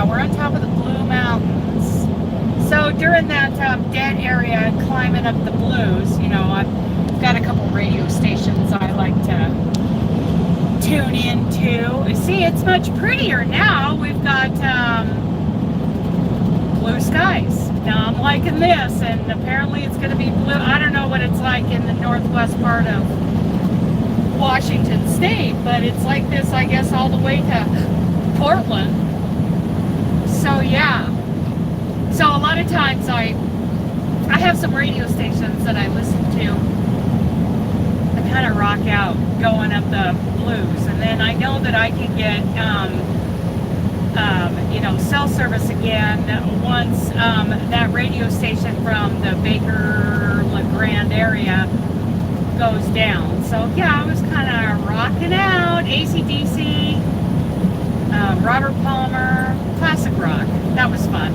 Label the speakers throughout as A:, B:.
A: yeah, we're on top of the Blue Mountains. So during that dead area, climbing up the blues, you know, I've got a couple radio stations I like to tune into. See, it's much prettier now. We've got blue skies. Now I'm liking this, and apparently it's going to be blue. I don't know what it's like in the northwest part of Washington State, but it's like this, I guess, all the way to Portland. So yeah. So a lot of times I have some radio stations that I listen to. I kind of rock out going up the blues, and then I know that I can get you know, cell service again once that radio station from the Baker LeGrand area goes down. So yeah, I was kind of rocking out. AC/DC, Robert Palmer, classic rock. That was fun.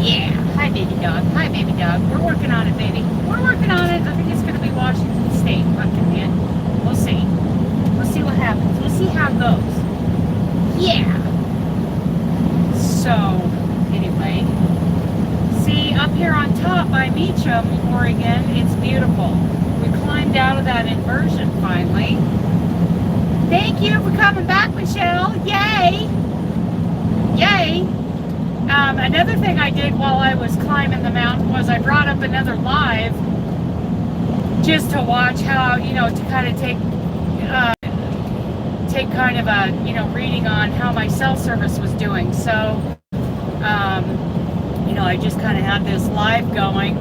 A: Yeah. Hi, baby dog. Hi, baby dog. We're working on it, baby. We're working on it. I think it's going to be Washington State. Pumpkinhead. We'll see. We'll see what happens. We'll see how it goes. Yeah. So, anyway. See, up here on top by Meacham, Oregon, it's beautiful. We climbed out of that inversion finally. Thank you for coming back, Michelle. Yay! Yay! Another thing I did while I was climbing the mountain was I brought up another live just to watch how, you know, to kind of take kind of a, you know, reading on how my cell service was doing. So, you know, I just kind of had this live going.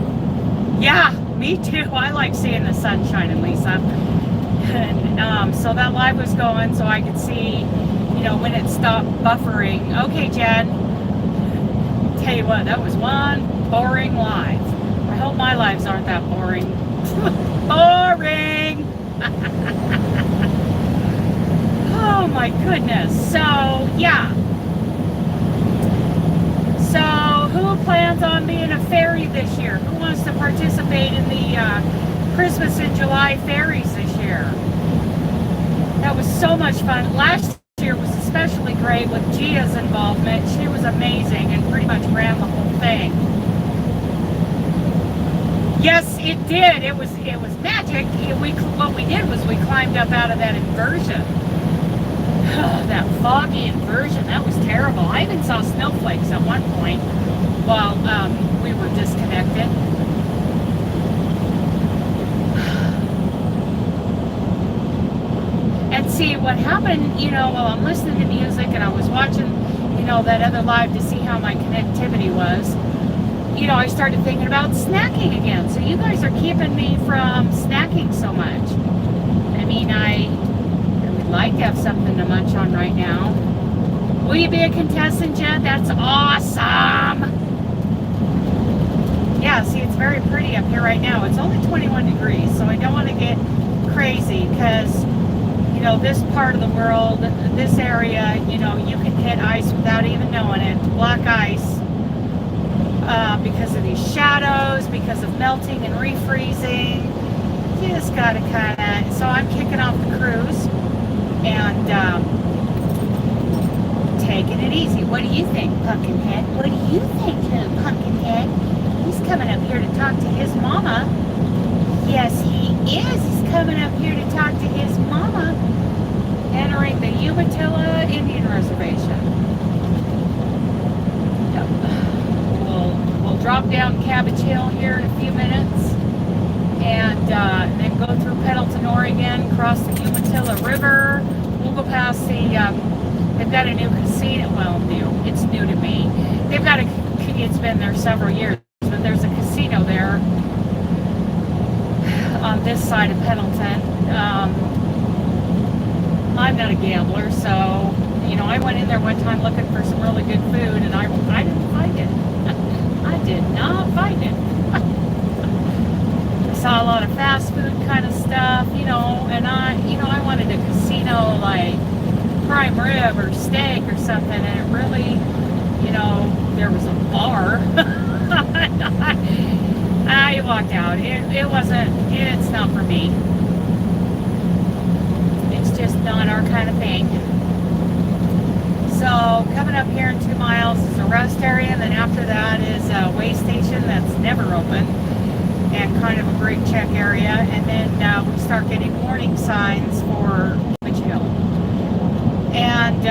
A: Yeah, me too. I like seeing the sun shining, Lisa. And so that live was going so I could see, you know, when it stopped buffering. Okay, Jen. Tell you what, that was one boring live. I hope my lives aren't that boring. Boring! Oh my goodness. So, yeah. So, who plans on being a fairy this year? Who wants to participate in the Christmas in July fairies this year? That was so much fun. Last year was especially great with Gia's involvement. She was amazing and pretty much ran the whole thing. Yes, it did. It was magic. What we did was we climbed up out of that inversion. That foggy inversion, that was terrible. I even saw snowflakes at one point while we were disconnected. And see, what happened, you know, while I'm listening to music and I was watching, you know, that other live to see how my connectivity was, you know, I started thinking about snacking again. So you guys are keeping me from snacking so much. I mean, I would like to have something to munch on right now. Will you be a contestant, Jen? That's awesome. Yeah, see, it's very pretty up here right now. It's only 21 degrees, so I don't want to get crazy because, you know, this part of the world, this area, you know, you can hit ice without even knowing it. Black ice. Because of these shadows, because of melting and refreezing. You just gotta kind of, so I'm kicking off the cruise and taking it easy. What do you think, Pumpkinhead? What do you think, Pumpkinhead? He's coming up here to talk to his mama. Yes, he is. He's coming up here to talk to his mama. Entering the Umatilla Indian Reservation. We'll drop down Cabbage Hill here in a few minutes and then go through Pendleton, Oregon, cross the Umatilla River. We'll go past the, they've got a new casino, well, it's new to me. They've got it's been there several years, but there's a casino there on this side of Pendleton. I'm not a gambler, so, you know, I went in there one time looking for some really good food and I didn't find it. I did not find it. I saw a lot of fast food kind of stuff, you know, and I wanted a casino like prime rib or steak or something, and it really, you know, there was a bar. I walked out. It's not for me. It's just not our kind of thing. So coming up here in 2 miles is a rest area, and then after that is a way station that's never open and kind of a brake check area. And then we start getting warning signs for Cabbage Hill. And,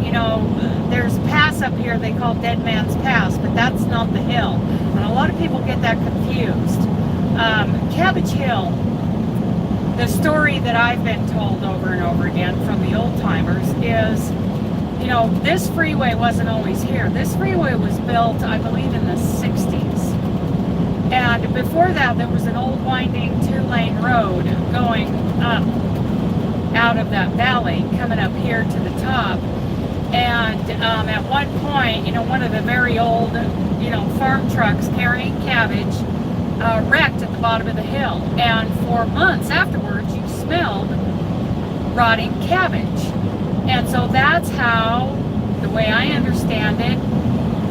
A: you know, there's a pass up here they call Dead Man's Pass, but that's not the hill. And a lot of people get that confused. Cabbage Hill, the story that I've been told over and over again from the old timers is, you know, this freeway wasn't always here. This freeway was built, I believe, in the 60s. And before that, there was an old winding 2-lane road going up out of that valley, coming up here to the top. And at one point, you know, one of the very old, you know, farm trucks carrying cabbage wrecked at the bottom of the hill. And for months afterwards, you smelled rotting cabbage. And so that's how, the way I understand it,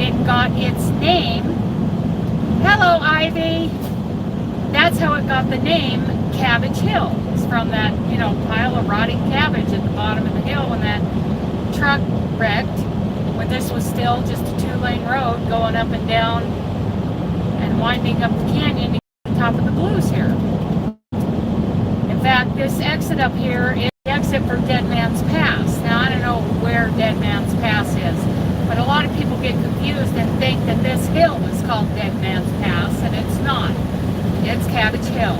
A: it got its name. Hello, Ivy. That's how it got the name Cabbage Hill. It's from that, you know, pile of rotting cabbage at the bottom of the hill when that truck wrecked, when this was still just a 2-lane road going up and down and winding up the canyon to get to the top of the blues here. In fact, this exit up here is the exit for Dead Man's Pass. Now, I don't know where Dead Man's Pass is, but a lot of people get confused and think that this hill is called Dead Man's Pass, and it's not. It's Cabbage Hill.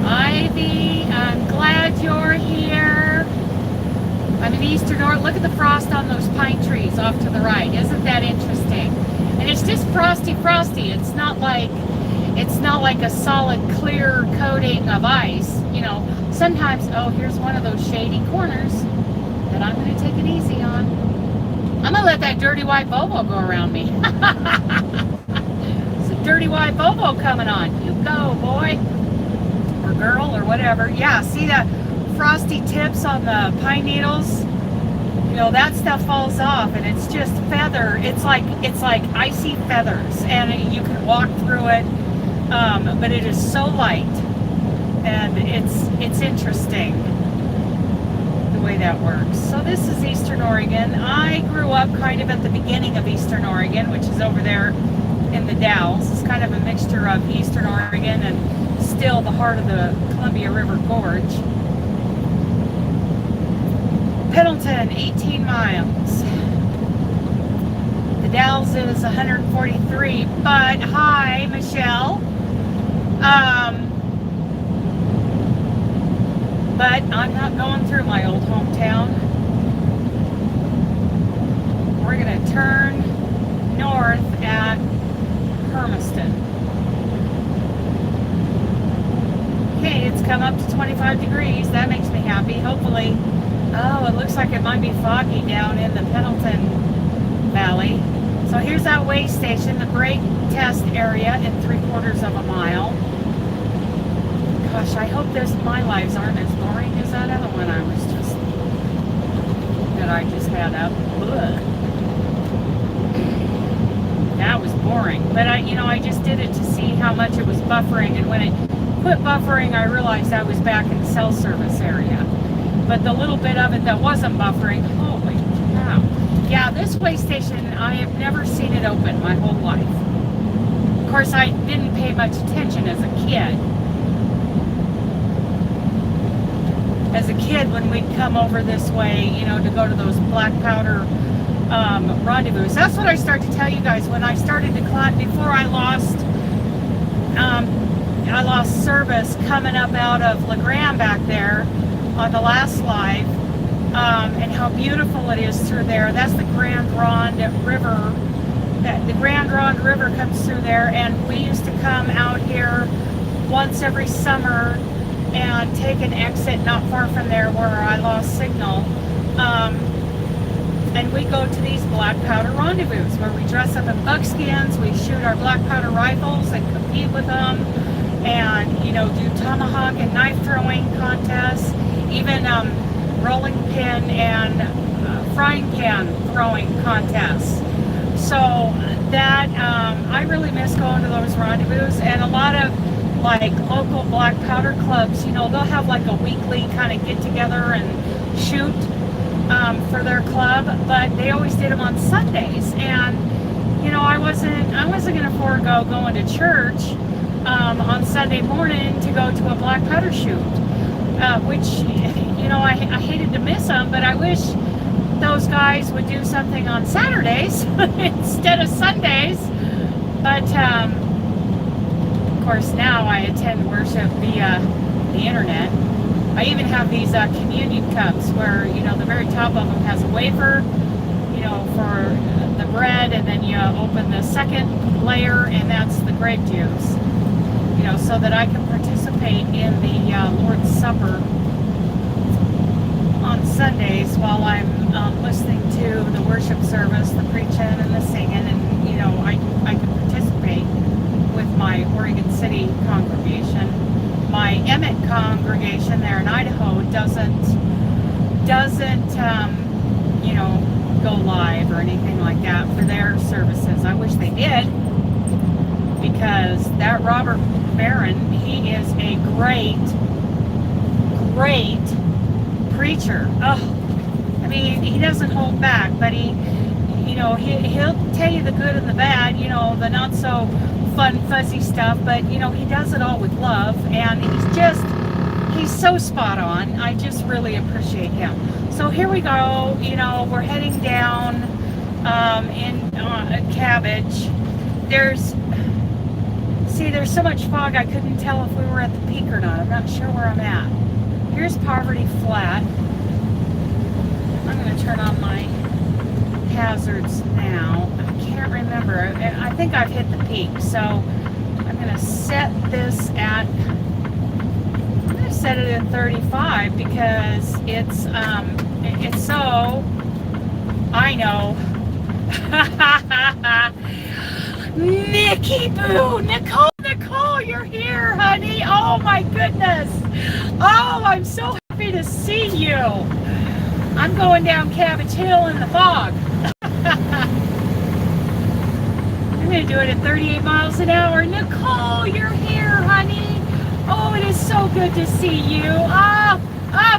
A: Ivy, I'm glad you're here. I'm in Eastern Oregon. Look at the frost on those pine trees off to the right. Isn't that interesting? And it's just frosty. It's not like a solid clear coating of ice. You know, sometimes, oh, here's one of those shady corners that I'm going to take it easy on. I'm going to let that dirty white Volvo go around me. It's a dirty white Volvo coming on. You go, boy. Or girl, or whatever. Yeah, see that frosty tips on the pine needles? You know, that stuff falls off, and it's just feather. It's like icy feathers, and you can walk through it, but it is so light, and it's interesting the way that works. So this is Eastern Oregon. I grew up kind of at the beginning of Eastern Oregon, which is over there in the Dalles. It's kind of a mixture of Eastern Oregon and still the heart of the Columbia River Gorge. Pendleton, 18 miles. The Dalles is 143, but hi, Michelle. But I'm not going through my old hometown. We're going to turn north at Hermiston. Okay, it's come up to 25 degrees. That makes me happy. Hopefully. Oh, it looks like it might be foggy down in the Pendleton Valley. So here's that way station, the brake test area in 3/4 of a mile. Gosh, I hope my lives aren't as boring as that other one I just had up. Ugh. That was boring. But I just did it to see how much it was buffering, and when it quit buffering, I realized I was back in the cell service area. But the little bit of it that wasn't buffering, holy cow. Yeah, this way station, I have never seen it open my whole life. Of course, I didn't pay much attention as a kid. As a kid, when we'd come over this way, you know, to go to those black powder rendezvous. That's what I started to tell you guys when I started to climb, before I lost service coming up out of La Grande back there on the last live, and how beautiful it is through there. That's the Grand Ronde River. The Grand Ronde River comes through there, and we used to come out here once every summer and take an exit not far from there where I lost signal. And we go to these black powder rendezvous where we dress up in buckskins, we shoot our black powder rifles and compete with them, and, you know, do tomahawk and knife throwing contests, even rolling pin and frying pan throwing contests. So that, I really miss going to those rendezvous, and a lot of like local black powder clubs, you know, they'll have like a weekly kind of get together and shoot for their club, but they always did them on Sundays. And you know, I wasn't going to forego going to church on Sunday morning to go to a black powder shoot, which, you know, I hated to miss them, but I wish those guys would do something on Saturdays instead of Sundays. But of course, now I attend worship via the internet. I even have these communion cups where, you know, the very top of them has a wafer, you know, for the bread, and then you open the second layer, and that's the grape juice, you know, so that I can participate in the Lord's Supper on Sundays while I'm listening to the worship service, the preaching and the singing, and, you know, I can participate with my Oregon City congregation. My Emmett congregation there in Idaho doesn't you know, go live or anything like that for their services. I wish they did, because that Robert Barron, he is a great preacher. Oh, I mean, he doesn't hold back, but he, you know, he'll tell you the good and the bad, you know, the not so fun, fuzzy stuff, but, you know, he does it all with love, and he's so spot on. I just really appreciate him. So here we go, you know, we're heading down in Cabbage. There's so much fog, I couldn't tell if we were at the peak or not. I'm not sure where I'm at. Here's Poverty Flat. I'm going to turn on my hazards now. I can't remember. I think I've hit the peak, so I'm going to set this at, I'm going to set it at 35 because it's so, I know. Nikki Boo, Nicole, you're here, honey. Oh my goodness. Oh, I'm so happy to see you. I'm going down Cabbage Hill in the fog. I'm going to do it at 38 miles an hour. Nicole, you're here, honey. Oh, it is so good to see you.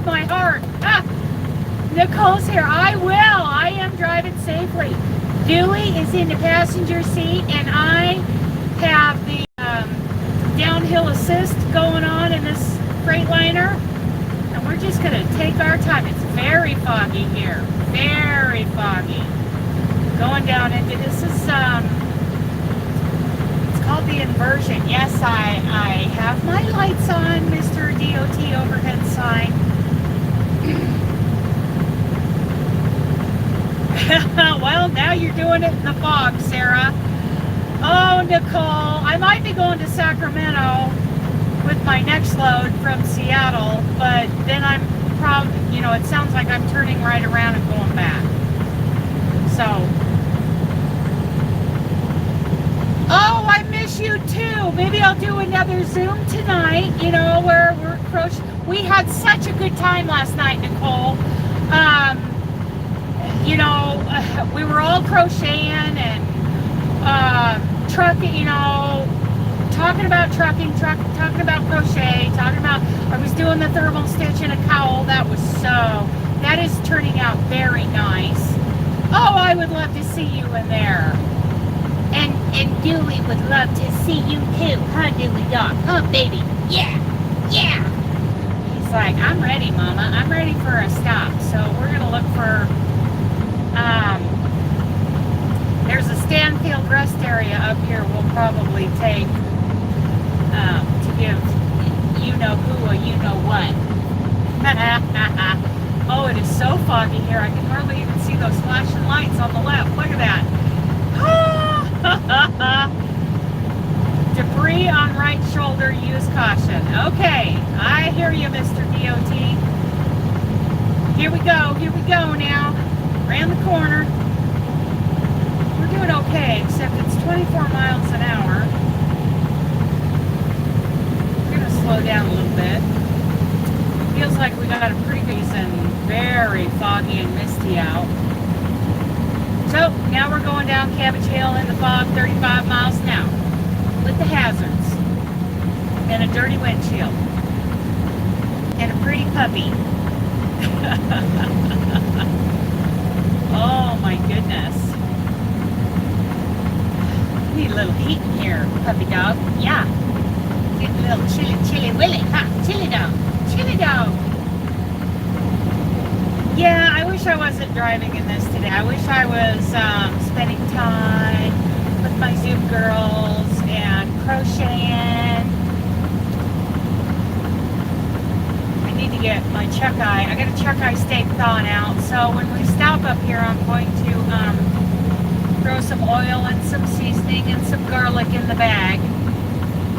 A: My heart. Nicole's here. I am driving safely. Dewey is in the passenger seat, and I have the downhill assist going on in this Freightliner, and we're just going to take our time. It's very foggy here, very foggy. Going down into this is it's called the inversion. Yes, I have my lights on, Mr. DOT overhead sign. Well, now you're doing it in the fog, Sarah. Oh, Nicole, I might be going to Sacramento with my next load from Seattle, but then I'm probably, you know, it sounds like I'm turning right around and going back. So, oh, I miss you too. Maybe I'll do another Zoom tonight, you know, where we're crocheting. We had such a good time last night, Nicole. You know, we were all crocheting and trucking, you know, talking about trucking, talking about crochet, talking about, I was doing the thermal stitch in a cowl. That is turning out very nice. Oh, I would love to see you in there. And Dewey would love to see you too, huh, Dewey dog? Huh, baby? Yeah. He's like, I'm ready, Mama. I'm ready for a stop. So we're going to look for, there's a Stanfield rest area up here we'll probably take to give you-know-who a you-know-what. Oh, it is so foggy here. I can hardly even see those flashing lights on the left. Look at that. Debris on right shoulder, use caution. Okay, I hear you, Mr. DOT. Here we go now. Around the corner. We're doing okay, except it's 24 miles an hour. We're going to slow down a little bit. Feels like we got a pretty decent, very foggy and misty out. So, now we're going down Cabbage Hill in the fog, 35 miles an hour, with the hazards. and a dirty windshield and a pretty puppy. Oh my goodness. Need a little heat in here, puppy dog. Yeah. Get a little chilly willy. Ha! Chilly dog. Chilly dog. Yeah, I wish I wasn't driving in this today. I wish I was spending time with my Zoom girls and crocheting. I need to get my chuck eye. I got a chuck eye steak thawing out. So when we stop up here, I'm going to throw some oil and some seasoning and some garlic in the bag.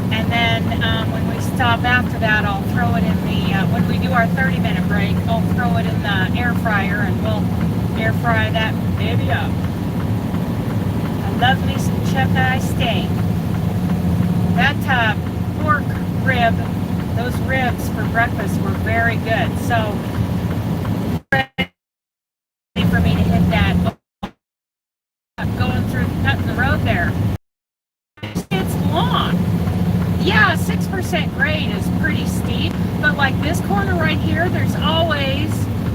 A: And then when we stop after that, I'll throw it in the, when we do our 30-minute break, I'll throw it in the air fryer and we'll air fry that baby up. I love me some chuck eye steak. That pork rib, those ribs for breakfast were very good. So, ready for me to hit that, going through, cutting the road there. It's long. Yeah, 6% grade is pretty steep, but like this corner right here, there's always,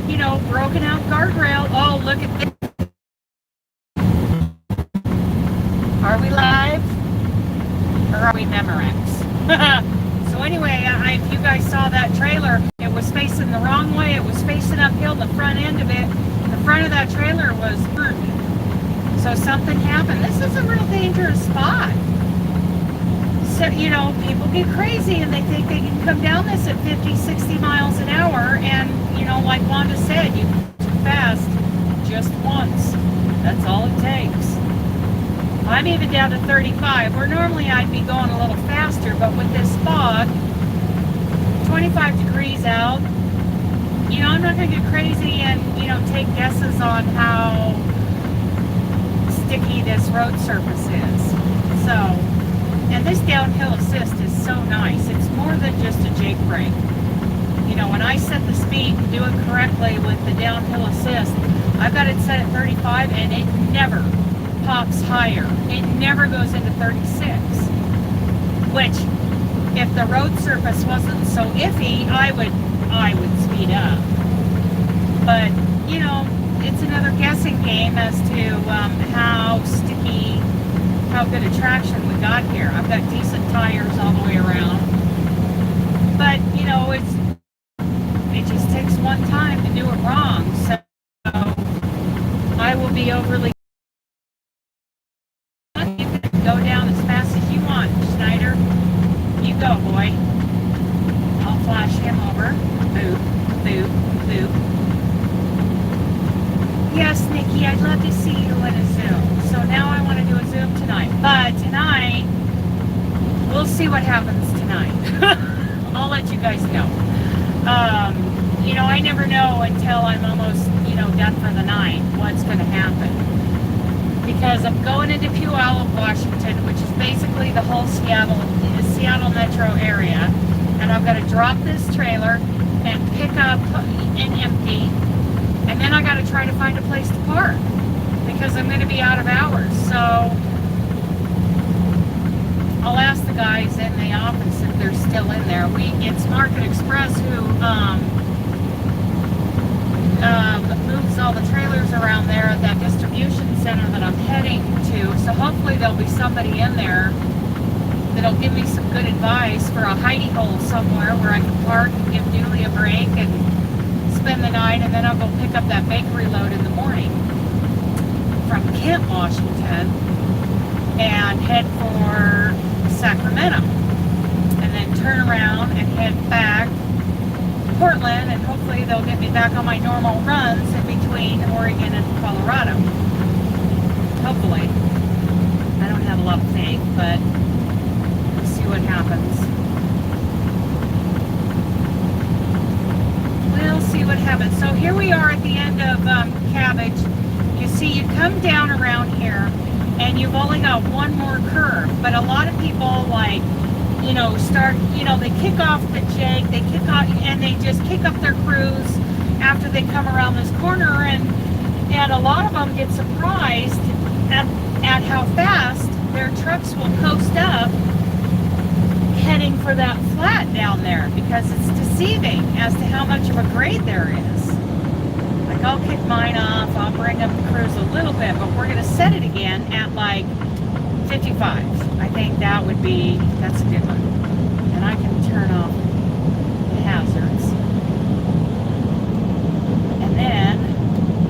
A: you know, broken out guardrail. Oh, look at this. Are we live? Or are we Memorex? So anyway, if you guys saw that trailer, it was facing the wrong way. It was facing uphill, the front end of it. The front of that trailer was burned. So something happened. This is a real dangerous spot. So, you know, people get crazy and they think they can come down this at 50, 60 miles an hour. And, you know, like Wanda said, you go too fast just once. That's all it takes. I'm even down to 35, where normally I'd be going a little faster, but with this fog, 25 degrees out, you know, I'm not going to get crazy and, you know, take guesses on how sticky this road surface is. So, and this downhill assist is so nice. It's more than just a jake brake. You know, when I set the speed and do it correctly with the downhill assist, I've got it set at 35 and it never pops higher. It never goes into 36. Which, if the road surface wasn't so iffy, I would speed up. But, you know, it's another guessing game as to how sticky, how good a traction we got here. I've got decent tires all the way around. But, you know, it just takes one time to do it wrong. So I will be overly. You can go down as fast as you want, Schneider. You go, boy. I'll flash him over. Boop, boop, boop. Yes, Nikki, I'd love to see you in a Zoom. So now I want to do a Zoom tonight. But tonight, we'll see what happens tonight. I'll let you guys know. You know, I never know until I'm almost, you know, done for the night what's going to happen. Because I'm going into Puyallup, Washington, which is basically the whole Seattle metro area. And I've got to drop this trailer and pick up and empty. And then I got to try to find a place to park because I'm going to be out of hours. So I'll ask the guys in the office if they're still in there. It's Market Express who moves all the trailers around there at that distribution center that I'm heading to. So hopefully there'll be somebody in there that'll give me some good advice for a hidey hole somewhere where I can park and give Dooley a break and spend the night, and then I'll go pick up that bakery load in the morning from Kent, Washington, and head for Sacramento, and then turn around and head back to Portland, and hopefully they'll get me back on my normal runs in between Oregon and Colorado. Hopefully. I don't have a lot of faith, but we'll see what happens. We'll see what happens. So here we are at the end of Cabbage. You see, you come down around here, and you've only got one more curve. But a lot of people, like, you know, start, you know, they kick off the jake, they kick off, and they just kick up their cruise after they come around this corner, and a lot of them get surprised at how fast their trucks will coast up heading for that flat down there because it's deceiving as to how much of a grade there is. Like, I'll kick mine off, I'll bring up the cruise a little bit, but we're gonna set it again at like 55. I think that's a good one. And I can turn off the hazards. And then,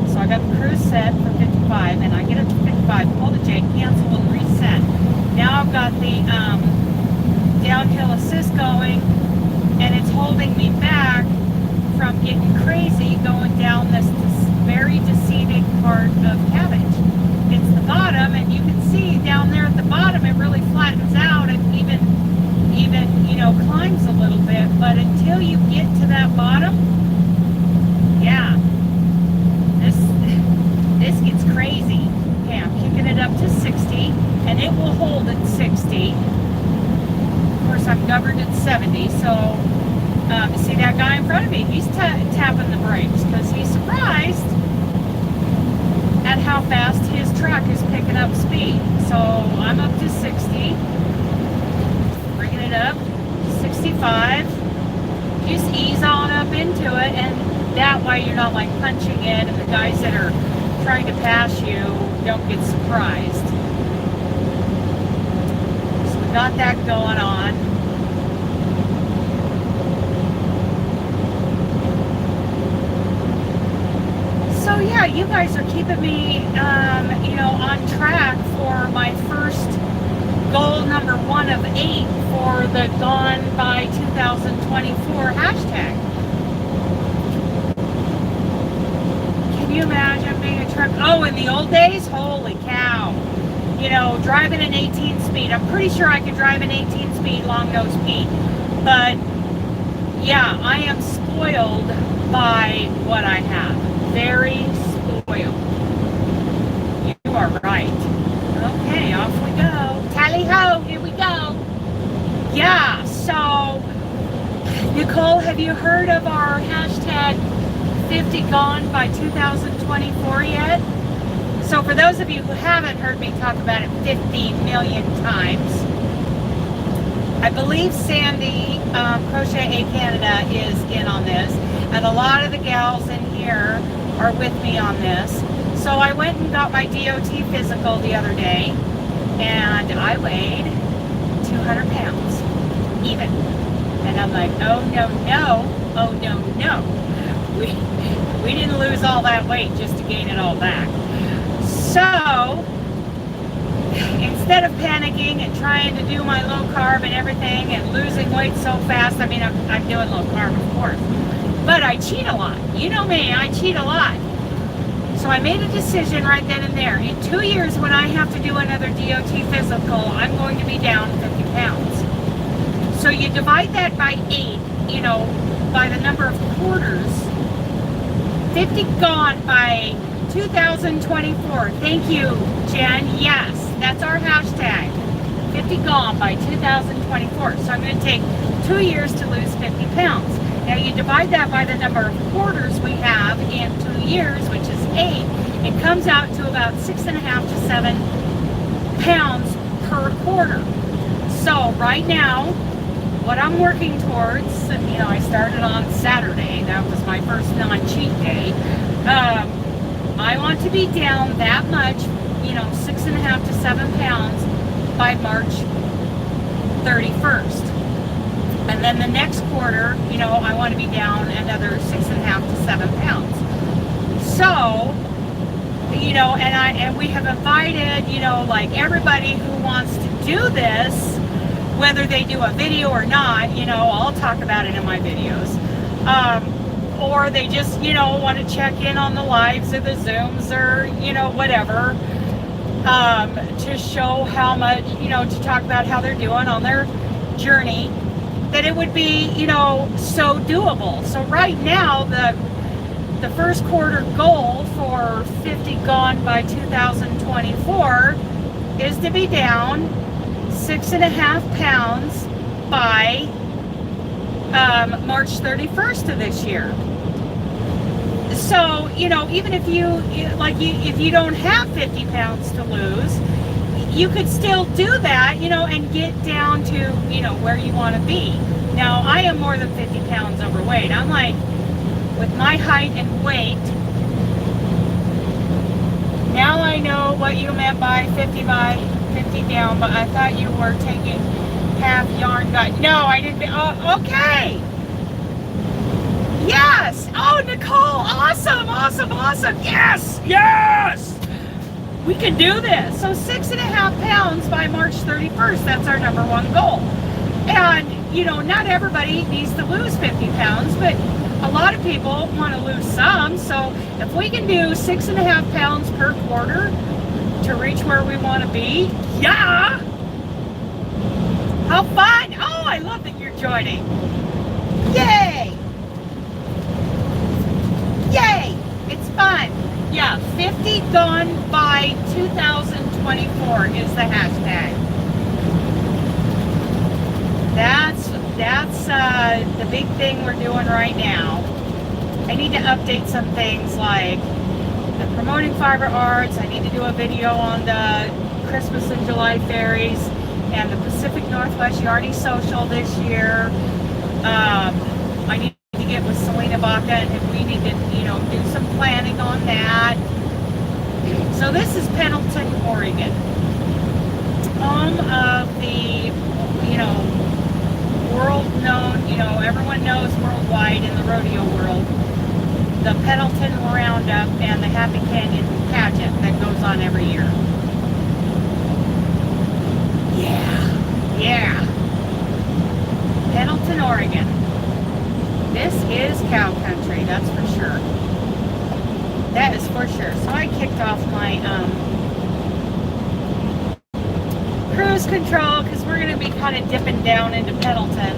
A: so I got the cruise set for 55, and I get up to 55, pull the J, cancel and reset. Now I've got the downhill assist going, and it's holding me back from getting crazy going down this very deceiving part of Cabbage. It's the bottom, and you can see down there at the bottom it really flattens out and even climbs a little bit, but until you get to that bottom, yeah, this gets crazy. Okay, I'm kicking it up to 60, and it will hold at 60. Of course, I'm governed at 70, so you see that guy in front of me, he's tapping the brakes because he's surprised at how fast his truck is picking up speed. So I'm up to 60, bringing it up to 65. Just ease on up into it, and that way you're not like punching it, and the guys that are trying to pass you don't get surprised. So we got that going on. So yeah, you guys are keeping me, on track for my first goal number 1 of 8 for the Gone by 2024 hashtag. Can you imagine being a truck? Oh, in the old days, holy cow! Driving an 18 speed. I'm pretty sure I could drive an 18 speed long nose Pete, but yeah, I am spoiled by what I have. Very spoiled. You are right. Okay, off we go. Tally ho, here we go. Yeah, so Nicole, have you heard of our hashtag 50 Gone by 2024 yet? So for those of you who haven't heard me talk about it 50 million times, I believe Sandy, Crochet A Canada, is in on this, and a lot of the gals in here are with me on this. So I went and got my DOT physical the other day, and I weighed 200 pounds, even. And I'm like, oh no, we didn't lose all that weight just to gain it all back. So instead of panicking and trying to do my low carb and everything and losing weight so fast, I mean, I'm doing low carb, of course, but I cheat a lot. You know me, I cheat a lot. So I made a decision right then and there. In 2 years, when I have to do another DOT physical, I'm going to be down 50 pounds. So you divide that by 8, by the number of quarters. 50 gone by 2024. Thank you, Jen. Yes, that's our hashtag. 50 gone by 2024. So I'm going to take 2 years to lose 50 pounds. Now you divide that by the number of quarters we have in 2 years, which is 8. It comes out to about 6.5 to 7 pounds per quarter. So right now, what I'm working towards, I started on Saturday. That was my first non-cheat day. I want to be down that much, 6.5 to 7 pounds by March 31st. And then the next quarter, I want to be down another 6.5 to 7 pounds. So, and we have invited, like everybody who wants to do this, whether they do a video or not, I'll talk about it in my videos. Or they just, want to check in on the lives or the Zooms or, whatever, to show how much, to talk about how they're doing on their journey, that it would be, so doable. So right now, the first quarter goal for 50 Gone by 2024 is to be down 6.5 pounds by March 31st of this year. So, even if you don't have 50 pounds to lose, you could still do that, you know, and get down to, you know, where you want to be. Now, I am more than 50 pounds overweight. I'm like, with my height and weight, now I know what you meant by 50 down, but I thought you were taking half yarn gut. No, I didn't. Oh, okay. Yes. Oh, Nicole. Awesome, awesome, awesome. Yes, yes. We can do this. So 6.5 pounds by March 31st. That's our #1 goal. And, you know, not everybody needs to lose 50 pounds, but a lot of people want to lose some. So if we can do 6.5 pounds per quarter to reach where we want to be, yeah. How fun. Oh, I love that you're joining. Yay. Yay. It's fun. Yeah, 50 done by 2024 is the hashtag. That's the big thing we're doing right now. I need to update some things like the promoting fiber arts. I need to do a video on the Christmas and July fairies and the Pacific Northwest Yardie Social this year. I need to get with Selena Baca, and we need to, you know, do some planning on that. So this is Pendleton, Oregon. Home of the, you know, world known, you know, everyone knows worldwide in the rodeo world, the Pendleton Roundup and the Happy Canyon pageant that goes on every year. Yeah. Pendleton, Oregon. This is cow country, that's for sure. That is for sure. So I kicked off my cruise control because we're going to be kind of dipping down into Pendleton.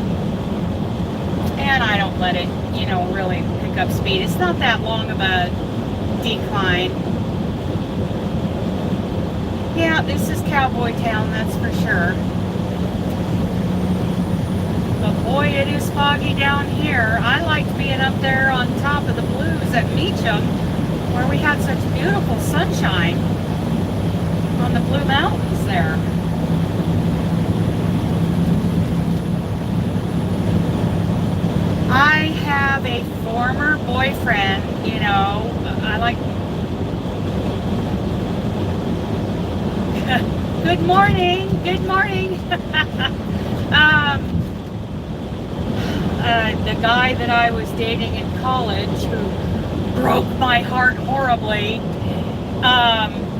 A: And I don't let it, you know, really pick up speed. It's not that long of a decline. Yeah, this is Cowboy Town, that's for sure. But boy, it is foggy down here. I liked being up there on top of the blues at Meacham, where we had such beautiful sunshine on the Blue Mountains there. I have a former boyfriend, you know, I like... Good morning, good morning. The guy that I was dating in college who broke my heart horribly,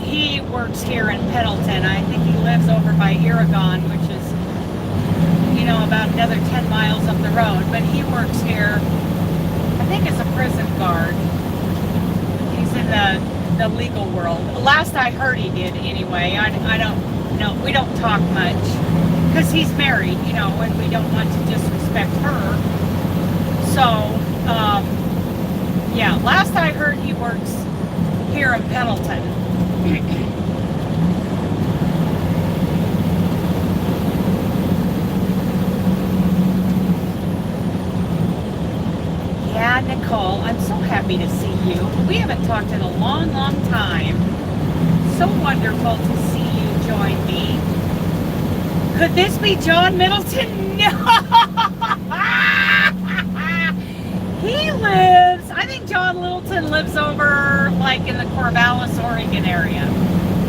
A: he works here in Pendleton. I think he lives over by Aragon, which is, you know, about another 10 miles up the road, but he works here, I think as a prison guard. He's in the legal world. Last I heard he did anyway. I don't know, we don't talk much, because he's married, you know, and we don't want to disrespect her. So, yeah, last I heard he works here in Pendleton. Yeah, Nicole, I'm so happy to see you. We haven't talked in a long, long time. So wonderful to see you join me. Could this be John Middleton? No! He lives, I think John Littleton lives over like in the Corvallis, Oregon area.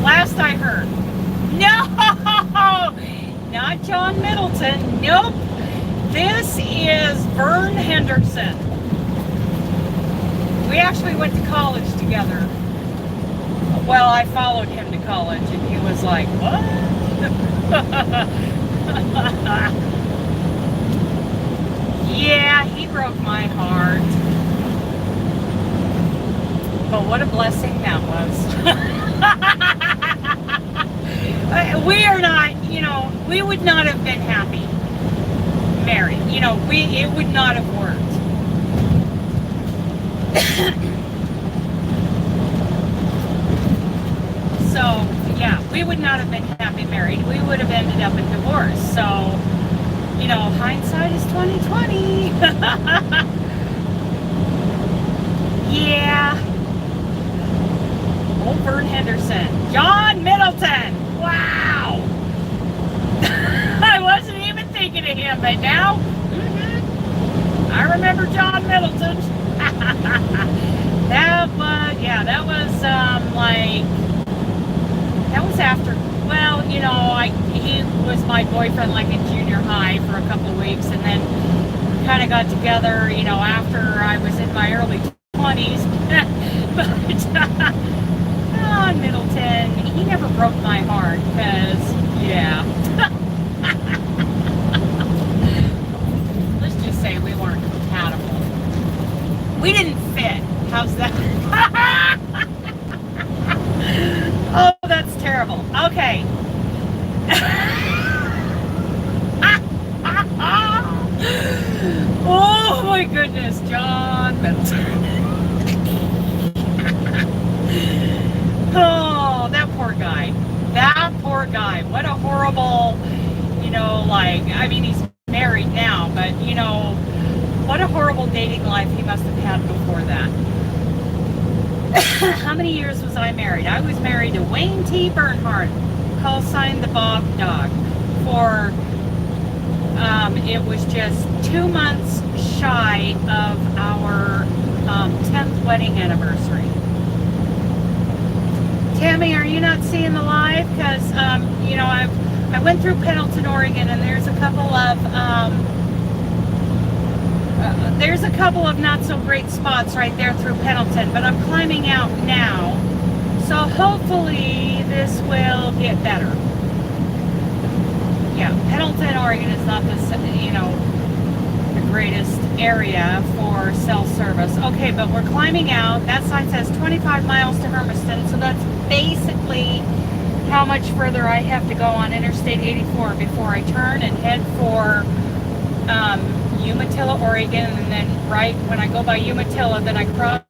A: Last I heard. No! Not John Middleton. Nope. This is Vern Henderson. We actually went to college together. Well, I followed him to college and he was like, what? Yeah, he broke my heart. But what a blessing that was. We are not, you know, we would not have been happy married. You know, it would not have worked. So, yeah, we would not have been happy married. We would have ended up in divorce. So, you know, hindsight is 20/20. Yeah. Old Vern Henderson. John Middleton. wow. I wasn't even thinking of him, but now, I remember John Middleton. That was that was after, well, he was my boyfriend like in junior high for a couple of weeks, and then we kind of got together, after I was in my early 20s. But John Middleton, he never broke my heart, because, yeah. Let's just say we weren't compatible. We didn't fit. How's that? Oh, that's terrible. Okay. Oh my goodness, John Middleton. Oh, that poor guy. That poor guy. What a horrible, he's married now, but, what a horrible dating life he must have had before that. How many years was I married? I was married to Wayne T. Bernhardt, call sign the Bob Dog, for, it was just 2 months shy of our 10th wedding anniversary. Tammy, are you not seeing the live? Because, I went through Pendleton, Oregon, and there's a couple of not so great spots right there through Pendleton, but I'm climbing out now, so hopefully this will get better. Yeah, Pendleton, Oregon is not the greatest area for cell service. Okay, but we're climbing out. That sign says 25 miles to Hermiston, so that's basically how much further I have to go on Interstate 84 before I turn and head for Umatilla, Oregon, and then right when I go by Umatilla, then I cross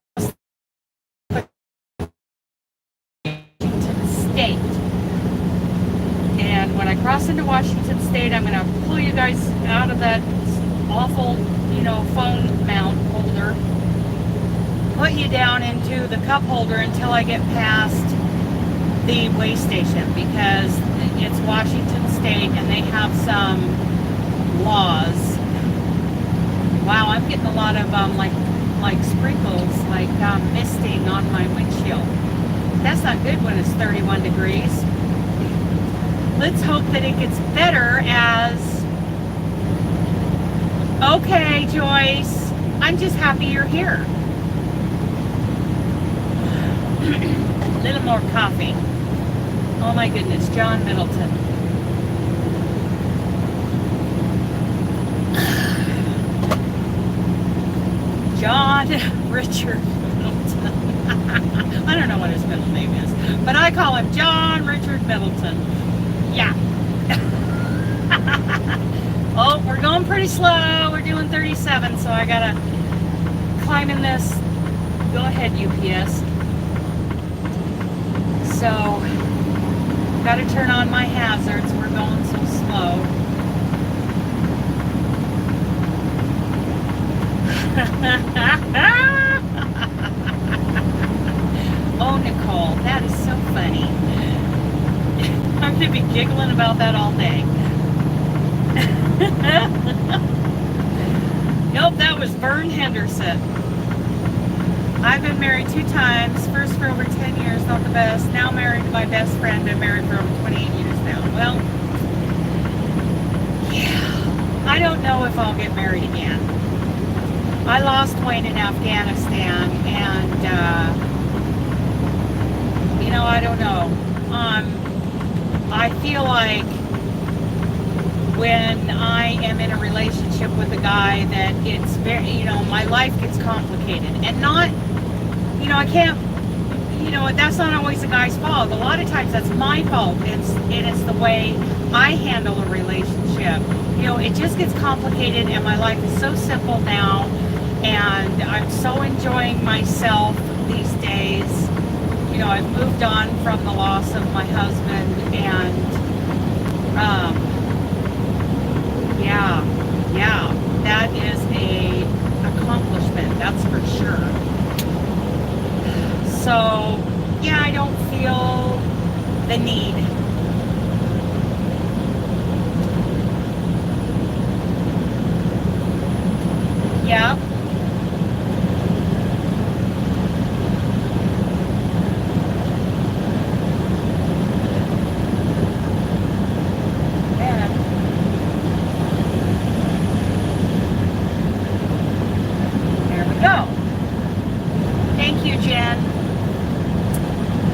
A: Washington State. And when I cross into Washington State, I'm going to pull you guys out of that awful, phone mount holder, put you down into the cup holder until I get past the way station, because it's Washington State and they have some laws. Wow, I'm getting a lot of like sprinkles, like misting on my windshield. That's not good when it's 31 degrees. Let's hope that it gets better as... Okay, Joyce. I'm just happy you're here. A little more coffee. Oh my goodness, John Middleton. John Richard Middleton. I don't know what his middle name is, but I call him John Richard Middleton. Yeah. Oh, we're going pretty slow. We're doing 37, so I gotta climb in this. Go ahead, UPS. So, gotta turn on my hazards. We're going so slow. Oh, Nicole, that is so funny. I'm gonna be giggling about that all day. Nope, that was Vern Henderson. I've been married 2 times. First for over 10 years, not the best. Now married to my best friend. Been married for over 28 years now. Well, yeah, I don't know if I'll get married again. I lost Wayne in Afghanistan, and I don't know. I feel like when I am in a relationship with a guy that it's very, my life gets complicated, and not, I can't, that's not always a guy's fault. A lot of times that's my fault. It's the way I handle a relationship. It just gets complicated, and my life is so simple now, and I'm so enjoying myself these days. I've moved on from the loss of my husband, and yeah, that is a accomplishment, that's for sure. So, yeah, I don't feel the need Yeah. There we go. Thank you, Jen.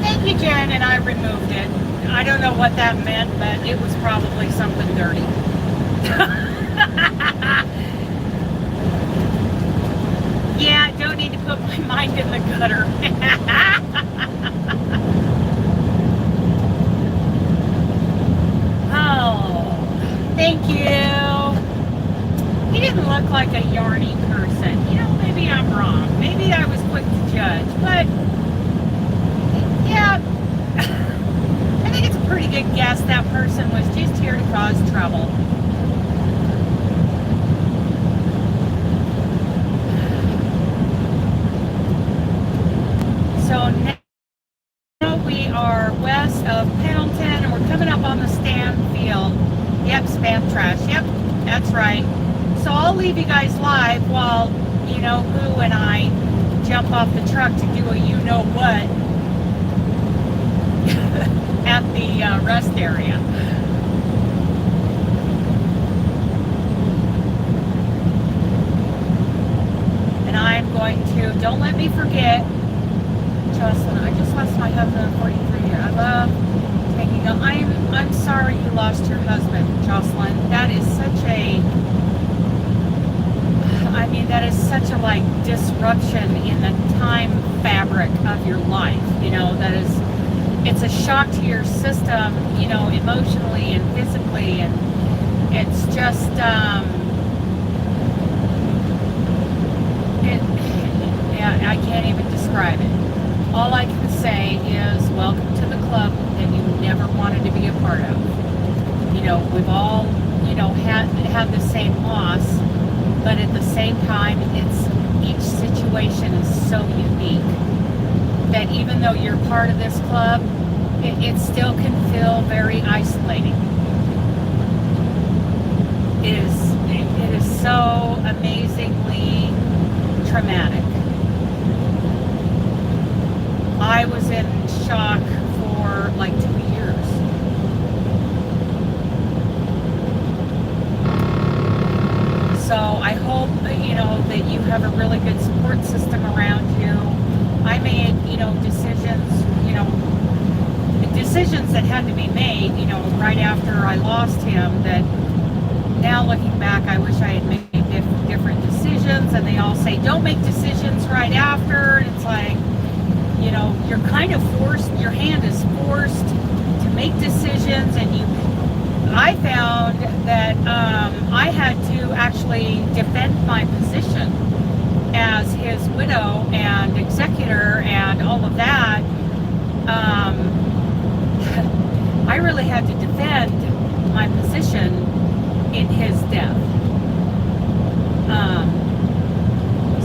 A: Thank you, Jen, and I removed it. I don't know what that meant, but it was probably something dirty. Yeah, don't need to put my mind in the gutter. Oh, thank you. He didn't look like a yarny person. You know, maybe I'm wrong. Maybe I was quick to judge, but yeah, I think it's a pretty good guess that person was just here to cause trouble. So now we are west of Pendleton, and we're coming up on the Stanfield. Yep, spam trash. Yep, that's right. So I'll leave you guys live while, you know, who and I jump off the truck to do a you-know-what at the rest area. And I'm going to, don't let me forget, Jocelyn, I just lost my husband at 43 years. I love taking a, I'm sorry you lost your husband, Jocelyn. That is such a, I mean, that is such a like disruption in the time fabric of your life. You know, that is, it's a shock to your system, you know, emotionally and physically, and it's just, yeah, I can't even describe it. All I can say is welcome to the club that you never wanted to be a part of. You know, we've all, you know, had the same loss, but at the same time, it's, each situation is so unique that even though you're part of this club, it still can feel very isolating. It is so amazingly traumatic. I was in shock for like 2 years. So I hope, you know, that you have a really good support system around you. I made, you know, decisions, you know, decisions that had to be made, you know, right after I lost him, that now looking back, I wish I had made different decisions. And they all say, don't make decisions right after. And it's like, you know, you're kind of forced, your hand is forced to make decisions. And I found that I had to actually defend my position as his widow and executor and all of that. I really had to defend my position in his death.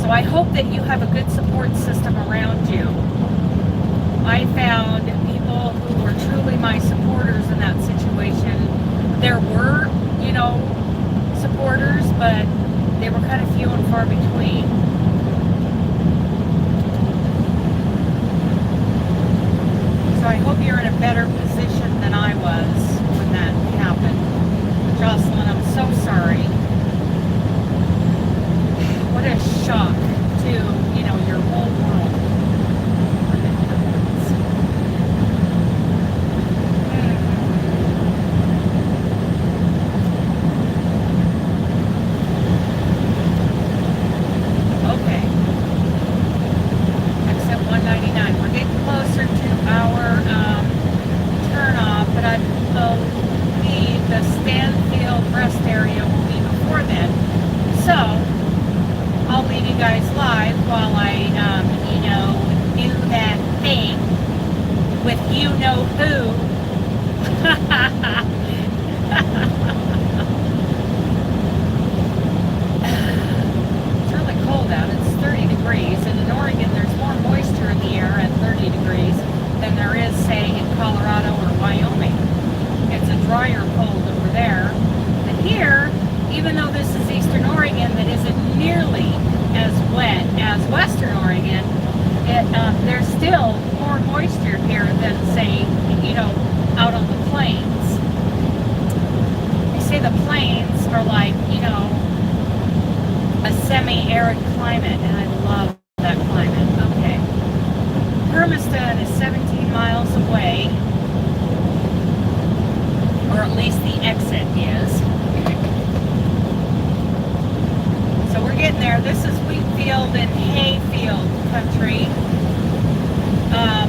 A: So I hope that you have a good support system around you. I found people who were truly my supporters in that situation. There were, you know, supporters, but they were kind of few and far between. So I hope you're in a better position than I was when that happened. Jocelyn, I'm so sorry. What a shock to, you know, your whole world. Okay. Exit 199. We're getting closer to our turn off, but I believe the Stanfield rest area will be before then. So I'll leave you guys live while I, you know, do that thing with you know who. It's really cold out. It's 30 degrees, and in Oregon there's more moisture in the air at 30 degrees than there is, say, in Colorado or Wyoming. It's a drier cold over there. And here, even though this is Eastern Oregon, Oregon that isn't nearly as wet as Western Oregon, there's still more moisture here than, say, out on the plains. They say the plains are like, a semi-arid climate, and I love that climate. Okay. Hermiston is 17 miles away, or at least the exit is. So we're getting there. This is wheat field and hay field country.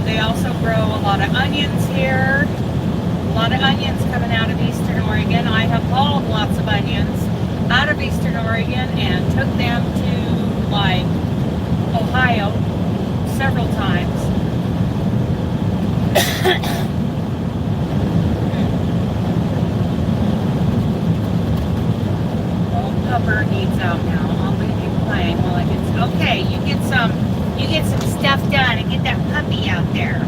A: They also grow a lot of onions here. A lot of onions coming out of Eastern Oregon. I have hauled lots of onions out of Eastern Oregon and took them to, like, Ohio several times. Old pupper needs out now. I'll leave you playing while I get. Okay, you get some stuff done and get that puppy out there.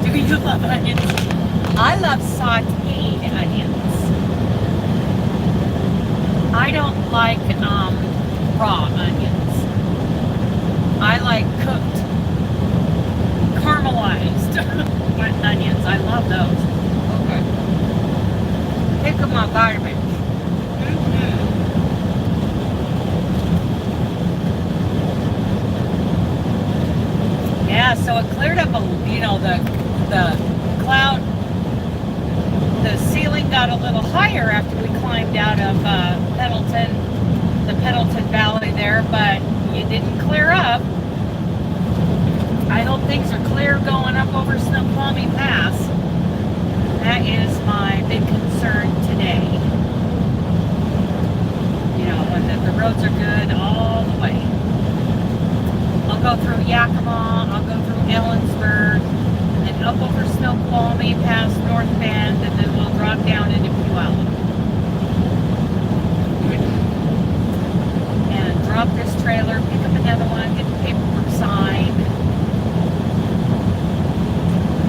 A: Do you love onions? I love sauteed onions. I don't like raw onions. I like cooked, caramelized onions. I love those. Okay. Pick up my vitamins. Yeah, so it cleared up the cloud. The ceiling got a little higher after we climbed out of Pendleton, the Pendleton Valley there, but it didn't clear up. I hope things are clear going up over Snoqualmie Pass. That is my big concern today. And that the roads are good all the way. I'll go through Yakima, I'll go through Ellensburg, and then up over Snoqualmie, past North Bend, and then we'll drop down into Puyallup. And drop this trailer, pick up another one, get the paperwork signed.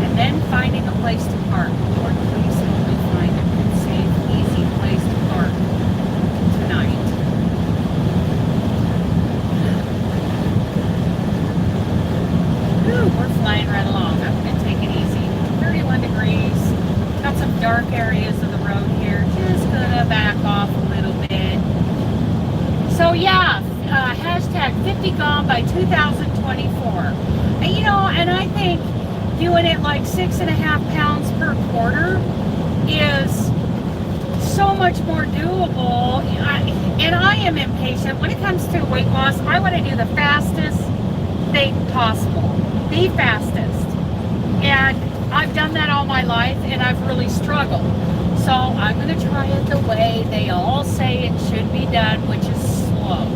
A: And then finding a place to park. Lord, please help me find a good, safe, easy place to park tonight. We're flying right along. I'm going to take it easy. 31 degrees. Got some dark areas of the road here. Just going to back off a little bit. So yeah, hashtag 50 gone by 2024. And I think doing it like 6.5 pounds per quarter is so much more doable. And I am impatient. When it comes to weight loss, I want to do the fastest thing possible. The fastest. And I've done that all my life, and I've really struggled. So I'm going to try it the way they all say it should be done, which is slow.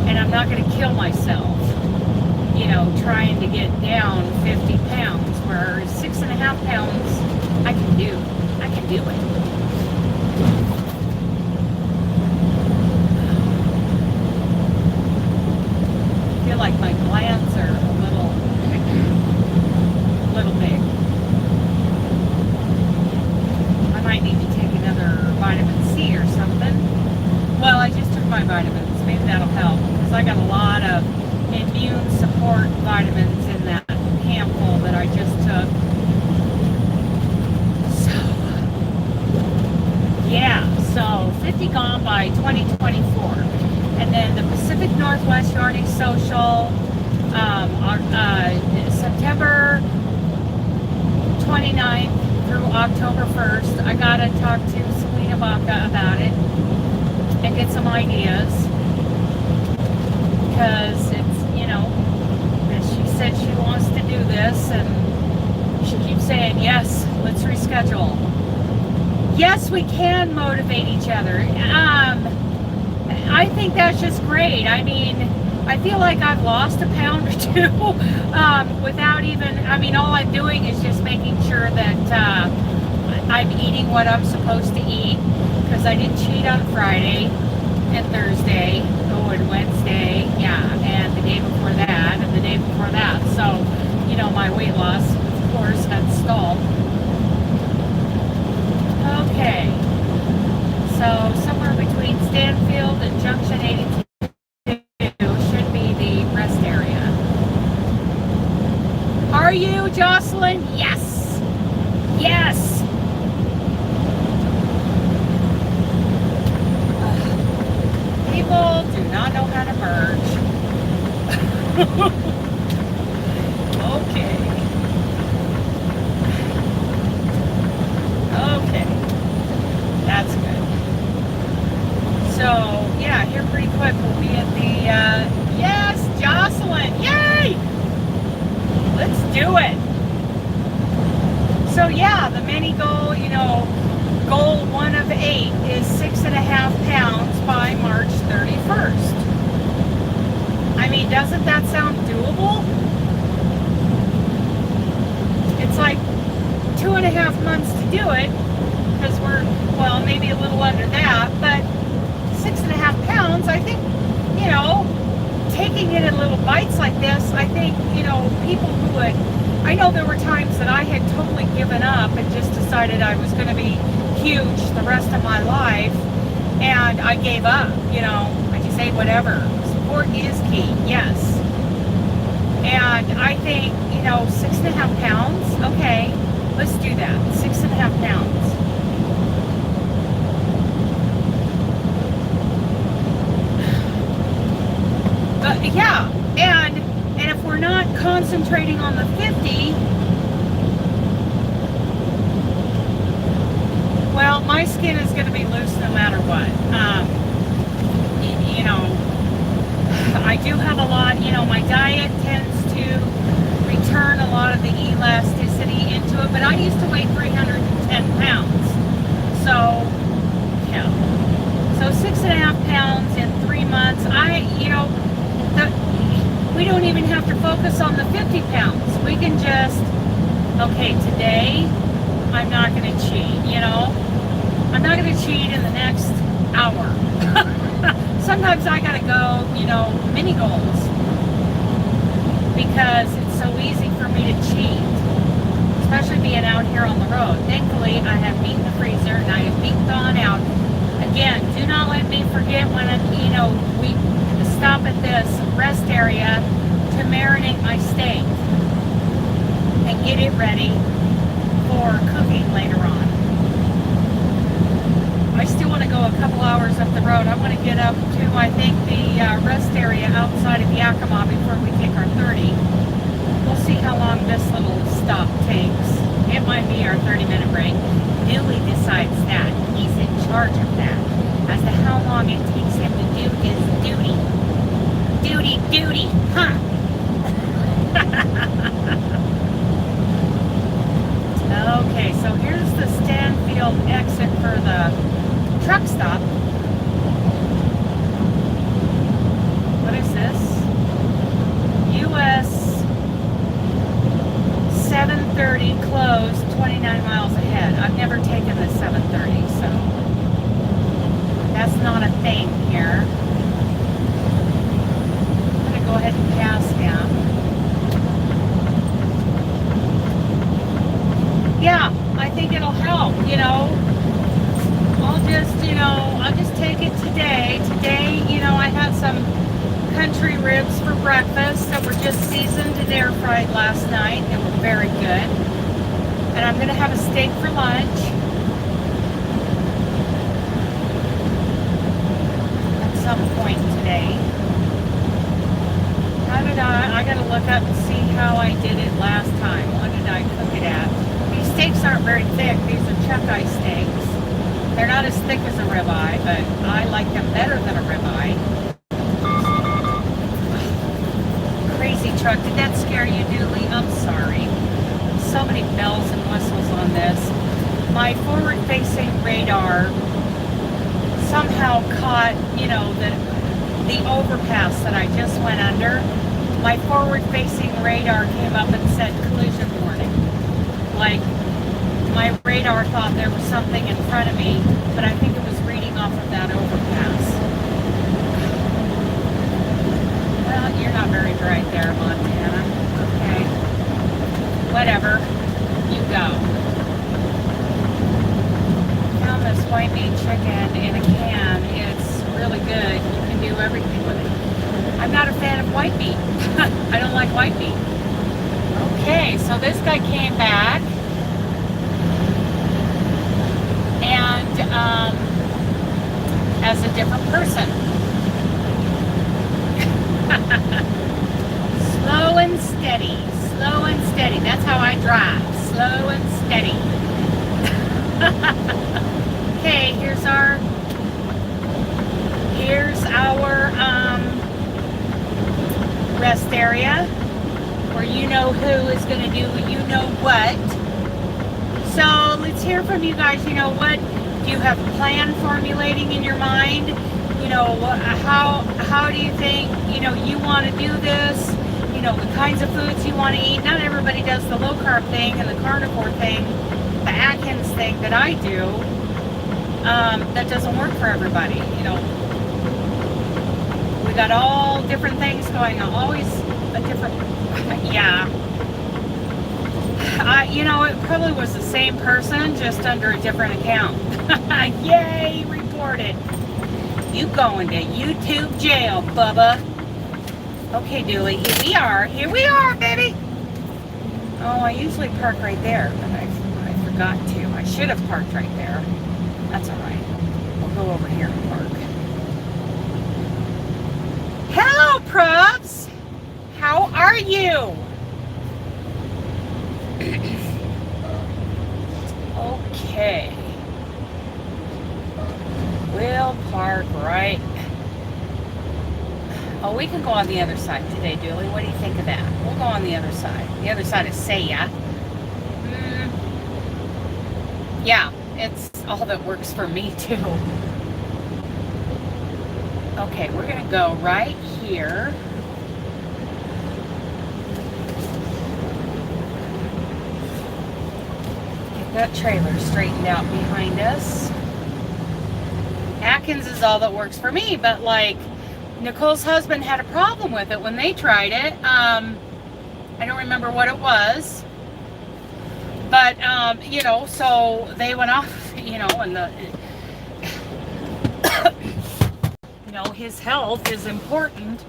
A: And I'm not going to kill myself, trying to get down 50 pounds, where 6.5 pounds I can do. I can do it. I feel like my glands are a little big. I might need to take another vitamin C or something. Well, I just took my vitamins. Maybe that'll help, because I got a lot of immune support vitamins in that handful that I just took. So, yeah, so 50 gone by 2024. And then the Pacific Northwest Yardy Social, September 29th through October 1st. I gotta talk to Selena Baca about it and get some ideas, because it's, she said she wants to do this, and she keeps saying, yes, let's reschedule. Yes, we can motivate each other. I think that's just great. I mean, I feel like I've lost a pound or two without even, all I'm doing is just making sure that I'm eating what I'm supposed to eat, because I didn't cheat on Friday and Thursday, and Wednesday, and the day before that, and the day before that. So, my weight loss, of course, had stalled. Okay. Okay. That's good. So, yeah, here pretty quick we'll be at the, yes, Jocelyn, yay! Let's do it. So, yeah, the mini goal, goal 1 of 8 is 6.5 pounds by March 31st. I mean, doesn't that sound doable? It's like 2.5 months to do it, because we're, well, maybe a little under that, but 6.5 pounds, I think, taking it in little bites like this, I think, people who would, I know there were times that I had totally given up and just decided I was going to be huge the rest of my life, and I gave up, I just ate whatever. Support is key, yes. And I think, 6.5 pounds, okay, let's do that, 6.5 pounds. Yeah, and if we're not concentrating on the 50, well, my skin is going to be loose no matter what. I do have a lot, my diet tends to return a lot of the elasticity into it, but I used to weigh 310 pounds. So, yeah. So 6.5 pounds in 3 months, we don't even have to focus on the 50 pounds. We can just, okay, today I'm not going to cheat, I'm not going to cheat in the next hour. Sometimes I got to go, mini goals, because it's so easy for me to cheat, especially being out here on the road. Thankfully, I have meat in the freezer and I have meat thawing out. Again, do not let me forget when, we stop at this rest area to marinate my steak and get it ready for cooking later on. I still want to go a couple hours up the road. I want to get up to, I think, the rest area outside of Yakima before we take our 30. We'll see how long this little stop takes. It might be our 30-minute break. Dewey decides that. He's in charge of that. As to how long it takes him to do his duty. Duty, huh? Okay, so here's the Stanfield exit for the truck stop. What is this? US 730 closed, 29 miles ahead. I've never taken the 730, so that's not a thing here. I'm going to go ahead and pass him. Yeah, I think it'll help, I'll just take it today. Today, I had some country ribs for breakfast that were just seasoned and air fried last night. They were very good. And I'm going to have a steak for lunch. At some point today. How did I got to look up and see how I did it last time. What did I cook it at? These steaks aren't very thick. These are chuck-eye steaks. They're not as thick as a ribeye, but I like them better than a ribeye. Crazy truck. Did that scare you, Dooley? I'm sorry. So many bells and whistles on this. My forward-facing radar somehow caught, the overpass that I just went under. My forward-facing radar came up and said collision warning. Like, my radar thought there was something in front of me, but I think it was reading off of that overpass. Well, you're not very bright there, Montana. Okay. Whatever. You go. Found this white meat chicken in a can. It's really good. You can do everything with it. I'm not a fan of white meat. I don't like white meat. Okay, so this guy came back. And as a different person. and steady. Slow and steady. That's how I drive. Slow and steady. Okay, here's our rest area where you know who is going to do you know what. So let's hear from you guys. You know what? Do you have a plan formulating in your mind? You know, how do you think, you know, you want to do this? You know, the kinds of foods you want to eat. Not everybody does the low carb thing and the carnivore thing, the Atkins thing that I do. That doesn't work for everybody. You know, we got all different things going on. Always a different, yeah. You know, it probably was the same person, just under a different account. Yay, reported. You going to YouTube jail, Bubba. Okay, Dooley, here we are, baby. Oh, I usually park right there, but I forgot to. I should have parked right there. That's all right. We'll go over here and park. Hello, Probs. How are you? Okay. We'll park right. Oh, we can go on the other side today, Dooley. What do you think of that? We'll go on the other side. The other side is Saya. Yeah, it's all that works for me, too. Okay, we're going to go right here. Get that trailer straightened out behind us. Atkins is all that works for me, but like Nicole's husband had a problem with it when they tried it. I don't remember what it was, but you know, so they went off, you know, and you know, his health is important.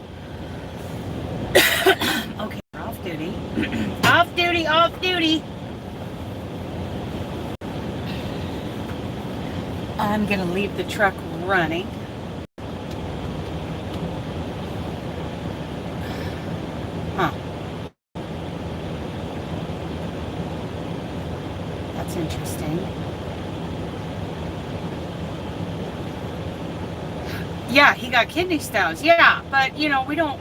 A: Okay, off duty. Off duty, off duty. I'm gonna leave the truck running. Huh. That's interesting. Yeah, he got kidney stones. Yeah, but you know, we don't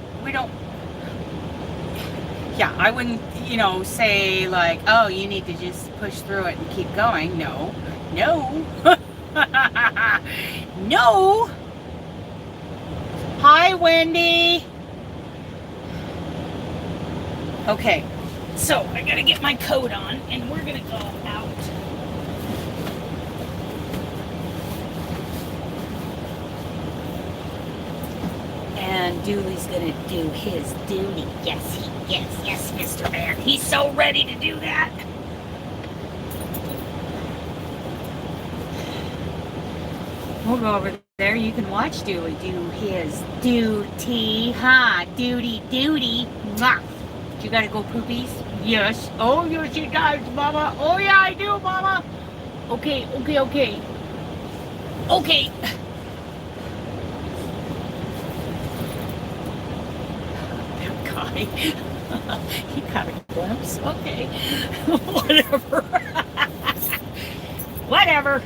A: yeah, I wouldn't, you know, say like, oh, you need to just push through it and keep going. No. No. Hi, Wendy. Okay, so I gotta get my coat on and we're gonna go out. And Dooley's gonna do his duty. Yes, Mr. Bear. He's so ready to do that. We'll go over there. You can watch Dooley do his duty. Ha, duty. Mwah. You gotta go poopies? Yes. Oh, yes, you guys, Mama. Oh, yeah, I do, Mama. Okay. That guy. He got a glimpse. Okay. Whatever.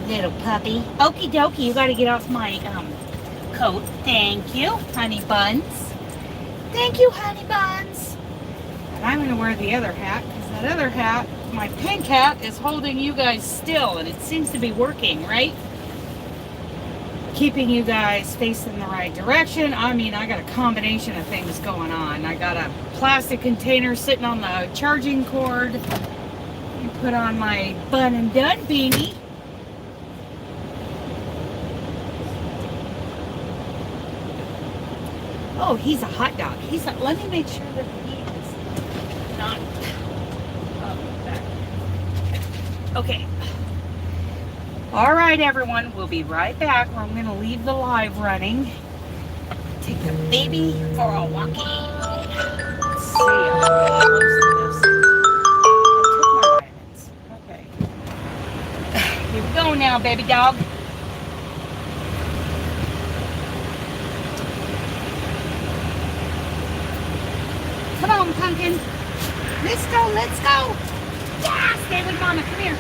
A: Little puppy. Okie dokie, you gotta get off my coat. Thank you, honey buns. Thank you, honey buns. And I'm gonna wear the other hat, because that other hat, my pink hat, is holding you guys still, and it seems to be working, right? Keeping you guys facing the right direction. I mean, I got a combination of things going on. I got a plastic container sitting on the charging cord. You put on my bun and done beanie. Oh, he's a hot dog. Let me make sure that he is not back. Okay. All right, everyone, we'll be right back. I'm going to leave the live running. Take the baby for a walkie. Let's see, I'm really close to this. I took my vitamins. Okay. Here we go now, baby dog. Come on, pumpkin. Let's go, let's go. Yeah, stay with mama. Come here.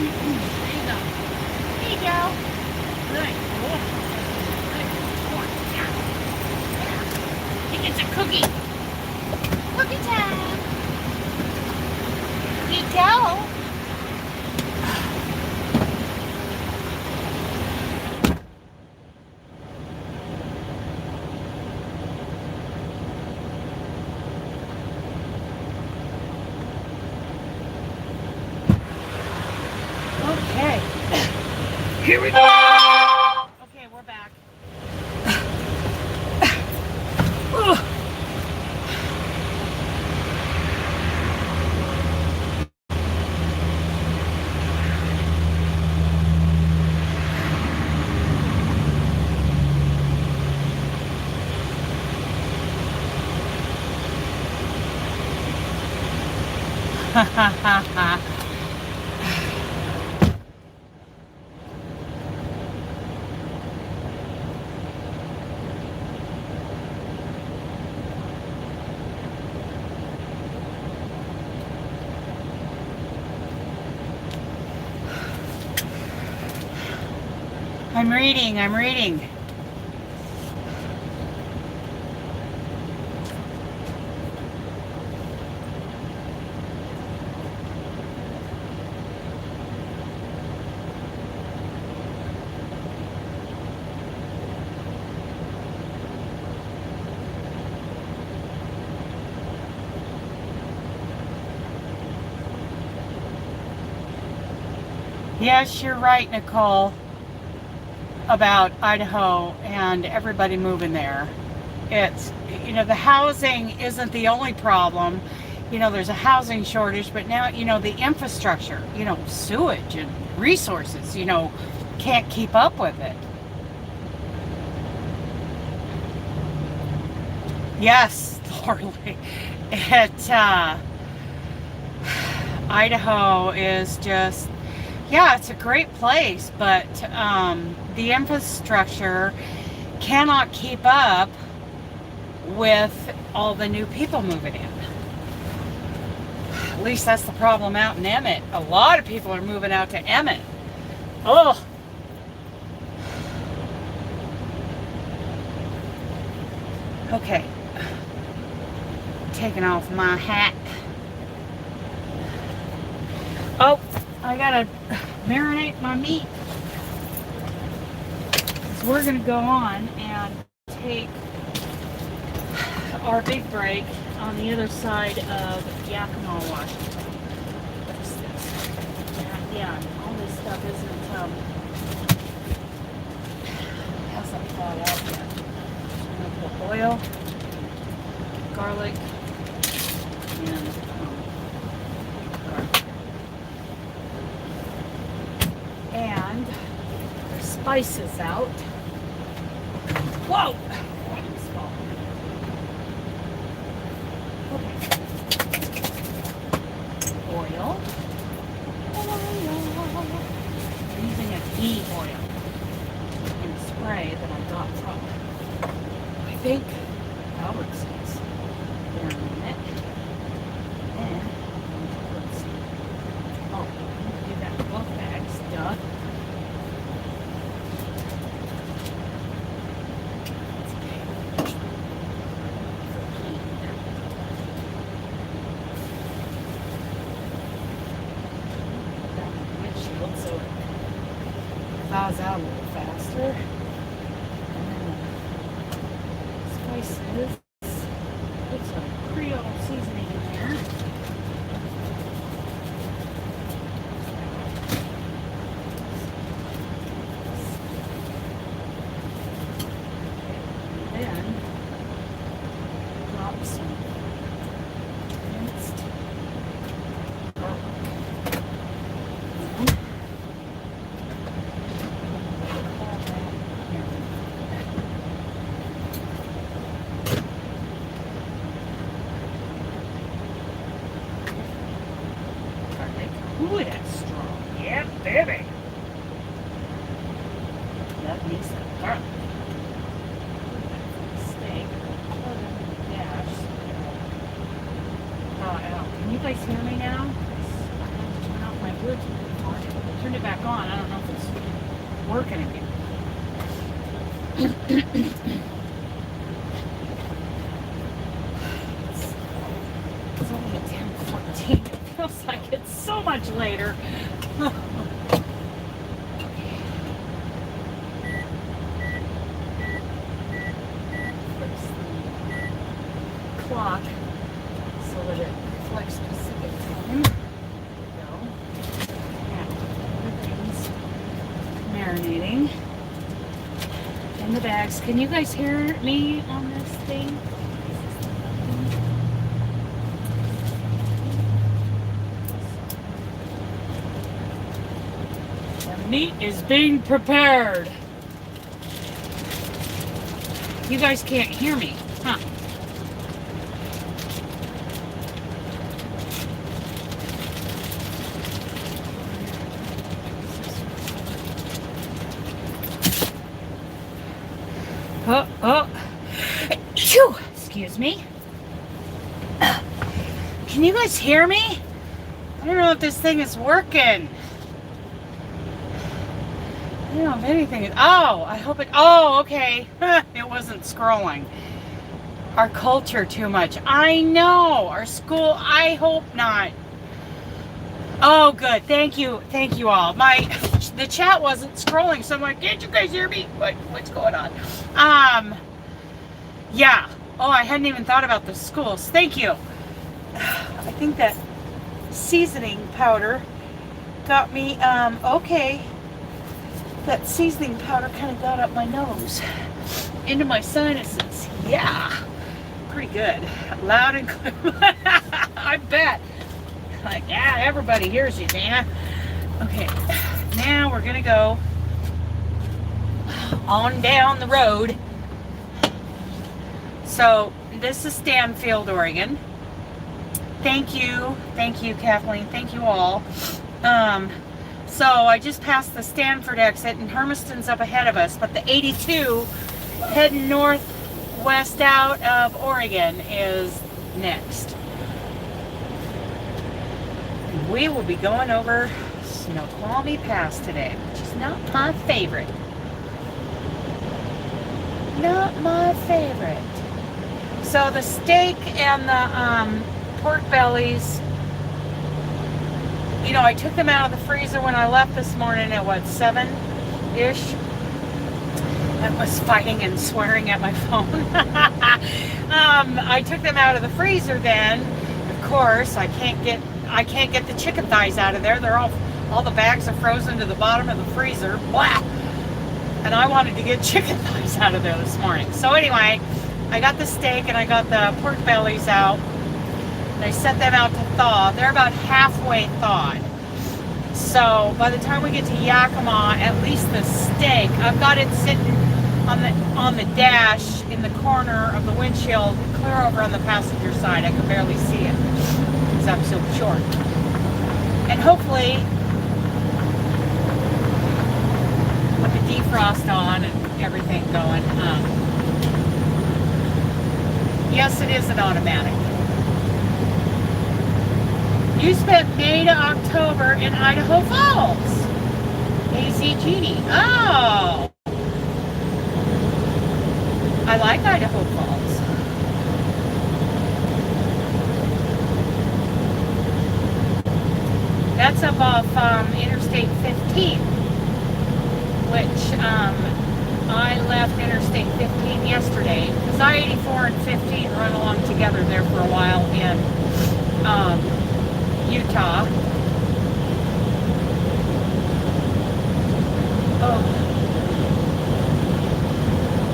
A: There you go. There you go. Good. Good. Come on. Yeah. Yeah. He gets a cookie. Cookie time. You go. Okay. Here we go. Okay, we're back. Ha ha ha ha. I'm reading. Yes, you're right, Nicole, about Idaho and everybody moving there. It's, you know, the housing isn't the only problem. You know, there's a housing shortage, but now, you know, the infrastructure, you know, sewage and resources, you know, can't keep up with it. Yes, Lorley. Idaho is just, yeah, it's a great place, but the infrastructure cannot keep up with all the new people moving in. At least that's the problem out in Emmett. A lot of people are moving out to Emmett. Oh. Okay. Taking off my hat. Oh, I gotta marinate my meat. So we're gonna go on and take our big break on the other side of Yakima, Washington. What's this? Yeah, all this stuff isn't hasn't thawed out yet. I'm gonna put oil, garlic, and garlic. And there's spices out. Whoa! Oil. I'm using a ghee oil in spray that I got from, I think, Albertsons. There in a minute. And let's see. Oh, I'm gonna do that in both bags, duh. Thaws out a little faster. And then spices. Put some Creole seasoning in there. And then drop some minced garlic. Ooh, that's strong. Yeah, baby. Love me some garlic. Steak. Put it in the dash. Can you guys hear me now? I have to turn off my Bluetooth. turned it back on. I don't know if it's working again. It's only at 10:14. It feels like it's so much later. Clock so that it reflects specific time. Everything's marinating in the bags. Can you guys hear me on this thing? The meat is being prepared. You guys can't hear me, huh? Oh, Phew. Excuse me. Can you guys hear me? I don't know if this thing is working. I don't know if anything is. Oh, I hope it. Oh, okay. It wasn't scrolling. Our culture too much. I know. Our school. I hope not. Oh, good. Thank you. Thank you all. The chat wasn't scrolling, so I'm like, can't you guys hear me? What's going on? Yeah. Oh, I hadn't even thought about the schools. Thank you. I think that seasoning powder got me, okay. That seasoning powder kind of got up my nose, into my sinuses. Yeah. Pretty good. Loud and clear. I bet. Like, yeah, everybody hears you, Dana. Okay. Now we're going to go on down the road. So this is Stanfield, Oregon. Thank you, Kathleen. Thank you all. So I just passed the Stanford exit, and Hermiston's up ahead of us. But the 82 heading northwest out of Oregon is next. We will be going over Snoqualmie Pass today, which is not my favorite. Not my favorite. So the steak and the pork bellies, you know, I took them out of the freezer when I left this morning at what, 7-ish? I was fighting and swearing at my phone. I took them out of the freezer then. Of course, I can't get the chicken thighs out of there. They're all the bags are frozen to the bottom of the freezer. Blah! And I wanted to get chicken thighs out of there this morning. So anyway, I got the steak and I got the pork bellies out. And I set them out to thaw. They're about halfway thawed. So by the time we get to Yakima, at least the steak, I've got it sitting on the dash in the corner of the windshield, clear over on the passenger side. I can barely see it because I'm so short. And hopefully, with the defrost on and everything going, yes, it is an automatic. You spent May to October in Idaho Falls. AZ Genie. Oh! I like Idaho Falls. That's up off Interstate 15, which I left Interstate 15 yesterday because I-84 and 15 run along together there for a while in Utah.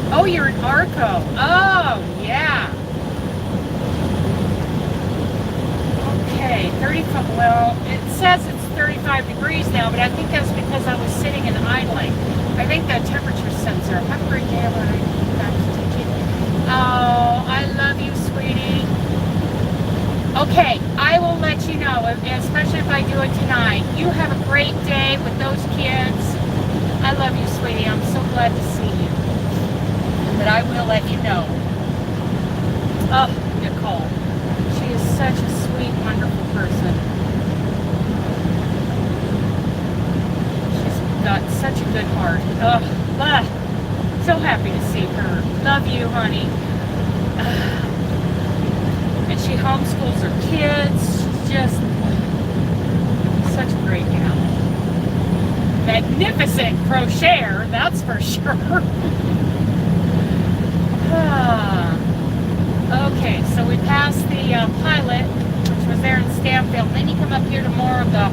A: Oh, you're in Arco. Oh, yeah. Okay, 35. Well, it says it's 35 degrees now, but I think that's because I was sitting and idling. I think the temperature sensor. Have a great day, everyone. Oh, I love you, sweetie. Okay, I will let you know, especially if I do it tonight. You have a great day with those kids. I love you, sweetie. I'm so glad to see you. But I will let you know. Oh, Nicole. She is such a sweet, wonderful person. good heart. So happy to see her. Love you, honey. And she homeschools her kids. She's just such a great gal. Magnificent crocheter, that's for sure. Okay, so we passed the pilot, which was there in Stanfield. Then you come up here to more of the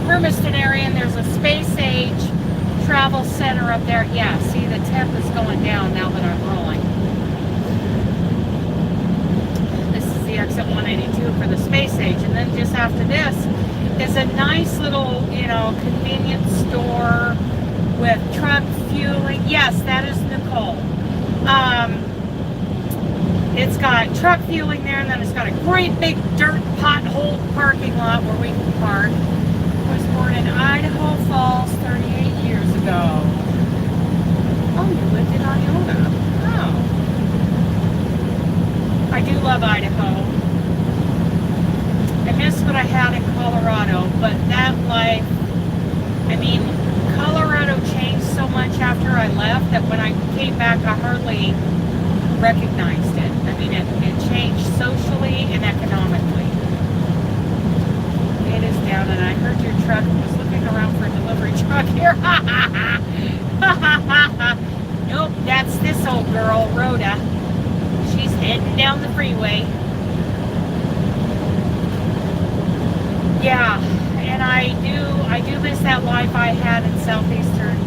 A: Hermiston area, and there's a space age travel center up there. Yeah, see, the temp is going down now that I'm rolling. This is the exit 182 for the space age, and then just after this is a nice little, convenience store with truck fueling. Yes, that is Nicole. It's got truck fueling there, and then it's got a great big dirt pothole parking lot where we can park. I was born in Idaho Falls 38 years ago. Oh, you lived in Iona. Oh. I do love Idaho. I miss what I had in Colorado, but that life, Colorado changed so much after I left that when I came back, I hardly recognized it. It changed socially and economically. It is down, and I heard your truck was looking around for a delivery truck here. Nope, that's this old girl, Rhoda. She's heading down the freeway. Yeah, and I do miss that life I had in southeastern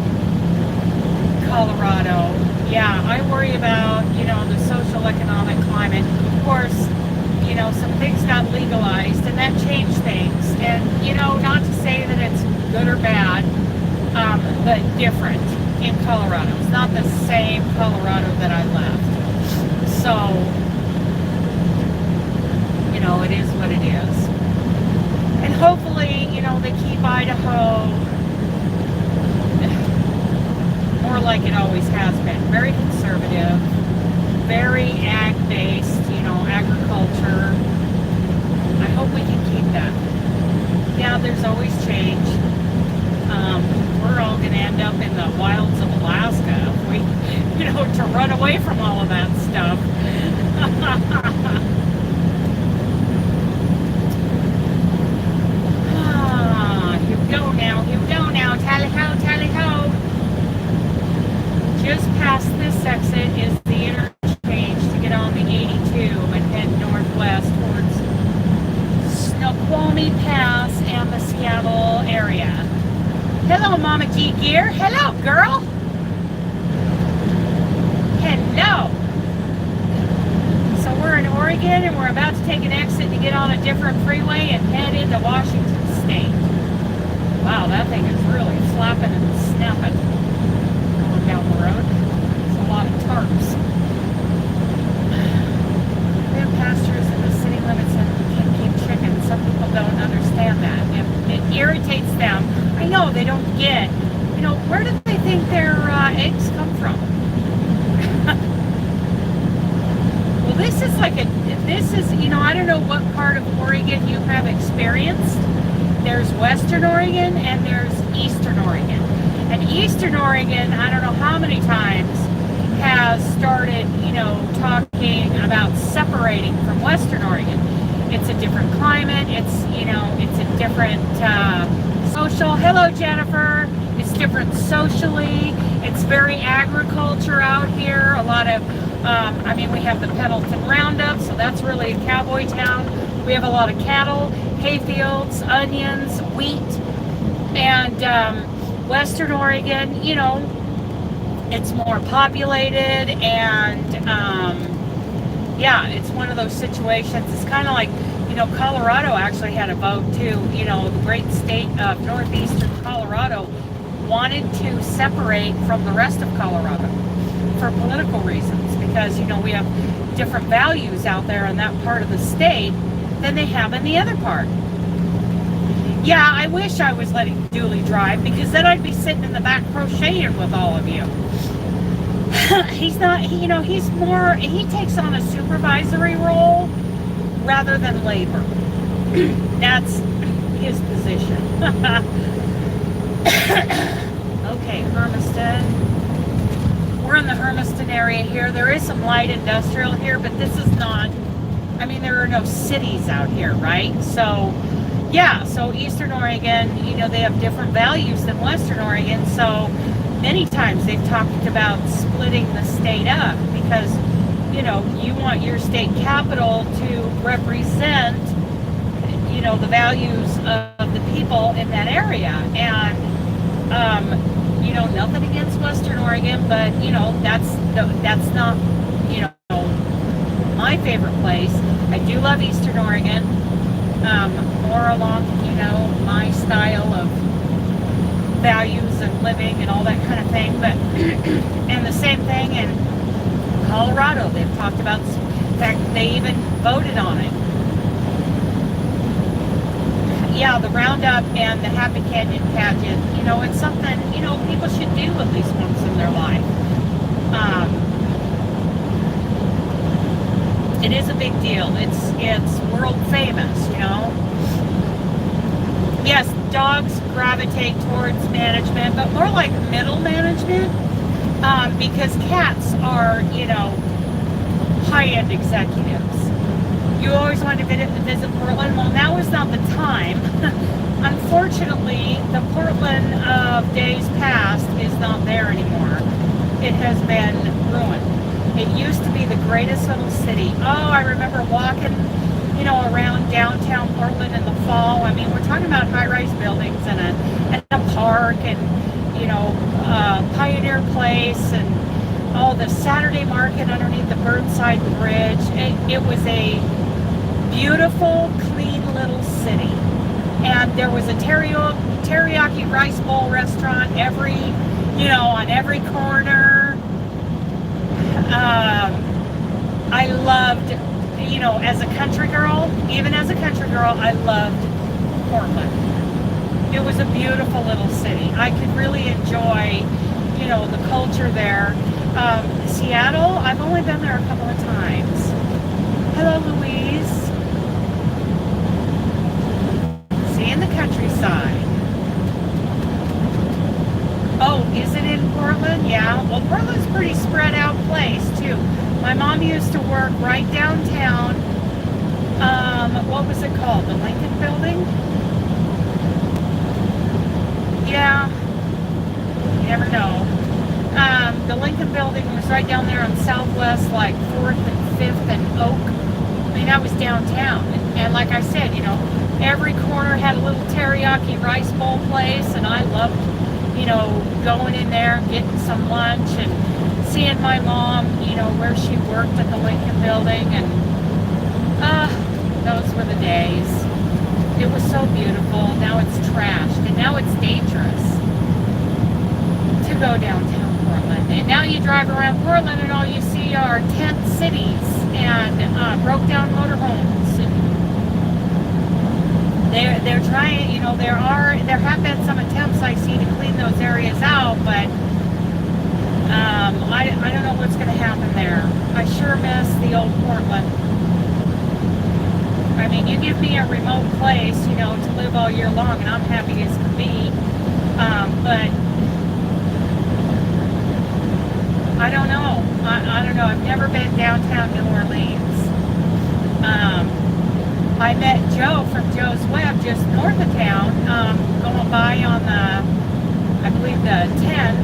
A: Colorado. Yeah, I worry about, the social economic climate. Of course, some things got legalized, and that changed things. And, not to say that it's good or bad, but different in Colorado. It's not the same Colorado that I left. So, it is what it is. And hopefully, they keep Idaho more like it always has been. Very conservative, very ag-based, agriculture. I hope we can keep that. Yeah, there's always change. We're all going to end up in the wilds of Alaska if we, to run away from all of that stuff. Here we go now, tally-ho, tally-ho. Just past this exit is the interchange to get on the 82 and head northwest towards Snoqualmie Pass and the Seattle area. Hello, Mama G Gear. Hello, girl. Hello. So we're in Oregon, and we're about to take an exit to get on a different freeway and head into Washington State. Wow, that thing is really flapping and snapping going down the road. There's a lot of tarps. We have pastures in the city limits and we can't keep chickens. Some people don't understand that. It irritates them. I know they don't get, where do they think their eggs come from? Well, this is I don't know what part of Oregon you have experienced. There's Western Oregon and there's Eastern Oregon. And Eastern Oregon, I don't know how many times, has started, talking about separating from Western Oregon. It's a different climate. It's a different social. Hello, Jennifer. It's different socially. It's very agriculture out here. A lot of, we have the Pendleton Roundup, so that's really a cowboy town. We have a lot of cattle, hay fields, onions, wheat, and Western Oregon, it's more populated, and it's one of those situations. It's kind of like, Colorado actually had a vote too. The great state of northeastern Colorado wanted to separate from the rest of Colorado for political reasons, because we have different values out there in that part of the state than they have in the other part. Yeah, I wish I was letting Dooley drive, because then I'd be sitting in the back crocheting with all of you. He's not, he's more, he takes on a supervisory role rather than labor. That's his position. Okay, Hermiston. We're in the Hermiston area here. There is some light industrial here, but this is not, I mean, there are no cities out here, right? So, yeah, so Eastern Oregon, you know, they have different values than Western Oregon. So many times they've talked about splitting the state up because, you know, you want your state capital to represent, you know, the values of the people in that area. And, you know, nothing against Western Oregon, but, you know, that's not, you know, my favorite place. I do love Eastern Oregon, more along, you know, my style of values and living and all that kind of thing. But, and the same thing in Colorado, they've talked about, in fact, they even voted on it. Yeah, the Roundup and the Happy Canyon pageant, you know, it's something, you know, people should do at least once in their life. It is a big deal. It's world famous, you know. Yes, dogs gravitate towards management, but more like middle management, because cats are, you know, high-end executives. You always want to visit Portland. Well, now is not the time. Unfortunately, the Portland of days past is not there anymore. It has been ruined. It used to be the greatest little city. Oh, I remember walking, you know, around downtown Portland in the fall. I mean, we're talking about high-rise buildings and a park and, you know, Pioneer Place and the Saturday market underneath the Burnside Bridge. It was a beautiful, clean little city. And there was a teriyaki rice bowl restaurant on every corner. I loved, you know, as a country girl, even as a country girl, I loved Portland. It was a beautiful little city. I could really enjoy, you know, the culture there. Seattle, I've only been there a couple of times. Hello, Louise. In the countryside. Oh, is it in Portland? Yeah. Well, Portland's a pretty spread out place too. My mom used to work right downtown. What was it called? The Lincoln Building? Yeah. You never know. The Lincoln Building was right down there on Southwest, like 4th and 5th and Oak. I mean, that was downtown. And like I said, you know, every corner had a little teriyaki rice bowl place, and I loved, you know, going in there, getting some lunch, and seeing my mom, you know, where she worked at the Lincoln Building, and those were the days. It was so beautiful. Now it's trashed, and now it's dangerous to go downtown Portland. And now you drive around Portland, and all you see are tent cities and broke down motorhomes. And they're trying, you know, there have been some attempts I see to clean those areas out, but I don't know what's going to happen there. I sure miss the old Portland. I mean, you give me a remote place, you know, to live all year long, and I'm happy as can be. But I don't know. I don't know. I've never been downtown New Orleans. I met Joe from Joe's Web just north of town, going by on the, I believe the 10.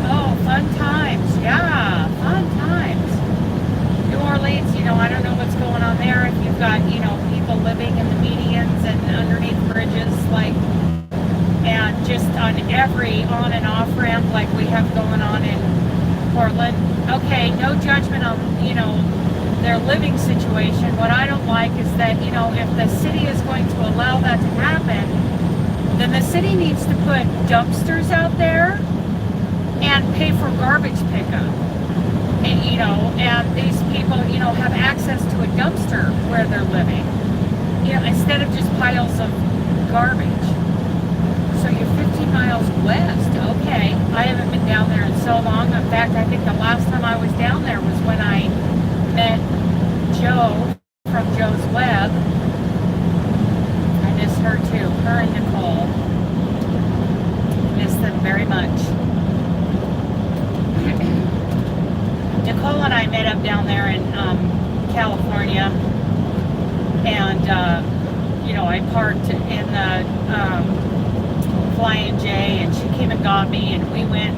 A: Oh, fun times. Yeah, fun times. New Orleans, you know, I don't know what's going on there. If you've got, you know, people living in the medians and underneath bridges, like, and just on every on and off ramp like we have going on in Portland. Okay, no judgment on, you know, their living situation. What I don't like is that, you know, if the city is going to allow that to happen, then the city needs to put dumpsters out there and pay for garbage pickup. And, you know, and these people, you know, have access to a dumpster where they're living, you know, instead of just piles of garbage. So you're 15 miles west. Okay. I haven't been down there in so long. In fact, I think the last time I was down there was when I met Joe from Joe's Web. I miss her too. I met up down there in California, and I parked in the Flying J, and she came and got me, and we went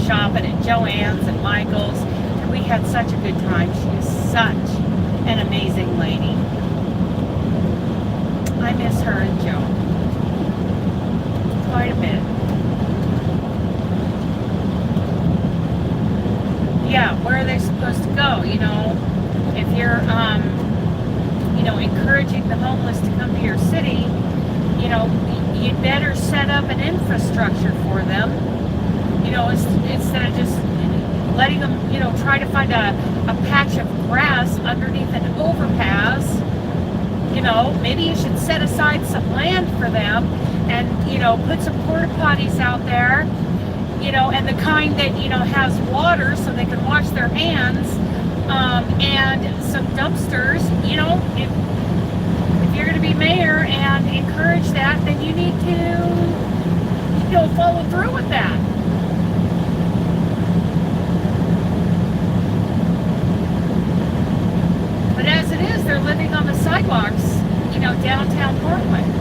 A: shopping at Joann's and Michael's, and we had such a good time. She is such an amazing lady. I miss her and Joe quite a bit. Yeah, where are they supposed to go? If you're encouraging the homeless to come to your city, you'd better set up an infrastructure for them, instead of just letting them, try to find a patch of grass underneath an overpass. Maybe you should set aside some land for them and, put some porta potties out there, and the kind that, has water so they can wash their hands, and some dumpsters. If you're going to be mayor and encourage that, then you need to, follow through with that. But as it is, they're living on the sidewalks, downtown Portland.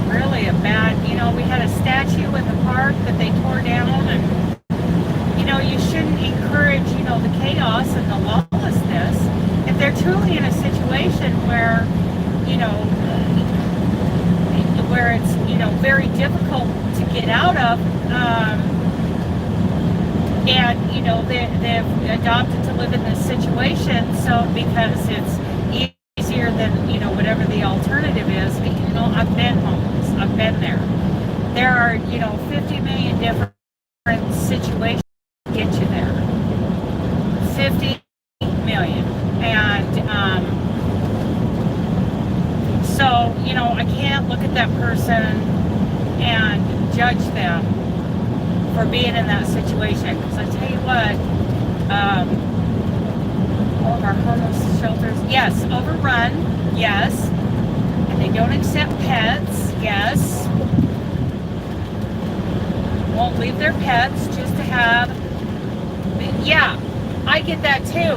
A: Really a bad, we had a statue in the park that they tore down, and, you shouldn't encourage, the chaos and the lawlessness. If they're truly in a situation where, where it's, very difficult to get out of, and, they've adopted to live in this situation, so because it's easier than, whatever the alternative is. I've been homeless. I've been there. There are, 50 million different situations to get you there. 50 million. And, so, I can't look at that person and judge them for being in that situation. Because I tell you what, all of our homeless shelters, yes, overrun, yes, and they don't accept pets, yes, won't leave their pets just to have, yeah, I get that too.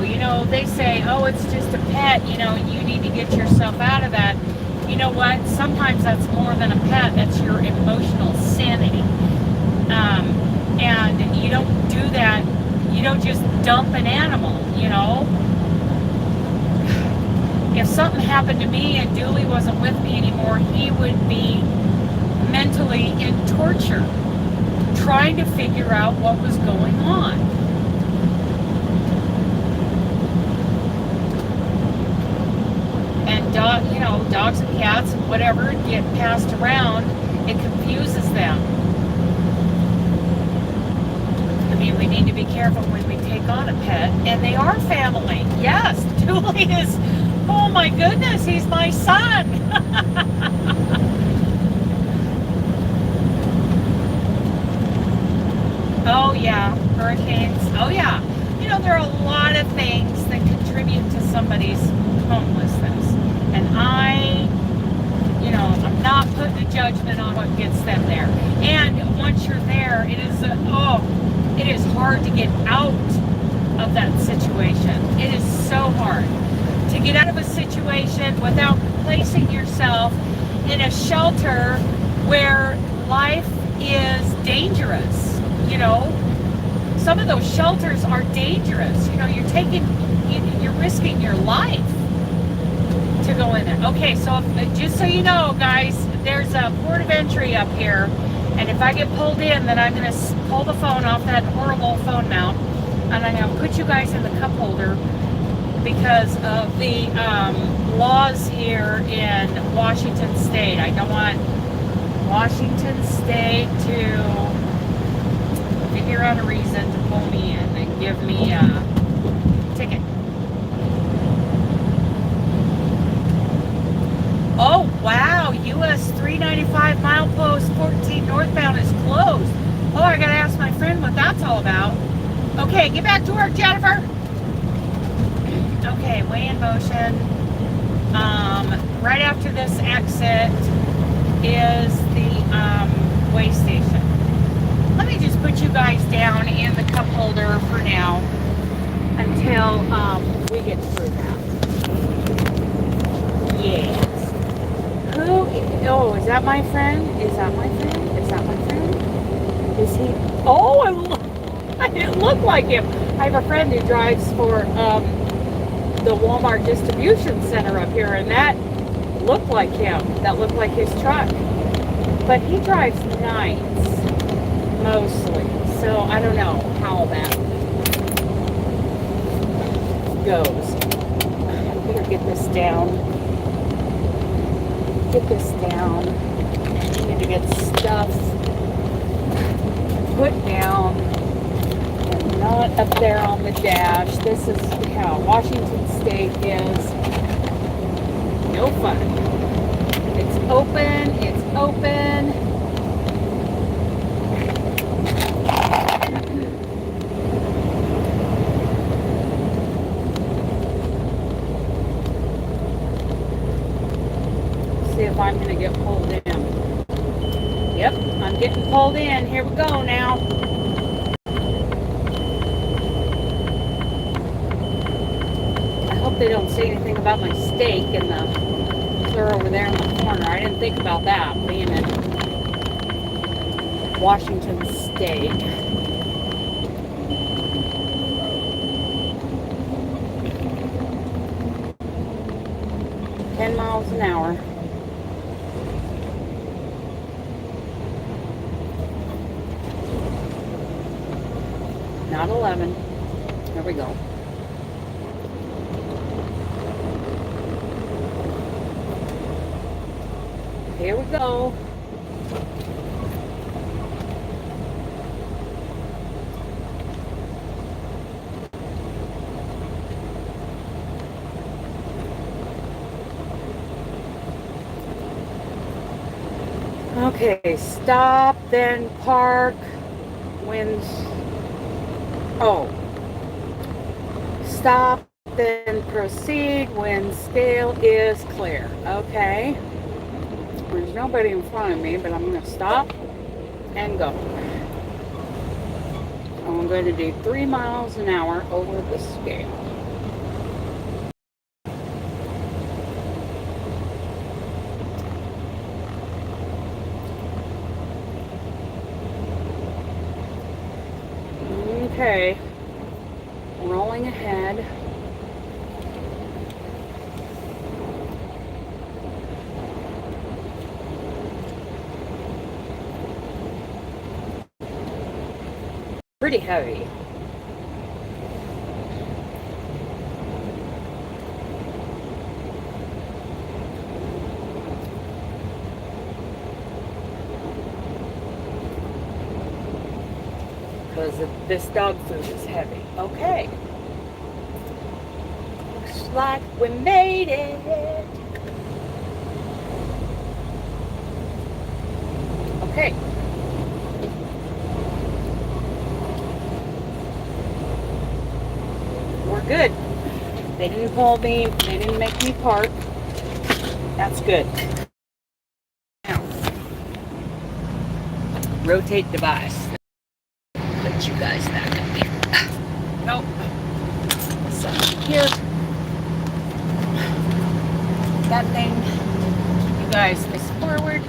A: They say, oh, it's just a pet, you need to get yourself out of that. You know what? Sometimes that's more than a pet. That's your emotional sanity. And you don't do that. You don't just dump an animal, If something happened to me and Dooley wasn't with me anymore, he would be mentally in torture, trying to figure out what was going on. And dogs and cats and whatever get passed around, it confuses them. We need to be careful when we take on a pet, and they are family. Yes, Dooley is, oh my goodness, he's my son. Oh yeah, hurricanes. Oh yeah. There are a lot of things that contribute to somebody's homelessness. And I'm not putting a judgment on what gets them there. And once you're there, it is hard to get out of that situation. It is so hard to get out of a situation without placing yourself in a shelter where life is dangerous. Some of those shelters are dangerous. You're risking your life to go in there. Okay, so just so you know, guys, there's a port of entry up here, and if I get pulled in, then I'm going to pull the phone off that horrible phone mount, and I'm going to put you guys in the cup holder because of the laws here in Washington State. I don't want Washington State to figure out a reason to pull me in and give me a ticket. Oh wow, US 395 milepost 14 northbound is closed. Oh, I gotta ask my friend what that's all about. Okay, get back to work, Jennifer. Okay, way in motion. Right after this exit, is the way station. Let me just put you guys down in the cup holder for now until we get through that. Yes. Oh, is that my friend? Is that my friend? Is that my friend? Is he? Oh, it looked like him. I have a friend who drives for the Walmart distribution center up here, and that looked like him. That looked like his truck. But he drives nights mostly, so I don't know how that goes. I better get this down. Get this down. I need to get stuff put down and not up there on the dash. This is how Washington State is. No fun. It's open. It's open. See if I'm going to get pulled in. Yep, I'm getting pulled in. Here we go now. I hope they don't say anything about my steak in the clear over there in the corner. I didn't think about that, being in Washington State. $10 miles an hour. Not 11. There we go. Here we go. Okay, stop, then park, winds. Oh, stop, then proceed when scale is clear. Okay, there's nobody in front of me, but I'm going to stop and go. I'm going to do 3 miles an hour over the scale. Okay, rolling ahead. Pretty heavy. Because this dog food is heavy. Okay. Looks like we made it. Okay. We're good. They didn't pull me. They didn't make me park. That's good. Now, rotate device. Let you guys back up here. Nope. So here. That thing. You guys face forward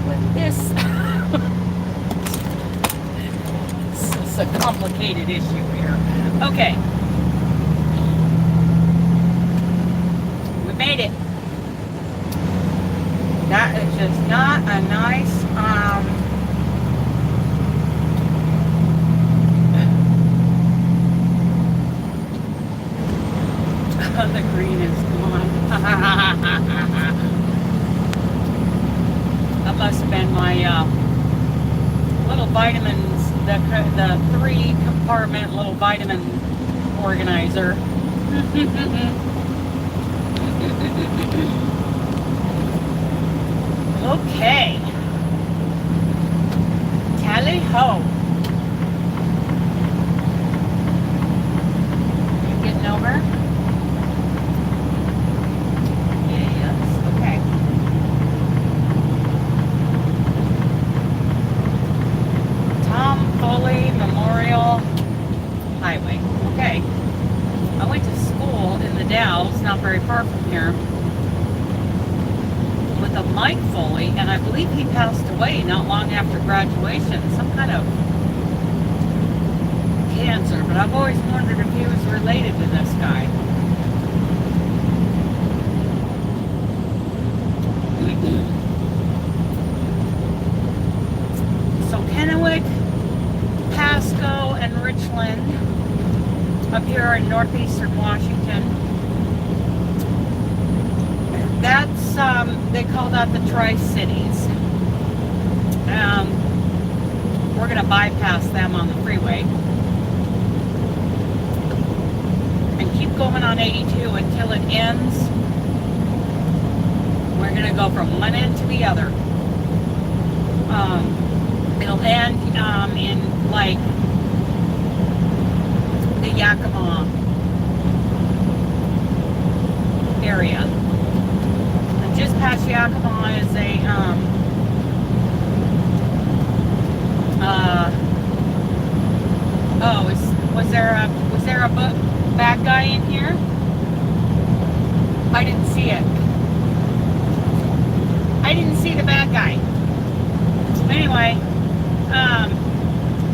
A: with this. This is a complicated issue here. Okay. We made it. That is just not a nice, the green is gone. That must have been my little vitamins, the 3-compartment little vitamin organizer. Okay. Tally ho. You getting over? Yes. Okay. Memorial Highway. Okay. I went to school in the Dalles, not very far from here, with a Mike Foley, and I believe he passed away not long after graduation. Some kind of cancer, but I've always wondered if he was related to this guy. So Kennewick, Pasco, and Richland up here in northeastern Washington. That's, they call that the Tri-Cities. We're going to bypass them on the freeway and keep going on 82 until it ends. We're going to go from one end to the other. It'll end in like the Yakima area. And just past Yakima is a was there a bad guy in here? I didn't see it. I didn't see the bad guy. Anyway,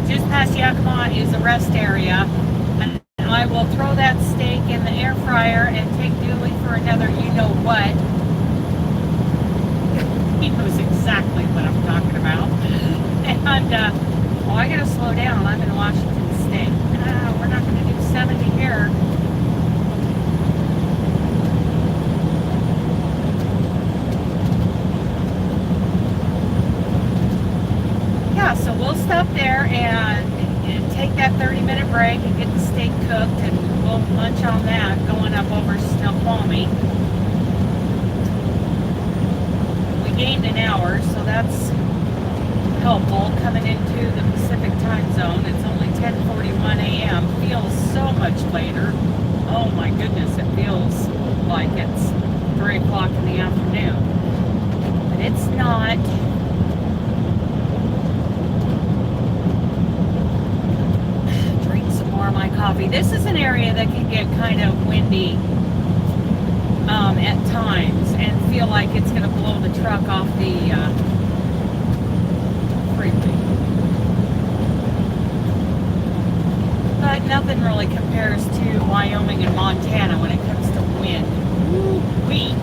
A: just past Yakima is a rest area, and I will throw that steak in the air fryer and take Dooley for another you-know-what. He knows exactly what I'm talking about. And, I gotta slow down. I'm in Washington State. We're not gonna do 70 here. Yeah, so we'll stop there and take that 30-minute break and get the steak cooked, and we'll munch on that going up over Snoqualmie. We gained an hour, so that's helpful coming into the Pacific time zone. It's only 10:41 a.m. Feels so much later. Oh my goodness, it feels like it's 3 o'clock in the afternoon. But it's not. Drink some more of my coffee. This is an area that can get kind of windy at times and feel like it's going to blow the truck off the freeway. But nothing really compares to Wyoming and Montana when it comes to wind. Woo-wee.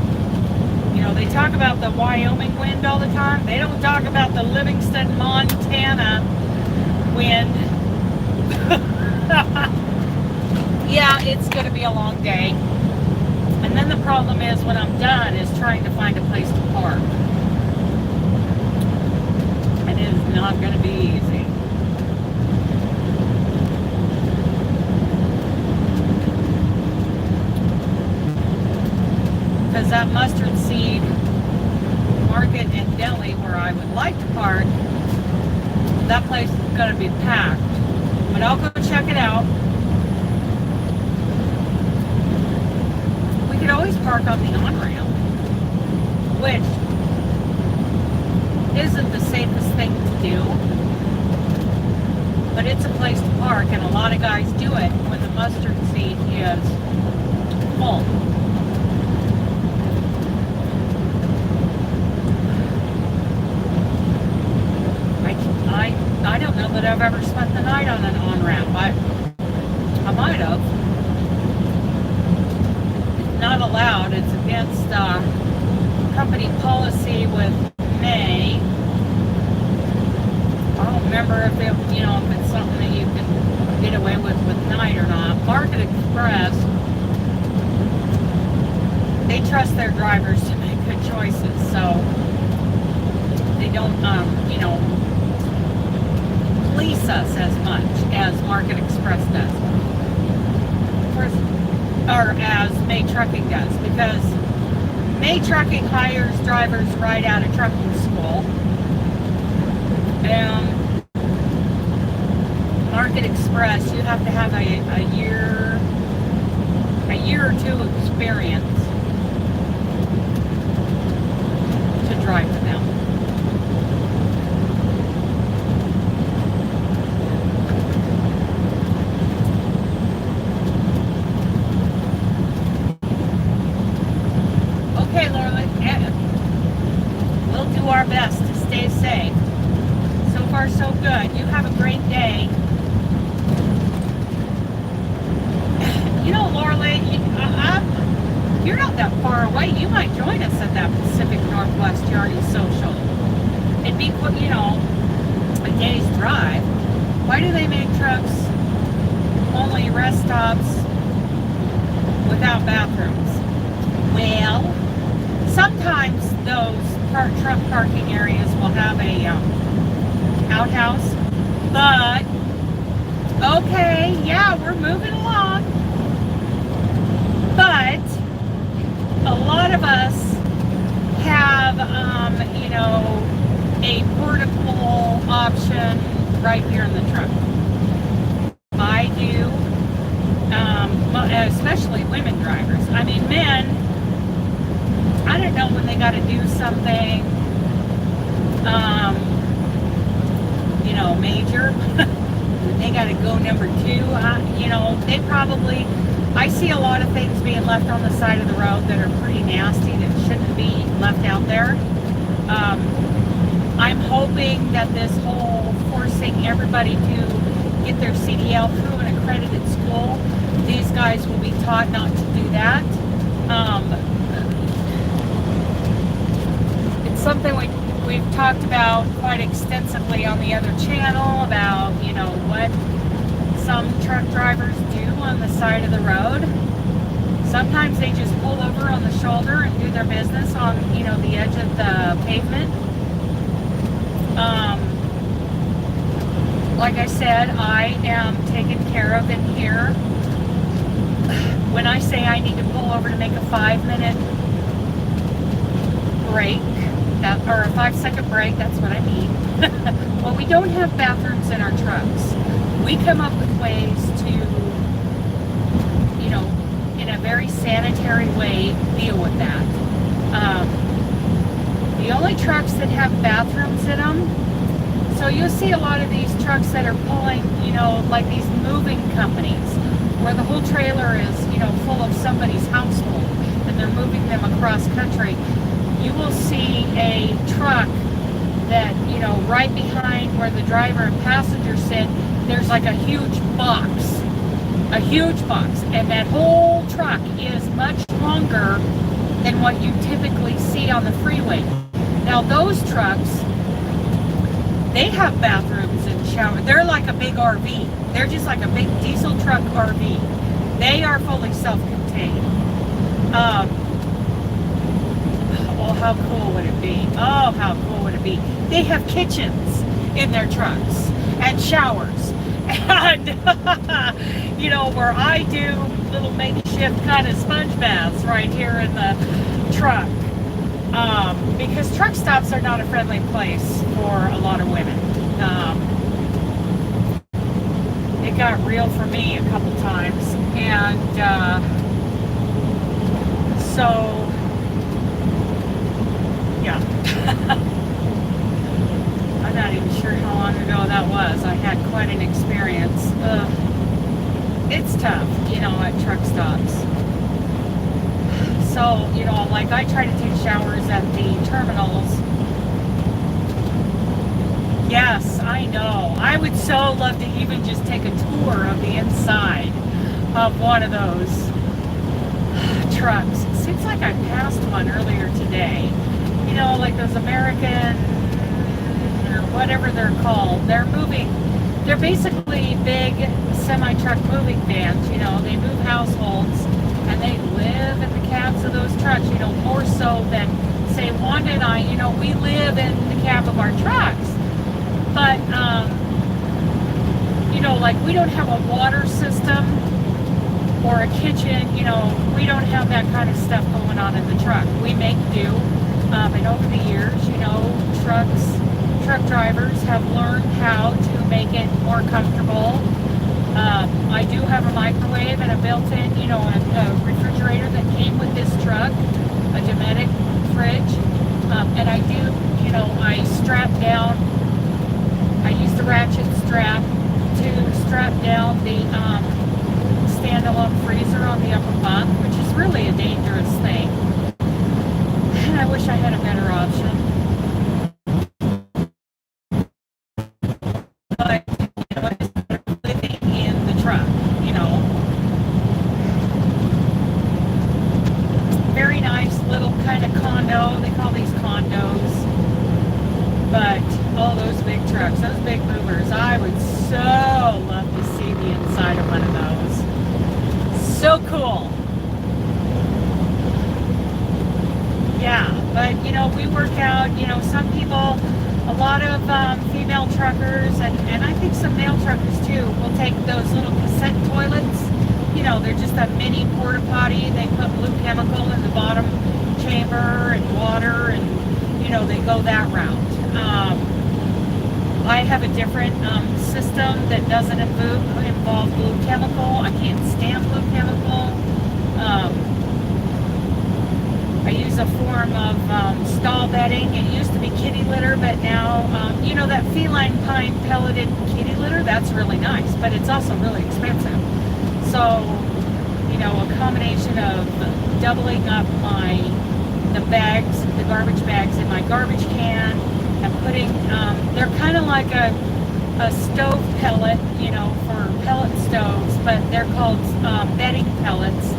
A: You know, they talk about the Wyoming wind all the time. They don't talk about the Livingston, Montana wind. Yeah, it's going to be a long day. And then the problem is when I'm done is trying to find a place to park. And it is not going to be easy. Because that mustard seed market and deli where I would like to park, that place is going to be packed. But I'll go check it out. We could always park on the on-ramp, which isn't the safest thing to do, but it's a place to park, and a lot of guys do it when the mustard seed is full. I don't know that I've ever spent the night on an on-ramp. I might have. It's not allowed. It's against company policy with May. I don't remember if it, if it's something that you can get away with night or not. Market Express, they trust their drivers to make good choices, so they don't, police us as much as Market Express does, or as May Trucking does, because May Trucking hires drivers right out of trucking school, and Market Express, you have to have a year or two experience to drive for them. West Yard is social. It'd be, you know, a day's drive. Why do they make trucks only rest stops without bathrooms? Well, sometimes those truck parking areas will have a outhouse, but okay, yeah, we're moving along. But a lot of us have, you know, a portable option right here in the truck. I do, especially women drivers. I mean, men, I don't know when they got to do something, you know, major. They got to go number 2. You know, they probably, I see a lot of things being left on the side of the road that are pretty nasty that shouldn't be left out there. I'm hoping that this whole forcing everybody to get their CDL through an accredited school, these guys will be taught not to do that. It's something we've talked about quite extensively on the other channel about, you know, what some truck drivers do on the side of the road. Sometimes they just pull over on the shoulder and do their business on, you know, the edge of the pavement. Like I said, I am taken care of in here. When I say I need to pull over to make a 5-minute break, or a 5-second break, that's what I mean. Well, we don't have bathrooms in our trucks. We come up with ways to, you know, in a very sanitary way, deal with that. The only trucks that have bathrooms in them, so you'll see a lot of these trucks that are pulling, you know, like these moving companies, where the whole trailer is, you know, full of somebody's household, and they're moving them across country. You will see a truck that, you know, right behind where the driver and passenger sit, there's like a huge box, and that whole truck is much longer than what you typically see on the freeway. Now those trucks, they have bathrooms and showers. They're like a big RV. They're just like a big diesel truck RV. They are fully self-contained. Oh, how cool would it be? Oh, how cool would it be? They have kitchens in their trucks and showers. And, you know, where I do little makeshift kind of sponge baths right here in the truck. Because truck stops are not a friendly place for a lot of women. It got real for me a couple times. And so, yeah. I'm not even sure how long ago that was. I had quite an experience. It's tough, you know, at truck stops. So, you know, like I try to take showers at the terminals. Yes, I know. I would so love to even just take a tour of the inside of one of those trucks. It seems like I passed one earlier today. You know, like those American, or whatever they're called. They're moving. They're basically big semi-truck moving vans. You know, they move households. And they live in the cabs of those trucks, you know, more so than, say, Wanda and I, you know, we live in the cab of our trucks. But, you know, like we don't have a water system or a kitchen, you know, we don't have that kind of stuff going on in the truck. We make do. And over the years, you know, truck drivers have learned how to make it more comfortable. I do have a microwave and a built-in, you know, a refrigerator that came with this truck, a Dometic fridge, and I do, you know, I strap down, I use the ratchet strap to strap down the standalone freezer on the upper bunk, which is really a dangerous thing, and I wish I had a better option. But, you know, living in the truck, you know. Very nice little kind of condo. They call these condos. But all those big trucks, those big movers, I would so love to see the inside of one of those. So cool. Yeah, but you know, we work out, you know, some people, a lot of female truckers, and I think some male truckers too, will take those little cassette toilets. You know, they're just a mini porta potty. They put blue chemical in the bottom chamber and water, and you know, they go that route. I have a different system that doesn't involve blue chemical. I can't stand blue chemical. I use a form of stall bedding. It used to be kitty litter, but now, you know, that feline pine pelleted kitty litter, that's really nice, but it's also really expensive. So, you know, a combination of doubling up the bags, the garbage bags in my garbage can, and putting, they're kind of like a stove pellet, you know, for pellet stoves, but they're called bedding pellets.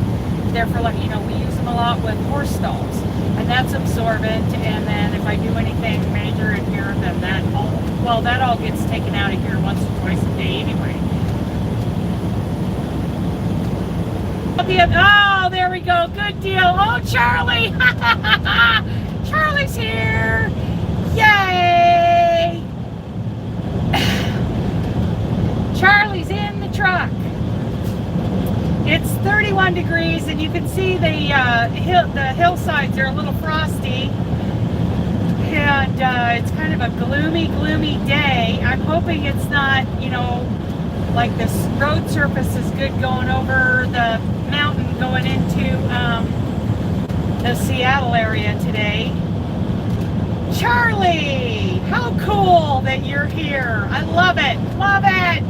A: They're for, like, you know, we use them a lot with horse stalls, and that's absorbent. And then if I do anything major in here, then that all gets taken out of here once or twice a day anyway. Oh, there we go. Good deal. Oh, Charlie. Charlie's here. Yay. Charlie's in the truck. It's 31 degrees, and you can see the hillsides are a little frosty. And it's kind of a gloomy day. I'm hoping it's not, you know, like this road surface is good going over the mountain going into the Seattle area today. Charlie, how cool that you're here. I love it. Love it.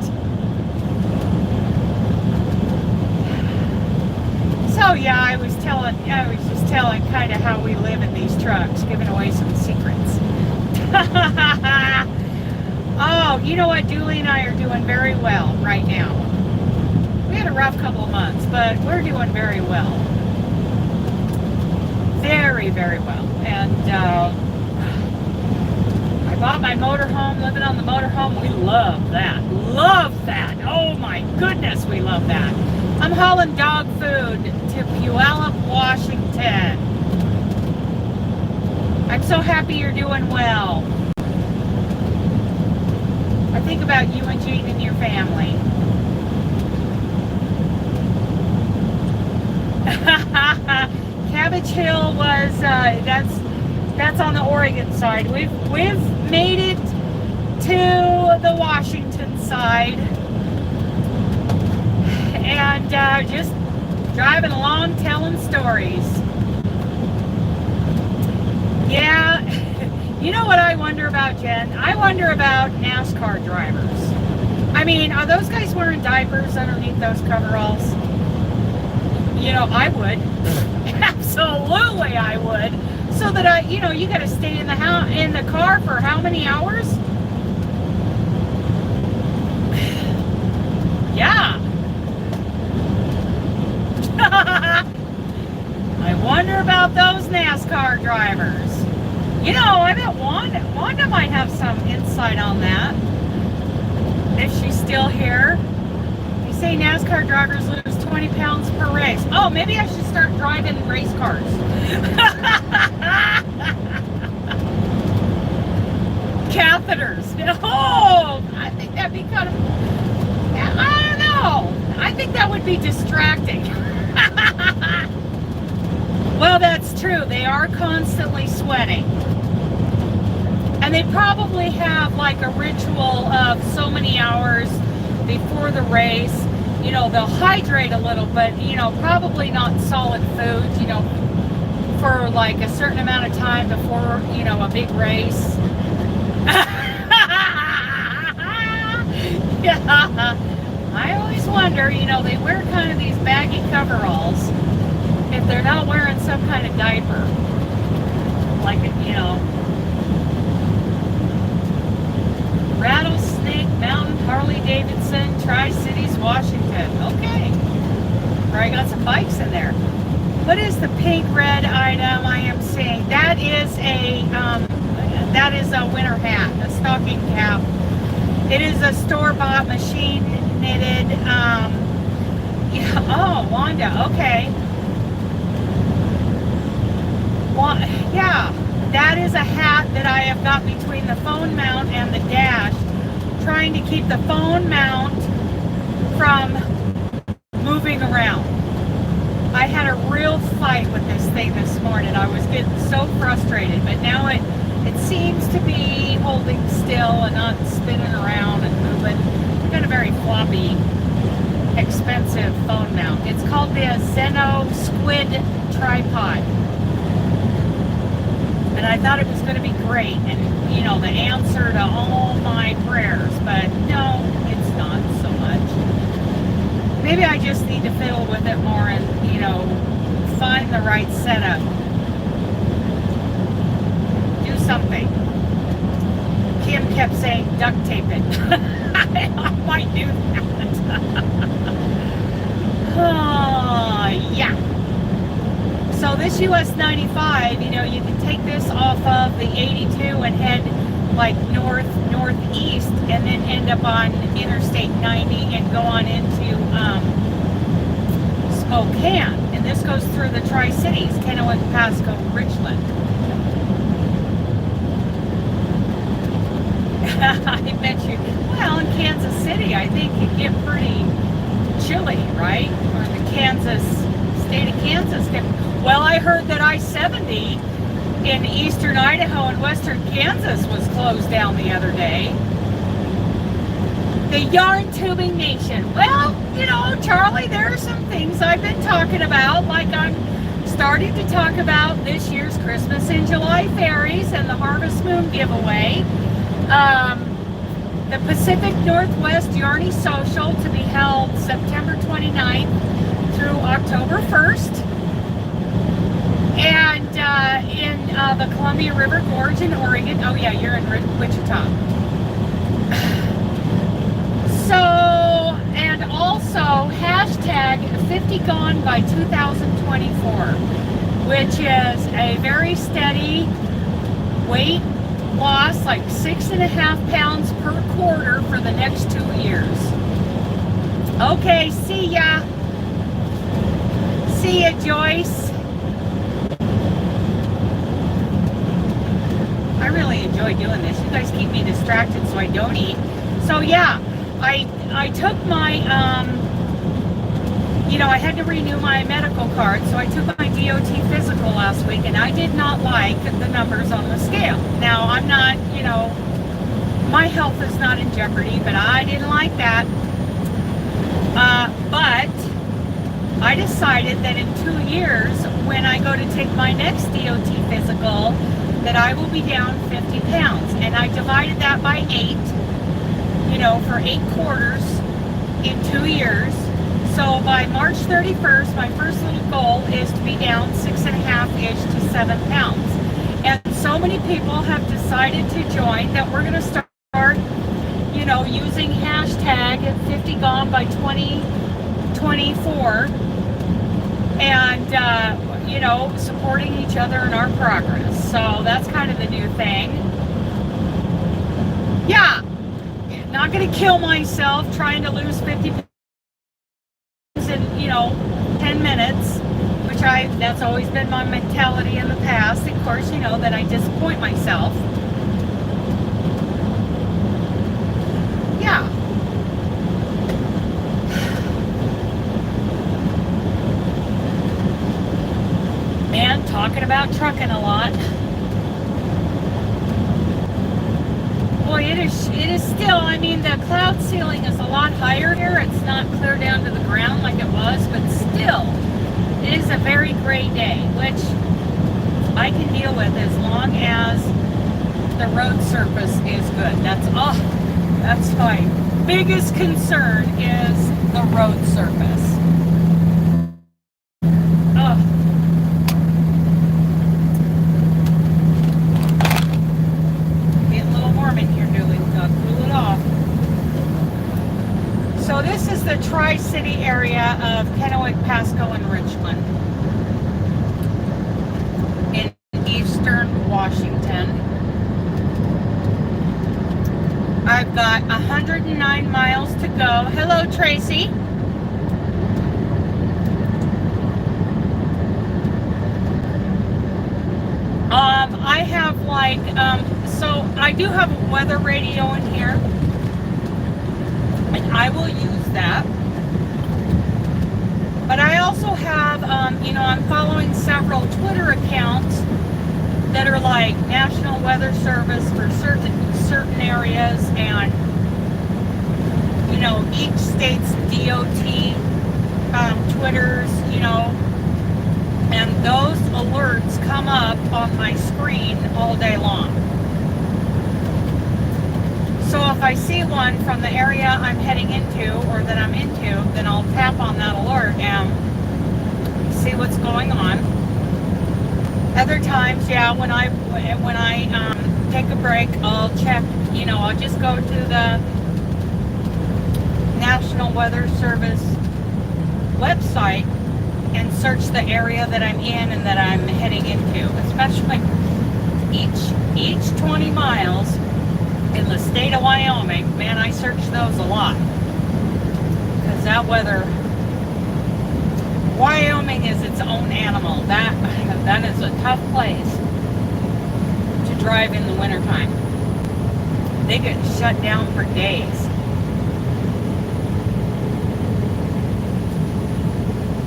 A: So yeah, I was just telling kind of how we live in these trucks, giving away some secrets. Oh, you know what? Dooley and I are doing very well right now. We had a rough couple of months, but we're doing very well. Very, very well. And I bought my motorhome, living on the motorhome. We love that. Love that. Oh my goodness, we love that. I'm hauling dog food to Puyallup, Washington. I'm so happy you're doing well. I think about you and Jean and your family. Cabbage Hill was that's on the Oregon side. We've made it to the Washington side, and just driving along telling stories. Yeah, you know what I wonder about, Jen? I wonder about NASCAR drivers. I mean, are those guys wearing diapers underneath those coveralls? You know, I would. Absolutely, I would. So that you know, you got to stay in the car for how many hours? Yeah. I wonder about those NASCAR drivers. You know, I bet Wanda might have some insight on that. If she's still here. They say NASCAR drivers lose 20 pounds per race. Oh, maybe I should start driving race cars. Catheters. Oh, I think that'd be kind of, I don't know. I think that would be distracting. Well, that's true. They are constantly sweating. And they probably have like a ritual of so many hours before the race. You know, they'll hydrate a little, but, you know, probably not solid foods, you know, for like a certain amount of time before, you know, a big race. Yeah. I always wonder, you know, they wear kind of these baggy coveralls if they're not wearing some kind of diaper. Like, you know, Rattlesnake Mountain, Harley-Davidson, Tri-Cities, Washington. Okay. Probably got some bikes in there. What is the pink red item I am seeing? That is a winter hat, a stocking cap. It is a store-bought machine knitted. Yeah, oh, Wanda, okay. Well, yeah, that is a hat that I have got between the phone mount and the dash, trying to keep the phone mount from moving around. I had a real fight with this thing this morning. I was getting so frustrated, but now it seems to be holding still and not spinning around and moving. It's got a very floppy, expensive phone mount. It's called the Zeno Squid Tripod. And I thought it was going to be great and, you know, the answer to all my prayers, but no, it's not so much. Maybe I just need to fiddle with it more and, you know, find the right setup. Do something. Kim kept saying duct tape it. I might do that. Oh, yeah. So this US 95, you know, you can take this off of the 82 and head like northeast and then end up on Interstate 90 and go on into Spokane. And this goes through the Tri-Cities, Kennewick, Pasco, Richland. I bet you, well, in Kansas City, I think it get pretty chilly, right? Or the state of Kansas get, well, I heard that I-70 in eastern Idaho and western Kansas was closed down the other day. The yarn tubing nation. Well, you know, Charlie, there are some things I've been talking about, like I'm starting to talk about this year's Christmas in July fairies and the Harvest Moon giveaway. The Pacific Northwest Yarny Social to be held September 29th through October 1st. And in the Columbia River Gorge in Oregon. Oh yeah, you're in Wichita. So, and also hashtag 50 Gone by 2024, which is a very steady weight loss, like 6.5 pounds per quarter for the next 2 years. Okay, see ya. See ya, Joyce. I really enjoy doing this. You guys keep me distracted so I don't eat. So yeah, I took my, you know, I had to renew my medical card, so I took my DOT physical last week, and I did not like the numbers on the scale. Now, I'm not, you know, my health is not in jeopardy, but I didn't like that. But I decided that in 2 years, when I go to take my next DOT physical, that I will be down 50 pounds. And I divided that by 8, you know, for 8 quarters in 2 years. So by March 31st, my first little goal is to be down 6.5-ish to 7 pounds. And so many people have decided to join that we're going to start, you know, using hashtag 50 Gone by 2024 and, you know, supporting each other in our progress. So that's kind of the new thing. Yeah, not going to kill myself trying to lose 50 pounds in, you know, 10 minutes, which that's always been my mentality in the past. Of course, you know, that I disappoint myself. Yeah. Man, talking about trucking a lot. Boy, it is still, I mean, the cloud ceiling is a lot higher here. It's not clear down to the ground like it was, but still, it is a very gray day, which I can deal with as long as the road surface is good. That's my biggest concern is the road surface. So this is the Tri-City area of Kennewick, Pasco, and Richland. got 109 miles to go. Hello, Tracy. I have like, so I do have a weather radio in here, and I will use that. But I also have, I'm following several Twitter accounts that are like National Weather Service for certain areas, and each state's DOT Twitters, and those alerts come up on my screen all day long. So if I see one from the area I'm heading into or that I'm into, then I'll tap on that alert and see what's going on. Other times, yeah, when I take a break, I'll check, I'll just go to the National Weather Service website and search the area that I'm in and that I'm heading into, especially each 20 miles in the state of Wyoming. Man, I search those a lot, because that weather, Wyoming is its own animal. That is a tough place to drive in the wintertime. They get shut down for days.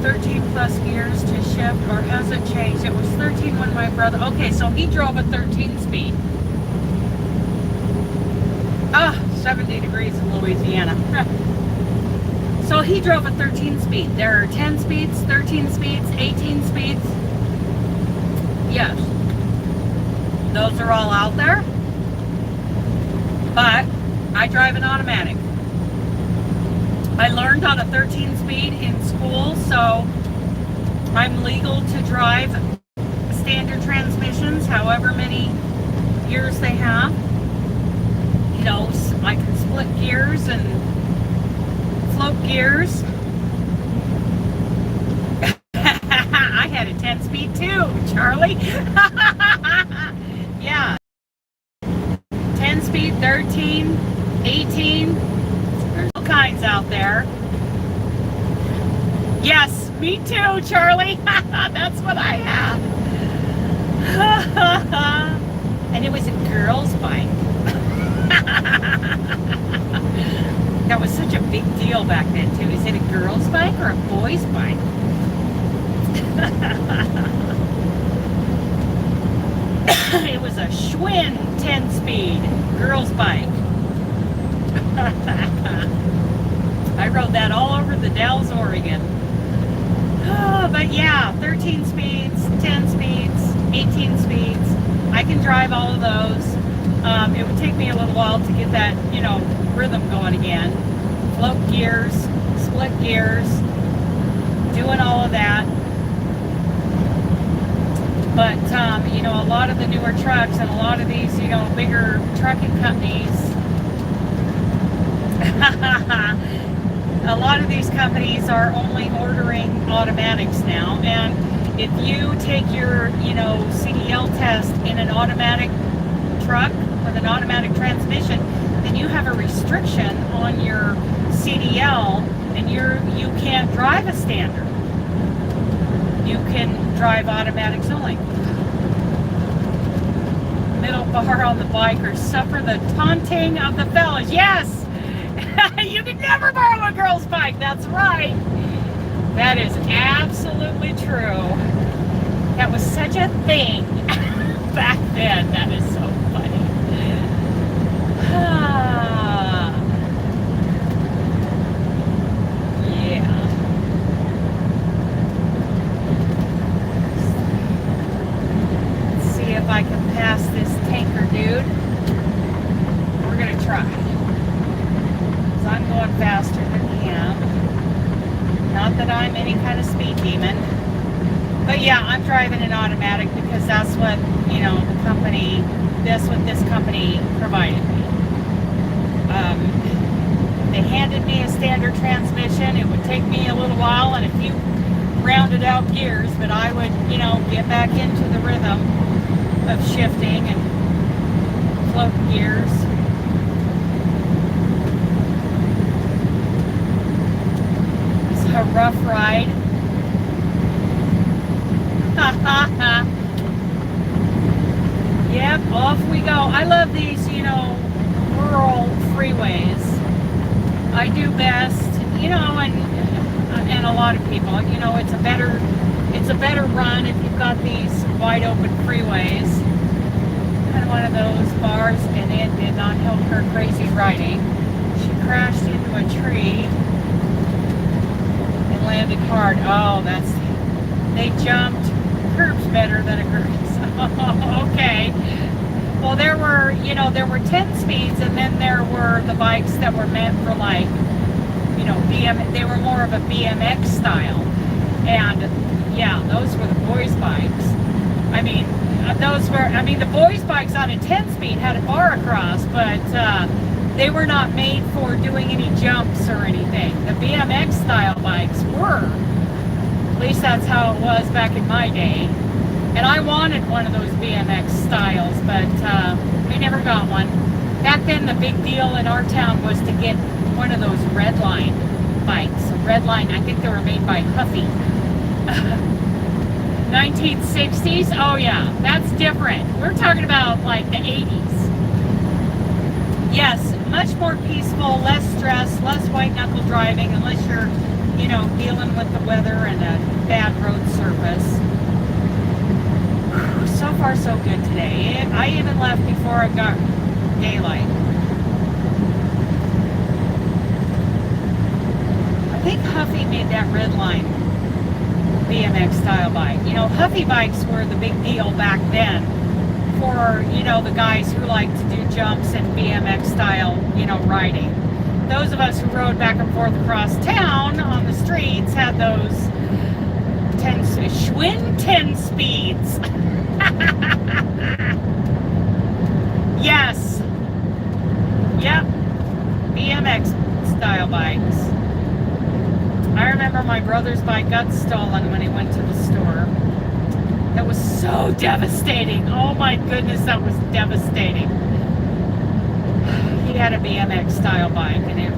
A: 13 plus gears to shift, or has it changed? It was 13 when my brother, okay, so he drove a 13 speed. 70 degrees in Louisiana. So he drove a 13 speed. There are 10 speeds, 13 speeds, 18 speeds. Yes. Those are all out there. But I drive an automatic. I learned on a 13 speed in school, so I'm legal to drive standard transmissions, however many gears they have. I can split gears and float gears. I had a 10 speed too, Charlie. Yeah. 10 speed, 13, 18. There's all kinds out there. Yes, me too, Charlie. That's what I have. And it was a girl's bike. That was such a big deal back then too. Is it a girl's bike or a boy's bike? It was a Schwinn 10-speed girl's bike. I rode that all over the Dalles, Oregon. But yeah, 13 speeds, 10 speeds, 18 speeds. I can drive all of those. It would take me a little while to get that, rhythm going again. Float gears, split gears, doing all of that. But, a lot of the newer trucks and a lot of these, bigger trucking companies, a lot of these companies are only ordering automatics now. And if you take your, CDL test in an automatic truck with an automatic transmission, then you have a restriction on your CDL, and you can't drive a standard. You can drive automatics only. Middle bar on the bike, or suffer the taunting of the fellas. Yes! You can never borrow a girl's bike. That's right. That is absolutely true. That was such a thing back then. That is so funny. Yeah. Let's see if I can pass this tanker dude. We're gonna try. So I'm going faster than him. Not that I'm any kind of speed demon. But yeah, I'm driving an automatic because that's what, the company, this company provided me. They handed me a standard transmission. It would take me a little while and a few rounded out gears, but I would, get back into the rhythm of shifting and float gears. rough ride. Yep, off we go. I love these, rural freeways. I do best, and a lot of people, it's a better run if you've got these wide open freeways. Had one of those bars, and it did not help her crazy riding. She crashed into a tree and landed hard. Oh, they jumped. Curb's better than a curb. Okay. Well, there were 10 speeds, and then there were the bikes that were meant for they were more of a BMX style. And yeah, those were the boys' bikes. The boys' bikes on a 10 speed had a bar across, but they were not made for doing any jumps or anything. The BMX style bikes were. At least that's how it was back in my day. And I wanted one of those BMX styles, but we never got one. Back then, the big deal in our town was to get one of those Redline bikes. Redline, I think they were made by Huffy. 1960s? Oh yeah, that's different. We're talking about like the 80s. Yes, much more peaceful, less stress, less white knuckle driving, unless you're, dealing with the weather and a bad road surface. So far so good today. I even left before it got daylight. I think Huffy made that Redline BMX style bike. Huffy bikes were the big deal back then for, the guys who like to do jumps and BMX style, riding. Those of us who rode back and forth across town on the streets had those Schwinn 10 speeds. Yes. Yep. BMX style bikes. I remember my brother's bike got stolen when he went to the store. That was so devastating. Oh my goodness, that was devastating. He had a BMX style bike, and it,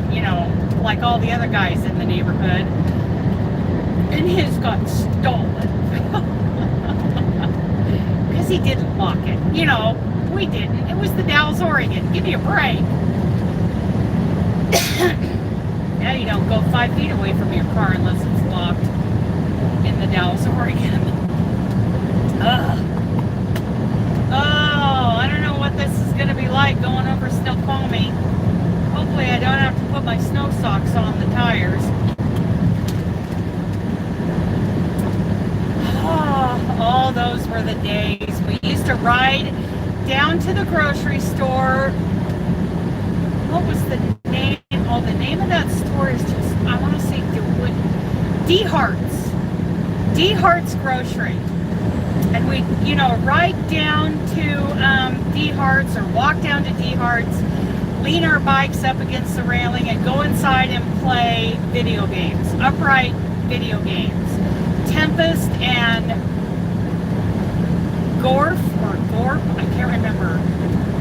A: like all the other guys in the neighborhood, and his got stolen. Because he didn't lock it. We didn't. It was the Dalles, Oregon. Give me a break. Now you don't go 5 feet away from your car unless it's locked in the Dalles, Oregon. Ugh. Oh, I don't know what this is going to be like going over Snoqualmie. Hopefully I don't have to put my snow socks on the tires. Oh, those were the days. We used to ride down to the grocery store. What was the name? Oh, the name of that store is just, I want to say D Hart's. D Hart's Grocery. And we, ride down to D Hart's or walk down to D Hart's, lean our bikes up against the railing and go inside and play video games, upright video games. Tempest and Gorf, I can't remember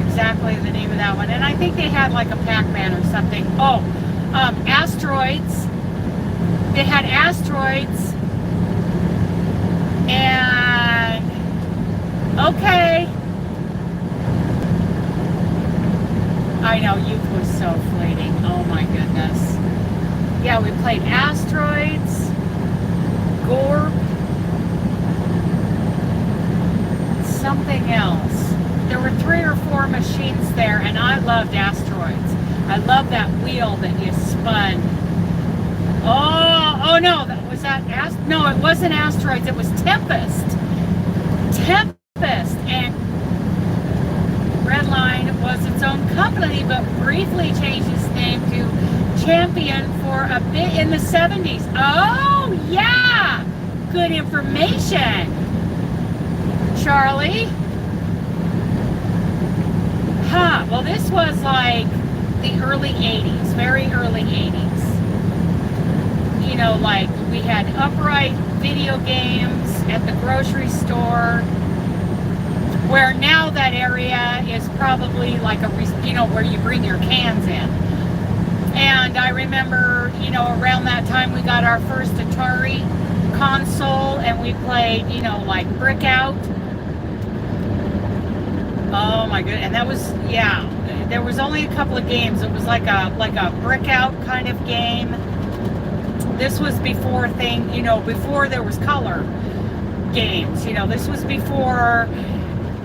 A: exactly the name of that one. And I think they had like a Pac-Man or something. Oh, Asteroids. They had Asteroids. And, okay. I know, youth was so fleeting. Oh my goodness. Yeah, we played Asteroids, Gorp, something else. There were 3 or 4 machines there, and I loved Asteroids. I loved that wheel that you spun. Oh no, no, it wasn't Asteroids, it was Tempest. And Redline was its own company, but briefly changed its name to Champion for a bit in the 70s. Oh, yeah! Good information, Charlie. Well, this was like the early 80s, very early 80s. Like we had upright video games at the grocery store, where now that area is probably like where you bring your cans in. And I remember, around that time, time we got our first Atari console and we played, you know, like Brick Out. Oh my goodness. And that was, yeah, there was only a couple of games. It was like a Brick Out kind of game. This was before before there was color games. You know, this was before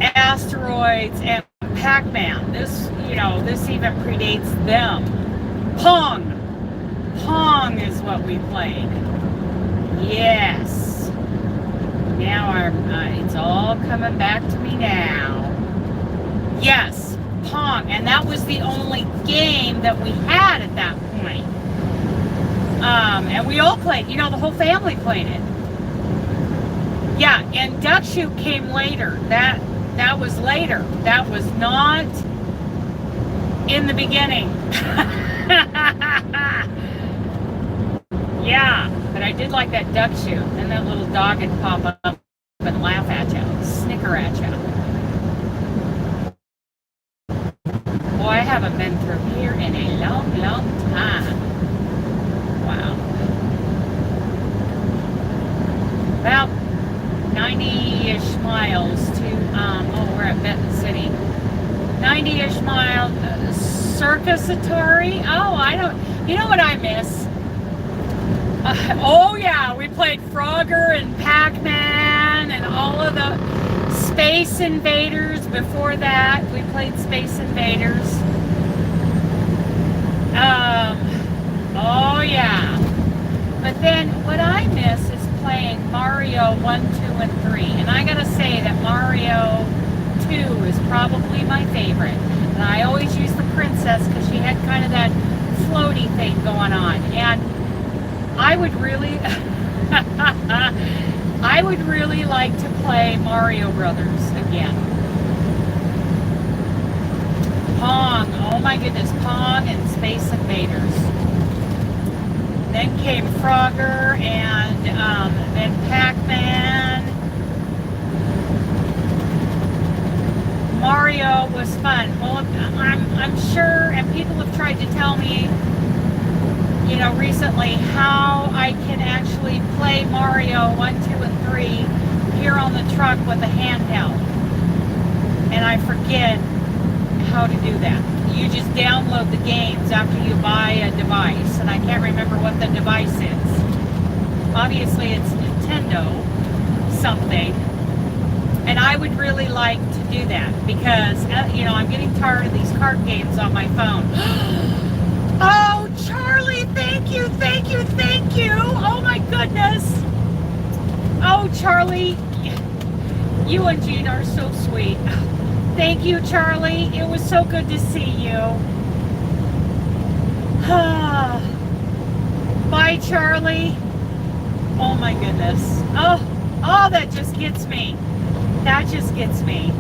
A: Asteroids and Pac-Man. This even predates them. Pong is what we played. Yes. Now it's all coming back to me now. Yes, Pong, and that was the only game that we had at that point. And we all played. You know, the whole family played it. Yeah, and Duck Shoot came later. That was later. That was not in the beginning. Yeah, but I did like that Duck Shoot. And that little dog would pop up and laugh at you, snicker at you. Boy, I haven't been through here in a long, long time. Wow. About 90-ish miles to, we're at Benton City. 90-ish miles, Circus Atari. You know what I miss? Oh yeah, we played Frogger and Pac-Man and all of the Space Invaders. Before that, we played Space Invaders. Oh yeah. But then what I miss is playing Mario 1, 2, and 3. And I gotta say that Mario 2 is probably my favorite. And I always use the princess because she had kind of that floaty thing going on. And I would really like to play Mario Brothers again. Pong, oh my goodness, Pong and Space Invaders. Then came Frogger and then Pac-Man. Mario was fun. Well, I'm sure, and people have tried to tell me, you know, recently how I can actually play Mario 1, 2, and 3 here on the truck with a handheld. And I forget how to do that. You just download the games after you buy a device, and I can't remember what the device is. Obviously it's Nintendo something. And I would really like to do that because, you know, I'm getting tired of these card games on my phone. Oh, Charlie, thank you. Oh my goodness. Oh, Charlie, you and Jean are so sweet. Thank you, Charlie. It was so good to see you. Bye, Charlie. Oh my goodness. Oh, that just gets me. That just gets me.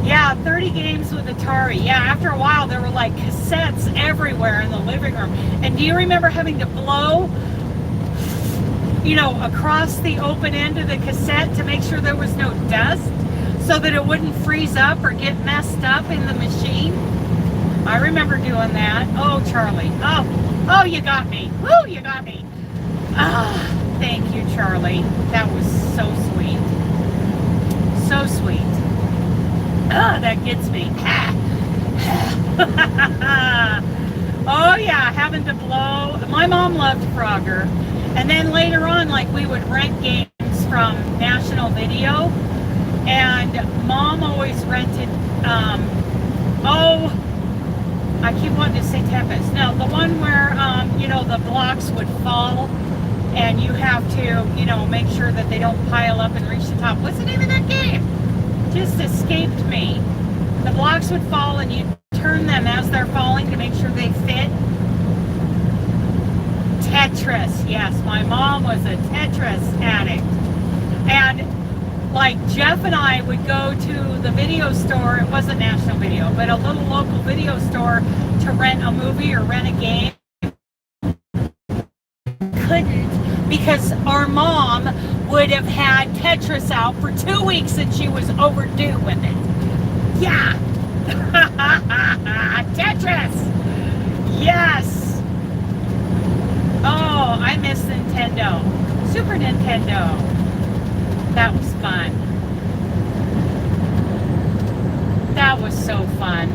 A: Yeah, 30 games with Atari. Yeah, after a while there were like cassettes everywhere in the living room. And do you remember having to blow, you know, across the open end of the cassette to make sure there was no dust so that it wouldn't freeze up or get messed up in the machine? I remember doing that. Oh, Charlie. Oh, you got me. Woo, you got me. Thank you, Charlie. That was so sweet. So sweet. That gets me. Oh yeah, having to blow. My mom loved Frogger. And then later on, like, we would rent games from National Video. And Mom always rented, I keep wanting to say Tempest. No, the one where, you know, the blocks would fall and you have to, you know, make sure that they don't pile up and reach the top. What's the name of that game? Just escaped me. The blocks would fall and you turn them as they're falling to make sure they fit. Tetris. Yes, my mom was a Tetris addict. And like Jeff and I would go to the video store. It wasn't National Video, but a little local video store to rent a movie or rent a game. Couldn't, because our mom would have had Tetris out for 2 weeks and she was overdue with it. Yeah. Tetris. Yes. Oh, I miss Nintendo. Super Nintendo. That was fun. That was so fun.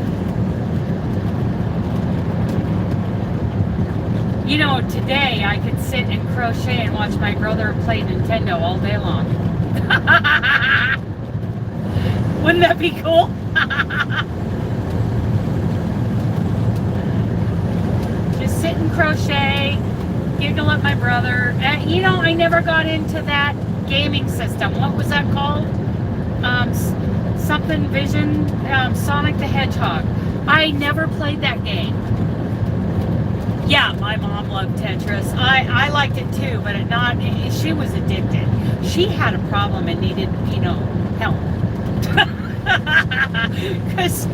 A: You know, today I could sit and crochet and watch my brother play Nintendo all day long. Wouldn't that be cool? Just sit and crochet, giggle at my brother. You know, I never got into that gaming system. What was that called? Something Vision, Sonic the Hedgehog. I never played that game. Yeah, my mom loved Tetris. I liked it too, but she was addicted. She had a problem and needed, you know, help. Because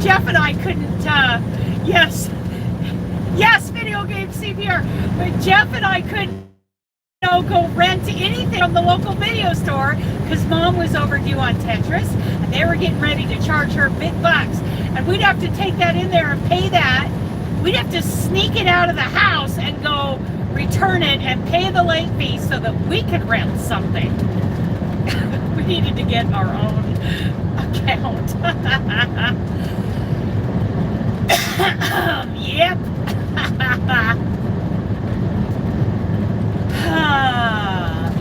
A: Jeff and I couldn't, yes, video game CPR, but Jeff and I couldn't go rent anything from the local video store because Mom was overdue on Tetris and they were getting ready to charge her big bucks, and we'd have to take that in there and pay that. We'd have to sneak it out of the house and go return it and pay the late fee so that we could rent something. We needed to get our own account. Yep.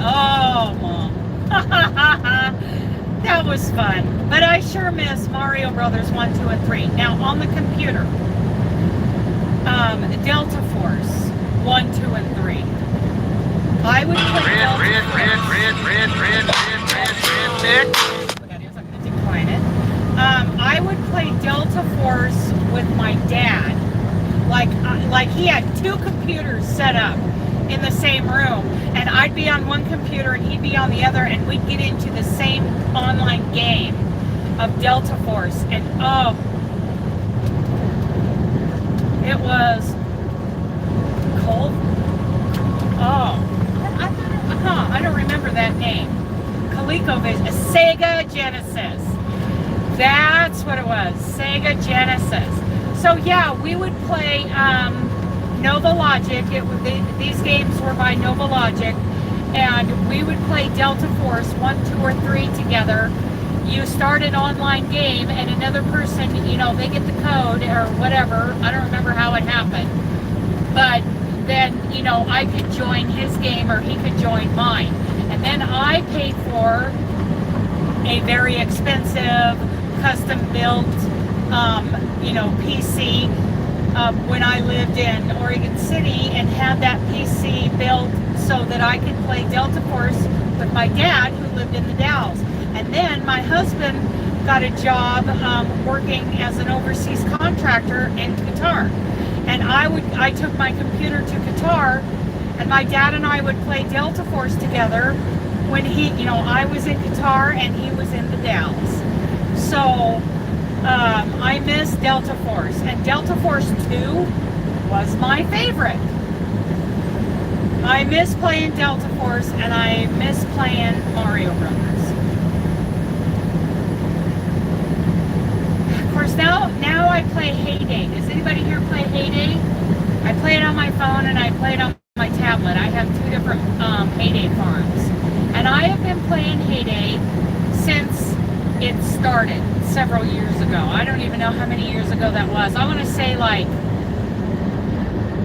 A: Oh, Mom. That was fun. But I sure miss Mario Brothers 1, 2, and 3. Now, on the computer, Delta Force 1, 2, and 3. I would play I would play Delta Force with my dad. Like he had 2 computers set up in the same room, and I'd be on one computer and he'd be on the other, and we'd get into the same online game of Delta Force, and oh, it was cold. Oh, I don't remember that name. ColecoVision, Sega Genesis. That's what it was, Sega Genesis. So yeah, we would play Nova Logic. These games were by Nova Logic, and we would play Delta Force 1, 2, or 3 together. You start an online game, and another person, you know, they get the code or whatever. I don't remember how it happened, but then, you know, I could join his game or he could join mine, and then I paid for a very expensive custom-built, you know, PC when I lived in Oregon City, and had that PC built so that I could play Delta Force with my dad, who lived in the Dalles. And then my husband got a job working as an overseas contractor in Qatar, and I took my computer to Qatar, and my dad and I would play Delta Force together when he, you know, I was in Qatar and he was in the Dalles. So I miss Delta Force, and Delta Force 2 was my favorite. I miss playing Delta Force, and I miss playing Mario Brothers. Of course, now I play Heyday. Does anybody here play Heyday? I play it on my phone and I play it on my tablet. I have 2 different Heyday farms, and I have been playing Heyday since it started several years ago. I don't even know how many years ago that was. I want to say like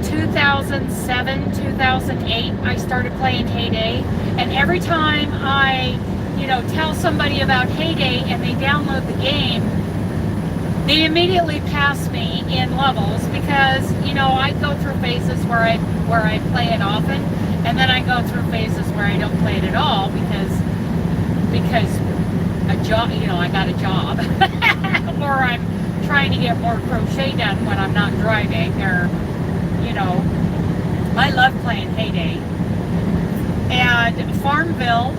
A: 2007, 2008, I started playing Heyday, and every time I, you know, tell somebody about Heyday and they download the game, they immediately pass me in levels, because, you know, I go through phases where I play it often, and then I go through phases where I don't play it at all because a job, you know, I got a job, or I'm trying to get more crochet done when I'm not driving, or, you know, I love playing Heyday. And Farmville,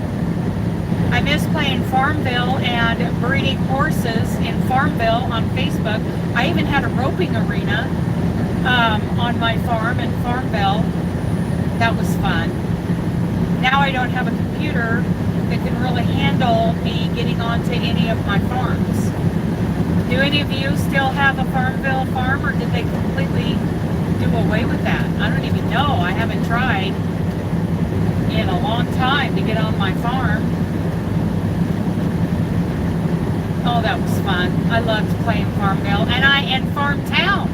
A: I miss playing Farmville and breeding horses in Farmville on Facebook. I even had a roping arena on my farm in Farmville. That was fun. Now I don't have a computer that can really handle me getting onto any of my farms. Do any of you still have a Farmville farm, or did they completely do away with that. I don't even know. I haven't tried in a long time to get on my farm. Oh, that was fun. I loved playing Farmville, and Farmtown.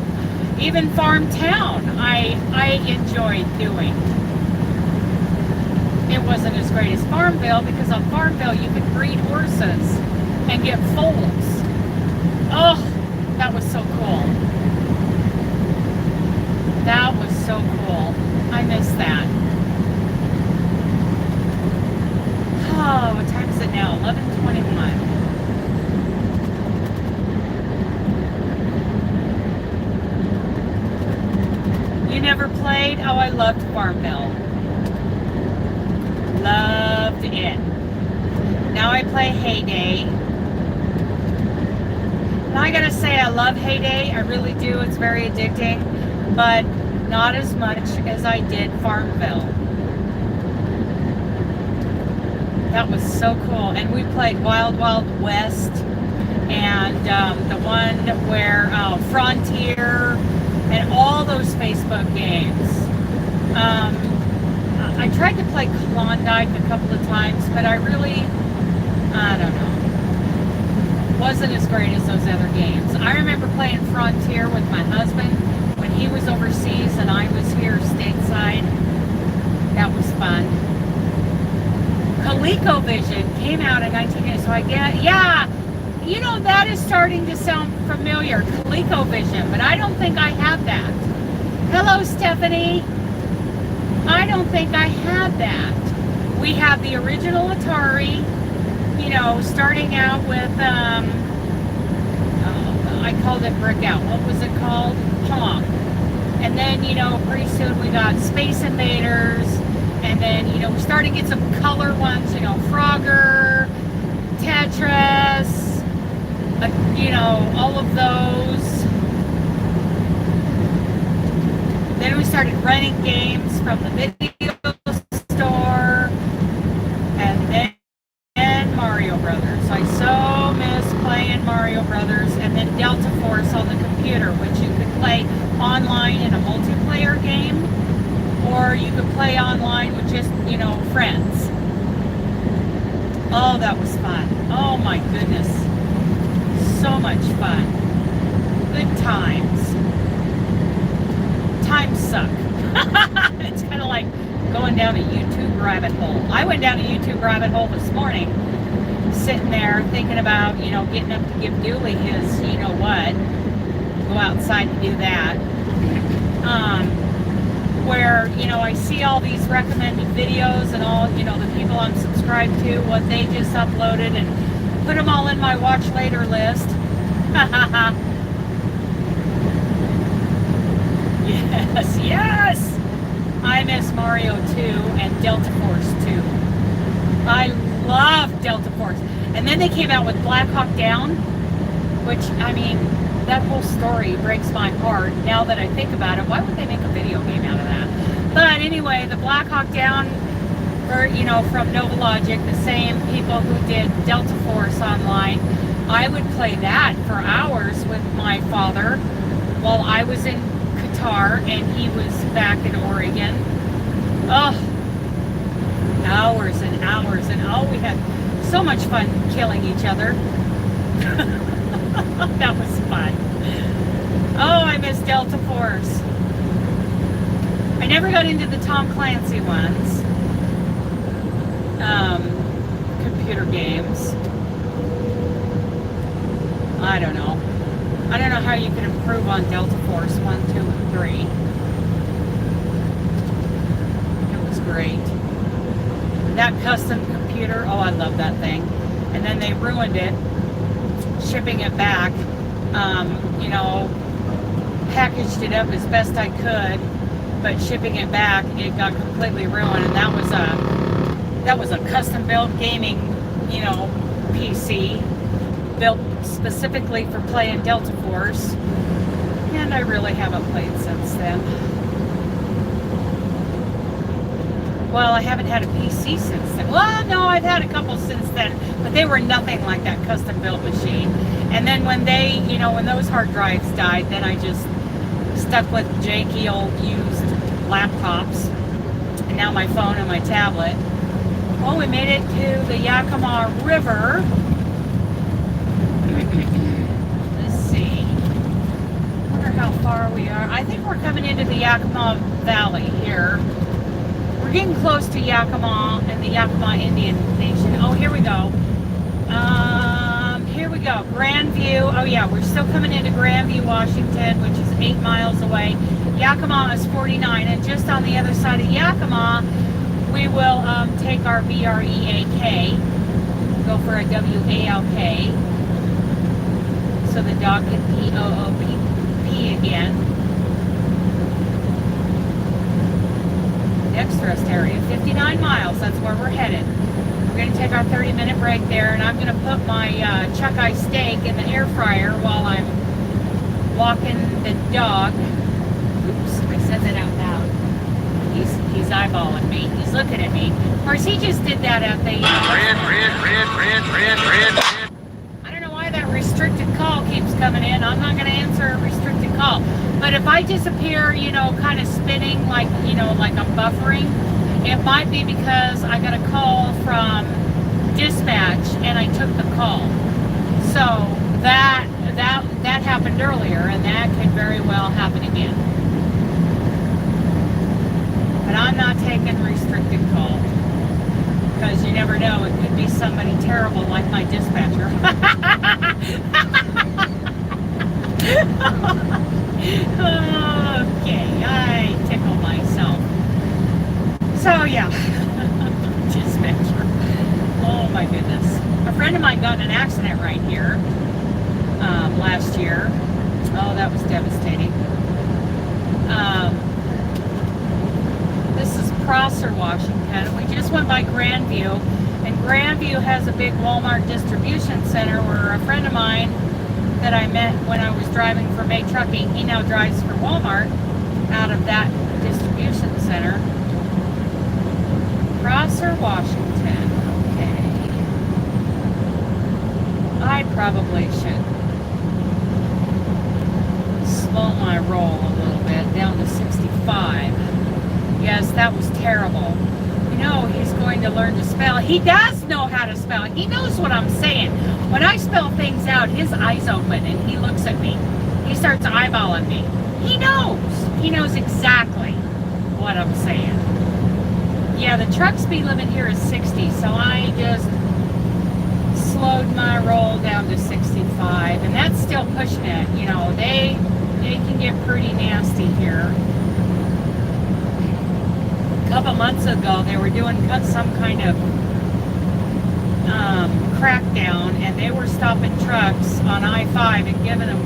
A: Even Farmtown, I enjoyed doing. It wasn't as great as Farmville, because on Farmville you could breed horses and get foals. Oh, that was so cool. That was so cool. I miss that. Oh, what time is it now? 11:21. You never played? Oh, I loved Farmville. Loved it. Now I play Heyday. And I gotta say, I love Heyday. I really do. It's very addicting. But not as much as I did Farmville. That was so cool. And we played Wild Wild West. And the one where Frontier. And all those Facebook games. I tried to play Klondike a couple of times, but I don't know. Wasn't as great as those other games. I remember playing Frontier with my husband when he was overseas and I was here stateside. That was fun. ColecoVision came out in 1980, so I get, yeah. You know, that is starting to sound familiar, ColecoVision, but I don't think I have that. Hello, Stephanie. I don't think I have that. We have the original Atari, you know, starting out with, I called it Brick Out. What was it called? Pong. And then, you know, pretty soon we got Space Invaders, and then, you know, we started to get some color ones, you know, Frogger, Tetris, you know, all of those. Then we started renting games from the video store, and then Mario Brothers. I so miss playing Mario Brothers, and then Delta Force on the computer, which you could play online in a multiplayer game, or you could play online with just, you know, friends. Oh, that was fun. Oh my goodness. So much fun. Good times. Times suck. It's kind of like going down a YouTube rabbit hole. I went down a YouTube rabbit hole this morning, sitting there thinking about, you know, getting up to give Dooley his, you know what, go outside to do that. Where, you know, I see all these recommended videos and all, you know, the people I'm subscribed to, what they just uploaded, and put them all in my watch later list. Yes, yes! I miss Mario 2 and Delta Force 2. I love Delta Force. And then they came out with Black Hawk Down, which, I mean, that whole story breaks my heart. Now that I think about it, why would they make a video game out of that? But anyway, the Black Hawk Down, or, you know, from Nova Logic, the same people who did Delta Force online, I would play that for hours with my father while I was in Qatar and he was back in Oregon. Oh, hours and hours, and oh, we had so much fun killing each other. That was fun. Oh, I miss Delta Force. I never got into the Tom Clancy ones. Computer games. I don't know. I don't know how you can improve on Delta Force 1, 2, and 3. It was great. That custom computer, oh, I love that thing. And then they ruined it, shipping it back. You know, packaged it up as best I could, but shipping it back, it got completely ruined. And that was a custom built gaming, you know, PC built specifically for playing Delta Force, and I really haven't played since then. Well, I haven't had a PC since then. Well, no, I've had a couple since then, but they were nothing like that custom built machine. And then when they, you know, when those hard drives died, then I just stuck with janky old used laptops, and now my phone and my tablet. Well, we made it to the Yakima River. Let's see. I wonder how far we are. I think we're coming into the Yakima Valley here. We're getting close to Yakima and the Yakima Indian Nation. Oh, here we go. Here we go. Grandview. Oh yeah, we're still coming into Grandview, Washington, which is 8 miles away. Yakima is 49, and just on the other side of Yakima, we will take our BREAK, go for a WALK, so the dog can POOP again. Next rest area, 59 miles, that's where we're headed. We're going to take our 30-minute break there, and I'm going to put my chuck eye steak in the air fryer while I'm walking the dog. Oops, I said that out loud. He's eyeballing me. He's looking at me. Of course, he just did that at the... I don't know why that restricted call keeps coming in. I'm not going to answer a restricted call. But if I disappear, you know, kind of spinning like, you know, like I'm buffering, it might be because I got a call from dispatch and I took the call. So that happened earlier, and that could very well happen again. But I'm not taking restricted calls, because you never know, it could be somebody terrible like my dispatcher. Okay, I tickle myself. So yeah, dispatcher. Oh my goodness. A friend of mine got in an accident right here last year. Oh, that was devastating. This is Prosser, Washington. We just went by Grandview, and Grandview has a big Walmart distribution center where a friend of mine that I met when I was driving for May Trucking, he now drives for Walmart out of that distribution center. Prosser, Washington. Okay. I probably should slow my roll a little bit down to 65. Yes, that was terrible. You know, he's going to learn to spell. He does know how to spell. He knows what I'm saying. When I spell things out, his eyes open and he looks at me. He starts eyeballing me. He knows. He knows exactly what I'm saying. Yeah, the truck speed limit here is 60, so I just slowed my roll down to 65, and that's still pushing it. You know, they can get pretty nasty here. A couple months ago, they were doing some kind of crackdown, and they were stopping trucks on I-5 and giving them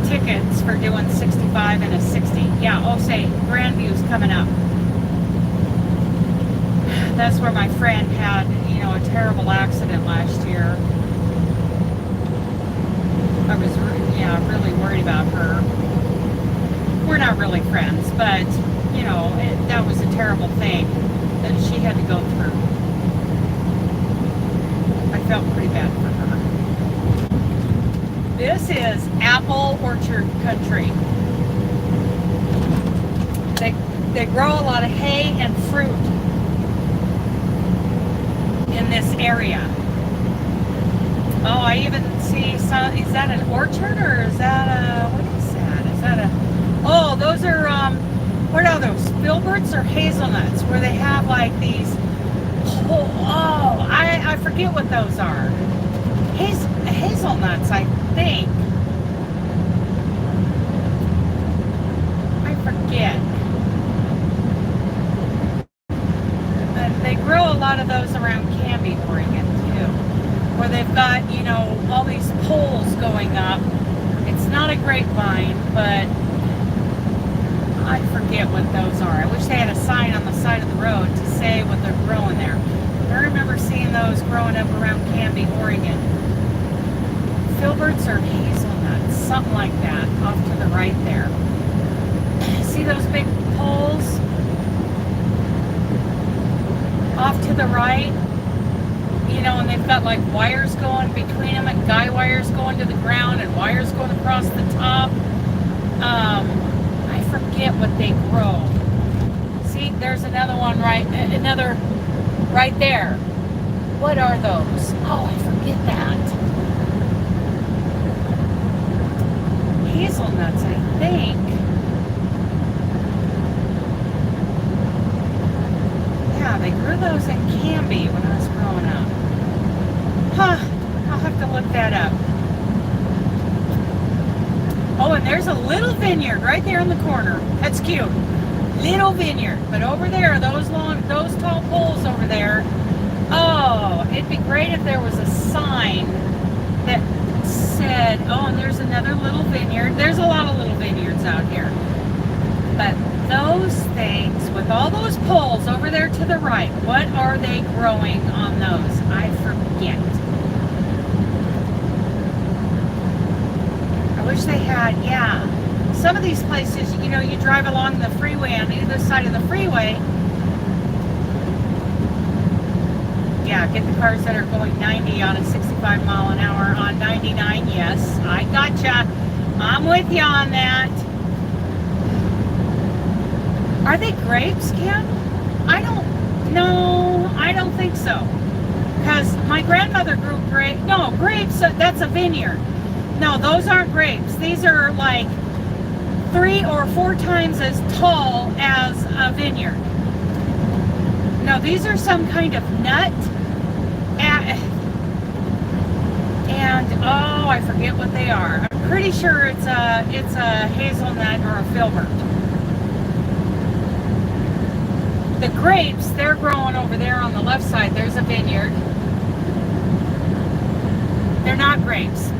A: tickets for doing 65 and a 60. Yeah, oh, say, Grandview's coming up. That's where my friend had, you know, a terrible accident last year. I was, really worried about her. We're not really friends, but, you know, that was a terrible thing that she had to go through. I felt pretty bad for her. This is apple orchard country. They grow a lot of hay and fruit in this area. Oh, I even see some. Is that an orchard, or is that a, what is that? Is that a, oh, those are, what are those, filberts or hazelnuts, where they have like these, I forget what those are. Hazelnuts, I think. I forget. They grow a lot of those around Canby, Oregon, too, where they've got, you know, all these poles going up. It's not a grapevine, but I forget what those are. I wish they had a sign on the side of the road to say what they're growing there. I remember seeing those growing up around Canby, Oregon. Filberts or hazelnuts, something like that, off to the right there. See those big poles off to the right? You know, and they've got like wires going between them, and guy wires going to the ground and wires going across the top. forget what they grow. See, there's another one right there. What are those? Oh, I forget that. Hazelnuts, I think. Yeah, they grew those in Canby when I was growing up. Huh, I'll have to look that up. Oh, and there's a little vineyard right there in the corner. That's cute. Little vineyard. But over there, those tall poles over there. Oh, it'd be great if there was a sign that said, oh, and there's another little vineyard. There's a lot of little vineyards out here. But those things, with all those poles over there to the right, what are they growing on those? I forget. I wish they had, yeah. Some of these places, you know, you drive along the freeway on either side of the freeway. Yeah, get the cars that are going 90 on a 65 mile an hour on 99. Yes, I gotcha. I'm with you on that. Are they grapes, Kim? I don't think so. Because my grandmother grew grapes. No, grapes, that's a vineyard. No, those aren't grapes. These are like 3 or 4 times as tall as a vineyard. No, these are some kind of nut. And oh, I forget what they are. I'm pretty sure it's a hazelnut or a filbert. The grapes, they're growing over there on the left side. There's a vineyard. They're not grapes.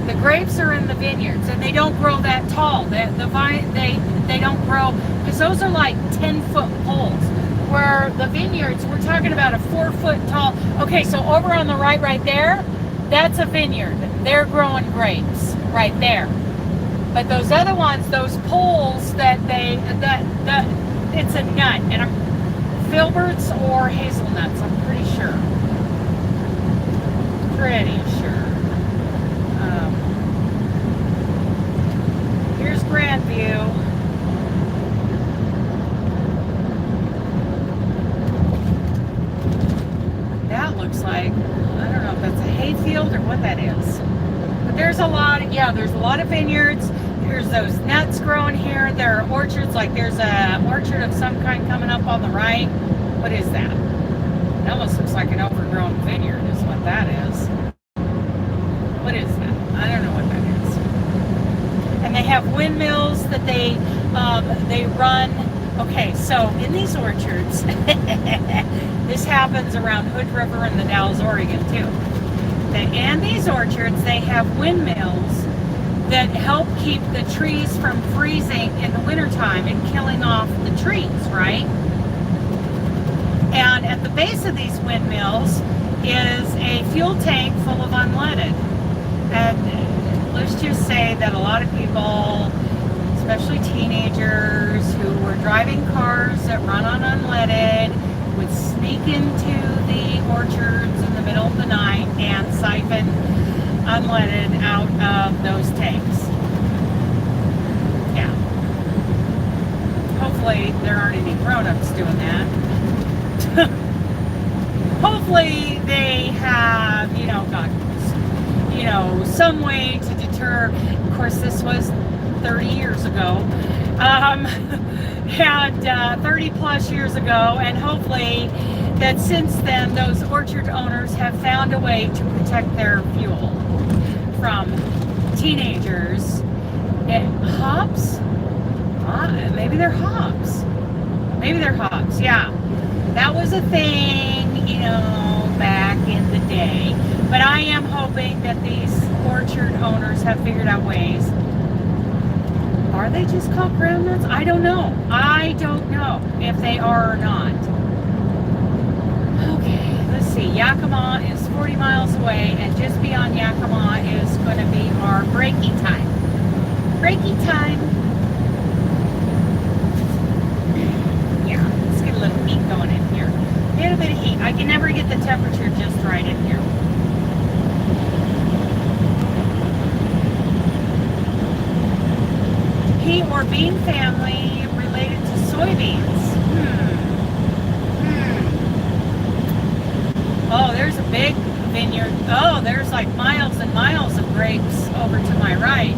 A: The grapes are in the vineyards, and they don't grow that tall. They don't grow, because those are like 10-foot poles. Where the vineyards, we're talking about a 4-foot tall. Okay, so over on the right there, that's a vineyard. They're growing grapes right there. But those other ones, those poles that it's a nut, and filberts or hazelnuts, I'm pretty sure. Here's Grandview. That looks like, I don't know if that's a hayfield or what that is. But there's a lot of vineyards. There's those nuts growing here. There are orchards, like there's an orchard of some kind coming up on the right. What is that? It almost looks like an overgrown vineyard is what that is. What is that? I don't know what that is. And they have windmills that they run. Okay, so in these orchards, this happens around Hood River and the Dalles, Oregon too. And these orchards, they have windmills that help keep the trees from freezing in the wintertime and killing off the trees, right? And at the base of these windmills is a fuel tank full of unleaded. And let's just say that a lot of people, especially teenagers who were driving cars that run on unleaded, would sneak into the orchards in the middle of the night and siphon unleaded out of those tanks. Yeah. Hopefully there aren't any grown-ups doing that. Hopefully they have, some way to deter. Of course, this was 30 years ago. And 30 plus years ago, and hopefully that since then those orchard owners have found a way to protect their fuel from teenagers. Hops? Maybe they're hops. Yeah. That was a thing, back in the day. But I am hoping that these orchard owners have figured out ways. Are they just called groundnuts? I don't know if they are or not. Okay, let's see. Yakima is 40 miles away, and just beyond Yakima is going to be our breaking time. Yeah, let's get a little heat going in here. A little bit of heat. I can never get the temperature just right in here. pea or bean family related to soybeans. Oh, there's a big vineyard. Oh, there's like miles and miles of grapes over to my right.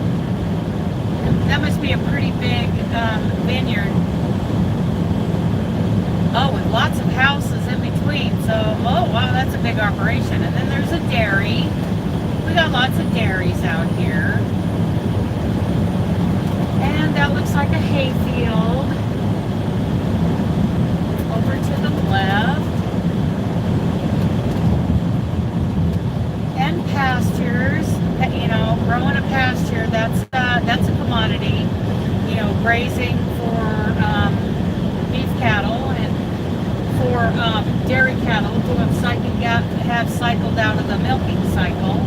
A: That must be a pretty big vineyard. Oh, with lots of houses in between. So, oh wow, that's a big operation. And then there's a dairy. We got lots of dairies out here. And that looks like a hay field. Over to the left. And pastures. You know, growing a pasture, that's a commodity. You know, grazing for beef cattle and for dairy cattle who have cycled out of the milking cycle.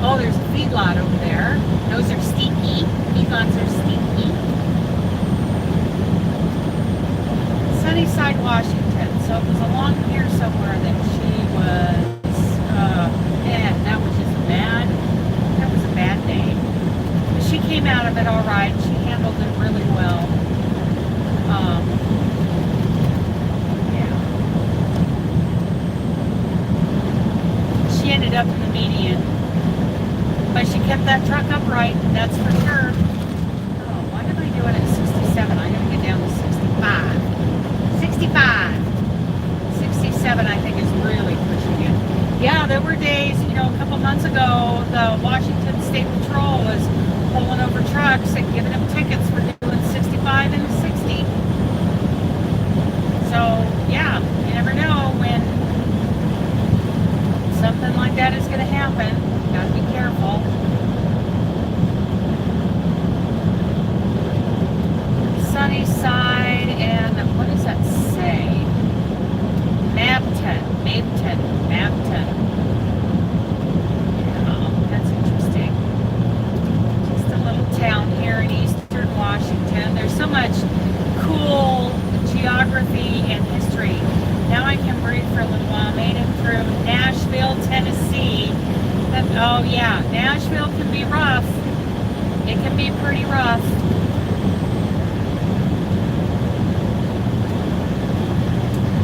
A: Oh, there's a feedlot over there. Those are stinky. Feedlots are stinky. Sunnyside, Washington. So it was along here somewhere that she was. Man, that was just bad. That was a bad day. But she came out of it all right. She handled it really well. Yeah. She ended up in the median. But she kept that truck upright, that's for sure. Oh, why am I doing it at 67? I gotta get down to 65. 65. 67, I think, is really pushing it. Yeah, there were days, you know, a couple months ago, the Washington State Patrol was pulling over trucks and giving them tickets for doing 65 and 60. So, yeah, you never know when something like that is going to happen. Gotta be careful. Sunnyside and what does that say? Mabton. Yeah, that's interesting. Just a little town here in eastern Washington. There's so much cool geography and history. Now I can breathe for a little while. Made it through Nashville, Tennessee. Oh yeah, Nashville can be rough. It can be pretty rough.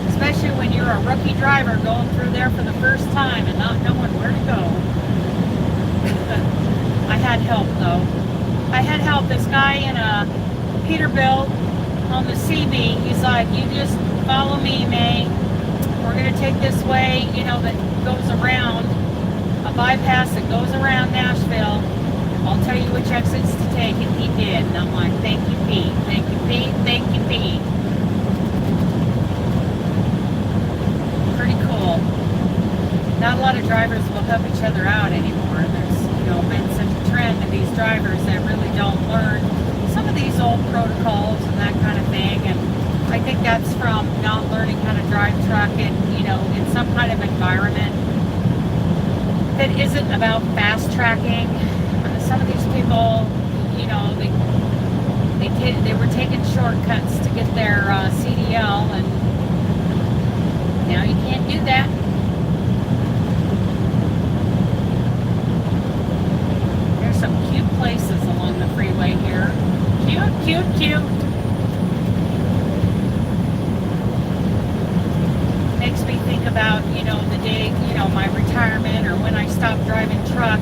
A: Especially when you're a rookie driver going through there for the first time and not knowing where to go. I had help though. I had help. This guy in a Peterbilt on the CB, he's like, you just follow me, May. We're going to take this way, you know, that goes around. A bypass that goes around Nashville. I'll tell you which exits to take, and he did. And I'm like, thank you, Pete. Thank you, Pete. Thank you, Pete. Pretty cool. Not a lot of drivers will help each other out anymore. There's, you know, been such a trend of these drivers that really don't learn some of these old protocols and that kind of thing. And I think that's from not learning how to drive truck in, you know, in some kind of environment that isn't about fast tracking. Some of these people, you know, they were taking shortcuts to get their CDL, and now you can't do that. There's some cute places along the freeway here. Cute, cute, cute. Makes me think about, you know, the day, you know, my retirement or when I stopped driving truck.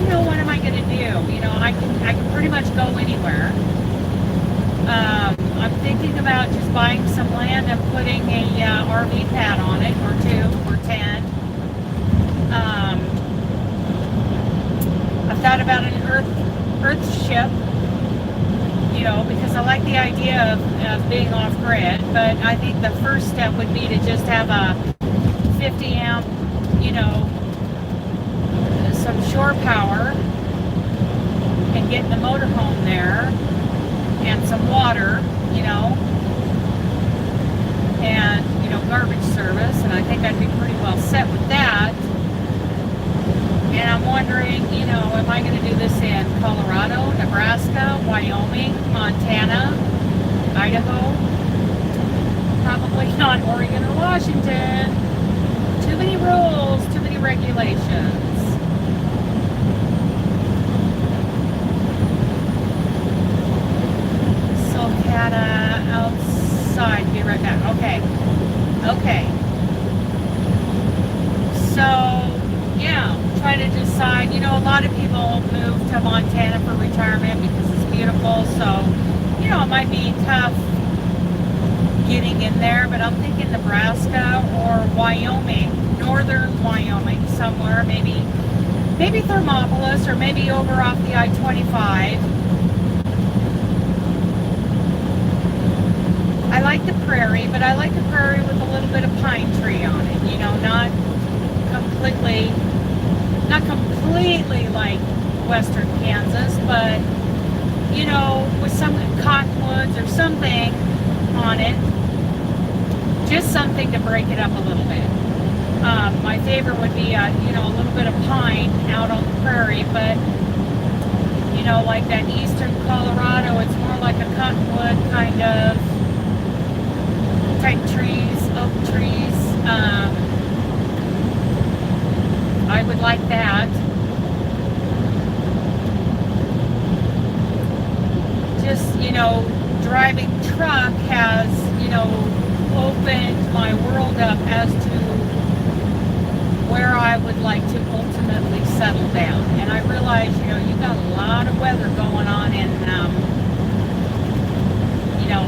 A: You know, what am I going to do? You know, I can pretty much go anywhere. I'm thinking about just buying some land and putting a RV pad on it, or 2 or 10. I've thought about an earth ship, you know, because I like the idea of being off grid, but I think the first step would be to just have a 50 amp, you know, some shore power, and getting the motorhome there, and some water, you know, and, you know, garbage service, and I think I'd be pretty well set with that. And I'm wondering, you know, am I going to do this in Colorado, Nebraska, Wyoming, Montana, Idaho? Probably not Oregon or Washington. Too many rules, too many regulations. data outside. Be right back. Okay. Okay. So, yeah, try to decide. You know, a lot of people move to Montana for retirement because it's beautiful. So, you know, it might be tough getting in there, but I'm thinking Nebraska or Wyoming, northern Wyoming, somewhere, maybe Thermopolis, or maybe over off the I-25. I like the prairie, but I like the prairie with a little bit of pine tree on it, you know, not completely like western Kansas, but, you know, with some cottonwoods or something on it, just something to break it up a little bit. My favorite would be, you know, a little bit of pine out on the prairie, but, you know, like that eastern Colorado, it's more like a cottonwood kind of type trees, oak trees. I would like that. Just, you know, driving truck has, you know, opened my world up as to where I would like to ultimately settle down. And I realize, you know, you've got a lot of weather going on in, you know,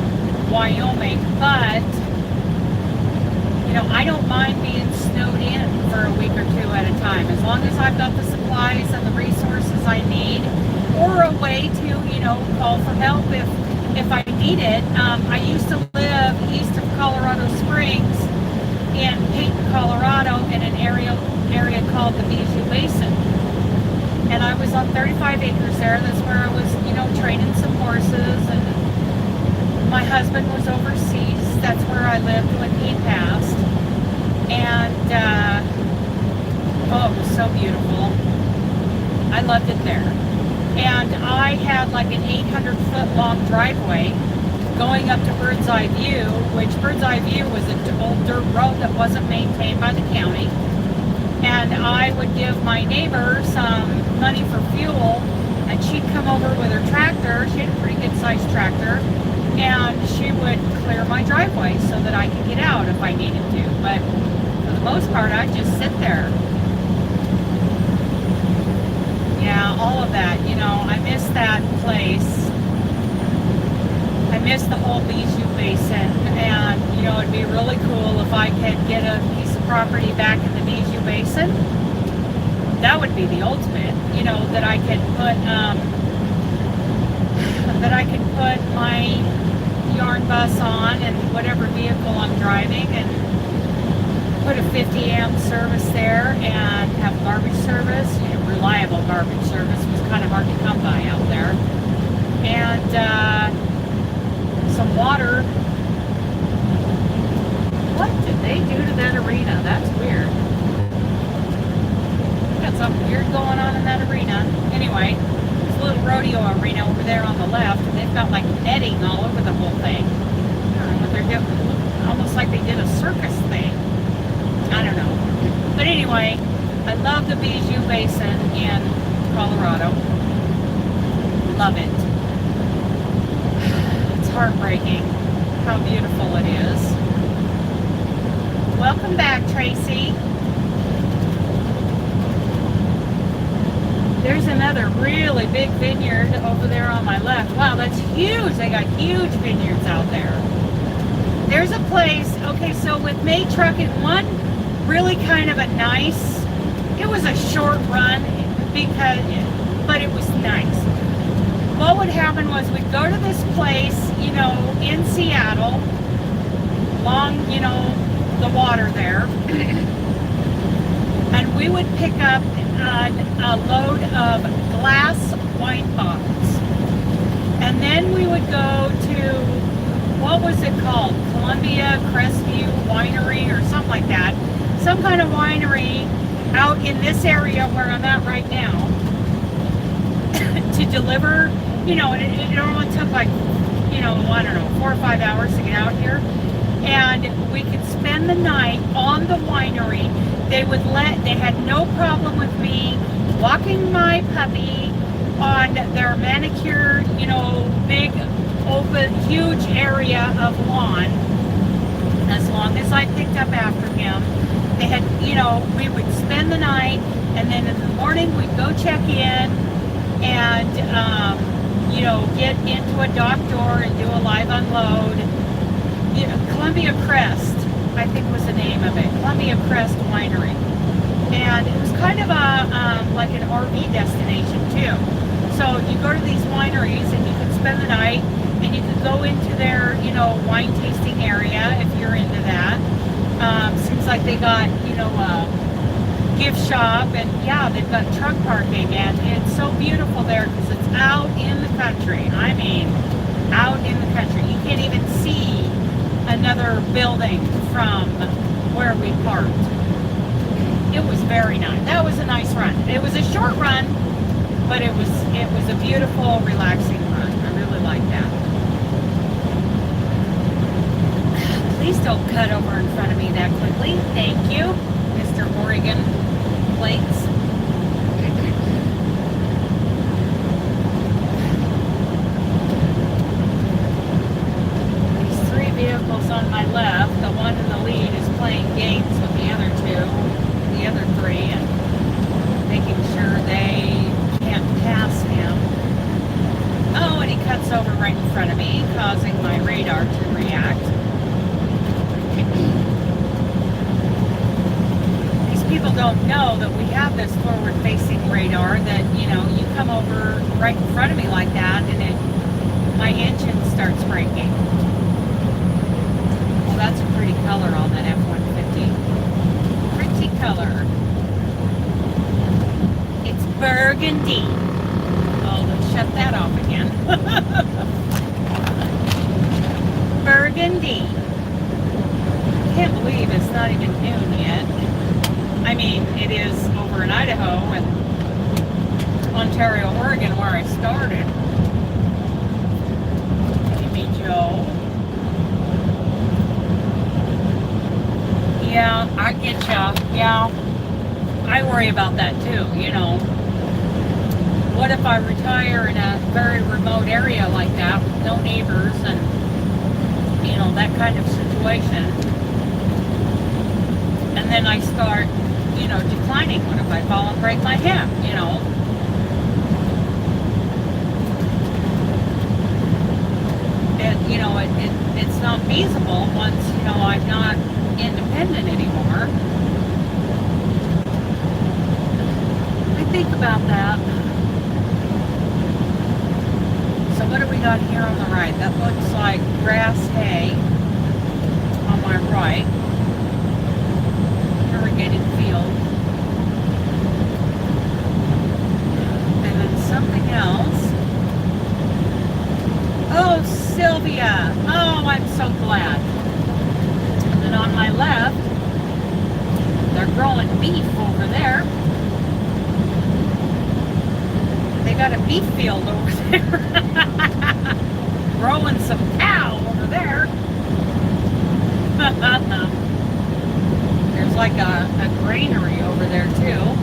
A: Wyoming, but, you know, I don't mind being snowed in for a week or two at a time, as long as I've got the supplies and the resources I need, or a way to, you know, call for help if I need it. I used to live east of Colorado Springs in Pendleton, Colorado, in an area called the Bijou Basin. And I was on 35 acres there. That's where I was, you know, training some horses, and my husband was overseas. That's where I lived when he passed. And, oh, it was so beautiful. I loved it there. And I had like an 800-foot long driveway going up to Bird's Eye View, which Bird's Eye View was an old dirt road that wasn't maintained by the county. And I would give my neighbor some money for fuel, and she'd come over with her tractor. She had a pretty good sized tractor, and she would clear my driveway so that I could get out if I needed to. But for the most part, I'd just sit there. Yeah, all of that, you know, I miss that place. I miss the whole Bijou Basin, and, you know, it'd be really cool if I could get a piece of property back in the Bijou Basin. That would be the ultimate, you know, that I could put my yarn bus on and whatever vehicle I'm driving, and put a 50 amp service there, and have garbage service. You know, reliable garbage service was kind of hard to come by out there, and some water. What did they do to that arena? That's weird. Got something weird going on in that arena. Anyway, there's a little rodeo arena over there on the left, and they've got like netting all over the whole thing. I don't know what they're doing. Almost like they did a circus thing. I don't know. But anyway, I love the Bijou Basin in Colorado. Love it. It's heartbreaking how beautiful it is. Welcome back, Tracy. There's another really big vineyard over there on my left. Wow, that's huge. They got huge vineyards out there. There's a place, okay, so with May Trucking, one really kind of a nice, it was a short run, but it was nice. What would happen was we'd go to this place, you know, in Seattle, along, you know, the water there, and we would pick up a load of glass wine bottles. And then we would go to, what was it called? Columbia Crestview Winery or something like that. Some kind of winery out in this area where I'm at right now to deliver, you know, and it only took like, you know, I don't know, 4 or 5 hours to get out here. And we could spend the night on the winery. They had no problem with me walking my puppy on their manicured, you know, big open, huge area of lawn. As long as I picked up after him, they had, we would spend the night, and then in the morning we'd go check in and, get into a dock door and do a live unload. Columbia Crest, I think was the name of it, Columbia Crest Winery. And it was kind of like an RV destination too. So you go to these wineries and you can spend the night, and you could go into their, wine tasting area if you're into that. Seems like they got, a gift shop, and yeah, they've got truck parking, and it's so beautiful there because it's out in the country. I mean, out in the country. You can't even see another building from where we parked. It was very nice. That was a nice run. It was a short run, but it was a beautiful, relaxing run. I really like that. Please don't cut over in front of me that quickly. Thank you, Mr. Oregon Plates. These three vehicles on my left, the one in the lead is playing games with the other three, and making sure they can't pass him. Oh, and he cuts over right in front of me, causing my radar to react. These people don't know that we have this forward-facing radar that, you come over right in front of me like that, and my engine starts braking. Well, that's a pretty color on that F-150. Pretty color. It's burgundy. Oh, let's shut that off again. Burgundy. Can't believe it's not even noon yet. I mean, it is over in Idaho and Ontario, Oregon, where I started. Amy Joe. Yeah, I get ya. Yeah, I worry about that too, What if I retire in a very remote area like that with no neighbors and, that kind of situation? And then I start, declining. What if I fall and break my hip, And, it's not feasible once, I'm not independent anymore. I think about that. So what do we got here on the right? That looks like grass hay on my right. Irrigated field. And then something else. Oh, Sylvia. Oh, I'm so glad. And then on my left, they're growing beef over there. They got a beef field over there. Growing some cow over there. There's like a granary over there too.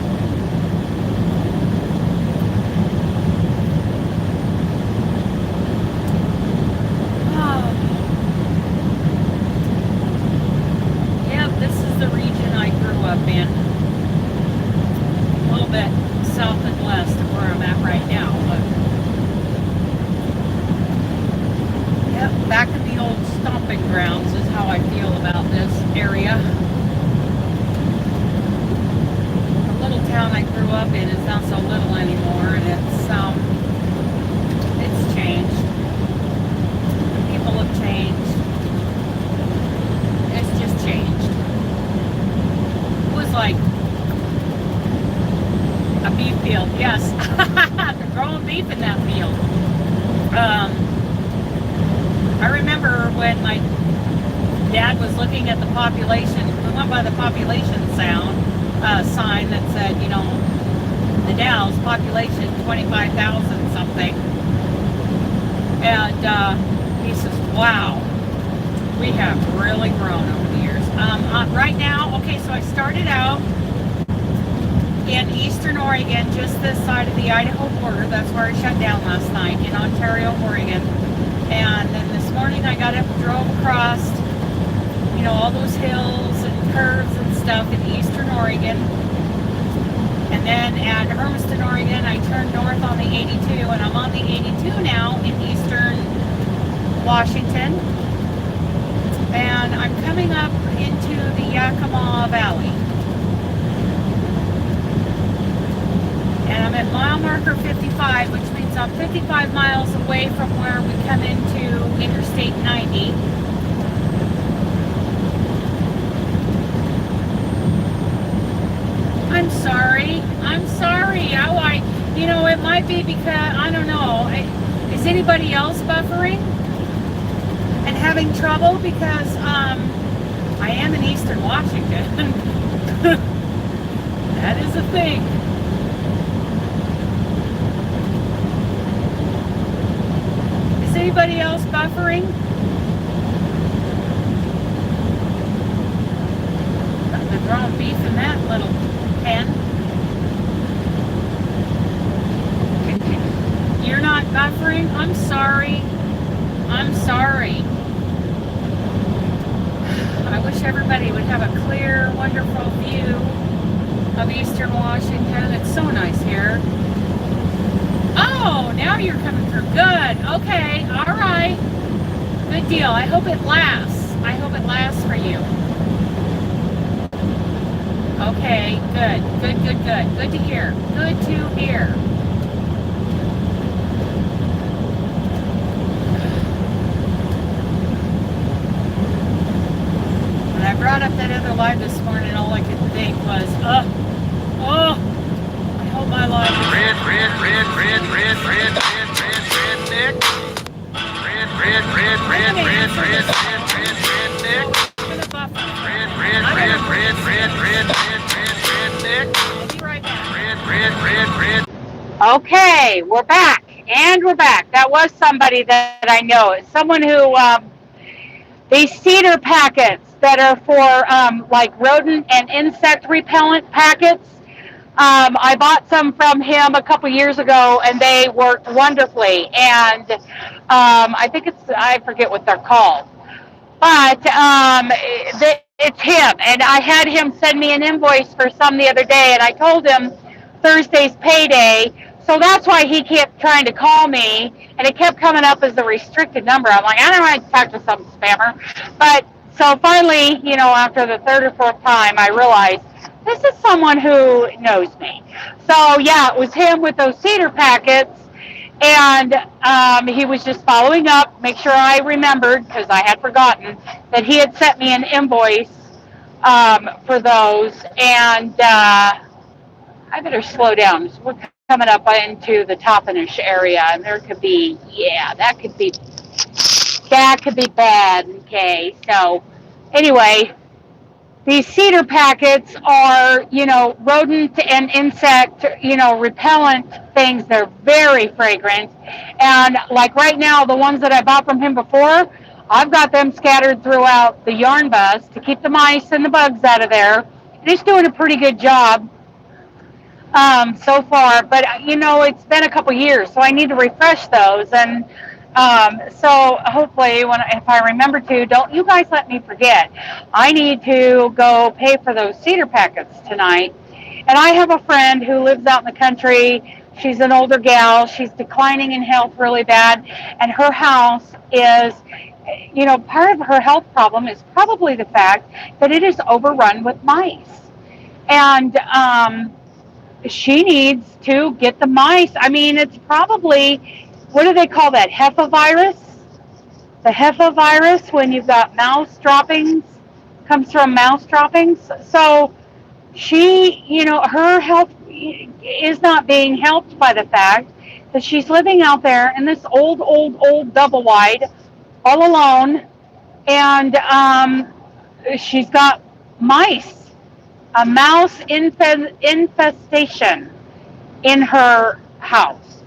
A: In a little bit south and west of where I'm at right now, but yep, back in the old stomping grounds is how I feel about this area. The little town I grew up in is not so little anymore, and it's changed. People have changed. It's just changed. Like a beef field, yes. They're growing beef in that field. I remember when my dad was looking at the population, we went by the population sign that said, the Dalles population 25,000 something. And he says, wow, we have really grown over the years. Right now, okay, so I started out in eastern Oregon, just this side of the Idaho border. That's where I shut down last night, in Ontario, Oregon. And then this morning I got up and drove across, you know, all those hills and curves and stuff in eastern Oregon. And then at Hermiston, Oregon, I turned north on the 82, and I'm on the 82 now in eastern Washington. And I'm coming up into the Yakima Valley. And I'm at mile marker 55, which means I'm 55 miles away from where we come into Interstate 90. I'm sorry. You know, it might be because, I don't know. Is anybody else buffering and having trouble? Because I am in eastern Washington. That is a thing. Is anybody else buffering? The ground beef in that little pen. You're not buffering? I'm sorry. I wish everybody would have a clear, wonderful view of eastern Washington. It's so nice here. Oh, now you're coming through. Good. Okay. All right. Good deal. I hope it lasts. I hope it lasts for you. Okay. Good. Good to hear. When I brought up that other live this morning, all I could think was, I hope my live is... Red, Okay, we're back. That was somebody that I know. It's someone who, these cedar packets that are for like rodent and insect repellent packets. I bought some from him a couple years ago, and they worked wonderfully. And I forget what they're called, but it's him. And I had him send me an invoice for some the other day, and I told him Thursday's payday. So that's why he kept trying to call me, and it kept coming up as a restricted number. I'm like, I don't want to talk to some spammer. But so finally, you know, after the third or fourth time, I realized this is someone who knows me. So yeah, it was him with those cedar packets, and he was just following up, make sure I remembered, because I had forgotten, that he had sent me an invoice for those, and I better slow down. So we're coming up into the Toppenish area, and there could be, that could be bad. Okay, so anyway, these cedar packets are, you know, rodent and insect, you know, repellent things. They're very fragrant, and like right now, the ones that I bought from him before, I've got them scattered throughout the yarn bus to keep the mice and the bugs out of there. And he's doing a pretty good job so far, but you know, it's been a couple years, so I need to refresh those. And so hopefully, if I remember to, don't you guys let me forget. I need to go pay for those cedar packets tonight. And I have a friend who lives out in the country. She's an older gal. She's declining in health really bad, and her house is, you know, part of her health problem is probably the fact that it is overrun with mice. And she needs to get the mice. I mean, it's probably, what do they call that? Virus? The virus, when you've got mouse droppings, comes from mouse droppings. So she, you know, her health is not being helped by the fact that she's living out there in this old double wide all alone. And she's got mice. A mouse infestation in her house.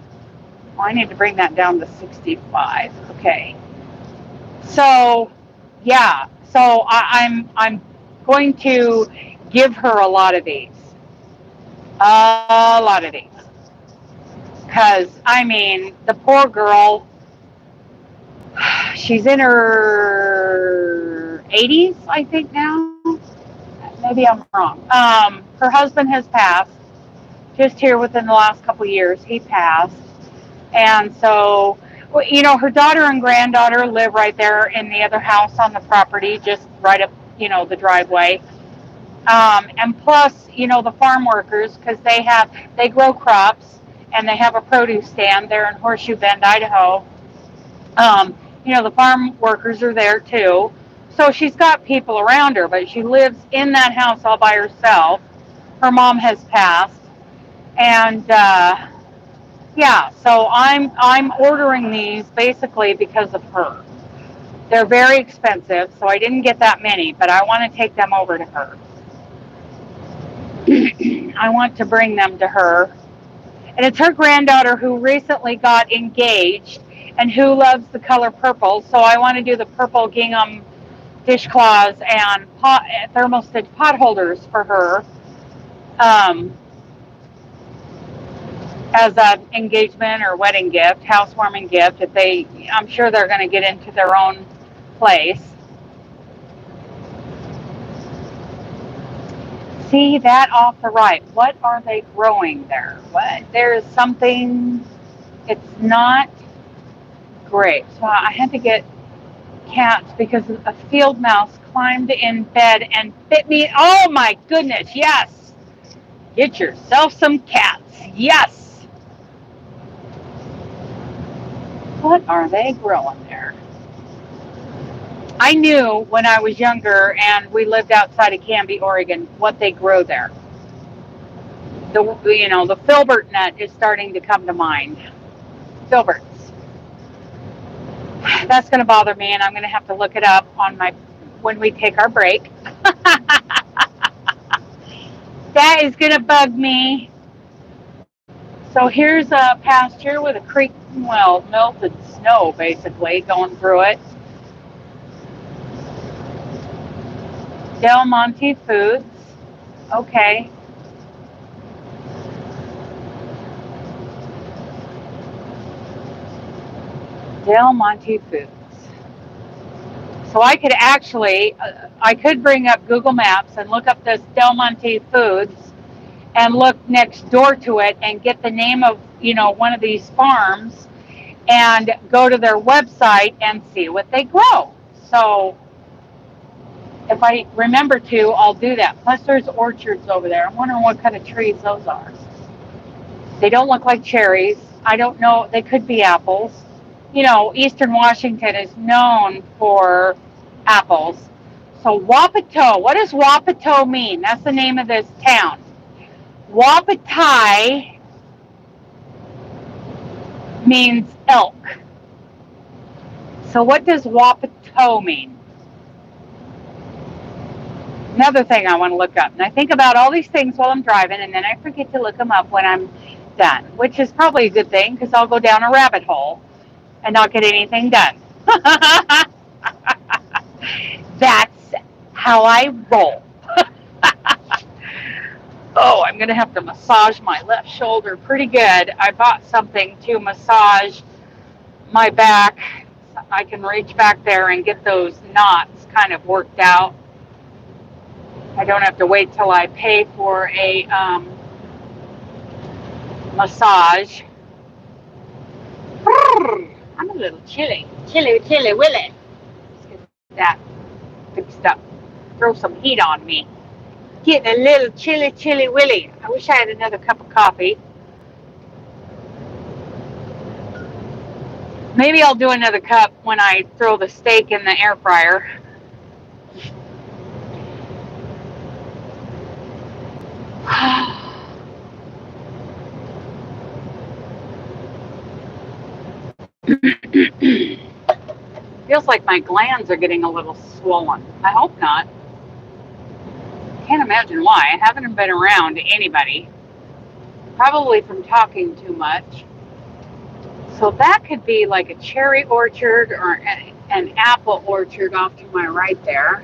A: Well, I need to bring that down to 65. Okay. So, yeah. So I'm going to give her a lot of these. Because, I mean, the poor girl, She's in her 80s, I think now. Maybe I'm wrong. Her husband has passed just here within the last couple of years. He passed. And so, you know, her daughter and granddaughter live right there in the other house on the property, just right up, you know, the driveway. And plus, you know, the farm workers, because they grow crops and they have a produce stand there in Horseshoe Bend, Idaho. You know, the farm workers are there too. So she's got people around her, but she lives in that house all by herself. Her mom has passed. And, yeah, so I'm ordering these basically because of her. They're very expensive, so I didn't get that many, but I want to take them over to her. I want to bring them to her. And it's her granddaughter who recently got engaged and who loves the color purple, so I want to do the purple gingham dishcloths and thermostat pot holders for her. As an engagement or wedding gift, housewarming gift, I'm sure they're going to get into their own place. See that off the right. What are they growing there? There is something, it's not great. So I had to get cats because a field mouse climbed in bed and bit me. Oh my goodness, yes. Get yourself some cats. Yes. What are they growing there? I knew when I was younger and we lived outside of Canby, Oregon, what they grow there. The filbert nut is starting to come to mind. Filberts. That's going to bother me, and I'm going to have to look it up when we take our break. That is going to bug me. So here's a pasture with a creek, melted snow basically going through it. Del Monte Foods. Okay. Del Monte Foods. So I could bring up Google Maps and look up this Del Monte Foods and look next door to it and get the name of, one of these farms and go to their website and see what they grow. So if I remember to, I'll do that. Plus there's orchards over there. I'm wondering what kind of trees those are. They don't look like cherries. I don't know. They could be apples. Eastern Washington is known for apples. So Wapato, what does Wapato mean? That's the name of this town. Wapatai means elk. So what does Wapato mean? Another thing I want to look up. And I think about all these things while I'm driving, and then I forget to look them up when I'm done, which is probably a good thing because I'll go down a rabbit hole and not get anything done. That's how I roll. Oh, I'm going to have to massage my left shoulder pretty good. I bought something to massage my back. I can reach back there and get those knots kind of worked out. I don't have to wait till I pay for a massage. I'm a little chilly willy. Let's get that fixed up. Throw some heat on me. Getting a little chilly willy. I wish I had another cup of coffee. Maybe I'll do another cup when I throw the steak in the air fryer. Feels like my glands are getting a little swollen. I hope not. Can't imagine why. I haven't been around anybody. Probably from talking too much. So that could be like a cherry orchard or an apple orchard off to my right there.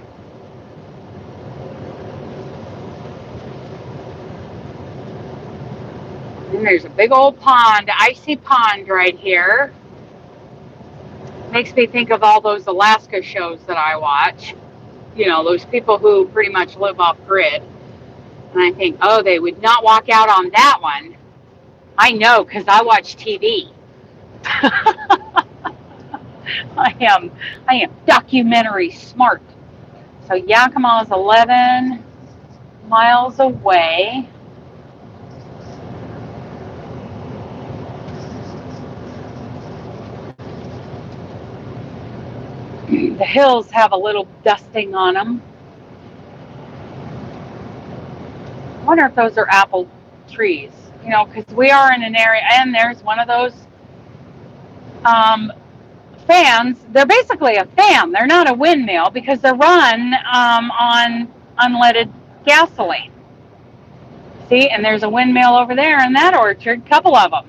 A: And there's a big old pond, icy pond right here. Makes me think of all those Alaska shows that I watch. You know, those people who pretty much live off grid. And I think, oh, they would not walk out on that one. I know, because I watch TV. I am documentary smart. So Yakima is 11 miles away. The hills have a little dusting on them. I wonder if those are apple trees, you know, because we are in an area, and there's one of those fans. They're basically a fan. They're not a windmill because they're run on unleaded gasoline. See, and there's a windmill over there in that orchard, a couple of them.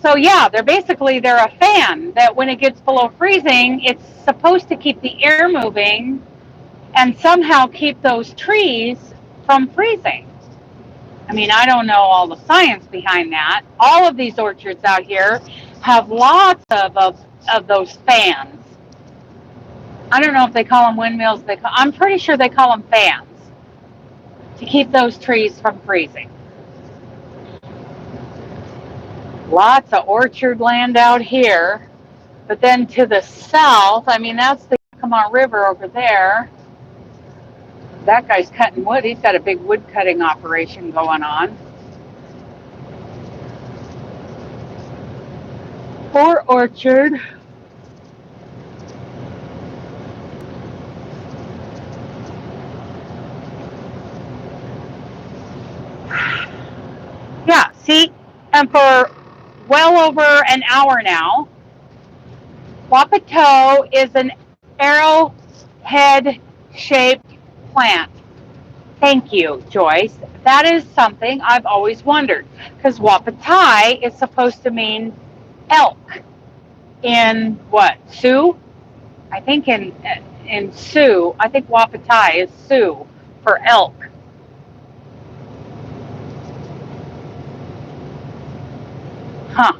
A: So yeah, they're a fan that when it gets below freezing, it's supposed to keep the air moving and somehow keep those trees from freezing. I mean, I don't know all the science behind that. All of these orchards out here have lots of those fans. I don't know if they call them windmills. I'm pretty sure they call them fans to keep those trees from freezing. Lots of orchard land out here. But then to the south, I mean, that's the Yakima River over there. That guy's cutting wood. He's got a big wood cutting operation going on. Poor orchard. Yeah, see, and for well over an hour now, Wapato is an arrowhead-shaped plant. Thank you, Joyce. That is something I've always wondered, because Wapatai is supposed to mean elk in what? Sioux? I think in Sioux, I think Wapatai is Sioux for elk. Huh.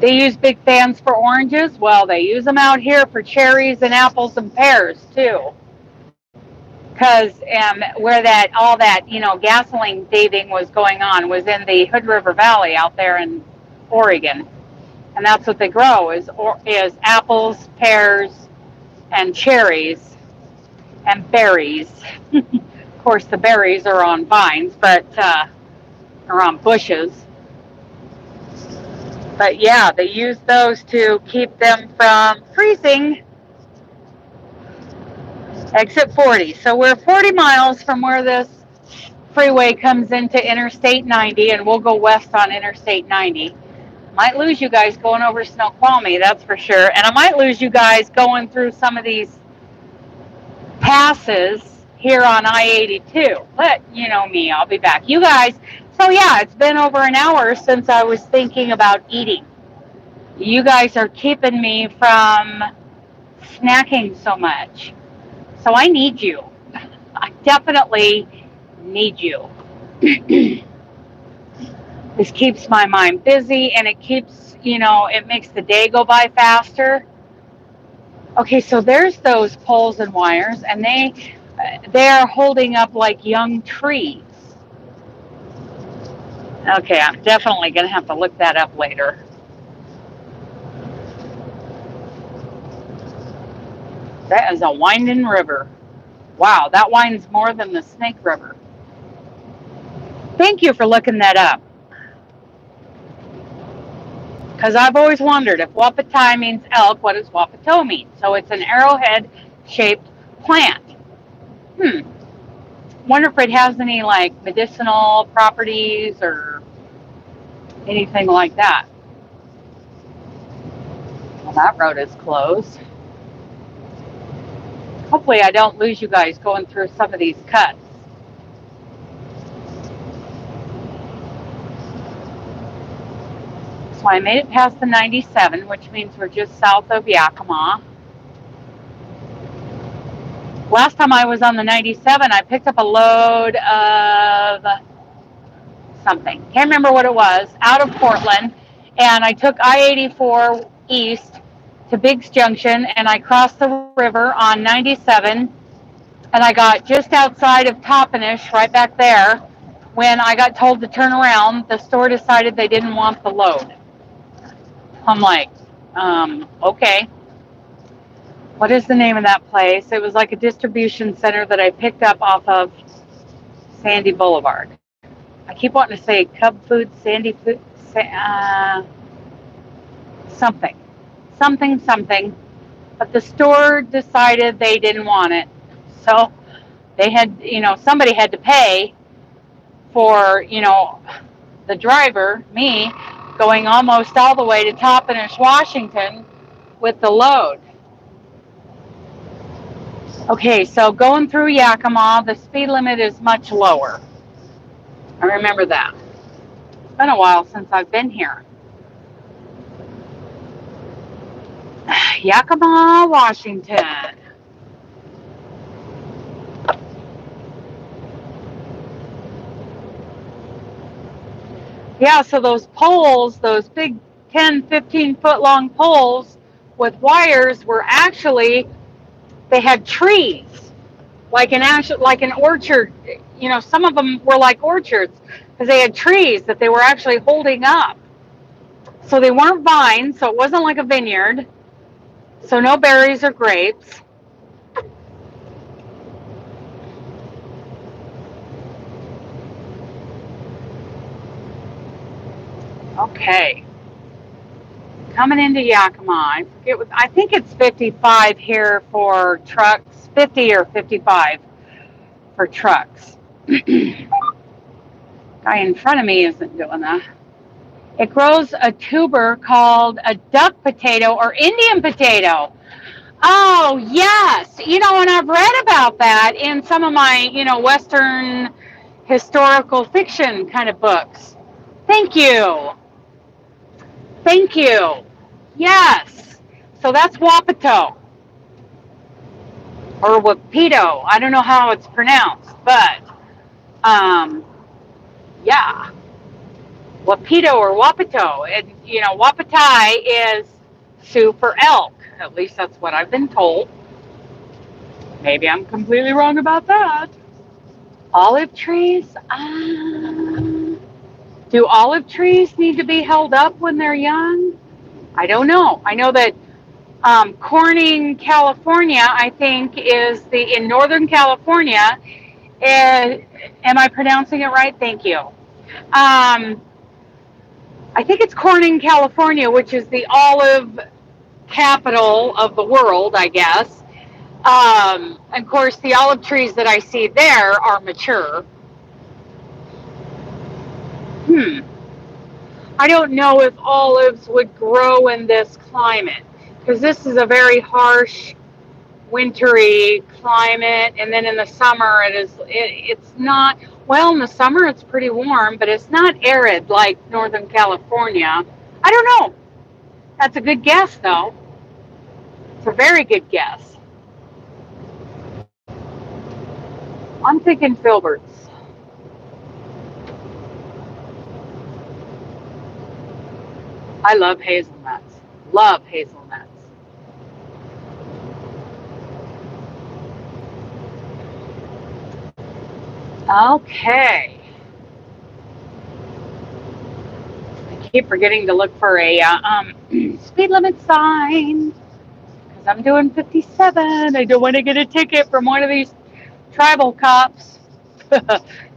A: They use big fans for oranges. Well, they use them out here for cherries and apples and pears too. Because where all that gasoline thieving was going on was in the Hood River Valley out there in Oregon, and that's what they grow is apples, pears, and cherries, and berries. Of course, the berries are on vines, but are on bushes. But yeah, they use those to keep them from freezing. Exit 40. So we're 40 miles from where this freeway comes into Interstate 90, and we'll go west on Interstate 90. Might lose you guys going over Snoqualmie, that's for sure. And I might lose you guys going through some of these passes here on I-82. But you know me, I'll be back. You guys, so yeah, it's been over an hour since I was thinking about eating. You guys are keeping me from snacking so much. So I need you. I definitely need you. This keeps my mind busy, and it keeps, it makes the day go by faster. Okay, so there's those poles and wires, and they're holding up like young trees. Okay, I'm definitely going to have to look that up later. That is a winding river. Wow, that winds more than the Snake River. Thank you for looking that up. Because I've always wondered, if Wapatai means elk, what does Wapato mean? So it's an arrowhead-shaped plant. Wonder if it has any, like, medicinal properties or anything like that. Well, that road is closed. Hopefully I don't lose you guys going through some of these cuts. So I made it past the 97, which means we're just south of Yakima. Last time I was on the 97, I picked up a load of something. Can't remember what it was, out of Portland. And I took I-84 east to Biggs Junction, and I crossed the river on 97, and I got just outside of Toppenish, right back there, when I got told to turn around. The store decided they didn't want the load. I'm like, okay. What is the name of that place? It was like a distribution center that I picked up off of Sandy Boulevard. I keep wanting to say Cub Food, Sandy Food, something, something. But the store decided they didn't want it. So they had, somebody had to pay for, the driver, me, going almost all the way to Toppenish, Washington with the load. Okay, so going through Yakima, the speed limit is much lower. I remember that. It's been a while since I've been here. Yakima, Washington. Yeah, so those poles, those big 10, 15-foot long poles with wires were actually, they had trees, like an orchard. Some of them were like orchards because they had trees that they were actually holding up. So they weren't vines, so it wasn't like a vineyard. So no berries or grapes. Okay. Coming into Yakima, I think it's 55 here for trucks, 50 or 55 for trucks. Guy in front of me isn't doing that. It grows a tuber called a duck potato or Indian potato. Oh, yes. And I've read about that in some of my, Western historical fiction kind of books. Thank you. Yes. So that's Wapato. Or Wapito. I don't know how it's pronounced, but yeah. Wapito or Wapato. And, Wapatai is Sioux for elk. At least that's what I've been told. Maybe I'm completely wrong about that. Olive trees? Do olive trees need to be held up when they're young? I don't know. I know that Corning, California, I think, is in Northern California. Am I pronouncing it right? Thank you. I think it's Corning, California, which is the olive capital of the world, I guess. Of course, the olive trees that I see there are mature. I don't know if olives would grow in this climate, because this is a very harsh, wintry climate, and then in the summer it's not, well, in the summer it's pretty warm, but it's not arid like Northern California. I don't know. That's a good guess, though. It's a very good guess. I'm thinking filberts. I love hazelnuts. Love hazelnuts. Okay. I keep forgetting to look for a speed limit sign because I'm doing 57. I don't want to get a ticket from one of these tribal cops.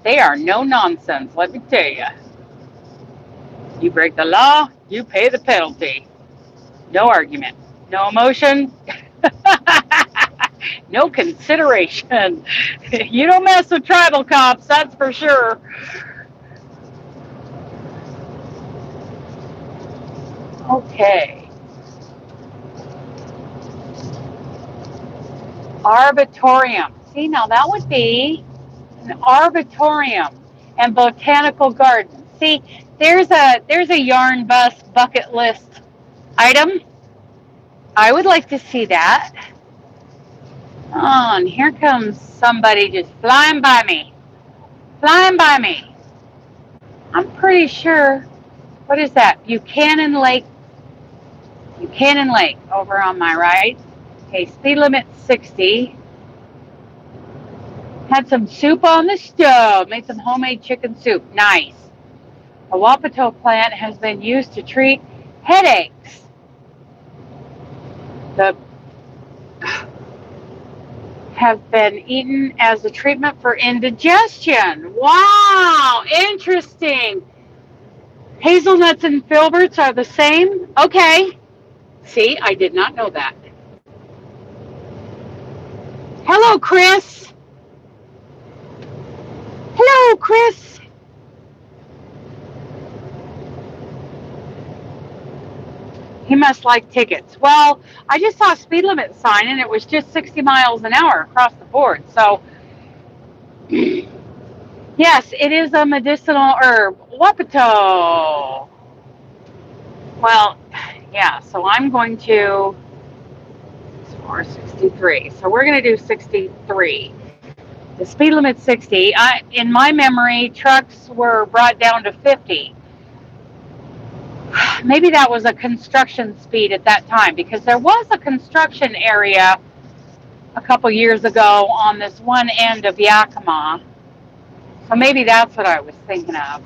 A: They are no nonsense, let me tell you. You break the law, you pay the penalty. No argument, no emotion, no consideration. You don't mess with tribal cops, that's for sure. Okay. Arboretum. See, now that would be an arboretum and botanical garden. See, there's a yarn bus bucket list item. I would like to see that. Oh, and here comes somebody just flying by me. Flying by me.
B: I'm pretty sure. What is that? Buchanan Lake over on my right. Okay, speed limit 60. Had some soup on the stove. Made some homemade chicken soup. Nice. A Wapato plant has been used to treat headaches. The have been eaten as a treatment for indigestion. Wow, interesting. Hazelnuts and filberts are the same? Okay. See, I did not know that. Hello, Chris. Hello, Chris. He must like tickets. Well, I just saw a speed limit sign and it was just 60 miles an hour across the board. So, yes, it is a medicinal herb. Wapato. Well, yeah, so I'm going to, or 63. So we're going to do 63. The speed limit's 60. In my memory, trucks were brought down to 50. Maybe that was a construction speed at that time, because there was a construction area a couple years ago on this one end of Yakima. So maybe that's what I was thinking of.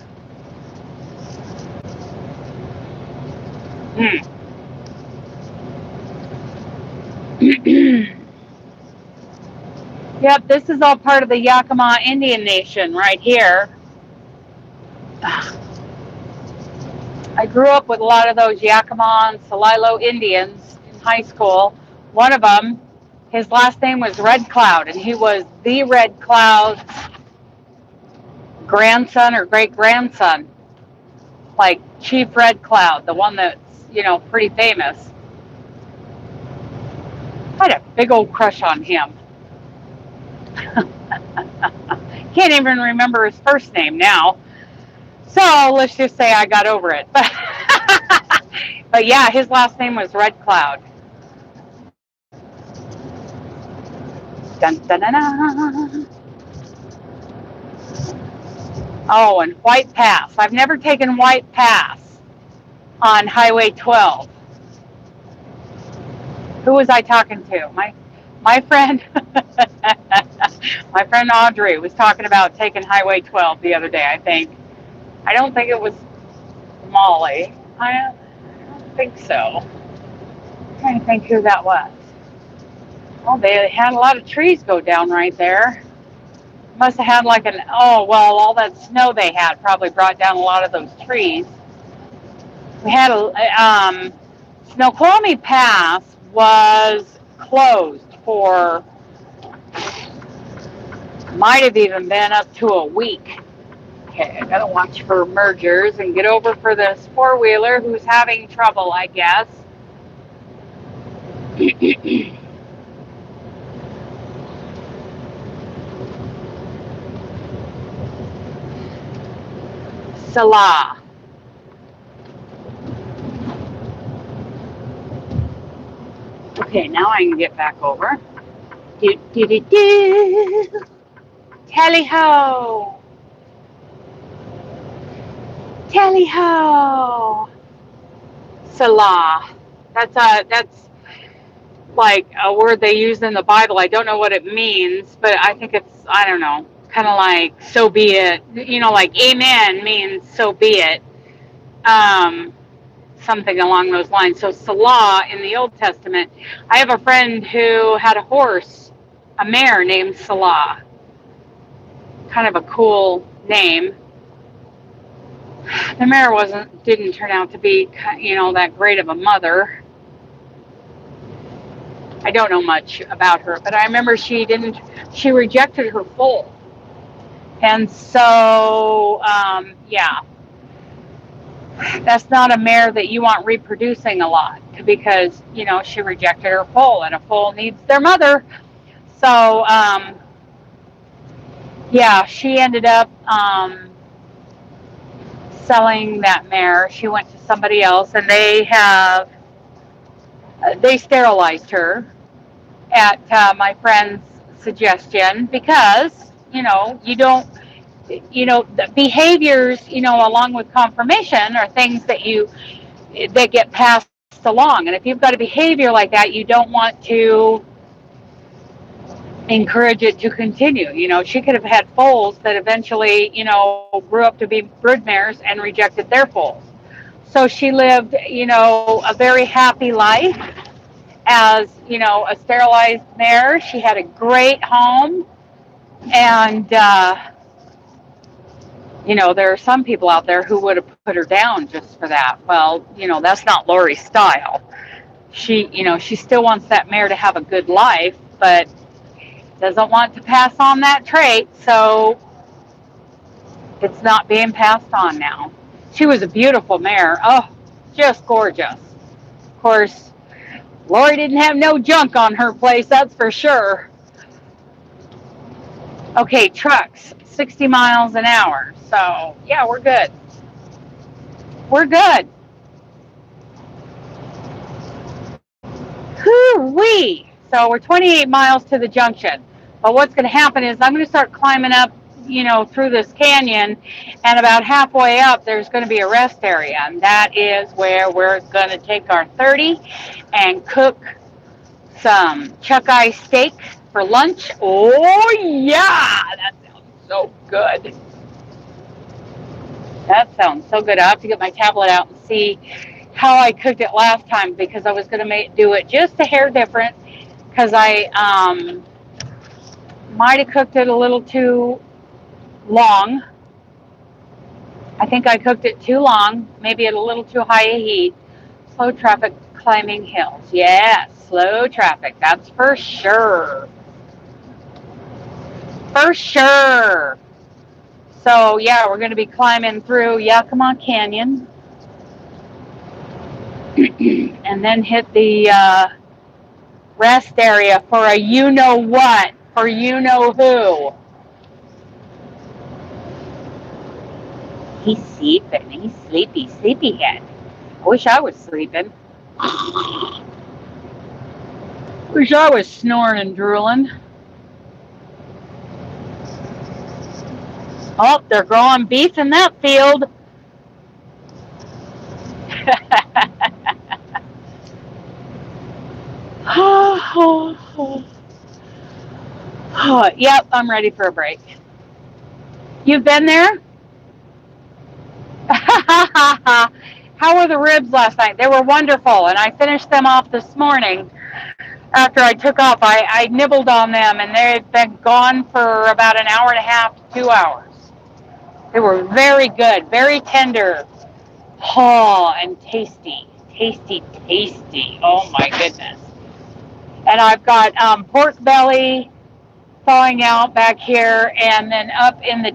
B: Yep, this is all part of the Yakima Indian Nation right here. I grew up with a lot of those Yakima and Celilo Indians in high school. One of them, his last name was Red Cloud, and he was the Red Cloud's grandson or great-grandson, like Chief Red Cloud, the one that's, pretty famous. I had a big old crush on him. Can't even remember his first name now. So let's just say I got over it. But yeah, his last name was Red Cloud. Dun, dun, dun, dun. Oh, and White Pass. I've never taken White Pass on Highway 12. Who was I talking to? My friend, my friend Audrey was talking about taking Highway 12 the other day, I think. I don't think it was Molly. I don't think so. I'm trying to think who that was. Oh, they had a lot of trees go down right there. Must have had all that snow they had probably brought down a lot of those trees. We had Snoqualmie Pass was closed for, might have even been up to a week. Okay, I gotta watch for mergers and get over for this four-wheeler who's having trouble, I guess. Salah. Okay, now I can get back over. Tally-ho! Tally-ho! Salah. That's like a word they use in the Bible. I don't know what it means, but I think it's, I don't know, kind of like so be it. Like amen means so be it. Something along those lines. So Salah in the Old Testament. I have a friend who had a horse, a mare named Salah. Kind of a cool name. The mare didn't turn out to be, that great of a mother. I don't know much about her, but I remember she rejected her foal. And so, yeah, that's not a mare that you want reproducing a lot, because, she rejected her foal, and a foal needs their mother. So, yeah, she ended up selling that mare. She went to somebody else, and they sterilized her at my friend's suggestion, because, you don't the behaviors, along with confirmation are things that get passed along. And if you've got a behavior like that, you don't want to encourage it to continue. She could have had foals that eventually, grew up to be broodmares and rejected their foals. So she lived, a very happy life as, a sterilized mare. She had a great home. And, there are some people out there who would have put her down just for that. Well, that's not Lori's style. She still wants that mare to have a good life, but doesn't want to pass on that trait, so it's not being passed on now. She was a beautiful mare. Oh, just gorgeous. Of course, Lori didn't have no junk on her place, that's for sure. Okay, trucks, 60 miles an hour. So, yeah, we're good. We're good. Whoo-wee! So we're 28 miles to the junction. But what's going to happen is I'm going to start climbing up, through this canyon, and about halfway up, there's going to be a rest area. And that is where we're going to take our 30 and cook some chuck-eye steak for lunch. Oh, yeah! That sounds so good. That sounds so good. I have to get my tablet out and see how I cooked it last time, because I was going to do it just a hair different, because I might have cooked it a little too long. I think I cooked it too long, maybe at a little too high a heat. Slow traffic climbing hills. Yes, slow traffic. That's for sure. For sure. So, yeah, we're going to be climbing through Yakima Canyon and then hit the rest area for a you-know-what, for you-know-who. He's sleeping. He's sleepy, sleepyhead. I wish I was sleeping. Wish I was snoring and drooling. Oh, they're growing beef in that field. Yep, I'm ready for a break. You've been there? How were the ribs last night? They were wonderful, and I finished them off this morning. After I took off, I nibbled on them, and they've been gone for about an hour and a half to 2 hours. They were very good, very tender. Oh, and tasty. Tasty, tasty. Oh, my goodness. And I've got pork belly thawing out back here, and then up in the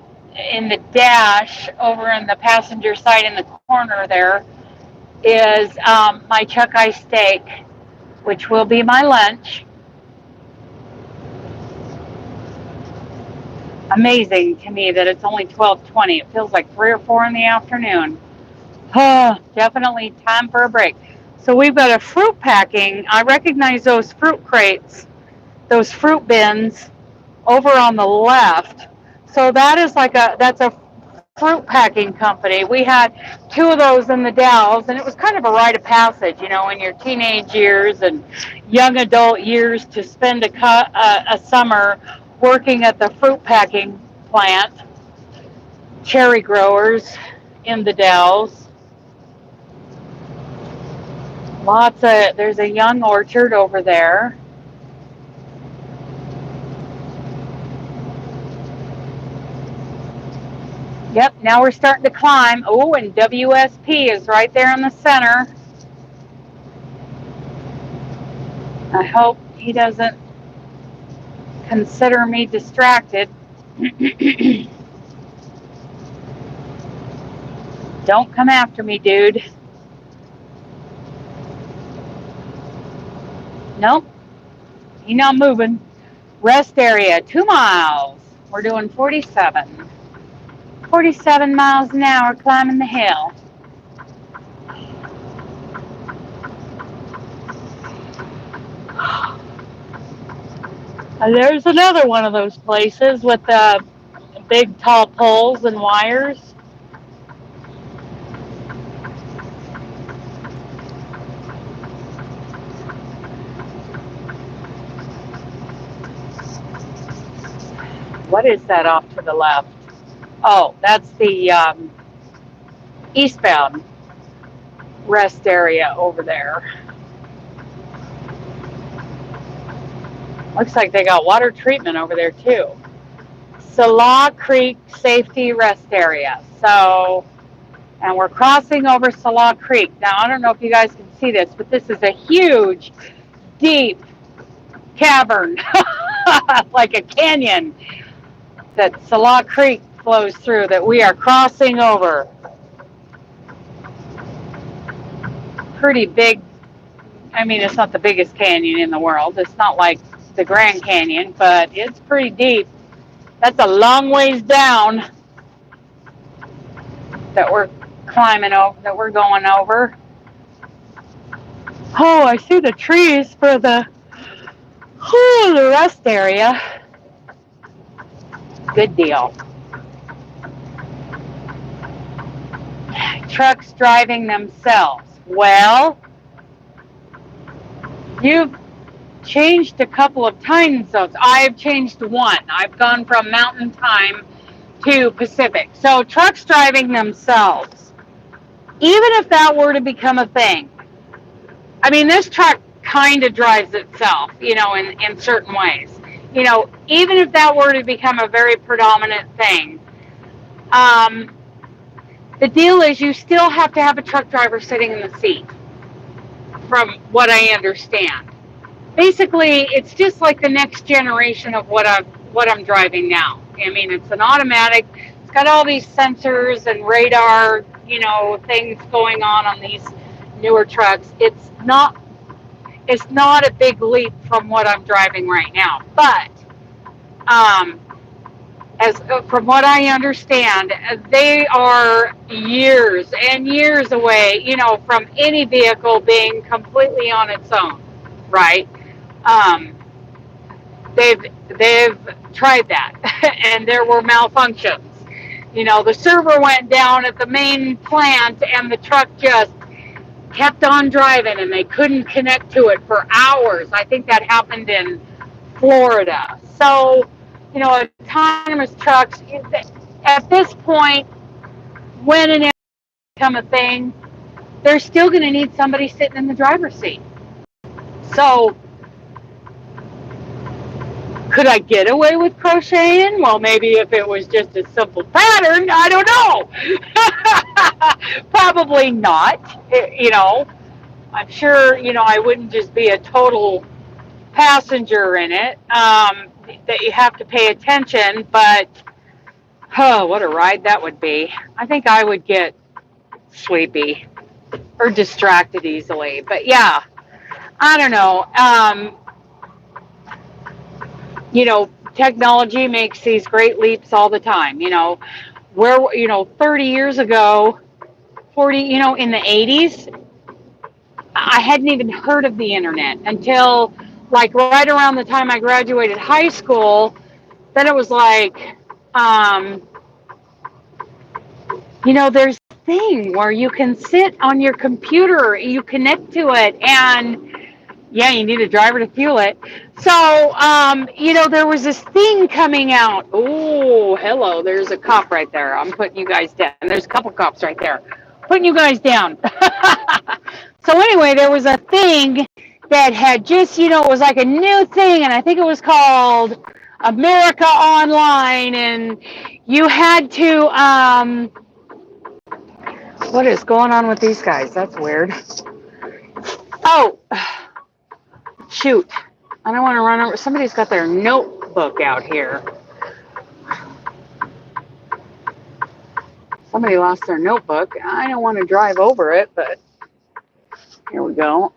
B: dash over in the passenger side in the corner there is my chuck-eye steak, which will be my lunch. Amazing to me that it's only 12:20. It feels like 3 or 4 in the afternoon. Definitely time for a break. So we've got a fruit packing. I recognize those fruit crates, those fruit bins over on the left. So that's a fruit packing company. We had 2 of those in the Dalles, and it was kind of a rite of passage, in your teenage years and young adult years, to spend a summer working at the fruit packing plant, cherry growers in the Dalles. There's a young orchard over there. Yep, now we're starting to climb. Oh, and WSP is right there in the center. I hope he doesn't consider me distracted. Don't come after me, dude. Nope, he's not moving. Rest area, 2 miles. We're doing 47 miles an hour climbing the hill. And there's another one of those places with the big tall poles and wires. What is that off to the left? Oh, that's the eastbound rest area over there. Looks like they got water treatment over there too. Salah Creek Safety Rest Area. So, and we're crossing over Salah Creek. Now, I don't know if you guys can see this, but this is a huge, deep cavern, like a canyon that Salah Creek flows through that we are crossing over. Pretty big. I mean, it's not the biggest canyon in the world. It's not like the Grand Canyon, but it's pretty deep. That's a long ways down that we're climbing over, that we're going over. Oh, I see the trees for the rest area. Good deal. Trucks driving themselves. Well, you've changed a couple of time zones. I've changed one. I've gone from mountain time to Pacific. So trucks driving themselves, even if that were to become a thing, I mean, this truck kind of drives itself, you know, in certain ways. You know, even if that were to become a very predominant thing, the deal is you still have to have a truck driver sitting in the seat, from what I understand. Basically, it's just like the next generation of what I'm driving now. I mean, it's an automatic. It's got all these sensors and radar, you know, things going on these newer trucks. It's not a big leap from what I'm driving right now. But from what I understand, they are years and years away, you know, from any vehicle being completely on its own, right? They've tried that, and there were malfunctions. You know, the server went down at the main plant, and the truck just kept on driving, and they couldn't connect to it for hours. I think that happened in Florida. So, you know, autonomous trucks, at this point, when and if they become a thing, they're still going to need somebody sitting in the driver's seat. So, could I get away with crocheting? Well, maybe if it was just a simple pattern, I don't know. Probably not. You know, I'm sure, you know, I wouldn't just be a total passenger in it, that you have to pay attention, but oh, what a ride that would be. I think I would get sleepy or distracted easily. But yeah, I don't know. You know, technology makes these great leaps all the time. You know, 30 years ago, 40, you know, in the 80s, I hadn't even heard of the internet until like right around the time I graduated high school. Then it was like, you know, there's a thing where you can sit on your computer, you connect to it, and yeah, you need a driver to fuel it. So, you know, there was this thing coming out. Oh, hello, there's a cop right there. I'm putting you guys down. There's a couple cops right there. Putting you guys down. So anyway, there was a thing that had just, you know, it was like a new thing, and I think it was called America Online, and you had to, what is going on with these guys? That's weird. Oh, shoot. I don't want to run over. Somebody's got their notebook out here. Somebody lost their notebook. I don't want to drive over it, but here we go.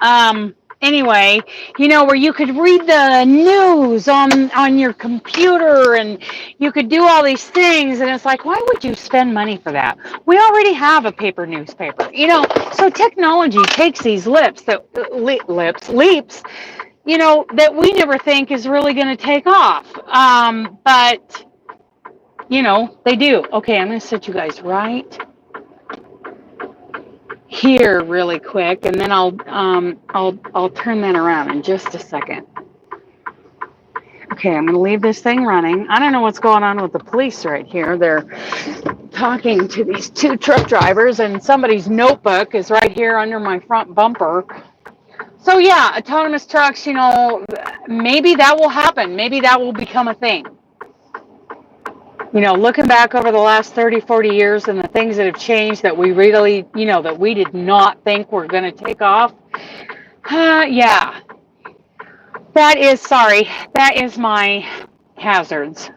B: Anyway, you know, where you could read the news on your computer, and you could do all these things, and it's like, why would you spend money for that? We already have a paper newspaper, you know. So technology takes these leaps, you know, that we never think is really going to take off. But you know, they do. Okay, I'm going to set you guys right here really quick, and then I'll turn that around in just a second. Okay, I'm going to leave this thing running. I don't know what's going on with the police right here. They're talking to these two truck drivers, and somebody's notebook is right here under my front bumper. So yeah, autonomous trucks, you know, maybe that will happen. Maybe that will become a thing. You know, looking back over the last 30, 40 years and the things that have changed that we really, you know, that we did not think were going to take off. Yeah. That is my hazards.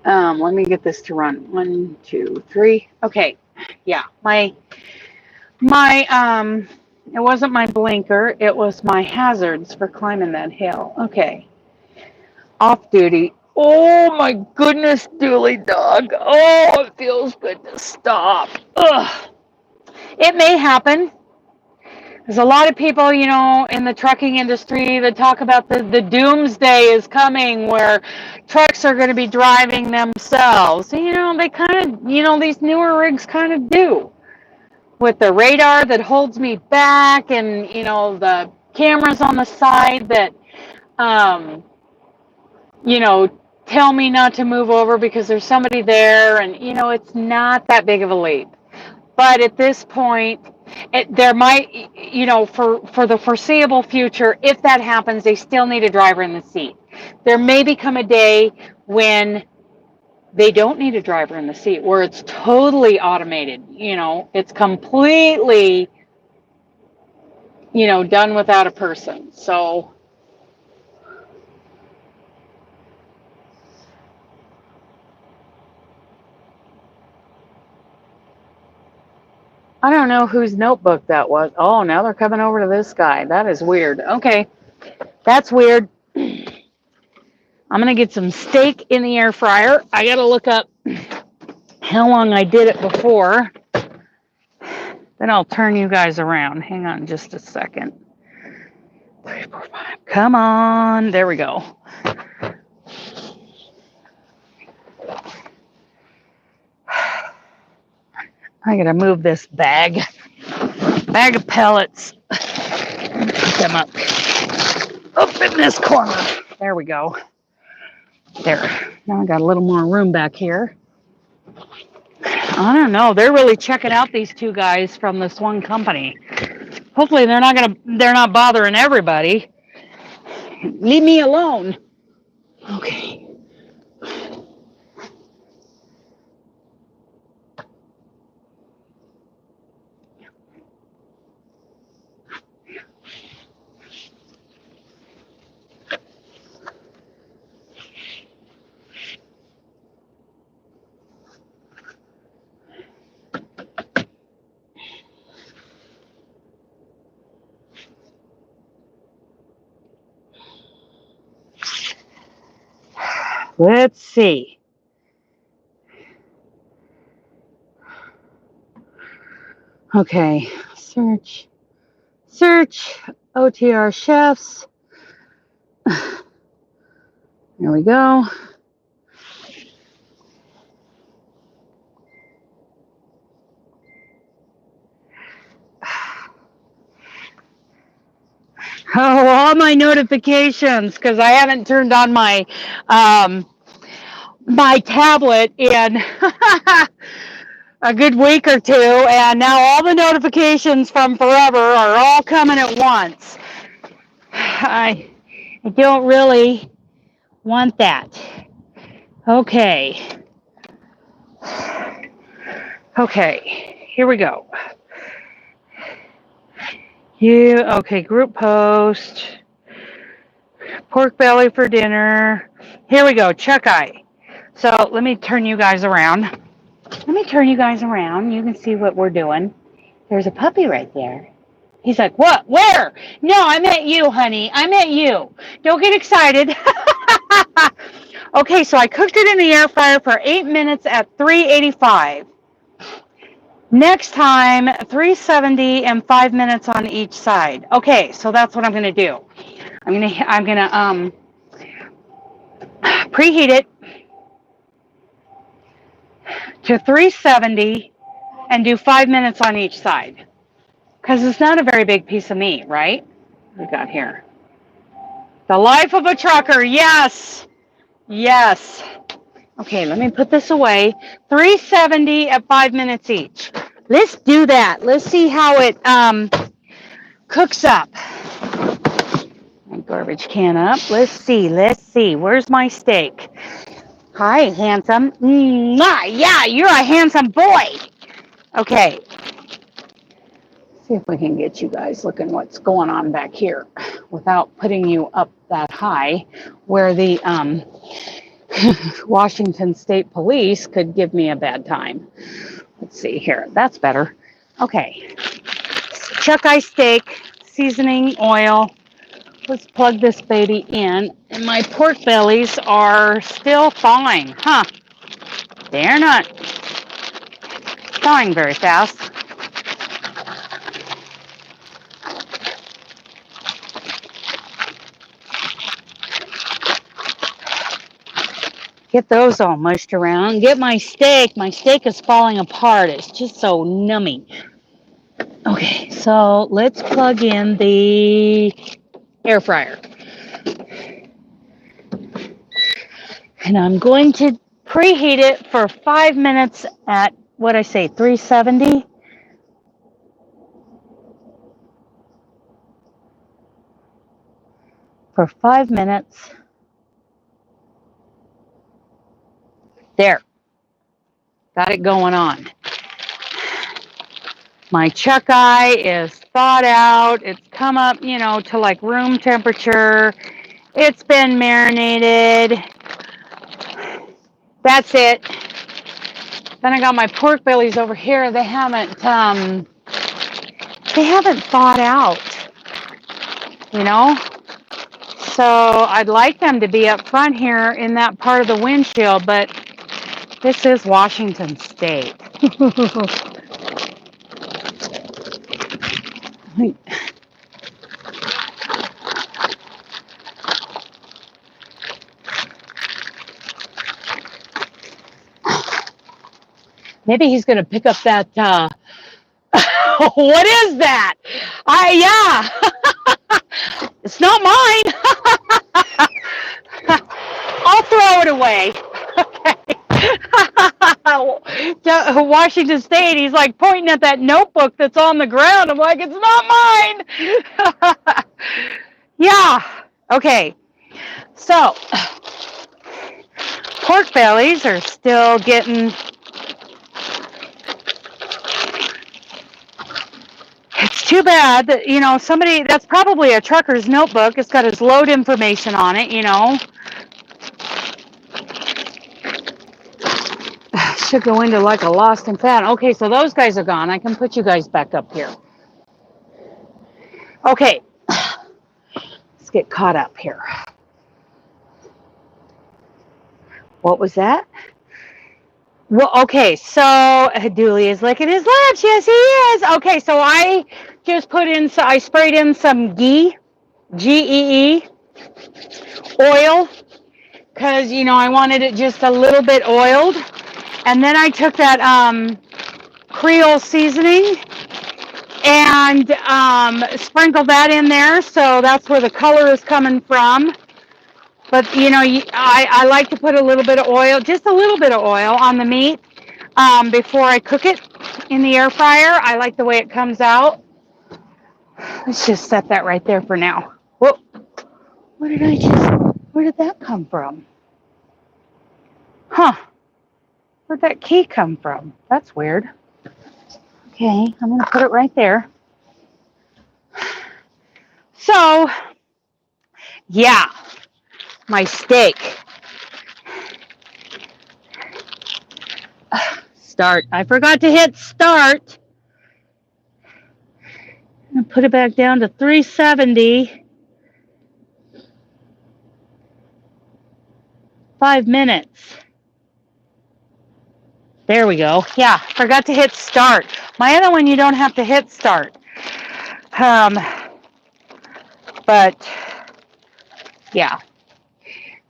B: Let me get this to run. 1, 2, 3. Okay. Yeah. It wasn't my blinker. It was my hazards for climbing that hill. Okay. Off duty. Oh my goodness, Dooley dog. Oh, it feels good to stop. Ugh. It may happen. There's a lot of people, you know, in the trucking industry that talk about the doomsday is coming where trucks are going to be driving themselves. You know, they kind of, you know, these newer rigs kind of do. With the radar that holds me back and, you know, the cameras on the side that, you know, tell me not to move over because there's somebody there. And, you know, it's not that big of a leap. But at this point, there might, you know, for the foreseeable future, if that happens, they still need a driver in the seat. There may become a day when they don't need a driver in the seat, where it's totally automated. You know, it's completely, you know, done without a person. So I don't know whose notebook that was. Oh, now they're coming over to this guy. That is weird. Okay, that's weird. I'm going to get some steak in the air fryer. I got to look up how long I did it before. Then I'll turn you guys around. Hang on just a second. 3, 4, 5. Come on. There we go. I got to move this bag of pellets. Put them up in this corner. There we go. There. Now I got a little more room back here. I don't know. They're really checking out these two guys from this one company. Hopefully they're not bothering everybody. Leave me alone. Okay. Let's see. Okay, search, OTR chefs. There we go. Oh, all my notifications, because I haven't turned on my my tablet in a good week or two, and now all the notifications from forever are all coming at once. I don't really want that. Okay. Okay, here we go. Okay, group post. Pork belly for dinner. Here we go, chuck eye. So let me turn you guys around. You can see what we're doing. There's a puppy right there. He's like, what? Where? No, I meant you, honey. I meant you. Don't get excited. Okay, so I cooked it in the air fryer for 8 minutes at 385. Next time, 370 and 5 minutes on each side. Okay, so that's what I'm going to do. I'm gonna preheat it to 370 and do 5 minutes on each side. Because it's not a very big piece of meat, right? We got here. The life of a trucker, yes. Yes. Okay, let me put this away. 370 at 5 minutes each. Let's do that. Let's see how it cooks up. My garbage can up. Let's see. Where's my steak? Hi, handsome. Yeah, you're a handsome boy. Okay. See if we can get you guys looking what's going on back here without putting you up that high where the Washington State Police could give me a bad time. Let's see here. That's better. Okay. Chuck eye steak, seasoning, oil. Let's plug this baby in. And my pork bellies are still thawing. Huh. They're not thawing very fast. Get those all mushed around. Get my steak. My steak is falling apart. It's just so nummy. Okay, so let's plug in the air fryer. And I'm going to preheat it for 5 minutes at, what'd I say, 370? For 5 minutes. There. Got it going on. My chuck eye is thawed out. It's come up, to like room temperature. It's been marinated. That's it. Then I got my pork bellies over here. They haven't thawed out, So I'd like them to be up front here in that part of the windshield, but this is Washington State. Maybe he's going to pick up that, what is that? Yeah. It's not mine. I'll throw it away. Okay. Washington State, he's like pointing at that notebook that's on the ground. I'm like, it's not mine. Yeah. Okay. So, pork bellies are still getting... It's too bad that, somebody, that's probably a trucker's notebook. It's got his load information on it, Should go into like a lost and found. Okay, so those guys are gone. I can put you guys back up here. Okay, let's get caught up here. What was that? Well, okay, so Dooley is licking his lips. Yes, he is. Okay, so I just I sprayed in some ghee, G-E-E, oil, because, I wanted it just a little bit oiled. And then I took that Creole seasoning and sprinkled that in there, so that's where the color is coming from. But, I like to put a little bit of oil, just a little bit of oil on the meat before I cook it in the air fryer. I like the way it comes out. Let's just set that right there for now. Whoa. Where did that come from? Huh. Where'd that key come from? That's weird. Okay, I'm going to put it right there. So, yeah. My steak. Start. I forgot to hit start. I'm going to put it back down to 370. 5 minutes. There we go. Yeah, forgot to hit start. My other one, you don't have to hit start. But Yeah.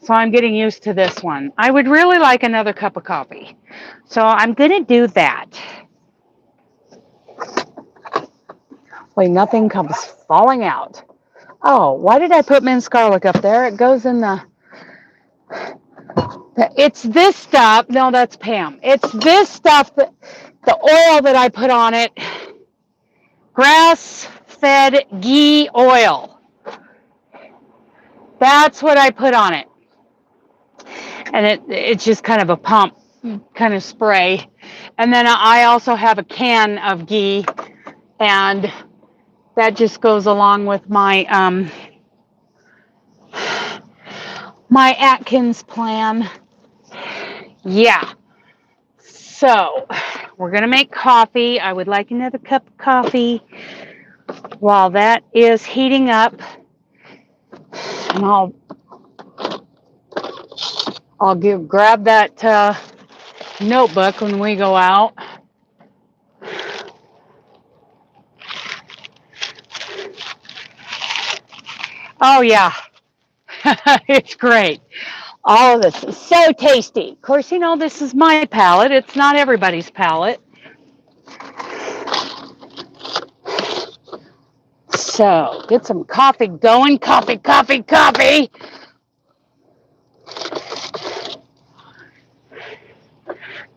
B: So I'm getting used to this one. I would really like another cup of coffee. So I'm going to do that. Wait, nothing comes falling out. Oh, why did I put minced garlic up there? It goes in the... It's this stuff. No, that's Pam. It's this stuff, that, the oil that I put on it. Grass-fed ghee oil. That's what I put on it. And it's just kind of a pump kind of spray. And then I also have a can of ghee, and that just goes along with my my Atkins plan. Yeah. So we're gonna make coffee. I would like another cup of coffee while that is heating up, and I'll grab that notebook when we go out. Oh yeah, it's great. All of this is so tasty. Of course, you know, this is my palate. It's not everybody's palate. So get some coffee going. Coffee, coffee, coffee.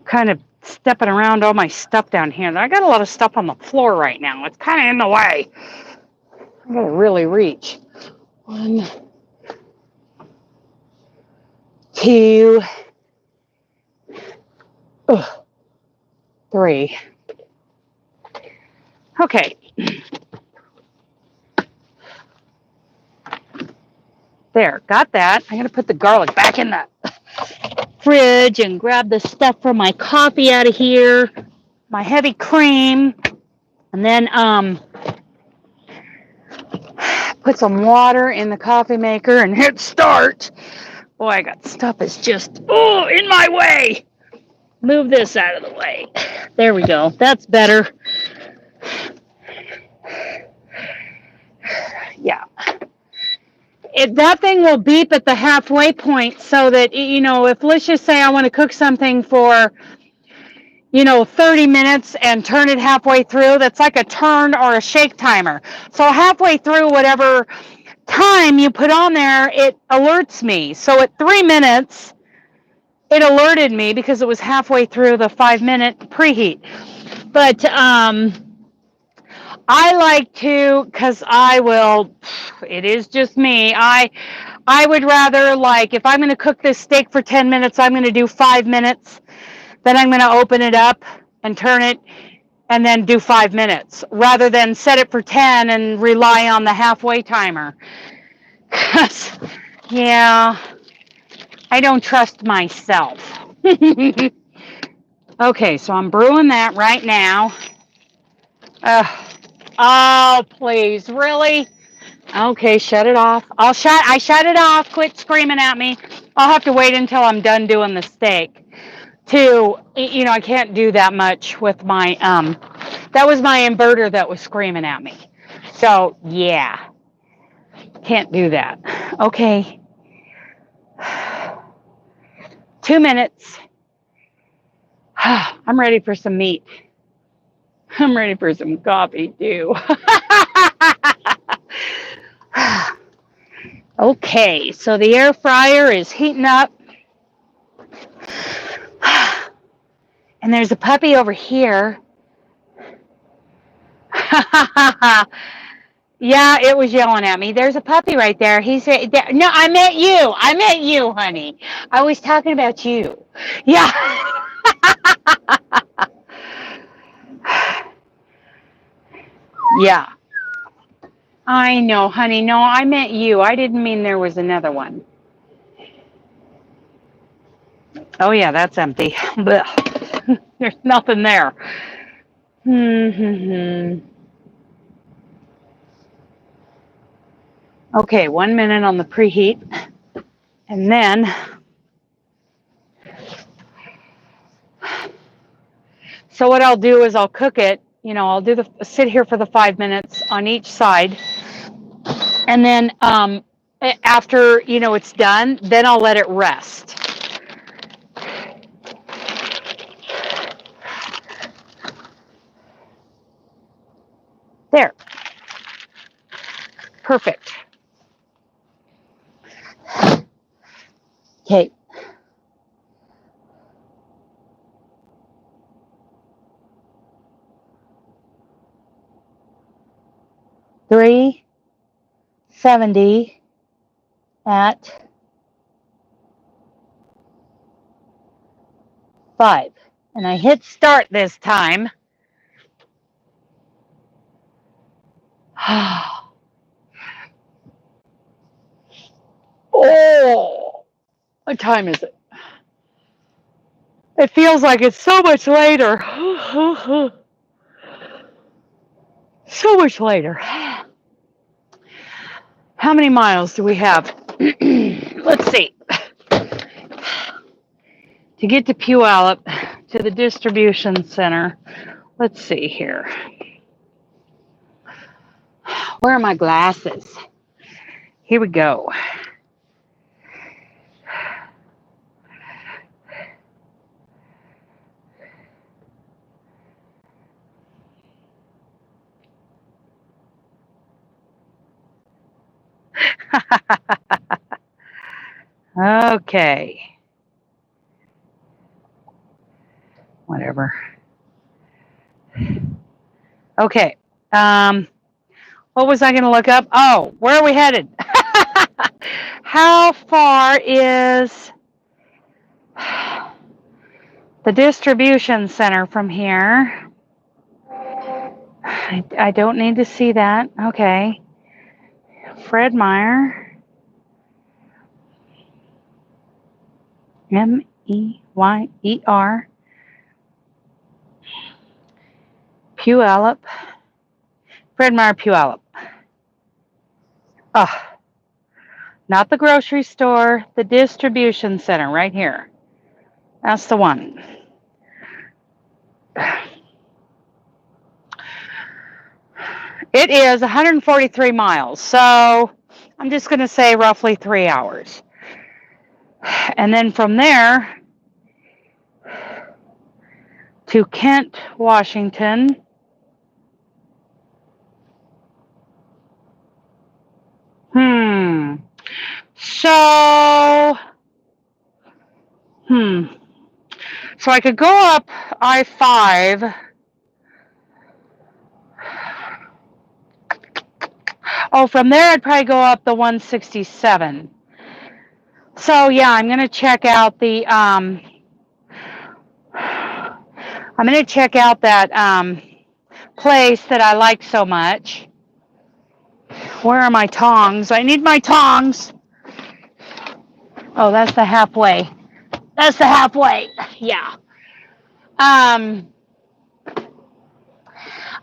B: Kind of stepping around all my stuff down here. I got a lot of stuff on the floor right now. It's kind of in the way. I gotta really reach. 1, 2, 3. Okay. There, got that. I'm gonna put the garlic back in the fridge and grab the stuff from my coffee out of here, my heavy cream, and then put some water in the coffee maker and hit start. Boy, I got stuff that's just in my way. Move this out of the way. There we go. That's better. Yeah. That thing will beep at the halfway point, so that, you know, if let's just say I want to cook something for, you know, 30 minutes and turn it halfway through, that's like a turn or a shake timer. So halfway through whatever time you put on there, it alerts me. So at 3 minutes, it alerted me because it was halfway through the 5-minute preheat. But I like to, because it is just me, I would rather, like, if I'm going to cook this steak for 10 minutes, I'm going to do 5 minutes. Then I'm going to open it up and turn it and then do 5 minutes, rather than set it for 10 and rely on the halfway timer. Because, yeah, I don't trust myself. Okay, so I'm brewing that right now. Oh, please, really? Okay, shut it off. I shut it off. Quit screaming at me. I'll have to wait until I'm done doing the steak. You know, I can't do that much with my, that was my inverter that was screaming at me. So, yeah, can't do that. Okay. 2 minutes. I'm ready for some meat. I'm ready for some coffee, too. Okay, so the air fryer is heating up. And there's a puppy over here. Yeah, it was yelling at me. There's a puppy right there. He said, no, I meant you. I meant you, honey. I was talking about you. Yeah. Yeah. I know, honey. No, I meant you. I didn't mean there was another one. Oh, yeah, that's empty. There's nothing there. Okay, 1 minute on the preheat. And then so what I'll do is I'll cook it, you know, I'll sit here for the 5 minutes on each side. And then after, you know, it's done, then I'll let it rest. There. Perfect. Okay. $370 at 5. And I hit start this time. Oh, what time is it? It feels like it's so much later. So much later. How many miles do we have? Let's see. To get to Puyallup, to the distribution center. Let's see here. Where are my glasses? Here we go. Okay. Whatever. Okay. What was I going to look up? Oh, where are we headed? How far is the distribution center from here? I don't need to see that. Okay. Fred Meyer. Meyer. Puyallup. Fred Meyer, Puyallup. Oh, not the grocery store, the distribution center right here. That's the one. It is 143 miles, so I'm just going to say roughly 3 hours. And then from there to Kent, Washington. So I could go up I-5. Oh, from there I'd probably go up the 167. So yeah, I'm going to check out the place that I like so much. Where are my tongs? I need my tongs. Oh, that's the halfway. That's the halfway. Yeah.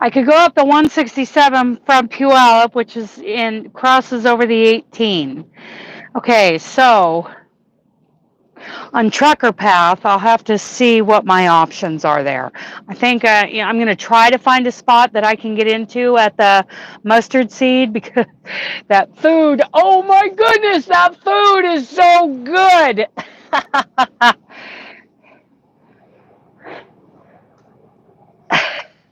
B: I could go up the 167 from Puyallup, which is crosses over the 18. Okay, so on Trucker Path, I'll have to see what my options are there. I think I'm going to try to find a spot that I can get into at the mustard seed, because that food, oh my goodness, that food is so good.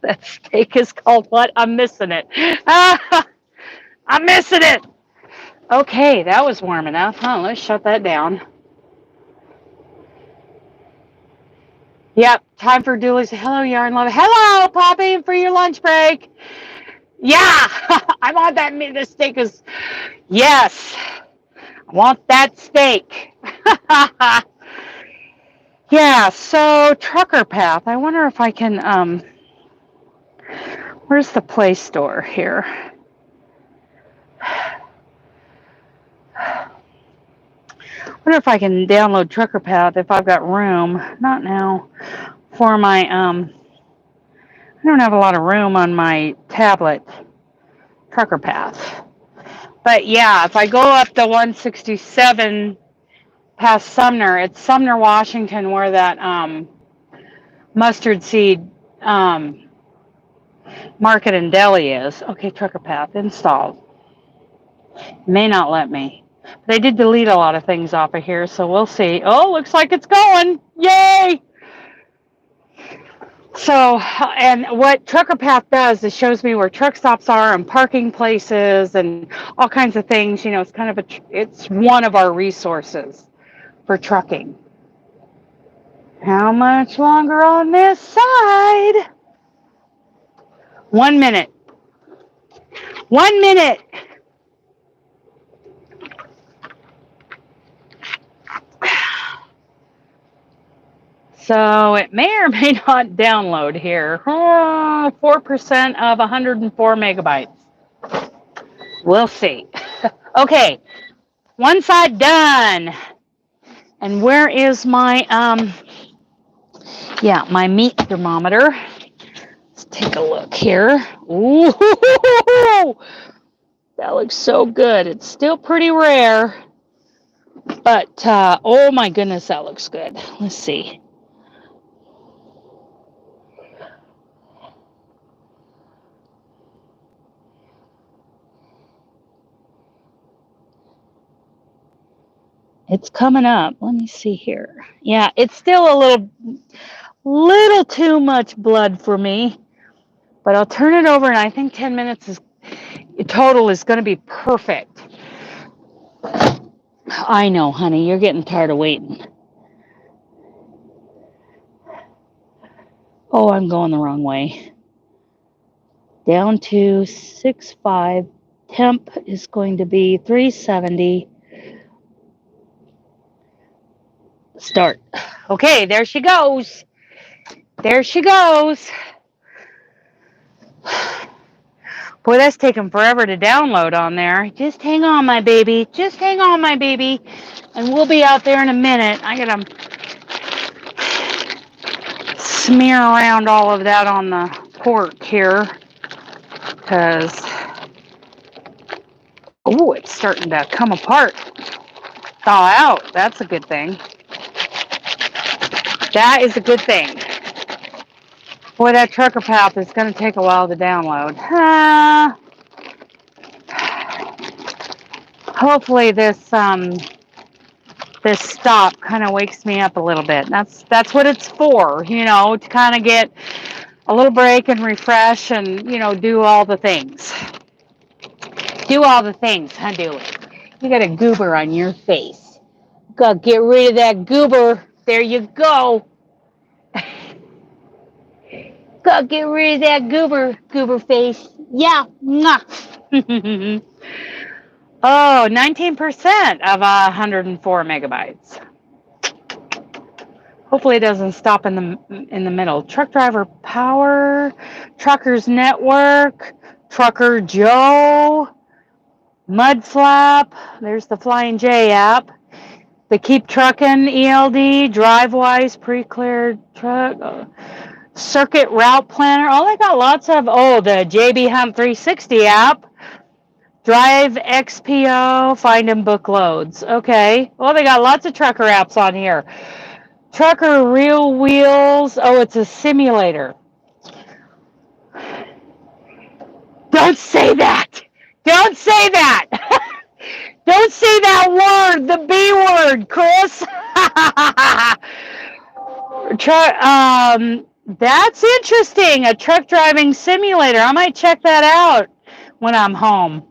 B: That steak is called what? I'm missing it. I'm missing it. Okay, that was warm enough. Huh, let's shut that down. Yep, time for Dooley's. Hello, Yarn Love. Hello, Poppy, for your lunch break. Yeah, I want that. The steak is, yes, I want that steak. Yeah, so Trucker Path. I wonder if I can, where's the Play Store here? I wonder if I can download Trucker Path if I've got room. Not now. For my, I don't have a lot of room on my tablet. Trucker Path. But yeah, if I go up the 167 past Sumner, it's Sumner, Washington, where that mustard seed market and deli is. Okay, Trucker Path installed. May not let me. They did delete a lot of things off of here, so we'll see. Oh, looks like it's going. Yay! So, and what Trucker Path does is shows me where truck stops are and parking places and all kinds of things. You know, it's kind of it's one of our resources for trucking. How much longer on this side? 1 minute. 1 minute. So it may or may not download here. 4% of 104 megabytes. We'll see. Okay, one side done. And where is my my meat thermometer? Let's take a look here. Ooh, that looks so good. It's still pretty rare, but oh my goodness, that looks good. Let's see. It's coming up. Let me see here. Yeah, it's still a little too much blood for me, but I'll turn it over, and I think 10 minutes total is going to be perfect. I know, honey, you're getting tired of waiting. Oh, I'm going the wrong way. Down to 6.5. Temp is going to be 370. Start. Okay, there she goes. There she goes. Boy, that's taking forever to download on there. Just hang on, my baby. Just hang on, my baby. And we'll be out there in a minute. I gotta smear around all of that on the pork here. Because, oh, it's starting to come apart. Thaw out. That's a good thing. That is a good thing. Boy, that Trucker Path is going to take a while to download. Hopefully this stop kind of wakes me up a little bit. That's what it's for, you know, to kind of get a little break and refresh and, you know, do all the things. Do all the things, huh, Dooley? You got a goober on your face. Gotta get rid of that goober. There you go. Gotta get rid of that goober face. Yeah. Oh, 19% of 104 megabytes. Hopefully it doesn't stop in the middle. Truck driver power, truckers network, trucker Joe, mud flap. There's the Flying J app. The Keep Truckin' ELD, DriveWise pre-cleared truck, circuit route planner. Oh, they got lots of, the JB Hunt 360 app. Drive XPO, find and book loads. Okay. Well, they got lots of trucker apps on here. Trucker Real Wheels. Oh, it's a simulator. Don't say that. Don't say that. Don't say that word, the B word, Chris. That's interesting. A truck driving simulator. I might check that out when I'm home.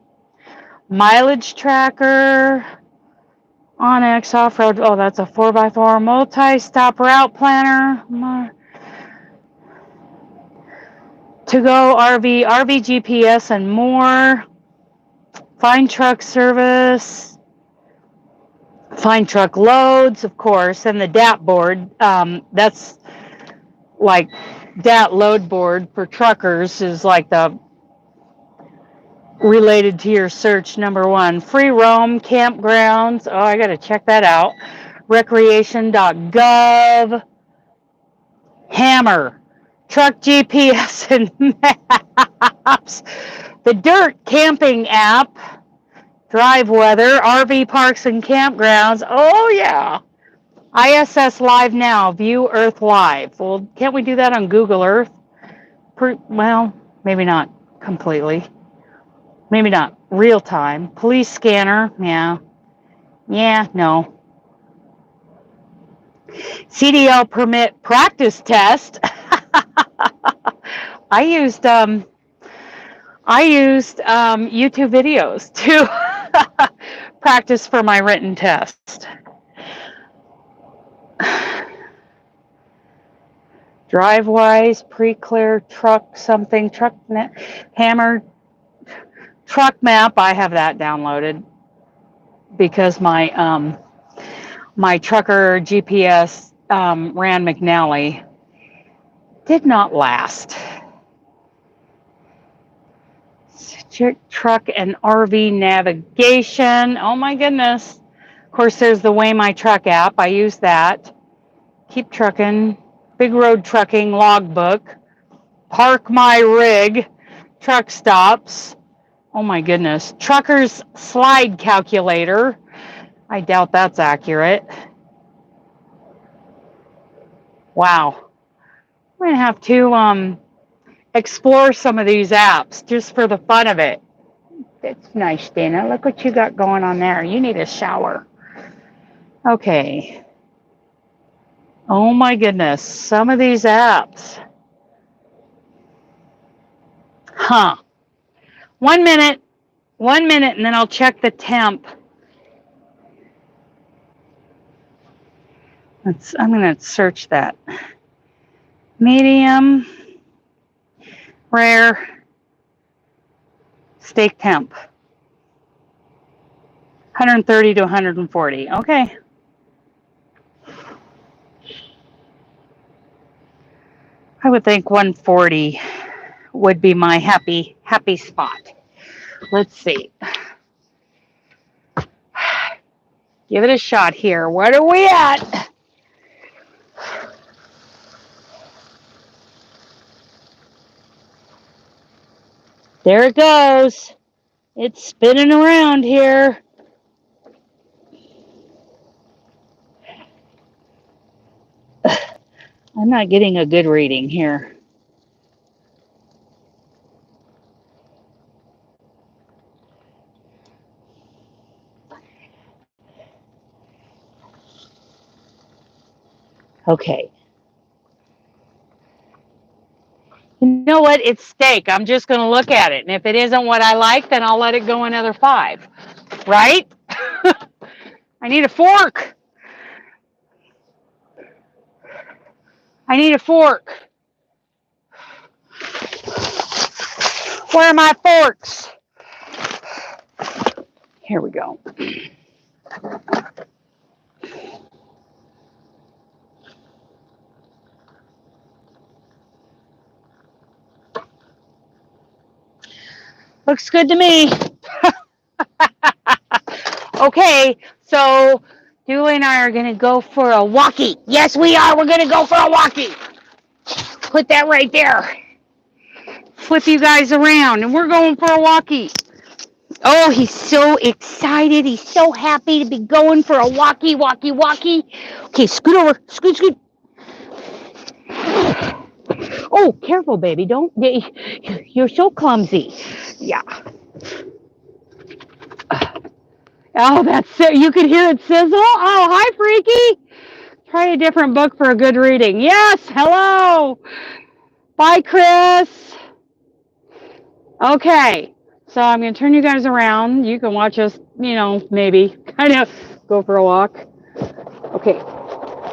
B: Mileage tracker, Onyx off-road. Oh, that's a 4x4 multi-stop route planner. To-go RV GPS, and more. Find truck service. Find truck loads, of course, and the DAT board. That's like DAT load board for truckers is like the related to your search number one. Free roam campgrounds. Oh, I got to check that out. Recreation.gov. Hammer. Truck GPS and maps. The Dirt camping app. Drive weather. RV parks and campgrounds. Oh, yeah. ISS Live Now. View Earth Live. Well, can't we do that on Google Earth? Well, maybe not completely. Maybe not real time. Police scanner, yeah. Yeah, no. CDL permit practice test. I used YouTube videos to practice for my written test. DriveWise, pre-clear, truck something, truck net, hammer, truck map. I have that downloaded because my my trucker GPS Rand McNally did not last. Truck and RV navigation. Oh my goodness. Of course, there's the Weigh My Truck app. I use that. Keep trucking. Big road trucking logbook. Park My Rig. Truck stops. Oh my goodness. Trucker's slide calculator. I doubt that's accurate. Wow. I'm going to have to explore some of these apps just for the fun of it. It's nice, Dana. Look what you got going on there. You need a shower. Okay. Oh my goodness. Some of these apps. Huh. 1 minute. 1 minute, and then I'll check the temp. I'm going to search that. Medium. Rare. Steak temp. 130 to 140. Okay. I would think 140 would be my happy spot. Let's see. Give it a shot here. What are we at? There it goes. It's spinning around here. I'm not getting a good reading here. Okay. You know what? It's steak. I'm just going to look at it. And if it isn't what I like, then I'll let it go another 5. Right? I need a fork. I need a fork. Where are my forks? Here we go. Looks good to me. Okay, so Julie and I are going to go for a walkie. Yes, we are. We're going to go for a walkie. Put that right there. Flip you guys around, and we're going for a walkie. Oh, he's so excited. He's so happy to be going for a walkie. Okay, scoot over. Scoot. Oh, careful, baby. Don't. You're so clumsy. Yeah. Oh, that's it. You could hear it sizzle. Oh, hi, Freaky. Try a different book for a good reading. Yes, hello. Bye, Chris. Okay, so I'm going to turn you guys around. You can watch us, maybe kind of go for a walk. Okay,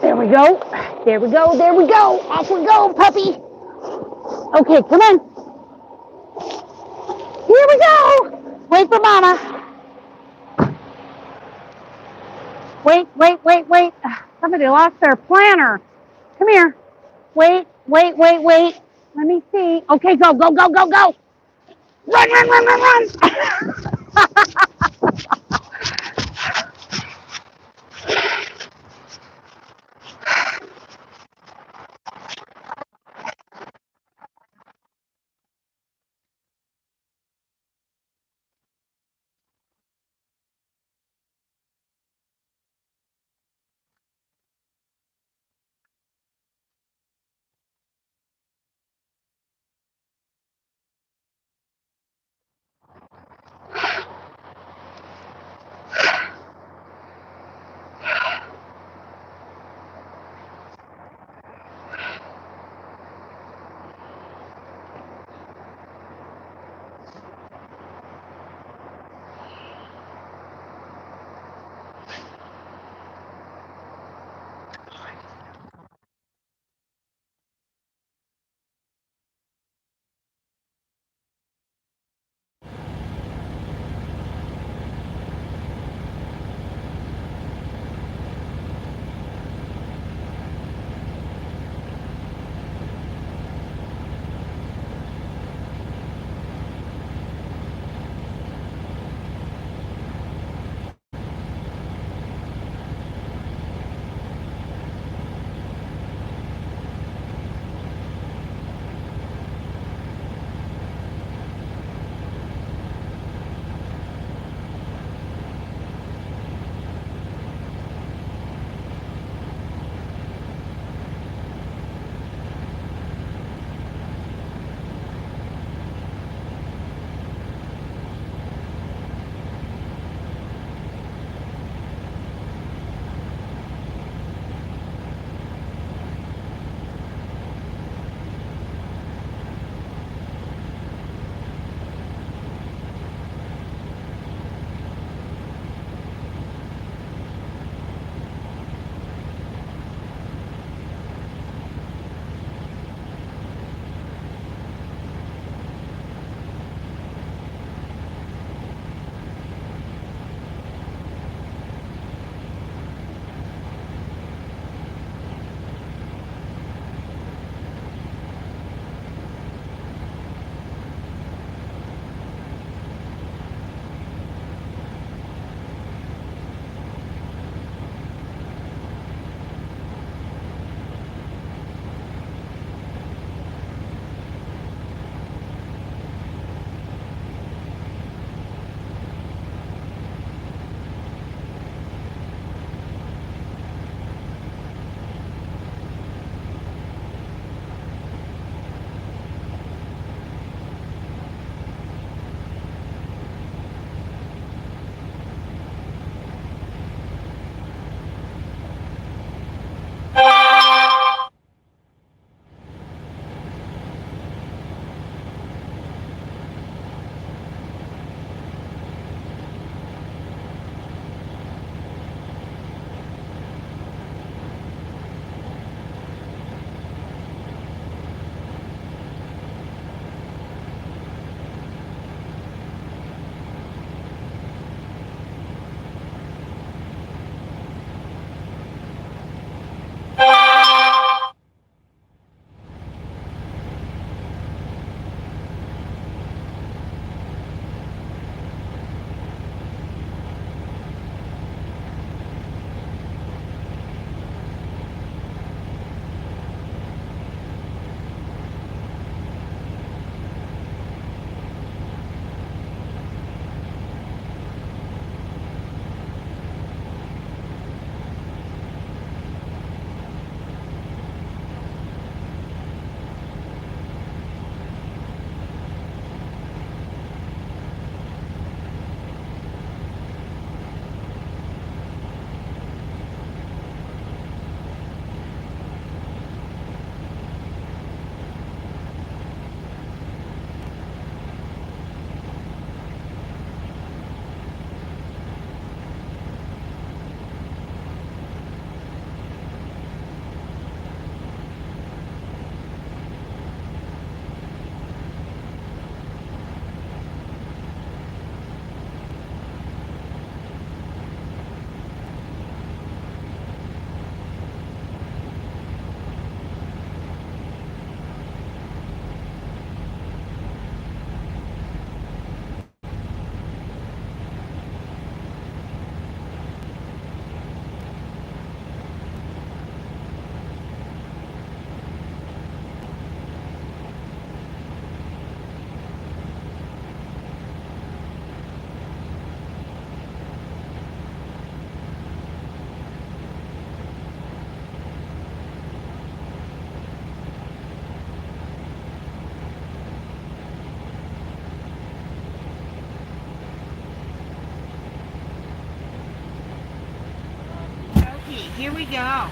B: there we go. Off we go, puppy. Okay, come on. Here we go. Wait for Mama. Wait. Somebody lost their planner. Come here. Wait. Let me see. Okay, go. Run.
A: here we go.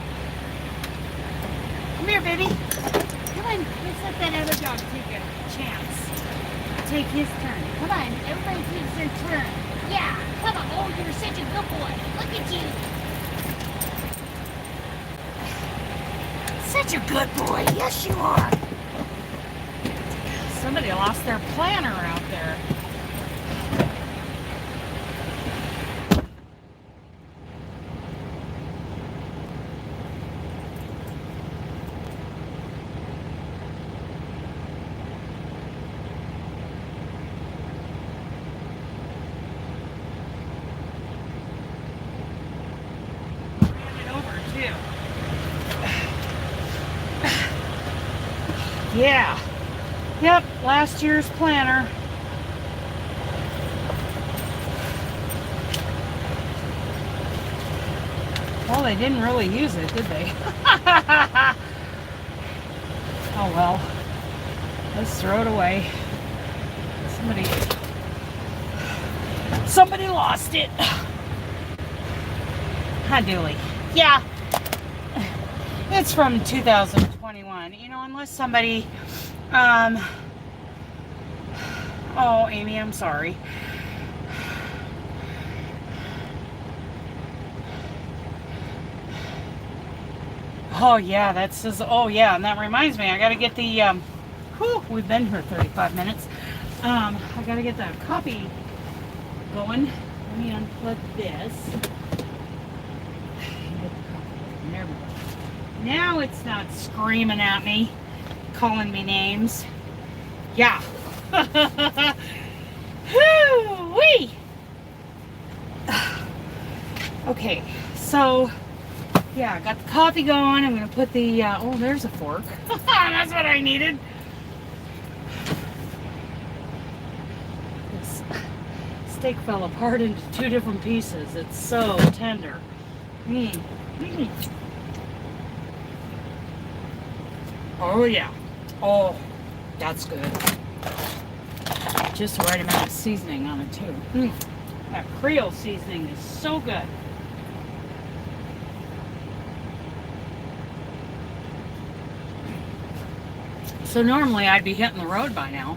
A: Come here, baby. Come on, let's let that other dog take a chance. Take his turn. Come on, everybody takes their turn. Yeah, come on. Oh, you're such a good boy. Look at you. Such a good boy. Yes, you are. Somebody lost their planner out there. Yeah. Yep, last year's planner. Well, they didn't really use it, did they? Oh well. Let's throw it away. Somebody lost it. Hi, Dooley. Yeah. It's from 2021. You know, unless somebody, oh, Amy, I'm sorry. Oh, yeah, that says, oh, yeah, and that reminds me, I got to get the, we've been here 35 minutes. I got to get the coffee going. Let me unplug this. There we go. Now it's not screaming at me, calling me names. Yeah. Whoo-wee. Okay, so, yeah, I got the coffee going. I'm going to put the, oh, there's a fork. That's what I needed. This steak fell apart into 2 different pieces. It's so tender. Oh, yeah. Oh, that's good. Just the right amount of seasoning on it, too. That Creole seasoning is so good. So normally I'd be hitting the road by now.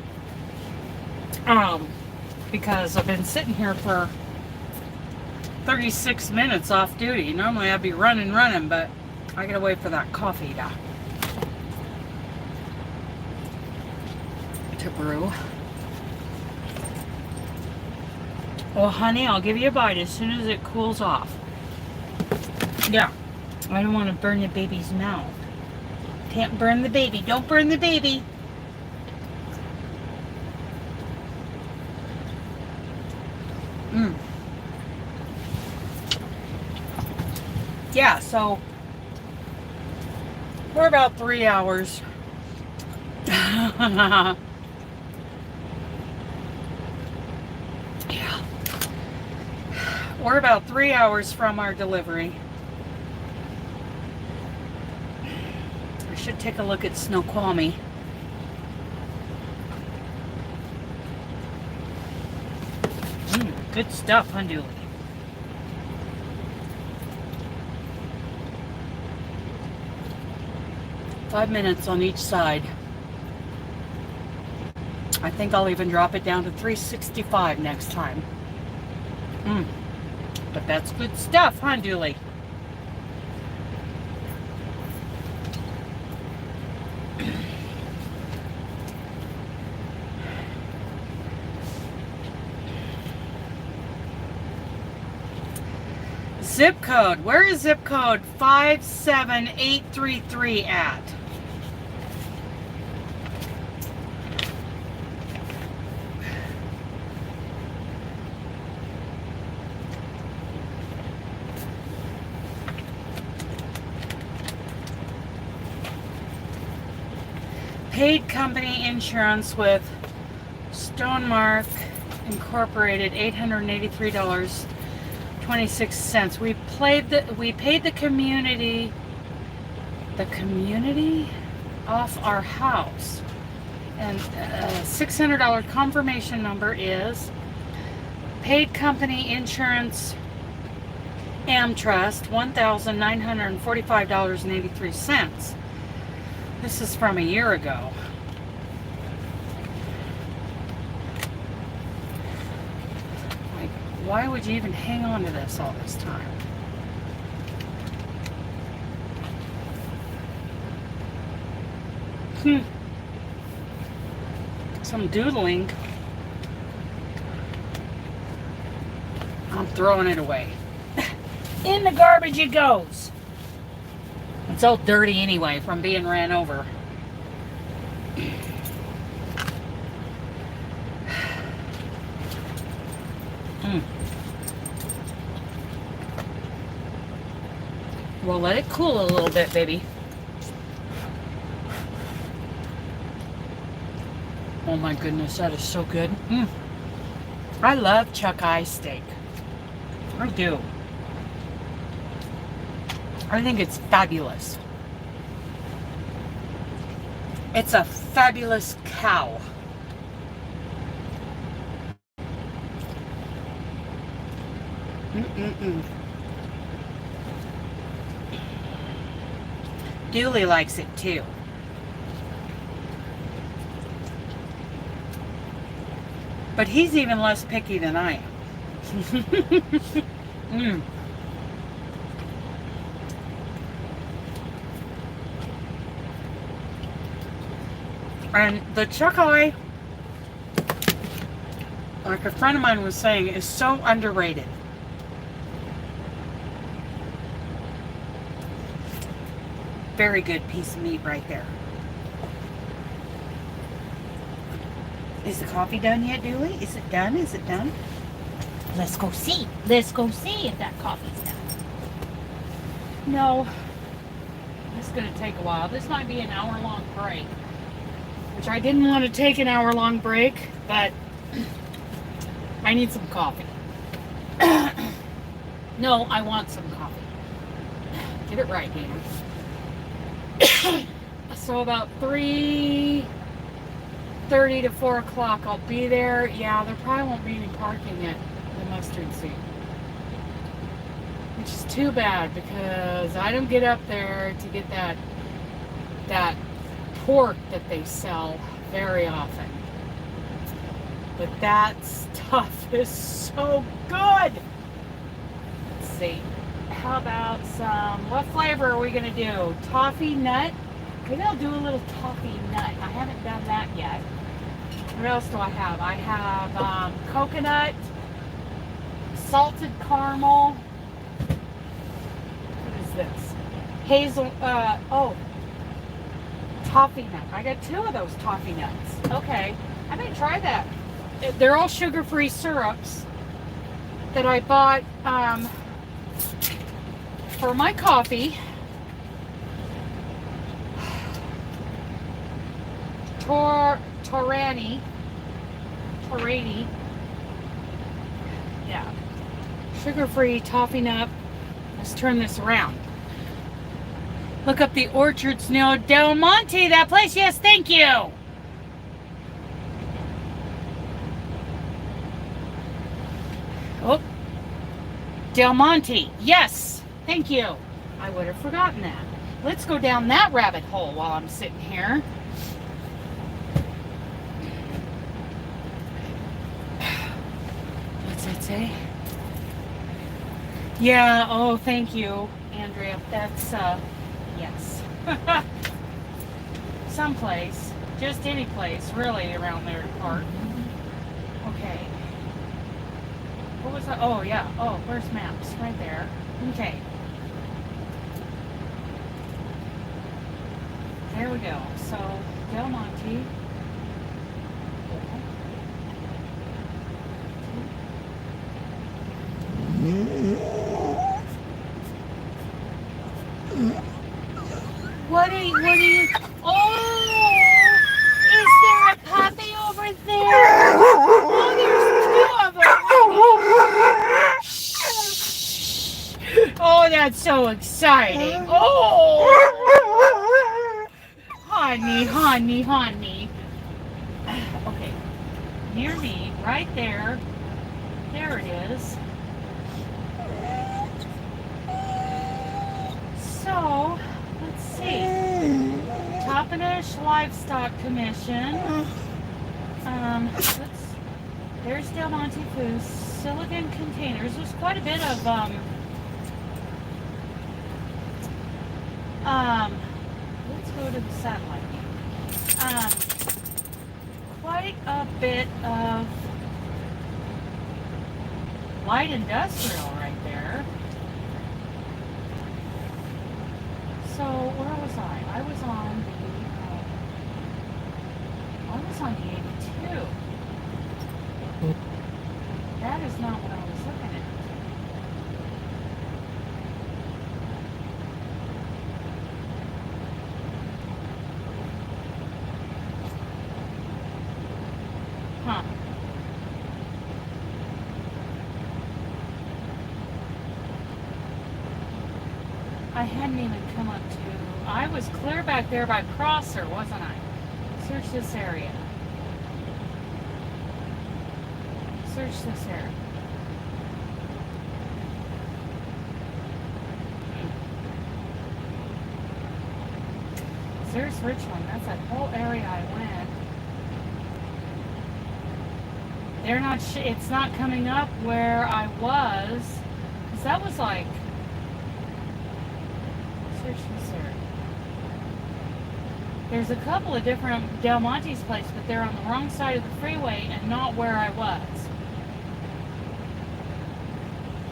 A: Because I've been sitting here for 36 minutes off duty. Normally I'd be running, but I gotta wait for that coffee to brew. Well, honey, I'll give you a bite as soon as it cools off. Yeah, I don't want to burn the baby's mouth. Can't burn the baby. Don't burn the baby. Yeah, so we're about 3 hours. Yeah. We're about 3 hours from our delivery. I should take a look at Snoqualmie. Good stuff, huh, Dooley? Five minutes on each side. I think I'll even drop it down to 365 next time. But that's good stuff, huh, Dooley? Zip code. Where is zip code 57833 at? Paid company insurance with Stonemark Incorporated, $883.26. We paid the community off our house, and $600 confirmation number is paid company insurance Amtrust, $1,945.83. This is from a year ago. Like, why would you even hang on to this all this time? Some doodling. I'm throwing it away. In the garbage it goes. It's all dirty anyway from being ran over. Well, let it cool a little bit, baby. Oh my goodness, that is so good. I love chuck eye steak. I do. I think it's fabulous. It's a fabulous cow. Dooley likes it too. But he's even less picky than I am. And the chuck eye, like a friend of mine was saying, is so underrated. Very good piece of meat right there. Is the coffee done yet, Dooley? Is it done? Is it done? Let's go see. Let's go see if that coffee's done. No. It's going to take a while. This might be an hour-long break. Which I didn't want to take an hour-long break, but I need some coffee. No, I want some coffee. Get it right, Dan. So about 3:30 to 4 o'clock, I'll be there. Yeah, there probably won't be any parking at the mustard seed. Which is too bad because I don't get up there to get that pork that they sell very often. But that stuff is so good. Let's see. How about what flavor are we going to do? Toffee nut? Maybe I'll do a little toffee nut. I haven't done that yet. What else do I have? I have coconut, salted caramel. What is this? Hazel, toffee nut. I got 2 of those toffee nuts. Okay. I may try that. They're all sugar-free syrups that I bought for my coffee. Torani. Yeah. Sugar-free toffee nut. Let's turn this around. Look up the orchards near Del Monte. That place? Yes, thank you. Oh. Del Monte. Yes, thank you. I would have forgotten that. Let's go down that rabbit hole while I'm sitting here. What's that say? Yeah, oh, thank you, Andrea. That's, yes. Someplace, just any place, really, around there to park. Okay. What was that? Oh, yeah. Oh, where's maps? Right there. Okay. There we go. So, Del Monte. What are you, oh, is there a puppy over there? Oh, there's 2 of them. Oh, that's so exciting. Oh, honey. Okay, near me, right there. There it is. Wampanoag Livestock Commission. There's Del Monte Foods. Silicon Containers. There's quite a bit of let's go to the satellite view. Quite a bit of light industrial right there. So where was I? I was on the 82. That is not what I was looking at. Huh. I hadn't even come up to... I was clear back there by Crosser, wasn't I? Search this area. Search this area. There's Richland. That's that whole area I went. They're not. It's not coming up where I was, because that was like. Search this area. There's a couple of different Del Monte's places, but they're on the wrong side of the freeway and not where I was.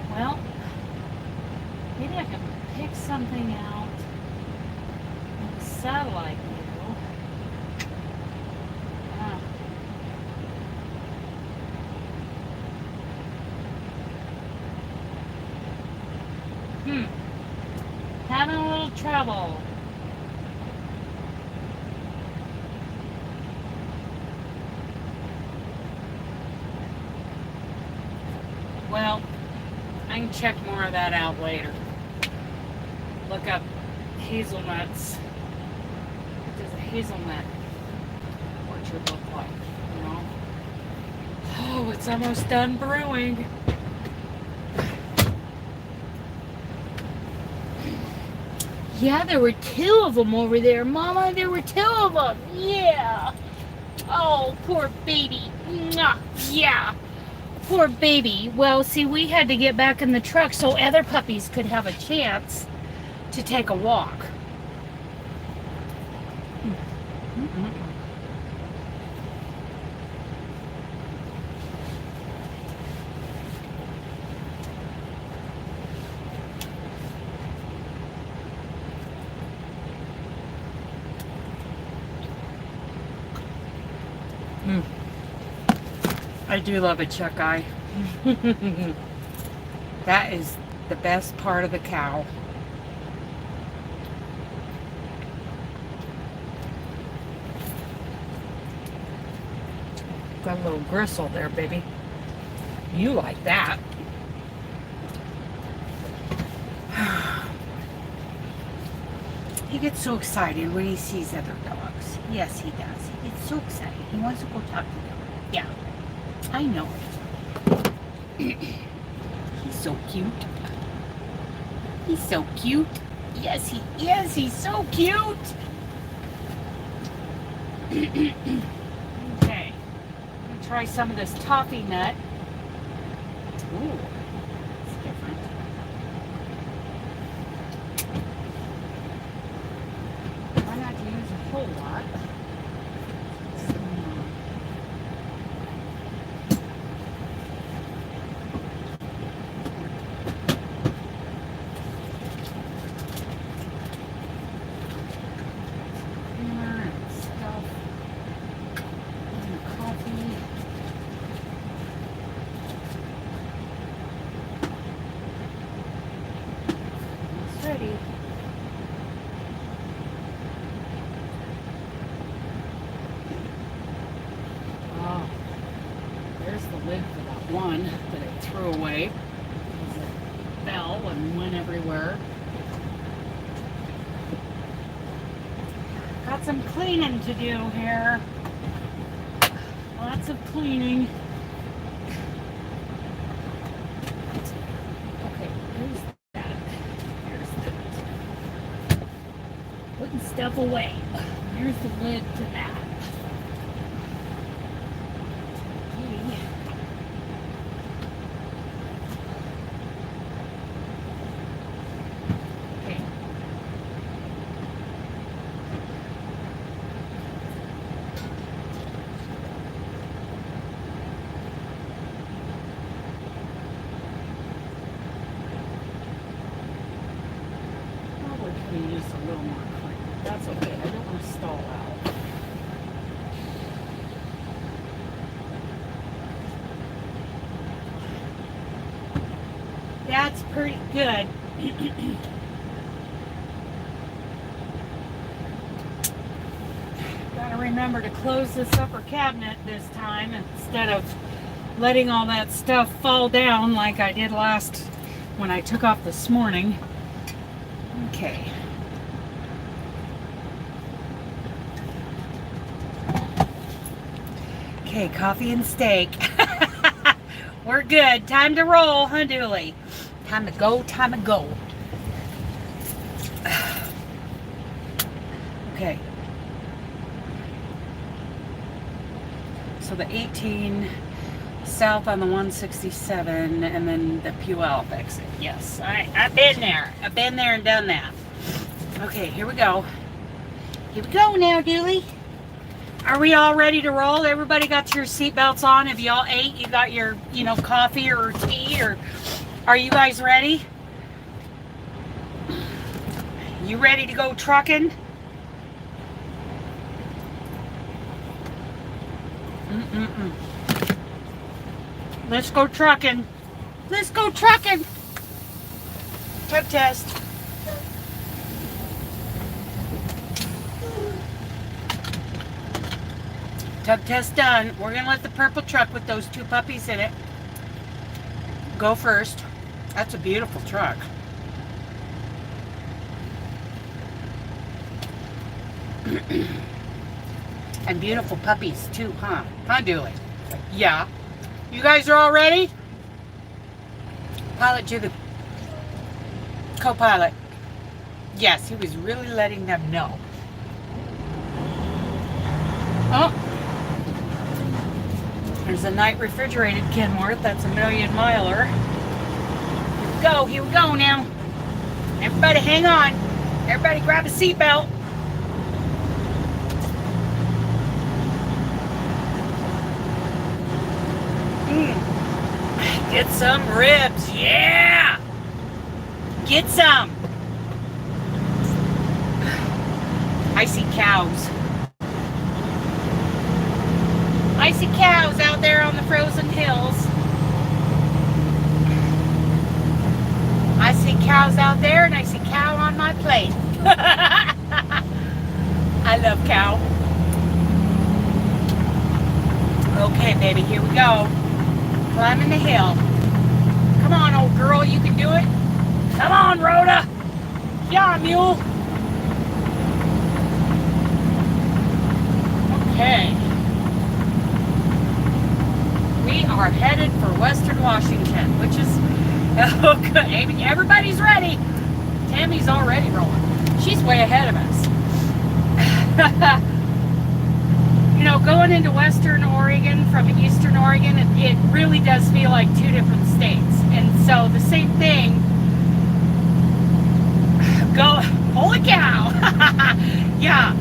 A: Well, maybe I can pick something out in the satellite view. Having a little trouble. Well, I can check more of that out later. Look up hazelnuts. What does a hazelnut orchard look like? You know? Oh, it's almost done brewing. Yeah, there were 2 of them over there. Mama, there were 2 of them. Yeah. Oh, poor baby. Mwah. Yeah. Poor baby. Well, see, we had to get back in the truck so other puppies could have a chance to take a walk. I do love a chuck eye. That is the best part of the cow. Got a little gristle there, baby. You like that. He gets so excited when he sees other dogs. Yes, he does. He gets so excited. He wants to go talk to them. Yeah. I know it. He's so cute. He's so cute. Yes, he is. He's so cute. Okay. I'm going to try some of this toffee nut. Ooh, it's different. Try not to use a whole lot. One that I threw away because it fell and went everywhere. Got some cleaning to do here. Lots of cleaning. Okay, here's that. Here's that. Putting stuff away. Here's the lid to that. Okay. Probably could have used a little more clean. That's okay. I don't want to stall out. That's pretty good. Gotta remember to close this upper cabinet this time instead of letting all that stuff fall down like I did last when I took off this morning. Okay. Okay, coffee and steak. We're good. Time to roll, huh, Dooley? Time to go, time to go. Okay. So the 18 south on the 167 and then the Puyallup exit. Yes, I've been there. I've been there and done that. Okay, here we go. Here we go now, Dooley. Are we all ready to roll? Everybody got your seatbelts on? Have you all ate? You got your, coffee or tea? Or are you guys ready? You ready to go trucking? Let's go trucking. Let's go trucking. Tug test. Tug test done. We're going to let the purple truck with those 2 puppies in it go first. That's a beautiful truck. And beautiful puppies too, huh? Huh, Dooley? Yeah. You guys are all ready? Pilot to the co-pilot. Yes, he was really letting them know. Oh. There's a night refrigerated Kenworth. That's a 1,000,000-miler. Here we go now. Everybody hang on. Everybody grab a seatbelt. Get some ribs, yeah! Get some! I see cows. I see cows out there on the frozen hills. I see cows out there and I see cow on my plate. I love cow. Okay, baby, here we go. Climbing the hill. Come on, old girl, you can do it. Come on, Rhoda. Yeah, mule. Okay. We are headed for Western Washington, which is, oh, good. Everybody's ready. Tammy's already rolling. She's way ahead of us. Going into Western Oregon from Eastern Oregon, it really does feel like 2 different states. And so the same thing, holy cow! Yeah,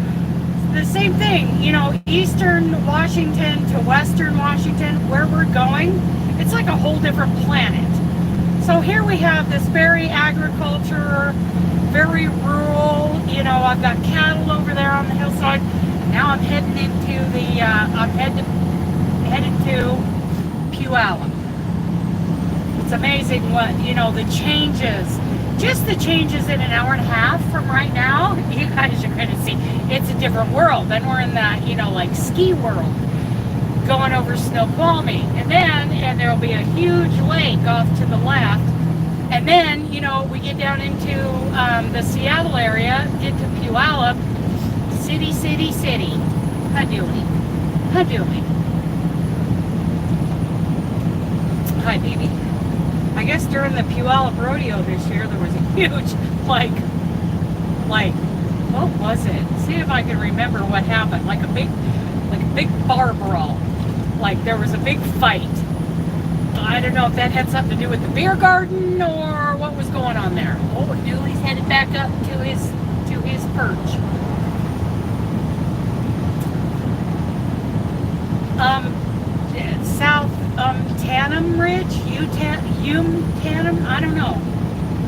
A: the same thing, Eastern Washington to Western Washington, where we're going, it's like a whole different planet. So here we have this very agriculture, very rural, I've got cattle over there on the hillside. Now I'm heading into I'm headed to Puyallup. It's amazing what, the changes, just the changes in an hour and a half from right now, you guys are going to see, it's a different world. Then we're in that, like ski world, going over Snoqualmie. And there'll be a huge lake off to the left. And then, we get down into the Seattle area, get to Puyallup, city. How doing? Hi, baby. I guess during the Puyallup rodeo this year, there was a huge, what was it? See if I can remember what happened. Like a big bar brawl. Like there was a big fight. I don't know if that had something to do with the beer garden or what was going on there. Oh, Dooley's headed back up to his perch. South Tanum Ridge, Tanum, I don't know.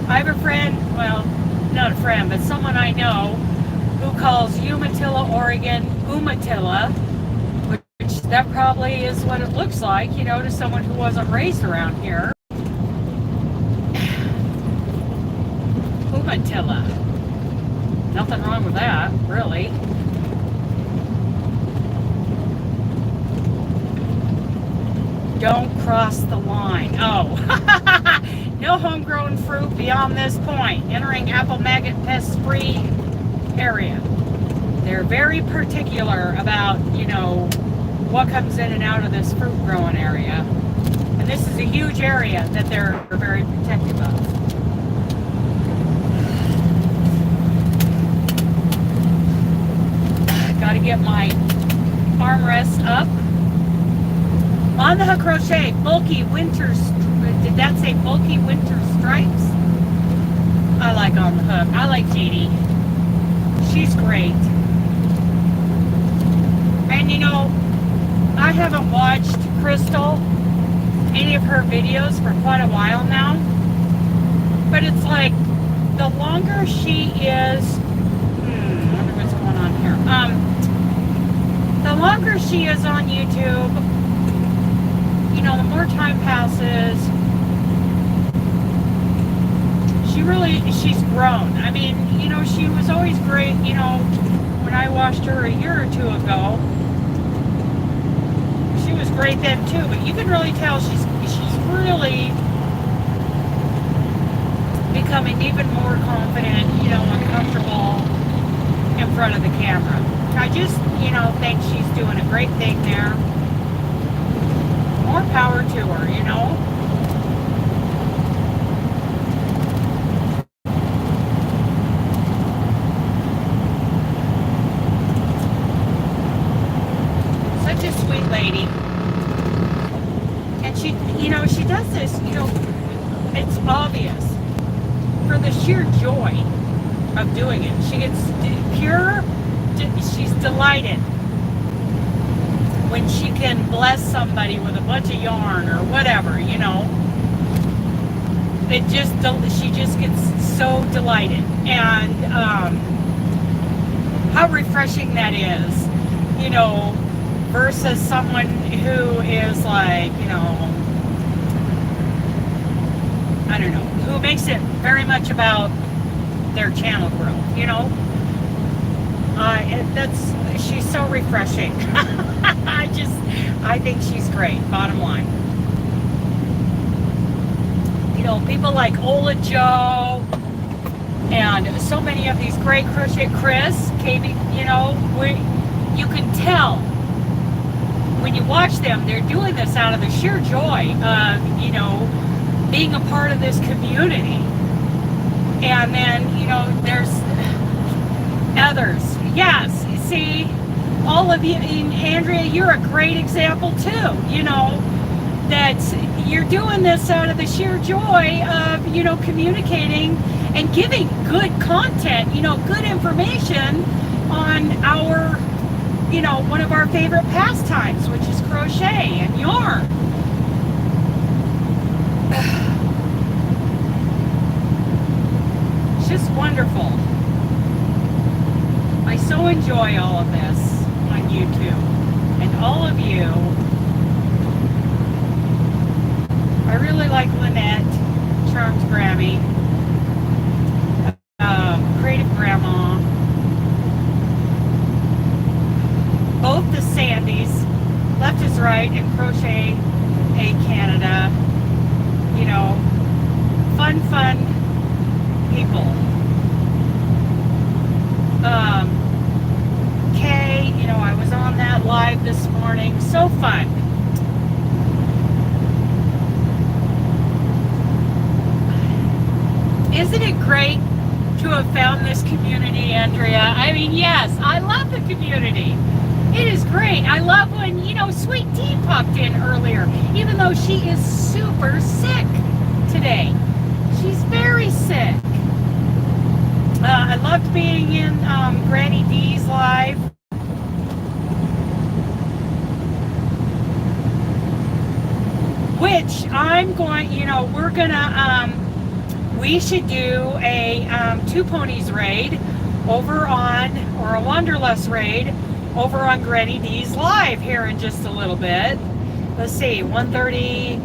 A: I have a friend, well, not a friend, but someone I know who calls Umatilla, Oregon, Umatilla, which that probably is what it looks like, you know, to someone who wasn't raised around here. Umatilla. Nothing wrong with that, really. Don't cross the line. Oh, no homegrown fruit beyond this point. Entering apple maggot pest-free area. They're very particular about, you know, what comes in and out of this fruit growing area. And this is a huge area that they're very protective of. Got to get my armrest up. On the hook crochet, bulky winter, did that say bulky winter stripes? I like on the hook. I like Jeannie. She's great. And you know, I haven't watched Crystal, any of her videos for quite a while now. But it's like, the longer she is, I wonder what's going on here. The longer she is on YouTube, you know, the more time passes, she's grown. I mean, you know, she was always great, you know, when I watched her a year or two ago. She was great then too, but you can really tell she's really becoming even more confident, you know, and comfortable in front of the camera. I just, you know, think she's doing a great thing there. More power to her, you know. Such a sweet lady. And she, you know, she does this, you know, it's obvious. For the sheer joy of doing it. She gets she's delighted when she can bless somebody with a bunch of yarn or whatever, you know. She just gets so delighted. And how refreshing that is, you know, versus someone who is like, you know, I don't know, who makes it very much about their channel growth, you know. She's so refreshing. I think she's great, bottom line. You know, people like Ola Joe and so many of these great Crochet Chris, KB, you know, you can tell when you watch them, they're doing this out of the sheer joy of, you know, being a part of this community. And then, you know, there's others. Yes, see, all of you, and Andrea, you're a great example too, you know, that you're doing this out of the sheer joy of, you know, communicating and giving good content, you know, good information on our, you know, one of our favorite pastimes, which is crochet and yarn. It's just wonderful. I so enjoy all of this on YouTube. And all of you. I really like Lynette, Charmed Grammy, Creative Grandma, both the Sandys, Left is Right, and Crochet A Canada. You know, fun people. Kay, you know, I was on that live this morning. So fun. Isn't it great to have found this community, Andrea. I mean, yes, I love the community. It is great. I love when, Sweet Tea popped in earlier, even though she is super sick today. She's very sick. I loved being in Granny D's live. Which I'm going, we're gonna, we should do a Two Ponies raid over on, or a Wanderlust raid over on Granny D's live here in just a little bit. Let's see, 1:30,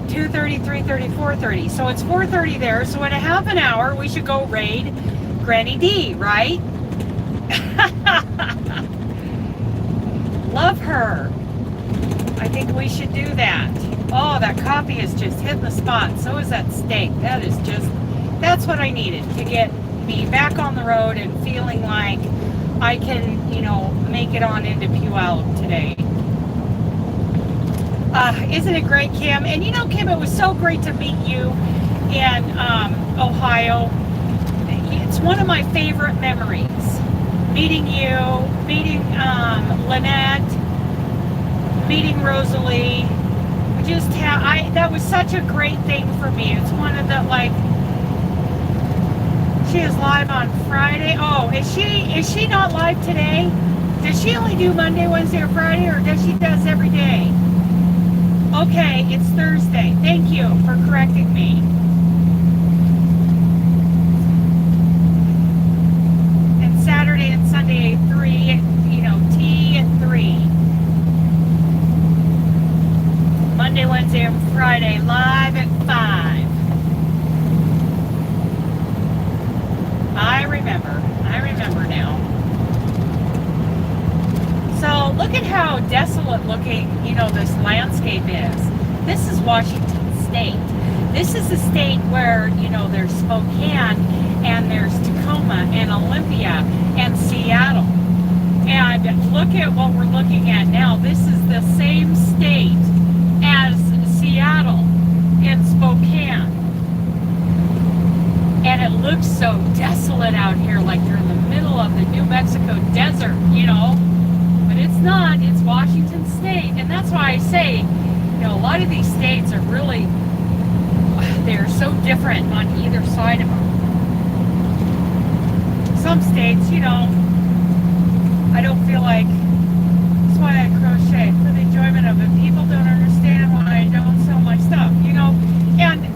A: 2:30, 3:30, 4:30. So it's 4:30 there. So in a half an hour, we should go raid Granny D, right? Love her. I think we should do that. Oh, that coffee is just hitting the spot. So is that steak. That is just, that's what I needed to get me back on the road and feeling like I can, make it on into Puyallup today. Isn't it great, Kim? And Kim, it was so great to meet you in Ohio. It's one of my favorite memories. Meeting you, meeting Lynette, meeting Rosalie. That was such a great thing for me. It's one of the, she is live on Friday. Oh, is she not live today? Does she only do Monday, Wednesday, or Friday, or does she does every day? Okay, it's Thursday. Thank you for correcting me. And Saturday and Sunday at 3, tea at 3. Monday, Wednesday, and Friday live at 5. I remember now. So look at how desolate looking, this landscape is. This is Washington State. This is a state where, there's Spokane and there's Tacoma and Olympia and Seattle. And look at what we're looking at now. This is the same state as Seattle and Spokane. And it looks so desolate out here, like you're in the middle of the New Mexico desert, But it's not. It's Washington State. And that's why I say, a lot of these states are really, they're so different on either side of them. Some states, I don't feel like, that's why I crochet, for the enjoyment of it. People don't understand why I don't sell my stuff, And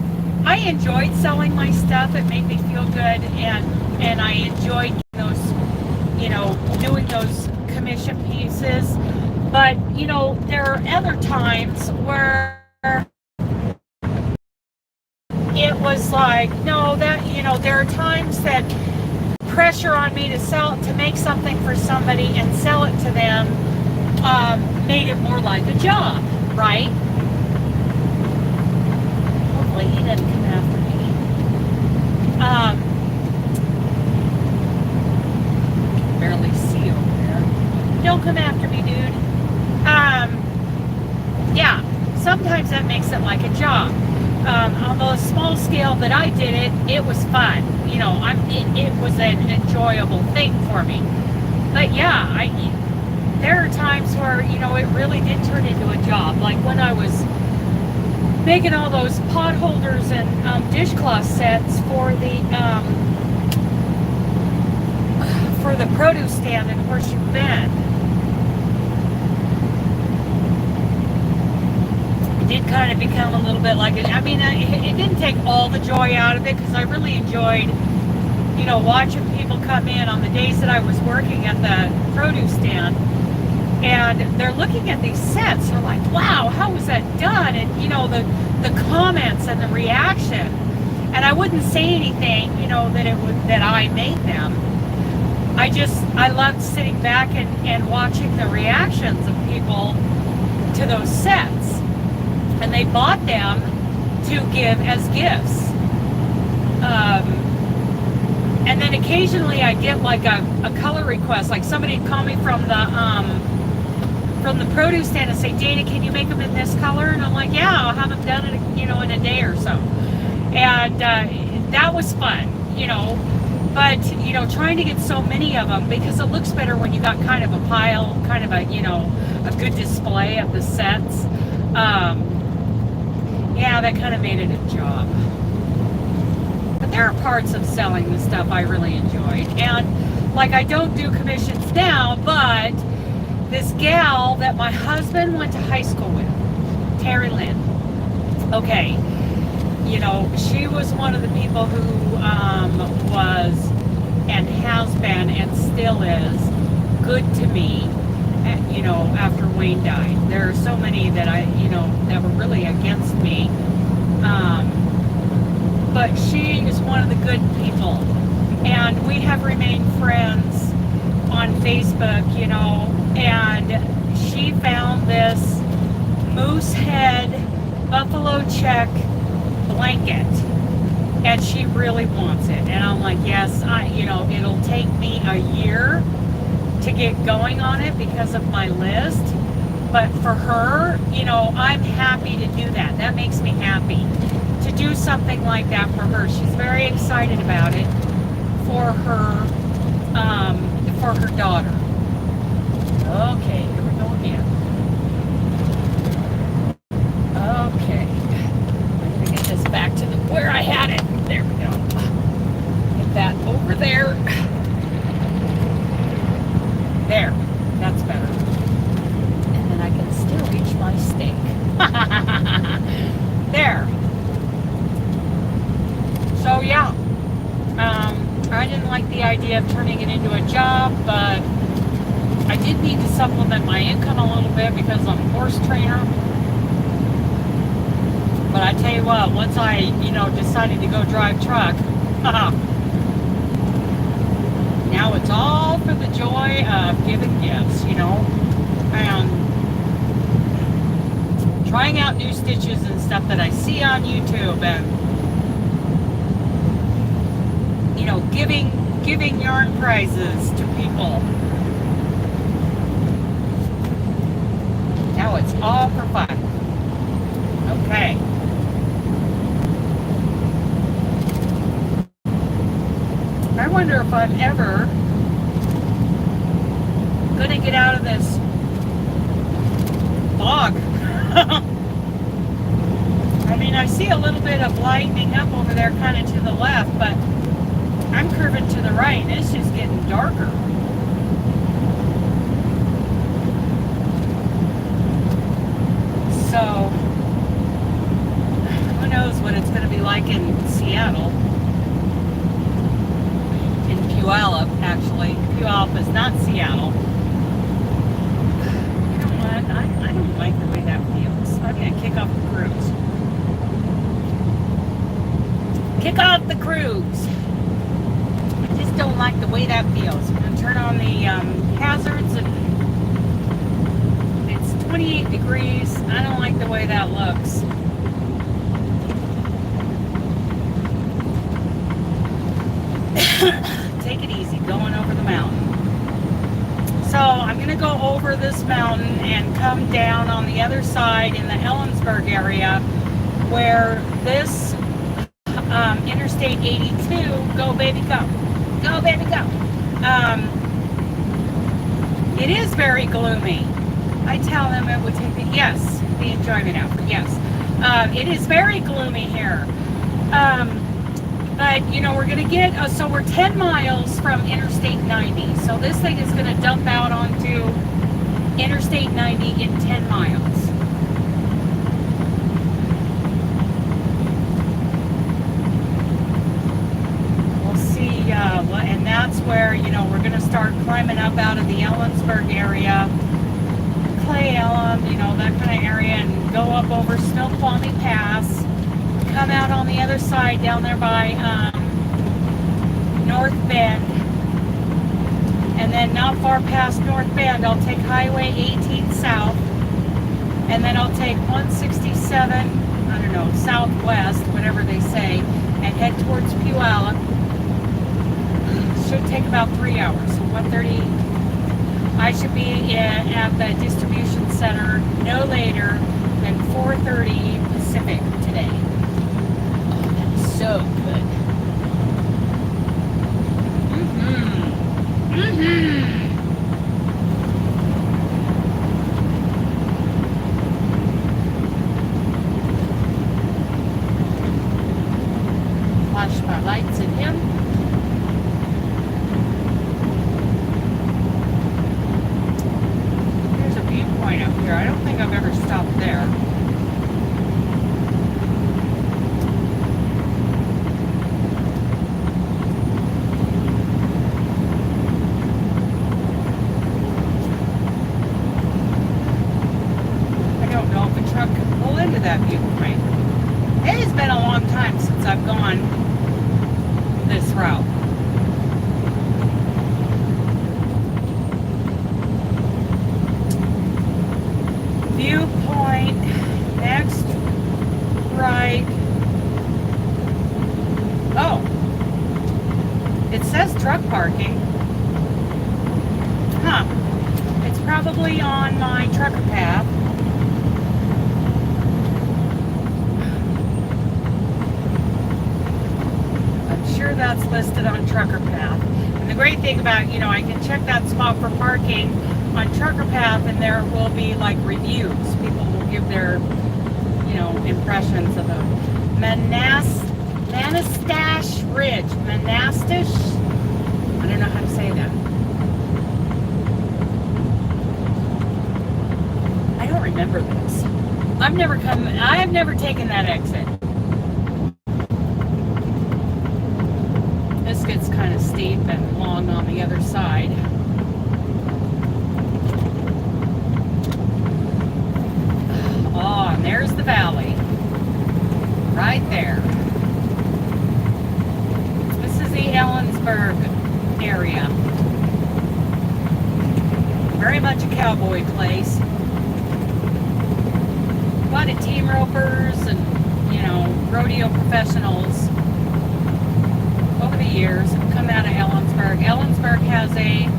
A: I enjoyed selling my stuff. It made me feel good, and I enjoyed those, doing those commission pieces. But, there are other times where it was like, no, that, there are times that pressure on me to make something for somebody and sell it to them made it more like a job, right? Hopefully he doesn't come after me. Barely see over there. Don't come after me, dude. Yeah, sometimes that makes it like a job. On the small scale that I did it, it was fun. It was an enjoyable thing for me. But yeah, there are times where, it really did turn into a job. Like when I was making all those pot holders and dishcloth sets for the produce stand in Horseshoe Bend. It did kind of become a little bit like it. I mean, it didn't take all the joy out of it, because I really enjoyed, watching people come in on the days that I was working at the produce stand, and they're looking at these sets. They're like, "Wow, how was that done?" And the comments and the reaction. And I wouldn't say anything, that I made them. I loved sitting back and watching the reactions of people to those sets. And they bought them to give as gifts. And then occasionally I get like a color request, like somebody would call me from the produce stand and say, "Dana, can you make them in this color?" And I'm like, "Yeah, I'll have them done in a day or so." And that was fun, But, you know, trying to get so many of them, because it looks better when you got kind of a pile, kind of a, you know, a good display of the sets. Yeah, that kind of made it a job. But there are parts of selling the stuff I really enjoyed. And, like, I don't do commissions now, but this gal that my husband went to high school with, Terry Lynn, okay, you know, she was one of the people who was and has been and still is good to me, you know, after Wayne died. There are so many that you know, that were really against me. But she is one of the good people. And we have remained friends on Facebook, you know, and she found this moose head buffalo check blanket, and she really wants it. And I'm like, yes, you know, it'll take me a year to get going on it because of my list, but for her, you know, I'm happy to do that. That makes me happy to do something like that for her. She's very excited about it for her daughter. Okay, here we go again. Okay, I'm gonna get this back to where I had it. There we go. Get that over there. There, that's better. And then I can still reach my steak. There. So yeah, I didn't like the idea of turning it into a job, but I did need to supplement my income a little bit because I'm a horse trainer. But I tell you what, once I, you know, decided to go drive truck, now it's all for the joy of giving gifts, you know, and trying out new stitches and stuff that I see on YouTube, and, you know, giving yarn prizes to people. Now it's all for fun. Okay. I wonder if I'm ever gonna get out of this fog. I mean, I see a little bit of lightening up over there kind of to the left, but I'm curving to the right and it's just getting darker. So, who knows what it's going to be like in Seattle. In Puyallup, actually. Puyallup is not Seattle. You know what? I don't like the way that feels. I'm going to kick off the cruise. Kick off the cruise. I just don't like the way that feels. I'm going to turn on the hazards, and it's 28 degrees. I don't like the way that looks. Take it easy, going over the mountain. So I'm going to go over this mountain and come down on the other side in the Ellensburg area where this Interstate 82, go baby go, go baby go. It is very gloomy. I tell them it would take the enjoyment out. Yes, it is very gloomy here. But, you know, we're going to get, so we're 10 miles from Interstate 90. So this thing is going to dump out onto Interstate 90 in 10 miles. We'll see, and that's where, you know, we're going to start climbing up out of the Ellensburg area, Clay Ellum, you know, that kind of area, and go up over Snoqualmie Pass. Come out on the other side down there by North Bend, and then not far past North Bend I'll take Highway 18 south, and then I'll take 167, I don't know, southwest, whatever they say, and head towards Puyallup. Should take about 3 hours. So 1:30 I should be at the distribution center no later than 4:30 Pacific today. So good. flash my lights at him. There's a viewpoint up here. I don't think I've ever stopped there. That viewpoint. It has been a long time since I've gone this route. Viewpoint, next right. Oh, it says truck parking. Huh. It's probably on my trucker path. That's listed on Trucker Path. And the great thing about, I can check that spot for parking on Trucker Path, and there will be like reviews. People will give their, impressions of the Manastash Ridge. Manastash? I don't know how to say that. I don't remember this. I have never taken that exit. This gets kind of steep and long on the other side. Oh, and there's the valley. Right there. This is the Ellensburg area. Very much a cowboy place. A lot of team ropers and, rodeo professionals over the years have come out of Ellensburg. Ellensburg has a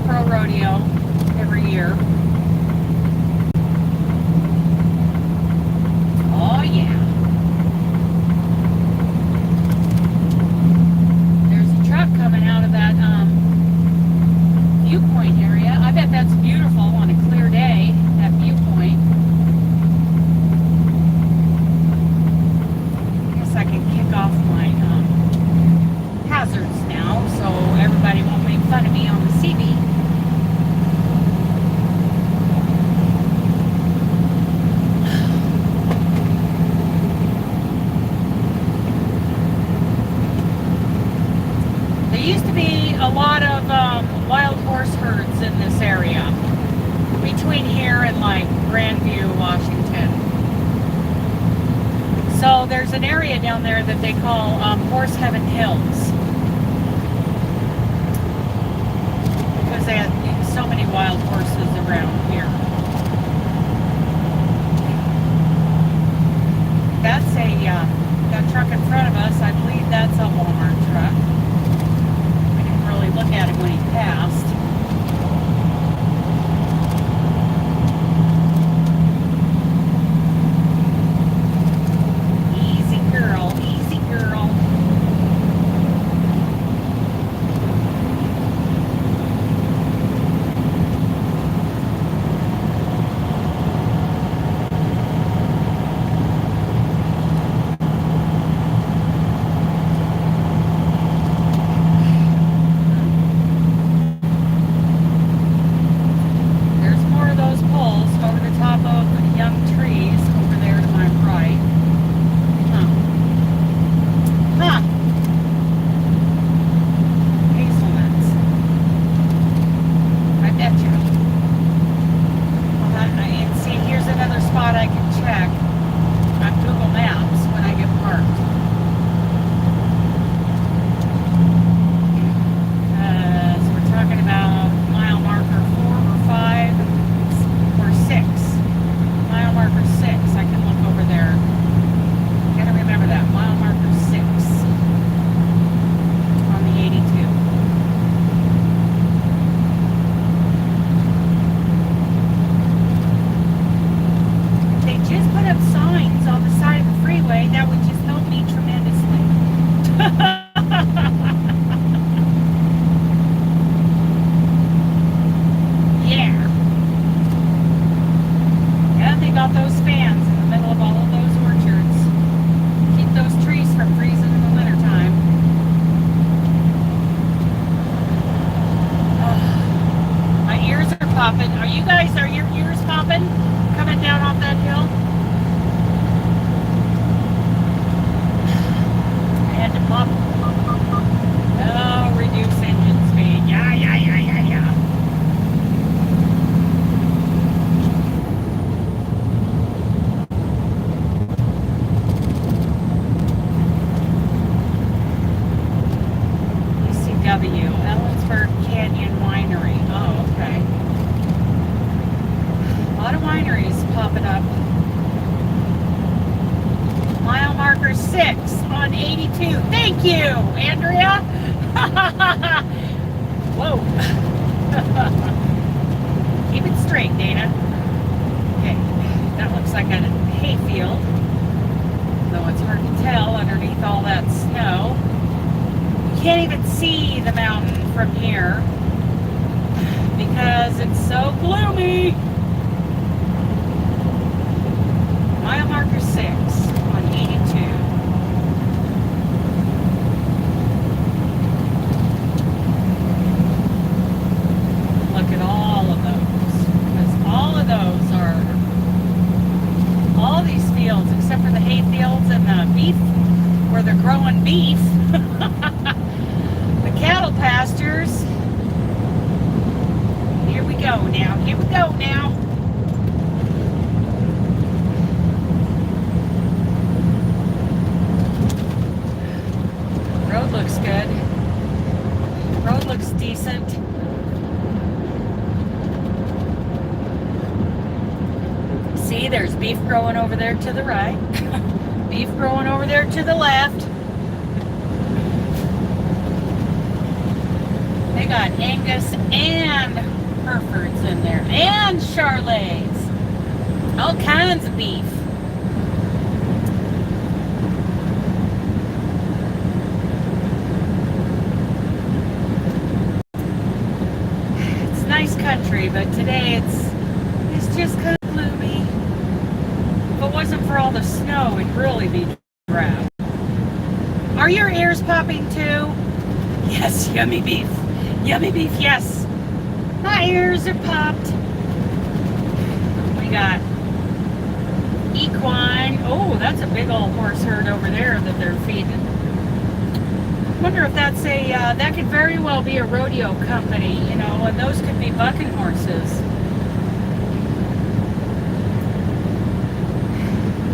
A: pro rodeo every year. Oh yeah. There's a truck coming out of that viewpoint area. I bet that's beautiful on a clear day, that viewpoint. I guess I can kick off my hazards now, so everybody won't make fun of me on the CB. There used to be a lot of wild horse herds in this area, between here and like Grandview, Washington. So there's an area down there that they call Horse Heaven Hills. They had so many wild horses around here. That's that truck in front of us. I believe that's a Walmart truck. I didn't really look at him when he passed. Easy girl, easy girl. Ellensburg Canyon Winery. Oh, okay. A lot of wineries popping up. Mile marker 6 on 82. Thank you, Andrea. Whoa. Keep it straight, Dana. Okay, that looks like a hayfield, though it's hard to tell underneath all that snow. You can't even see the mountain from here because it's so gloomy. Mile marker 6 on 82. Look at all of those, because all of those are, all these fields except for the hay fields and the beef where they're growing beef. The cattle pastures. Here we go now. Here we go now. Road looks good. Road looks decent. See, there's beef growing over there to the right. Beef growing over there to the left. They got Angus and Herefords in there. And Charolais. All kinds of beef. It's nice country, but today it's just kind of gloomy. If it wasn't for all the snow, it'd really be drab. Are your ears popping too? Yes, yummy beef. Yummy beef, yes. My ears are popped. We got equine. Oh, that's a big old horse herd over there that they're feeding. Wonder if that's a, that could very well be a rodeo company, you know, and those could be bucking horses.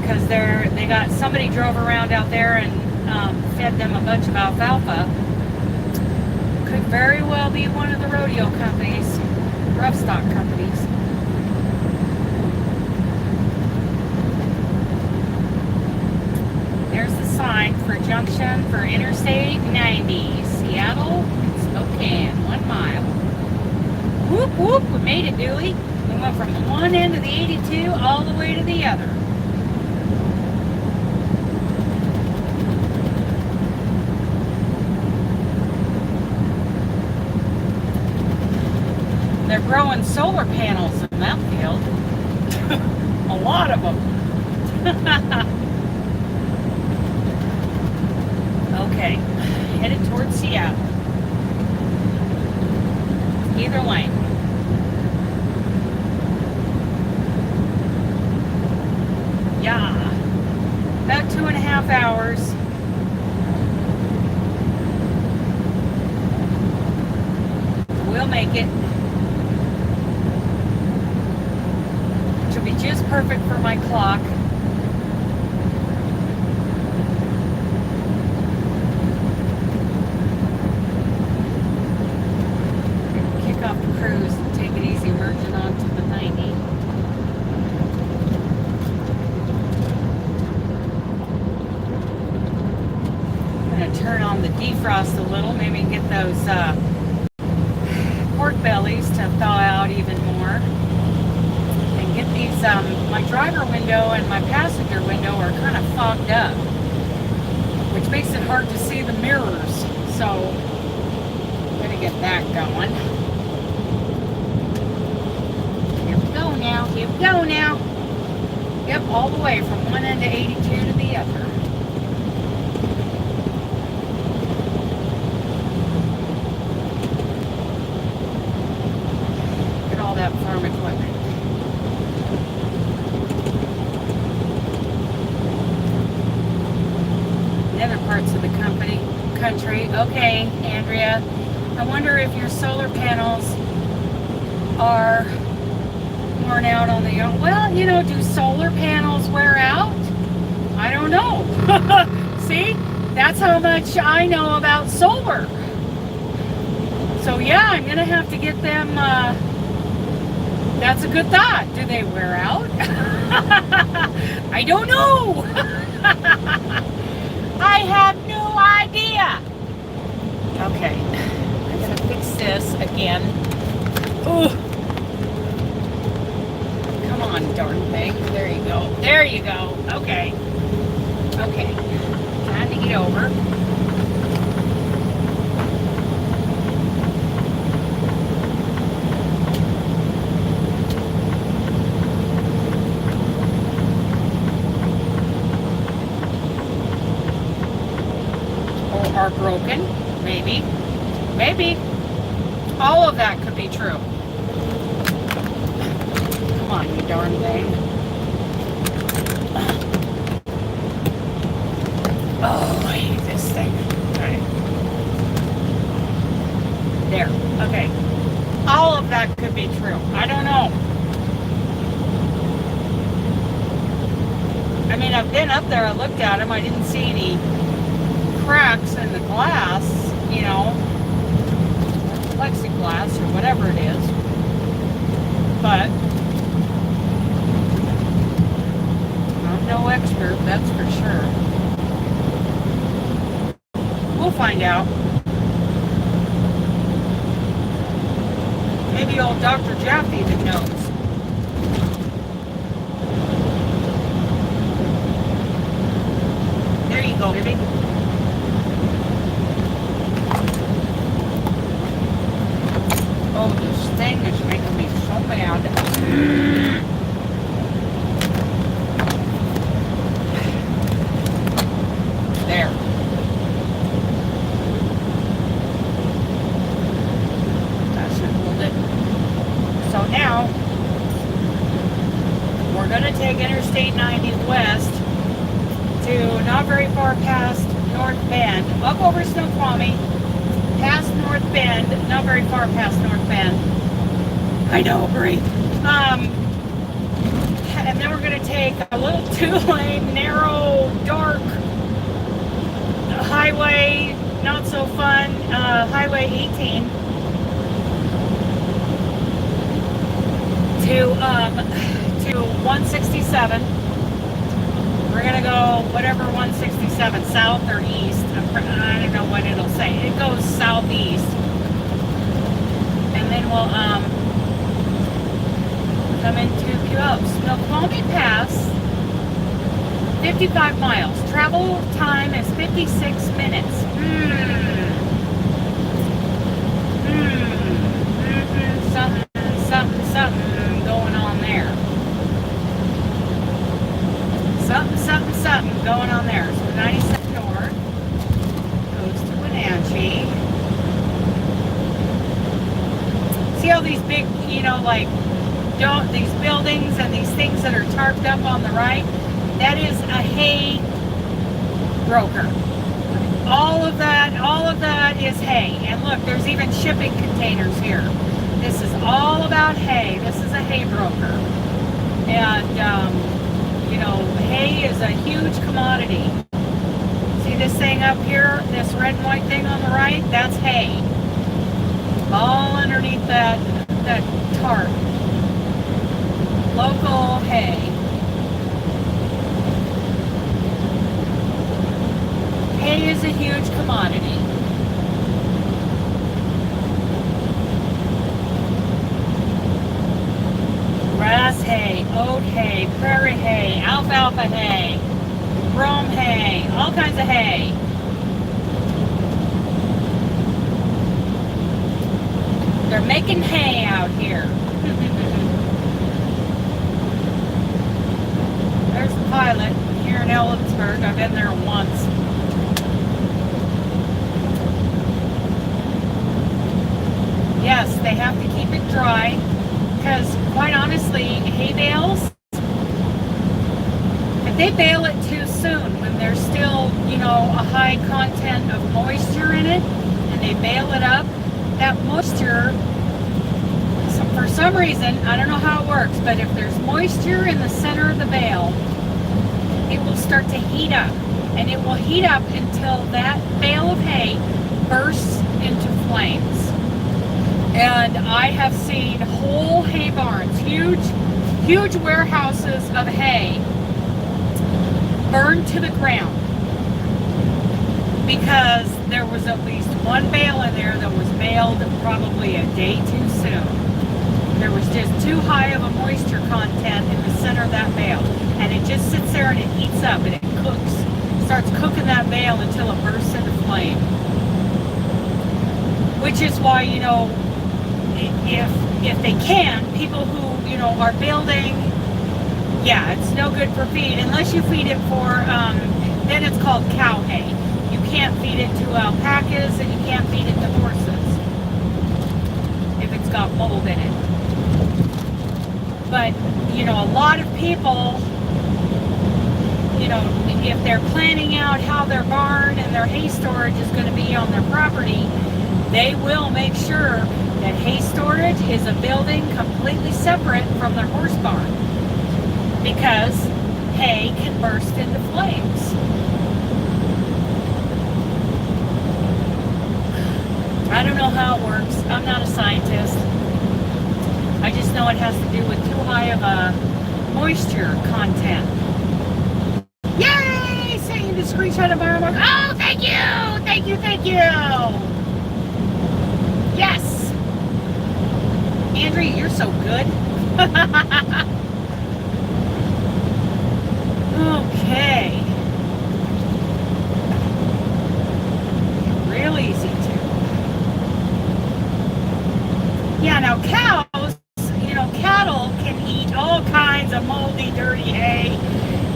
A: Because they got, somebody drove around out there and fed them a bunch of alfalfa. Could very well be one of the rodeo companies, rough stock companies. There's the sign for junction for Interstate 90, Seattle and Spokane, 1 mile. Whoop whoop, we made it, Dewey. We went from one end of the 82 all the way to the other. They're growing solar panels in that field. A lot of them. Okay, headed towards Seattle. Either lane. Yeah. About 2.5 hours. We'll make it. Just perfect for my clock. Kick off the cruise and take it easy, merging onto the 90. I'm going to turn on the defrost a little, maybe get those pork bellies to thaw out even more. Get these, my driver window and my passenger window are kind of fogged up, which makes it hard to see the mirrors. So, I'm going to get that going. Here we go now, here we go now. Yep, all the way from one end of 82 to the other. Look at all that farm equipment. Other parts of the country. Okay, Andrea, I wonder if your solar panels are worn out on the, well, you know, do solar panels wear out? I don't know. See, that's how much I know about solar. So yeah, I'm gonna have to get them. That's a good thought. Do they wear out? I don't know. I have no idea. Okay, I'm gonna fix this again. Ooh. Come on, darn thing. There you go. There you go. Okay. Okay. Time to get over. Are broken, maybe, all of that could be true. Come on, you darn thing. Oh, I hate this thing. Okay. There, okay. All of that could be true. I don't know. I mean, I've been up there, I looked at them, I didn't see any cracks in the glass, you know, plexiglass or whatever it is, but I'm no expert, that's for sure. We'll find out. Maybe old Dr. Jaffe even knows. There you go, baby. Oh, this thing is making me so mad. There. That should hold it. So now, we're going to take Interstate 90 west to not very far past North Bend, up over Snoqualmie, past North Bend, not very far past North Bend. I know, great. And then we're going to take a little two-lane, narrow, dark highway, not so fun, Highway 18 to 167. We're going to go whatever 167, south or east. I don't know what it'll say. It goes southeast. And then we'll come into Snoqualmie Pass, 55 miles. Travel time is 56 minutes. Something going on there. Something going on there. So 97 north goes to Wenatchee. See all these big, you know, like these buildings and these things that are tarped up on the right? That is a hay broker. All of that is hay. And look, there's even shipping containers here. This is all about hay. This is a hay broker. And, you know, hay is a huge commodity. See this thing up here, this red and white thing on the right? That's hay. All underneath that tarp. Local hay. Hay is a huge commodity. Grass hay, oat hay, prairie hay, alfalfa hay, brome hay, all kinds of hay. They're making hay out here. There's the pilot here in Ellensburg. I've been there once. Yes, they have to keep it dry because, quite honestly, hay bales, if they bale it too soon when there's still, you know, a high content of moisture in it, and they bale it up, that moisture, for some reason, I don't know how it works, but if there's moisture in the center of the bale, it will start to heat up. And it will heat up until that bale of hay bursts into flames. And I have seen whole hay barns, huge warehouses of hay burned to the ground because there was at least one bale in there that was baled probably a day too soon. There was just too high of a moisture content in the center of that bale. And it just sits there and it heats up and it cooks, starts cooking that bale until it bursts into flame. Which is why, you know, if they can, people who, you know, are building, yeah, it's no good for feed unless you feed it for, then it's called cow hay. You can't feed it to alpacas and you can't feed it to horses if it's got mold in it. But, you know, a lot of people, you know, if they're planning out how their barn and their hay storage is going to be on their property, they will make sure that hay storage is a building completely separate from their horse barn, because hay can burst into flames. I don't know how it works. I'm not a scientist. I just know it has to do with too high of a moisture content. Yay! Sending the screenshot of my remark. Oh, thank you! Thank you, thank you! Yes! Andrea, you're so good. Okay. Real easy too. Yeah, now cows, you know, cattle can eat all kinds of moldy, dirty hay.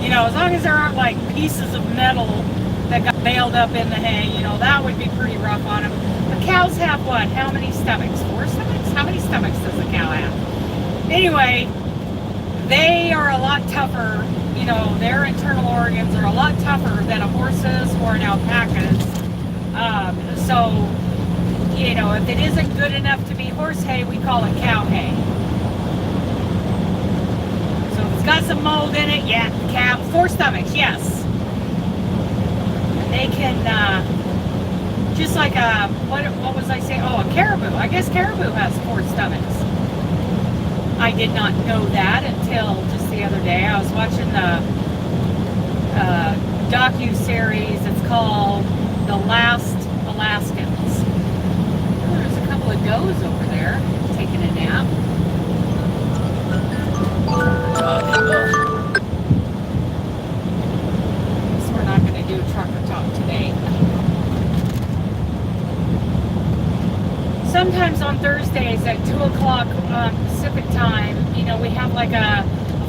A: You know, as long as there aren't like pieces of metal that got baled up in the hay, you know, that would be pretty rough on them. But cows have what? How many stomachs? 4 stomachs? How many stomachs does a cow have? Anyway, they are a lot tougher. You know, their internal organs are a lot tougher than a horse's or an alpaca's. So, you know, if it isn't good enough to be horse hay, we call it cow hay. So if it's got some mold in it, yeah, cow, 4 stomachs, yes. And they can, just like a, what was I saying? Oh, a caribou. I guess caribou has 4 stomachs. I did not know that until just the other day. I was watching the docu-series. It's called The Last Alaskans. Oh, there's a couple of does over there taking a nap. Guess we're not going to do trucker talk today. Sometimes on Thursdays at 2 o'clock Pacific time, you know, we have like a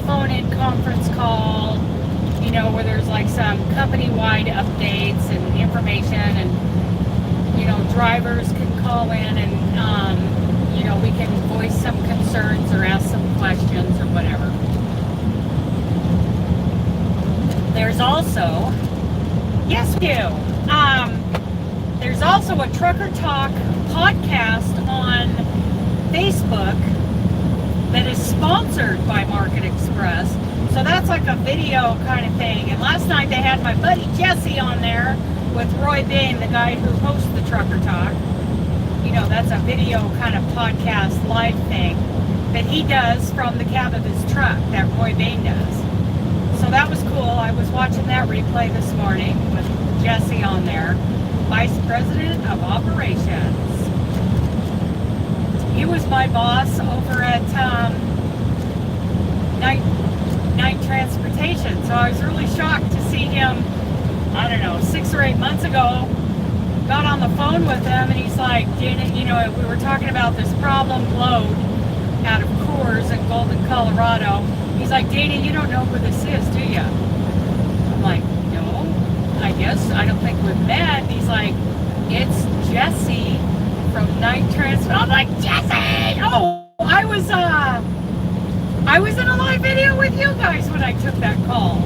A: phone-in conference call, you know, where there's like some company-wide updates and information, and, you know, drivers can call in and, you know, we can voice some concerns or ask some questions or whatever. There's also, yes, we do. There's also a Trucker Talk podcast on Facebook that is sponsored by Market Express. So that's like a video kind of thing. And last night they had my buddy Jesse on there with Roy Bain, the guy who hosts the Trucker Talk. You know, that's a video kind of podcast live thing that he does from the cab of his truck, that Roy Bain does. So that was cool. I was watching that replay this morning with Jesse on there, Vice President of Operations. He was my boss over at Night Transportation, so I was really shocked to see him, I don't know, 6 or 8 months ago. Got on the phone with him and he's like, Janet, you know, we were talking about this problem load out of Coors in Golden, Colorado. He's like, Dana, you don't know who this is, do you? I'm like, no, I guess, I don't think we've met. And he's like, it's Jesse from Night Transport. I'm like, Jesse! Oh, I was in a live video with you guys when I took that call.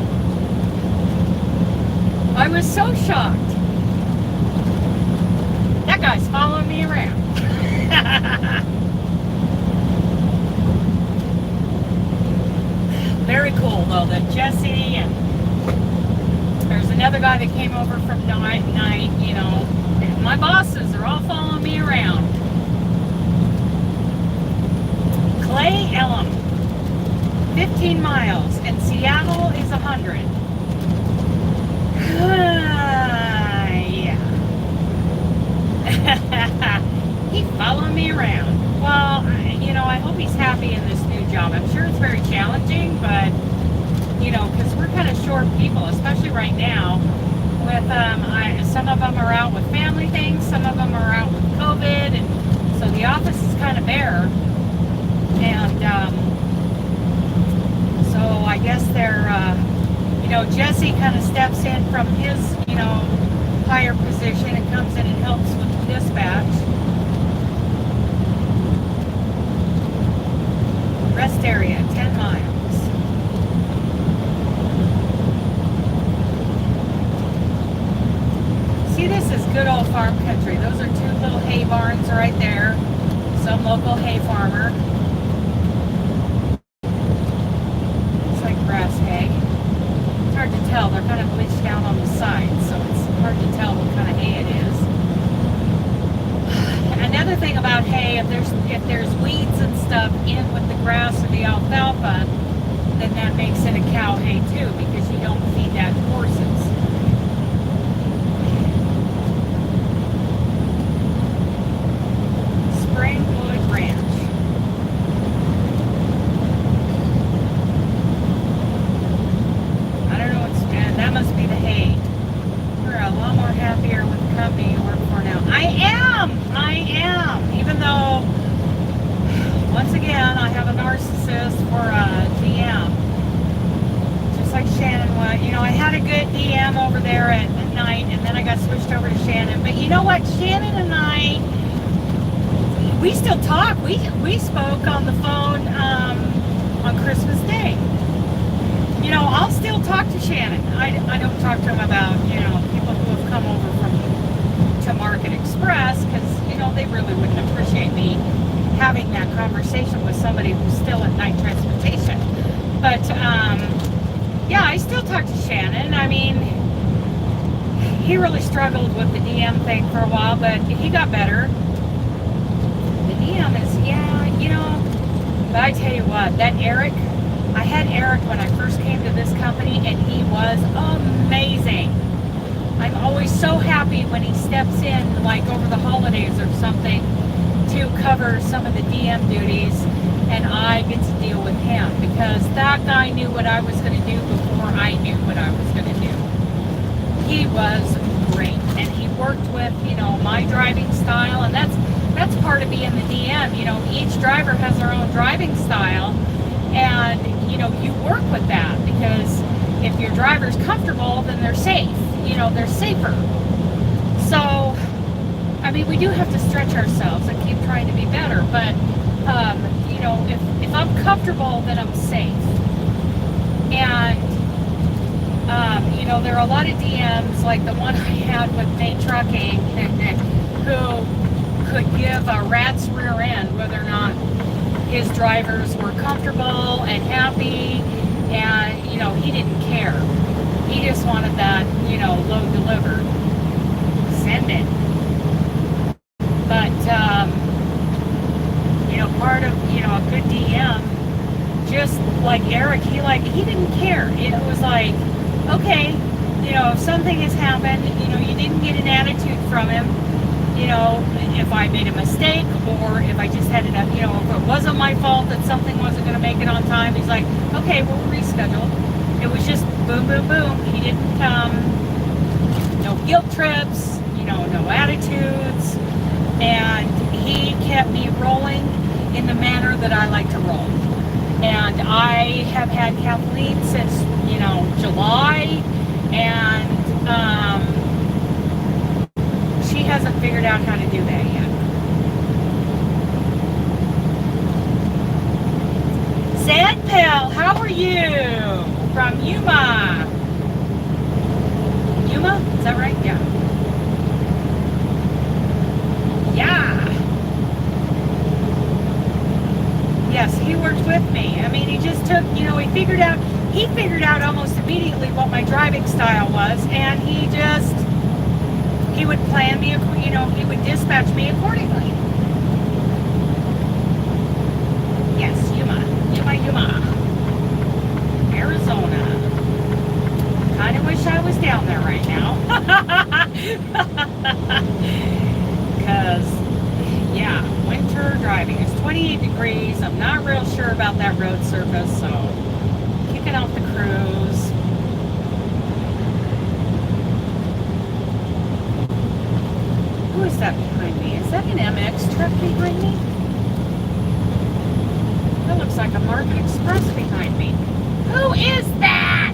A: I was so shocked. That guy's following me around. Very cool though, that Jesse, and there's another guy that came over from night, you know. My bosses are all following me around. Clay Elm, 15 miles, and Seattle is 100. Yeah. He's following me around. Well, I hope he's happy in this new job. I'm sure it's very challenging, but, because we're kind of short people, especially right now. With some of them are out with family things, some of them are out with COVID, and so the office is kind of bare. And so I guess they're, Jesse kind of steps in from his, higher position and comes in and helps with the dispatch. Rest area, 10 miles. See, this is good old farm country. Those are 2 little hay barns right there. Some local hay farmer. It's like grass hay. It's hard to tell. They're kind of bleached down on the sides, so it's hard to tell what kind of hay it is. Another thing about hay, if there's weeds and stuff in with the grass or the alfalfa, then that makes it a cow hay too, because you don't feed that to horses. Springwood Ranch. I don't know what's, man, that must be the hay. We're a lot more happier with the company you work for now. I am! Even though, once again, I have a narcissist for a DM. Just like Shannon was. I had a good DM over there at night, and then I got switched over to Shannon. But you know what? Shannon and I, we still talk. We spoke on the phone on Christmas Day. I'll still talk to Shannon. I don't talk to him about, people who have come over to Market Express, because, they really wouldn't appreciate me having that conversation with somebody who's still at night transportation. But, yeah, I still talk to Shannon. I mean, he really struggled with the DM thing for a while, but he got better. The DM is, but I tell you what, that Eric, I had Eric when I first came to this company, and he was amazing. I'm always so happy when he steps in, like over the holidays or something, to cover some of the DM duties, and I get to deal with him, because that guy knew what I was going to do before I knew what I was going to do. He was great, and he worked with, my driving style, and that's part of being the DM. Each driver has their own driving style, and you work with that, because if your driver's comfortable, then they're safe. They're safer. So, I mean, we do have to stretch ourselves and keep trying to be better, but if I'm comfortable, then I'm safe. And there are a lot of DMs, like the one I had with Nate Trucking, who could give a rat's rear end whether or not his drivers were comfortable and happy, and he didn't care. He just wanted that load delivered. Send it. But part of a good DM, just like Eric, he didn't care. It was like, okay, if something has happened, you didn't get an attitude from him. If I made a mistake, or if I just had enough, if it wasn't my fault that something wasn't going to make it on time, he's like, okay, we'll reschedule. It was just boom, boom, boom. He didn't, no guilt trips, no attitudes, and he kept me rolling in the manner that I like to roll. And I have had Kathleen since, July, and she hasn't figured out how to do that yet. Sandpel, how are you? From Yuma. Yuma? Is that right? Yeah. Yeah. Yes, he worked with me. I mean, he just took, he figured out almost immediately what my driving style was, and he would plan me, he would dispatch me accordingly. Yes. Yuma, Arizona. Kind of wish I was down there right now. Because, yeah, winter driving. It's 28 degrees. I'm not real sure about that road surface, so kicking off the cruise. Who is that behind me? Is that an MX truck behind me? That looks like a Market Express behind me. Who is that?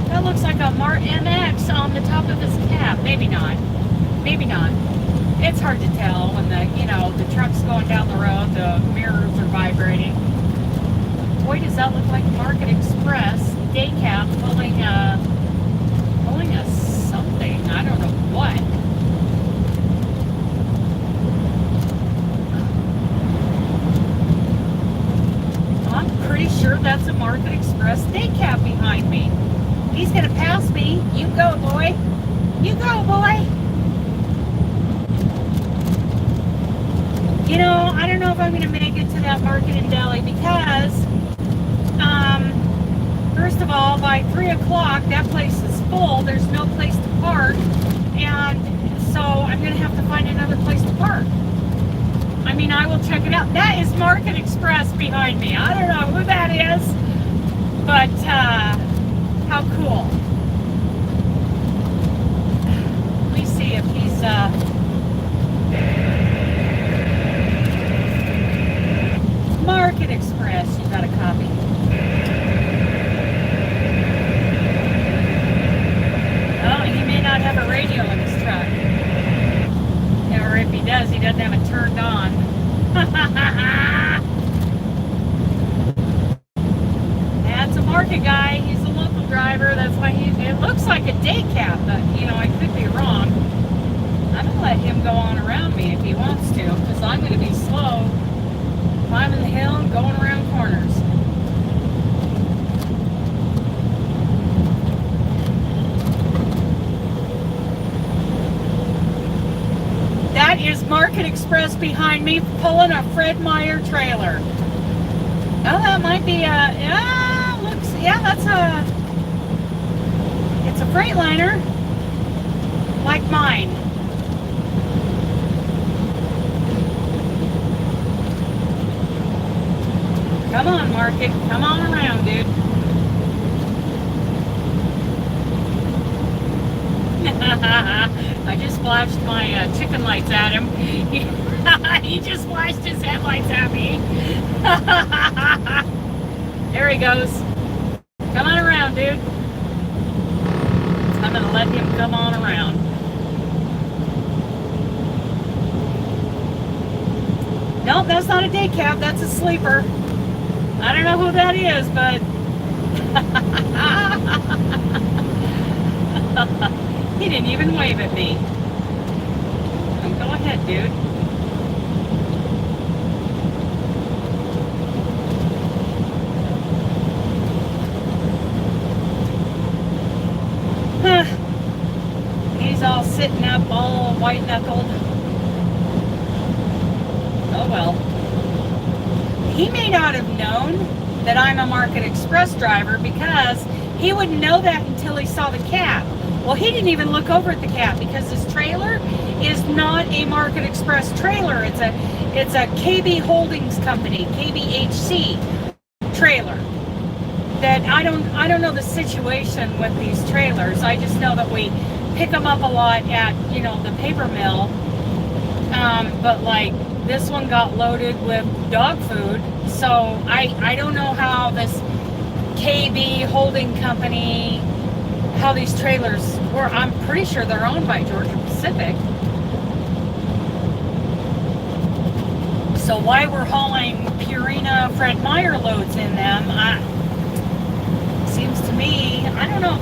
A: That looks like a Mart MX on the top of his cab. Maybe not. Maybe not. It's hard to tell when the truck's going down the road, the mirrors are vibrating. Boy, does that look like Market Express day cab pulling a something. I don't know what. I'm pretty sure that's a Market Express day cab behind me. He's gonna pass me. You go, boy. You go, boy. I don't know if I'm gonna make it to that market in Delhi because, first of all, by 3 o'clock, that place is full. There's no place to park, and so I'm gonna have to find another place to park. I mean, I will check it out. That is Market Express behind me. I don't know who that is, but how cool. Let me see if he's Market Express. You got a copy. Oh, he may not have a radio in his truck. Or if he does, he doesn't have it turned on. That's a market guy. He's a local driver. That's why it looks like a day cab, but I could be wrong. I'm gonna let him go on around me if he wants to, because I'm gonna be slow, climbing the hill and going around corners. That is Market Express behind me pulling a Fred Meyer trailer. Oh, that might be it's a Freightliner like mine. Come on, Market. Come on around, dude. I just flashed my chicken lights at him. He just flashed his headlights at me. There he goes. Come on around, dude. I'm going to let him come on around. Nope, that's not a day cab. That's a sleeper. I don't know who that is, but he didn't even wave at me. Go ahead, dude. He's all sitting up, all white-knuckled. Oh well. He may not have known that I'm a Market Express driver because he wouldn't know that until he saw the cab. Well, he didn't even look over at the cab because this trailer is not a Market Express trailer. It's a KB Holdings Company, KBHC trailer. That I don't know the situation with these trailers. I just know that we pick them up a lot at the paper mill. But like this one got loaded with dog food, so I don't know how this KB Holding Company, how these trailers work. I'm pretty sure they're owned by Georgia Pacific. So why we're hauling Purina Fred Meyer loads in them, seems to me, I don't know.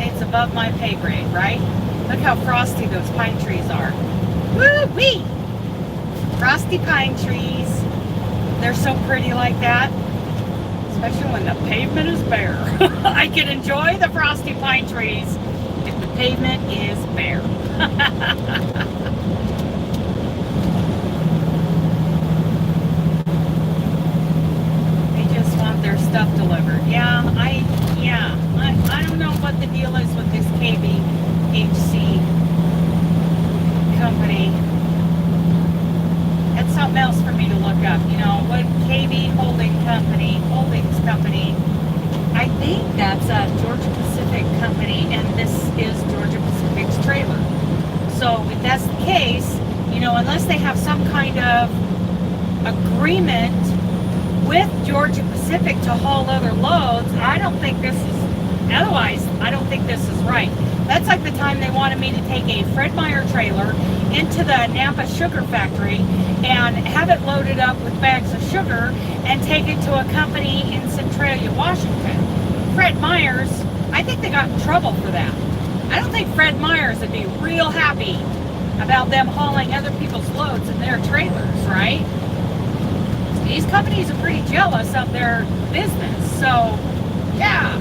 A: It's above my pay grade, right? Look how frosty those pine trees are. Woo-wee! Frosty pine trees. They're so pretty like that. Especially when the pavement is bare. I can enjoy the frosty pine trees if the pavement is bare. I don't know what the deal is with this KBHC company. That's something else for me to look up. You know, what KB Holdings Company. I think that's a Georgia Pacific company, and this is Georgia Pacific's trailer. So if that's the case, you know, unless they have some kind of agreement with Georgia Pacific to haul other loads, I don't think this is right. That's like the time they wanted me to take a Fred Meyer trailer into the Nampa sugar factory and have it loaded up with bags of sugar and take it to a company in Centralia, Washington. Fred Meyer's, I think they got in trouble for that. I don't think Fred Meyer's would be real happy about them hauling other people's loads in their trailers, right? These companies are pretty jealous of their business, so yeah.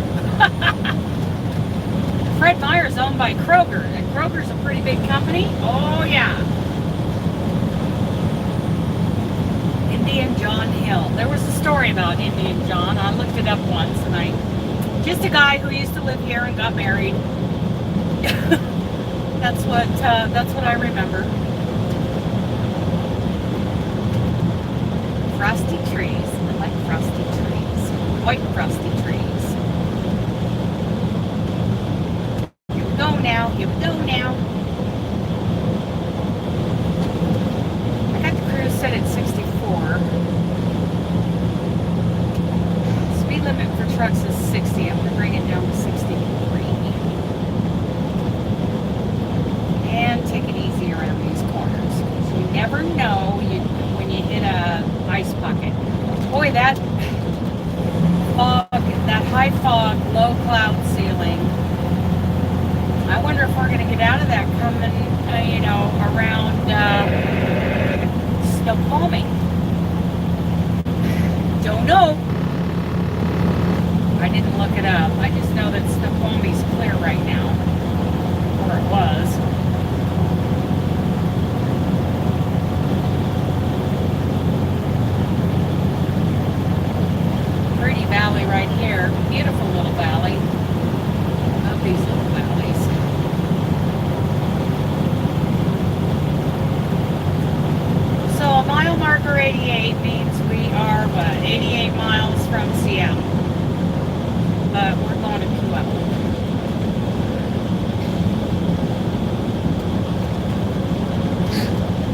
A: Fred Meyer's owned by Kroger, and Kroger's a pretty big company. Oh yeah. Indian John Hill. There was a story about Indian John. I looked it up once, and just a guy who used to live here and got married. That's what I remember. Frosty trees. I like frosty trees. White frosty trees. Here we go now. I got the cruise set at 64. Speed limit for trucks is 60. I'm going to bring it down to 63. And take it easy around these corners. You never know when you hit a ice bucket. Boy, that fog, that high fog, low cloud ceiling. I wonder if we're going to get out of that coming, around Snoqualmie. Don't know. I didn't look it up. I just know that Snoqualmie's clear right now. Or it was. Pretty valley right here. Beautiful little valley. Love these little valleys. So a mile marker 88 means we are, 88 miles from Seattle. But we're going to Pueblo.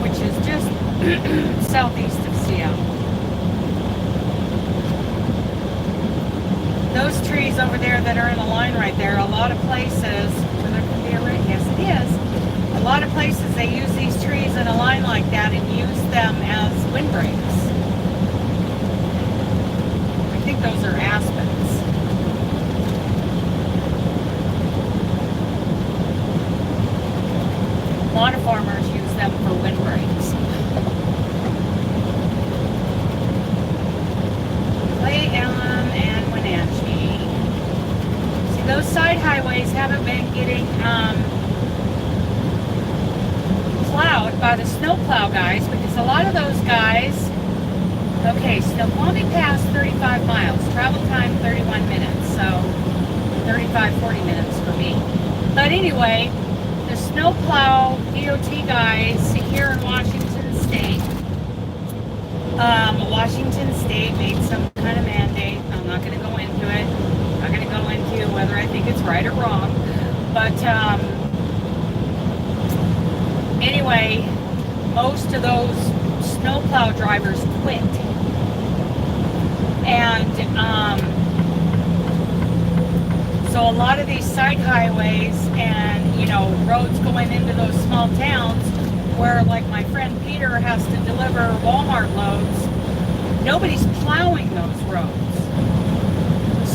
A: Which is just southeast of Seattle. Those trees over there that are in a line right there, a lot of places, there could be a ring, yes it is. A lot of places they use these trees in a line like that and use them as windbreaks. I think those are aspens. A lot of farmers use them for windbreaks. Clay Elm and Wenatchee. See, those side highways haven't been getting plowed by the snowplow guys, because a lot of those guys, okay, Snoqualmie Pass 35 miles, travel time 31 minutes, so 40 minutes for me. But anyway, the snowplow DOT guys here in Washington State made some kind of mandate. I'm not going to go into it. I'm not going to go into whether I think it's right or wrong, but anyway, most of those snowplow drivers quit. And so a lot of these side highways and, roads going into those small towns where, like, my friend Peter has to deliver Walmart loads, nobody's plowing those roads.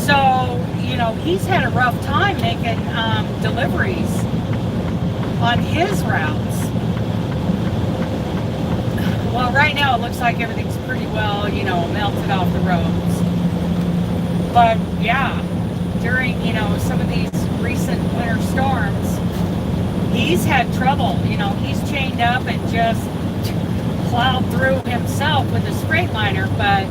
A: So, he's had a rough time making deliveries on his routes. Well, right now it looks like everything's pretty well, melted off the roads. But yeah, during, some of these recent winter storms, he's had trouble. He's chained up and just plowed through himself with his Freightliner, but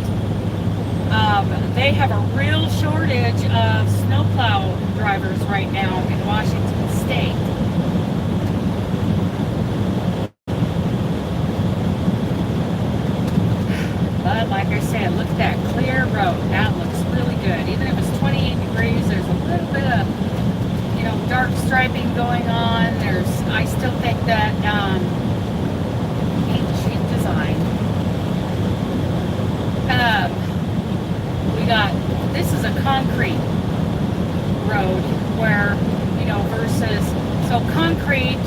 A: They have a real shortage of snowplow drivers right now in Washington State. But like I said, look at that clear road. That looks really good. Even if it's 28 degrees, there's a little bit of, dark striping going on. I still think that ancient design. This is a concrete road where, versus, so concrete,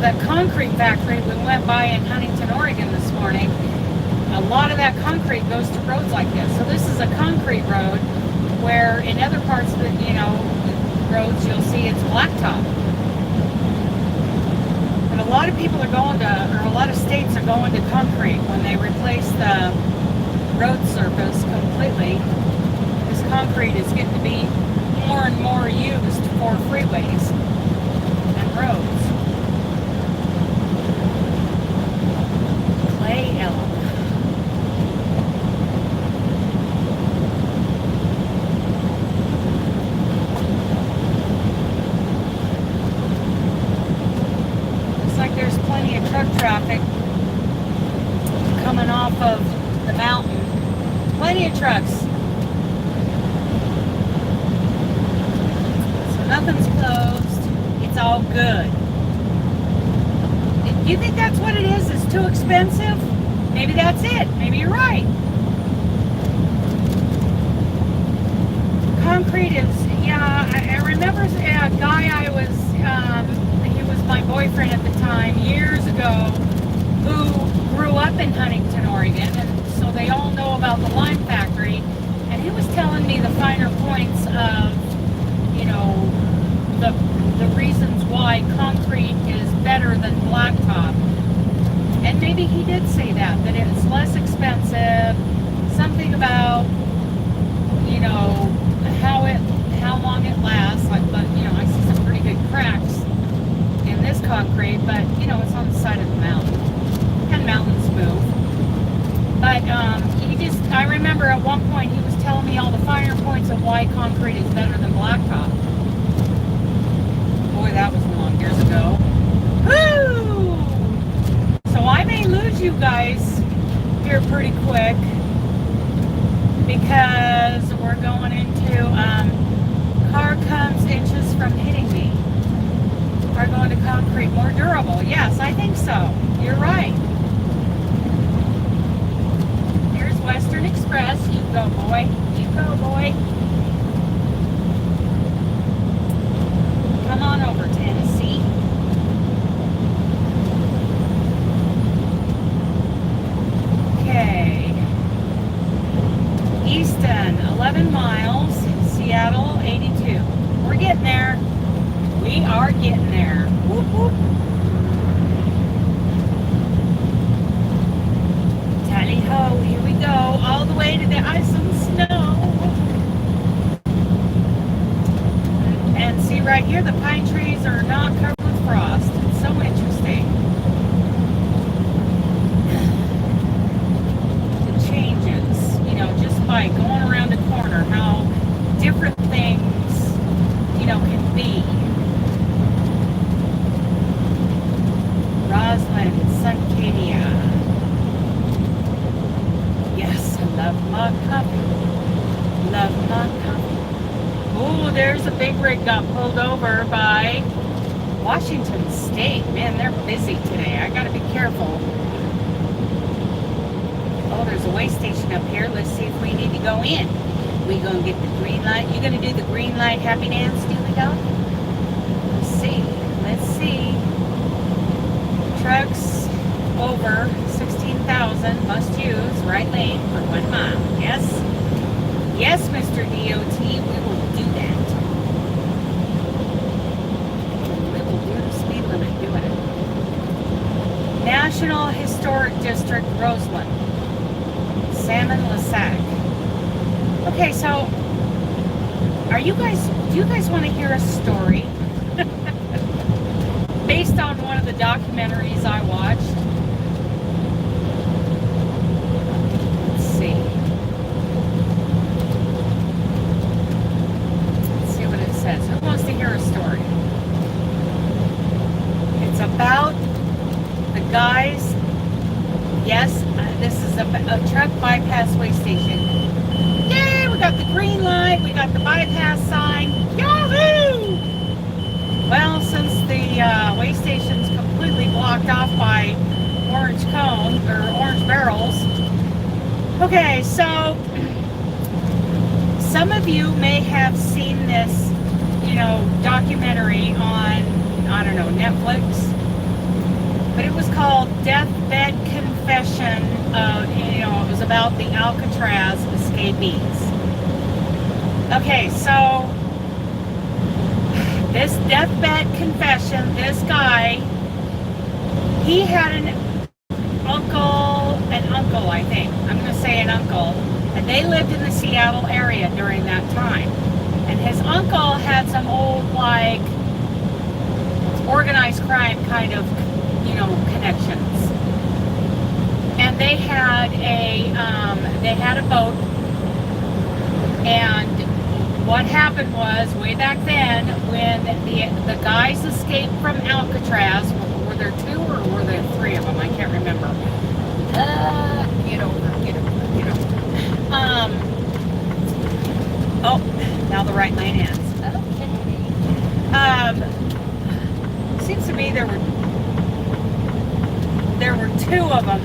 A: that concrete factory we went by in Huntington, Oregon this morning, a lot of that concrete goes to roads like this. So this is a concrete road where in other parts of the, roads you'll see it's blacktop. But a lot of people are going to, or a lot of states are going to concrete when they replace the road surface completely. This concrete is getting to be more and more used for freeways and roads. Clay elm. Looks like there's plenty of truck traffic coming off of the mountain. Plenty of trucks. So nothing's closed. It's all good. Do you think that's what it is? It's too expensive? Maybe that's it. Maybe you're right. Concrete is, I remember a guy he was my boyfriend at the time, years ago, who grew up in Huntington, Oregon, and so they all know about the lime factory, and he was telling me the finer points of, the reasons why concrete is better than blacktop. And maybe he did say that it's less expensive, something about, how long it lasts, I see some pretty good cracks in this concrete, but, it's on the side of the mountain, and mountains move. But I remember at one point he was telling me all the finer points of why concrete is better than blacktop. Boy, that was long years ago. Woo! So I may lose you guys here pretty quick because we're going into car comes inches from hitting me. Are going to concrete more durable? Yes, I think so. You're right. Western Express. You go, boy. You go, boy. Come on over, Tennessee. Okay. Easton, 11 miles. Seattle, 82. We're getting there. We are getting there. Whoop, whoop. Tally-ho, here we go, all the way to the ice and snow. And see right here, the pine trees are not covered with frost. It's so interesting. The changes, just by going around the corner, how different things, can be. Roslyn, Suncadia. Yes, I love my coffee. Love my coffee. Oh, there's a big rig got pulled over by Washington State. Man, they're busy today. I gotta be careful. Oh, there's a way station up here. Let's see if we need to go in. We gonna get the green light. You gonna do the green light happy dance, Steely Dog? Let's see. Let's see. Trucks over 16,000 must use right lane for 1 mile. Yes? Yes, Mr. DOT, we will do that. We will do the speed limit, do it. National Historic District, Roseland. Salmon Lasac. Okay, so do you guys want to hear a story? Based on one of the documentaries I watched. Let's see. guys, yes, this is a truck bypass way station. Yay, we got the green light, we got the bypass sign. Yahoo! Well, since the way station's completely blocked off by orange cone or orange barrels. Okay, so some of you may have seen this, documentary on, I don't know, Netflix. But it was called Deathbed Confession. It was about the Alcatraz escapees. Okay, so this deathbed confession, this guy, he had an uncle, I think. I'm going to say an uncle. And they lived in the Seattle area during that time. And his uncle had some old, organized crime kind of, connections. And they had a boat. And what happened was, way back then, when the guys escaped from Alcatraz, were there 2 or were there 3 of them? I can't remember. Get over. Oh, now the right lane ends. Okay. Seems to me there were 2 of them.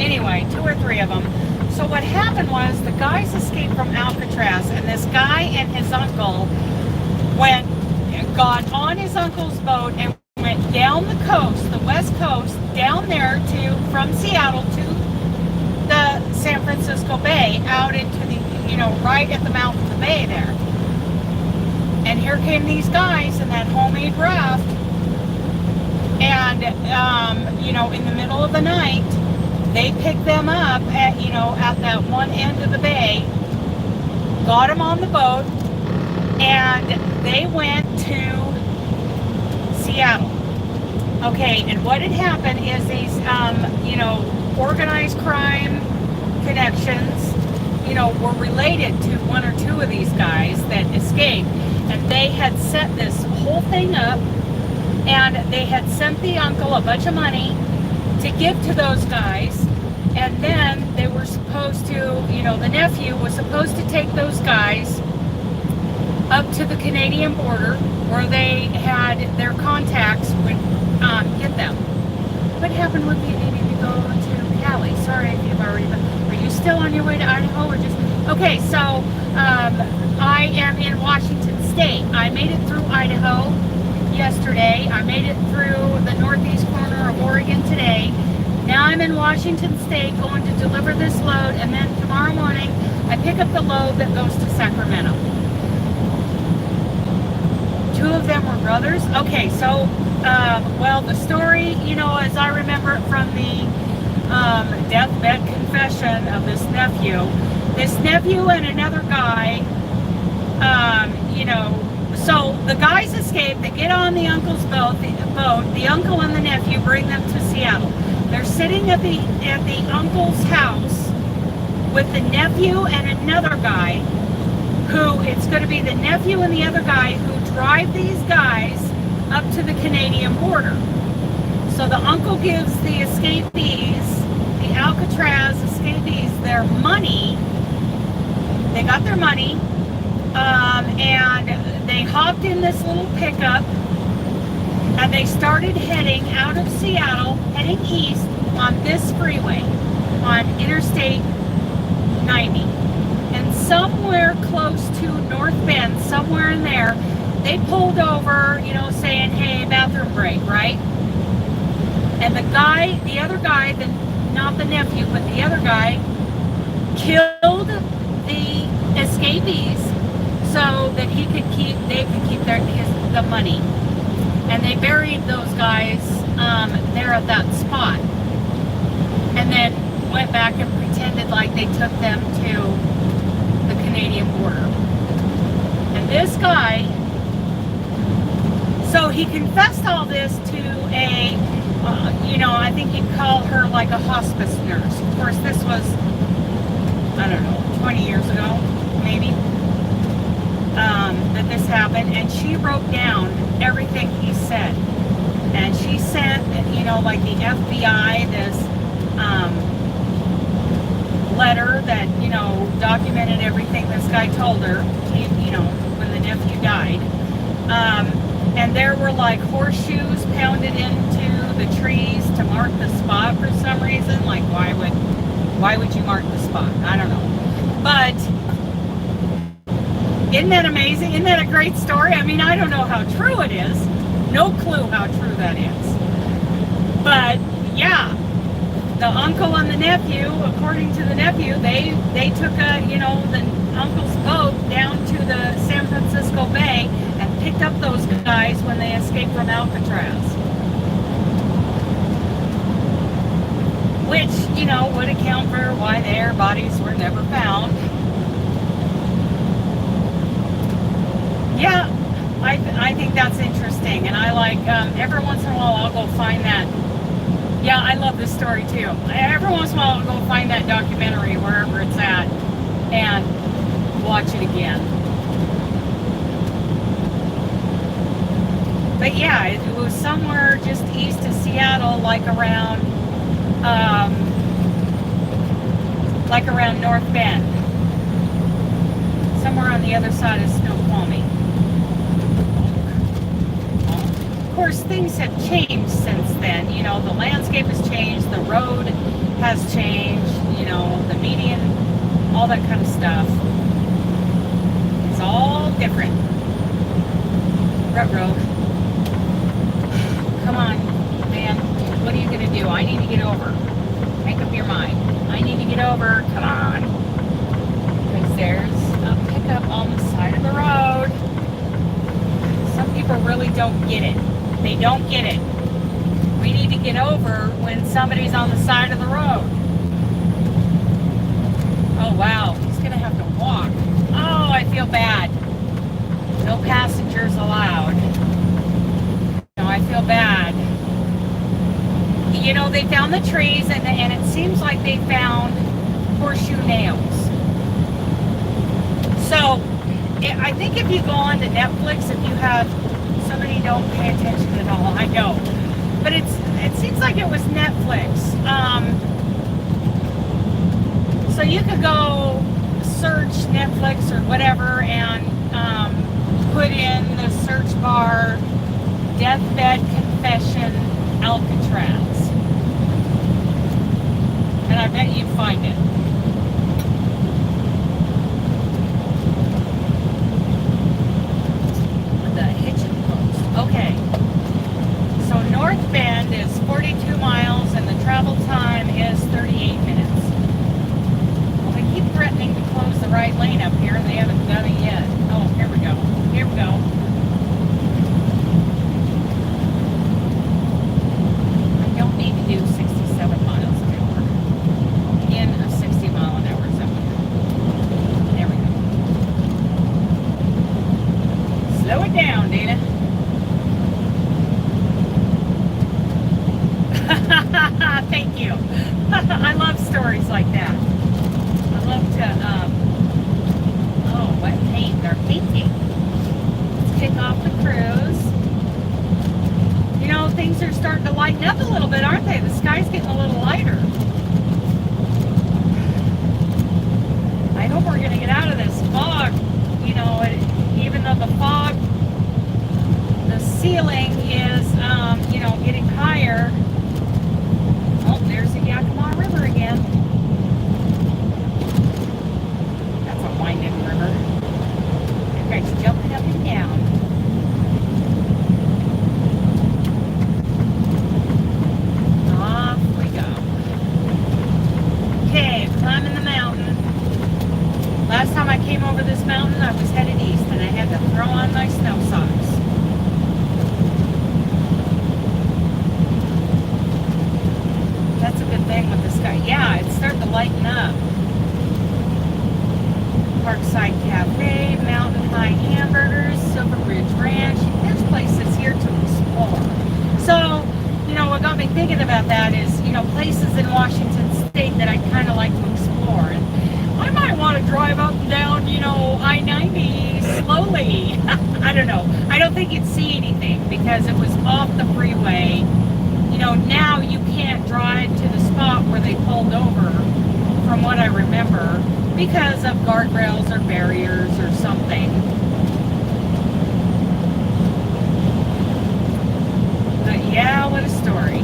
A: Anyway, 2 or 3 of them. So what happened was the guys escaped from Alcatraz, and this guy and his uncle got on his uncle's boat and went down the coast, the west coast, down there from Seattle to the San Francisco Bay, out into the, right at the mouth of the bay there. And here came these guys in that homemade raft, and, in the middle of the night, they picked them up at, at that one end of the bay, got them on the boat, and they went to Seattle. Okay, and what had happened is these, organized crime connections, were related to 1 or 2 of these guys that escaped. And they had set this whole thing up, and they had sent the uncle a bunch of money to give to those guys. And then they were supposed to, the nephew was supposed to take those guys up to the Canadian border where they had their contacts would get them. What happened with you needing to go to Cali? Sorry if you've already been. Are you still on your way to Idaho or just? Okay, so I am in Washington State. I made it through Idaho yesterday. I made it through the northeast corner of Oregon today. Now I'm in Washington State going to deliver this load, and then tomorrow morning I pick up the load that goes to Sacramento. 2 of them were brothers. Okay, so, the story, as I remember it from the deathbed confession of this nephew and another guy, so the guys escape, they get on the uncle's boat, the uncle and the nephew bring them to Seattle. They're sitting at the uncle's house with the nephew and another guy it's going to be the nephew and the other guy who drive these guys up to the Canadian border. So the uncle gives the escapees, the Alcatraz escapees, their money. They got their money, and they hopped in this little pickup, and they started heading out of Seattle, heading east on this freeway, on Interstate 90. And somewhere close to North Bend, somewhere in there, they pulled over, saying, hey, bathroom break, right? And the other guy, not the nephew, but the other guy, killed the escapees so that they could keep the money. And they buried those guys there at that spot. And then went back and pretended like they took them to the Canadian border. And this guy, so he confessed all this to a, I think you'd call her like a hospice nurse. Of course, this was, I don't know, 20 years ago, maybe, that this happened. And she wrote down everything he said. and she sent, like the FBI this letter that, documented everything this guy told her, when the nephew died. And there were like horseshoes pounded into the trees to mark the spot for some reason. Like, why would you mark the spot? I don't know. But isn't that amazing? Isn't that a great story? I mean, I don't know how true it is. No clue how true that is. But yeah, the uncle and the nephew, according to the nephew, they took the uncle's boat down to the San Francisco Bay and picked up those guys when they escaped from Alcatraz. Which, would account for why their bodies were never found. Yeah, I think that's interesting. And I like, every once in a while I'll go find that. Yeah, I love this story too. Every once in a while I'll go find that documentary wherever it's at and watch it again. But yeah, it was somewhere just east of Seattle, like around North Bend. Somewhere on the other side of Snoqualmie. Of course, things have changed since then. The landscape has changed, the road has changed, the median, all that kind of stuff. It's all different. Ruh-roh. Come on, man. What are you going to do? I need to get over. Make up your mind. I need to get over. Come on. Because there's a pickup on the side of the road. Some people really don't get it. They don't get it. We need to get over when somebody's on the side of the road. Oh, wow. He's going to have to walk. Oh, I feel bad. No passengers allowed. No, I feel bad. They found the trees, and it seems like they found horseshoe nails. So, I think if you go on to Netflix, if you have somebody don't pay attention at all, I know. But it seems like it was Netflix. So you could go search Netflix or whatever and put in the search bar deathbed confession Alcatraz. And I bet you'd find it. The hitching post. Okay. So North Bend is 42 miles and the travel time is 38 minutes. Well, they keep threatening to close the right lane up here and they haven't done it yet. Oh, here we go. Here we go. I don't need to do 67 miles an hour in a 60 mile an hour zone. There we go. Slow it down, Dana. Thank you. I love stories like that. I love to, oh, wet paint. They're painting. Let's kick off the cruise. Things are starting to lighten up a little bit, aren't they? The sky's getting a little lighter. I hope we're going to get out of this fog. Even though the fog, the ceiling is, getting higher. Oh, there's the Yakima River again. That's a winding river. That guy's jumping up and down. Off we go. Okay, climbing the mountain. Last time I came over this mountain, I was headed east and I had to throw on my snow socks. That's a good thing with the sky. Yeah, it's starting to lighten up. Parkside Cafe, Mountain High Hamburgers, Silver Ridge Ranch. There's places here to explore. So, what got me thinking about that is, places in Washington State that I kind of like to explore. And I might want to drive up and down, I-90 slowly. I don't know. I don't think you'd see anything because because it was off the freeway. You know, now you can't drive to the spot where they pulled over, from what I remember, because of guardrails or barriers or something. But yeah, what a story.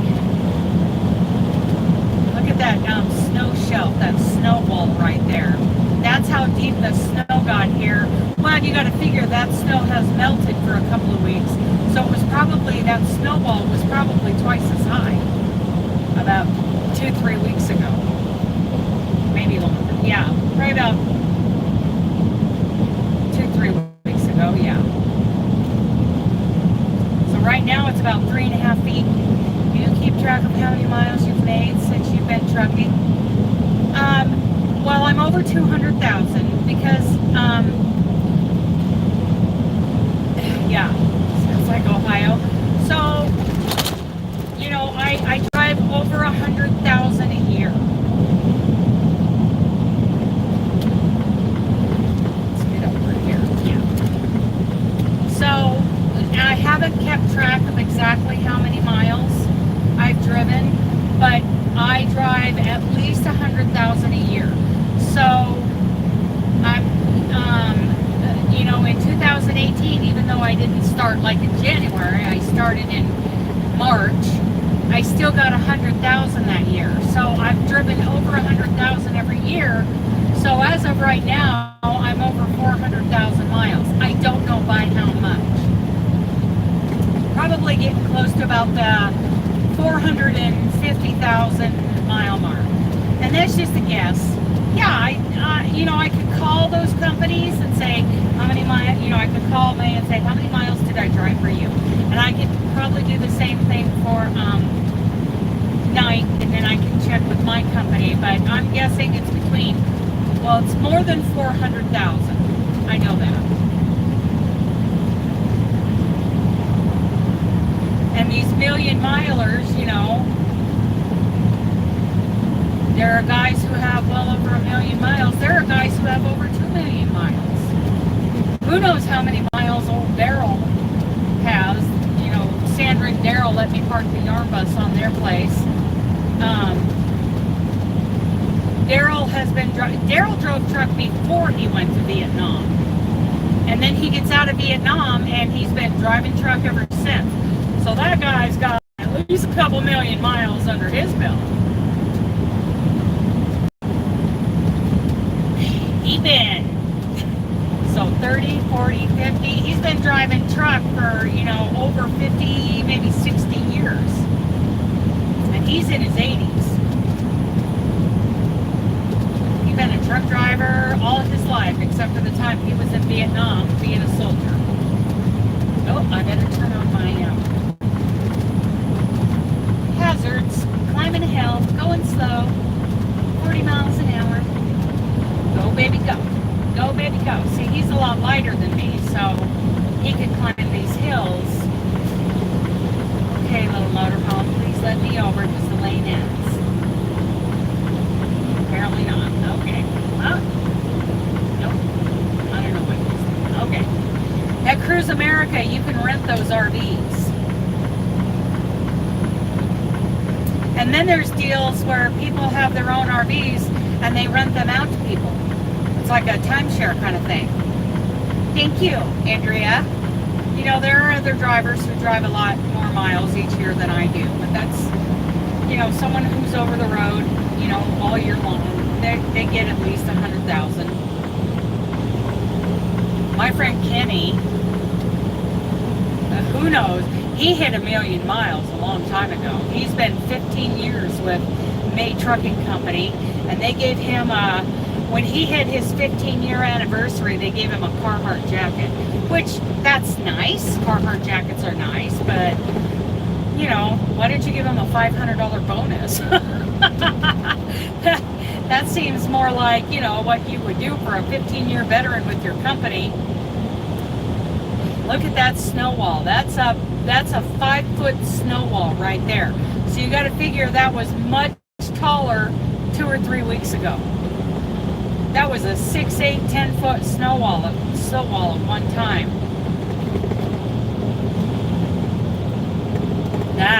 A: Look at that snow shelf, that snow wall right there. That's how deep the snow got here. Well, you got to figure that snow has melted for a couple of weeks. So it was probably, that snow wall was probably twice as high about 2-3 weeks ago. Maybe longer. Yeah, right about 2-3 weeks ago, yeah. So right now it's about 3.5 feet. You keep track of how many miles you've made since you've been trucking? Well, I'm over 200,000 because, yeah, sounds like Ohio. So, you know, I drive over 100,000 a year. Let's get over here. Yeah. So, I haven't kept track of exactly how many miles I've driven, but I drive at least 100,000 a year. So, I'm, you know, in 2018, even though I didn't start like in January, I started in March, I still got 100,000 that year. So I've driven over 100,000 every year. So as of right now, I'm over 400,000 miles. I don't know by how much. Probably getting close to about the 450,000 mile mark. And that's just a guess. Yeah, you know, I could call those companies and say, how many miles, you know, I could call me and say, how many miles did I drive for you? And I could probably do the same thing for night, and then I can check with my company. But I'm guessing it's between, well, it's more than 400,000. I know that. And these million milers, you know, there are guys who have well over 1 million miles. There are guys who have over 2 million miles. Who knows how many miles old Daryl has. You know, Sandra and Daryl let me park the yarn bus on their place. Daryl has been Daryl drove truck before he went to Vietnam. And then he gets out of Vietnam and he's been driving truck ever since. So that guy's got at least a couple million miles under his belt. Been so 30, 40, 50. He's been driving truck for, you know, over 50, maybe 60 years. And he's in his 80s. He's been a truck driver all of his life, except for the time he was in Vietnam being a soldier. Oh, I better turn on my hazards. Climbing a hill, going slow, 40 miles an hour. Go, baby, go. Go, baby, go. See, he's a lot lighter than me, so he can climb these hills. Okay, little motorhome, please let me over because the lane ends. Apparently not. Okay. Well, nope. I don't know what it is. Okay. At Cruise America, you can rent those RVs. And then there's deals where people have their own RVs and they rent them out to people. It's like a timeshare kind of thing. Thank you, Andrea. You know, there are other drivers who drive a lot more miles each year than I do, but that's, you know, someone who's over the road, you know, all year long. They get at least 100,000. My friend Kenny, who knows? He hit 1 million miles a long time ago. He's been 15 years with May Trucking Company, and they gave him when he hit his 15-year anniversary, they gave him a Carhartt jacket, which that's nice. Carhartt jackets are nice, but you know, why didn't you give him a $500 bonus? That seems more like, you know, what you would do for a 15-year veteran with your company. Look at that snow wall. That's a 5-foot snow wall right there. So you got to figure that was much taller 2 or 3 weeks ago. That was a 6, 8, 10-foot snow wall at one time.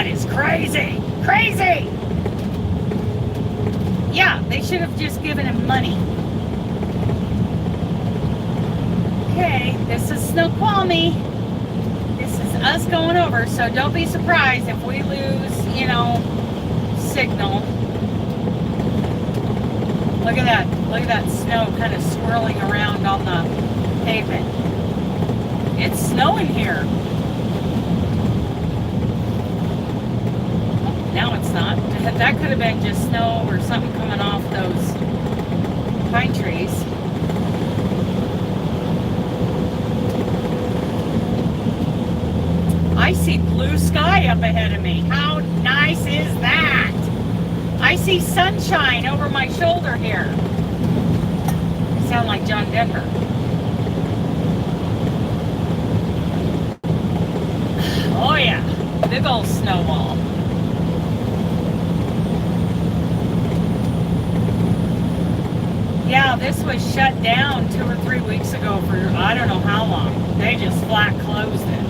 A: That is crazy. Crazy. Yeah, they should have just given him money. Okay, this is Snoqualmie. This is us going over, so don't be surprised if we lose, signal. Look at that. Look at that snow kind of swirling around on the pavement. It's snowing here. Oh, now it's not. That could have been just snow or something coming off those pine trees. I see blue sky up ahead of me. How nice is that? I see sunshine over my shoulder here. I sound like John Denver. Oh yeah, big old snow wall. Yeah, this was shut down 2 or 3 weeks ago for I don't know how long. They just flat closed it.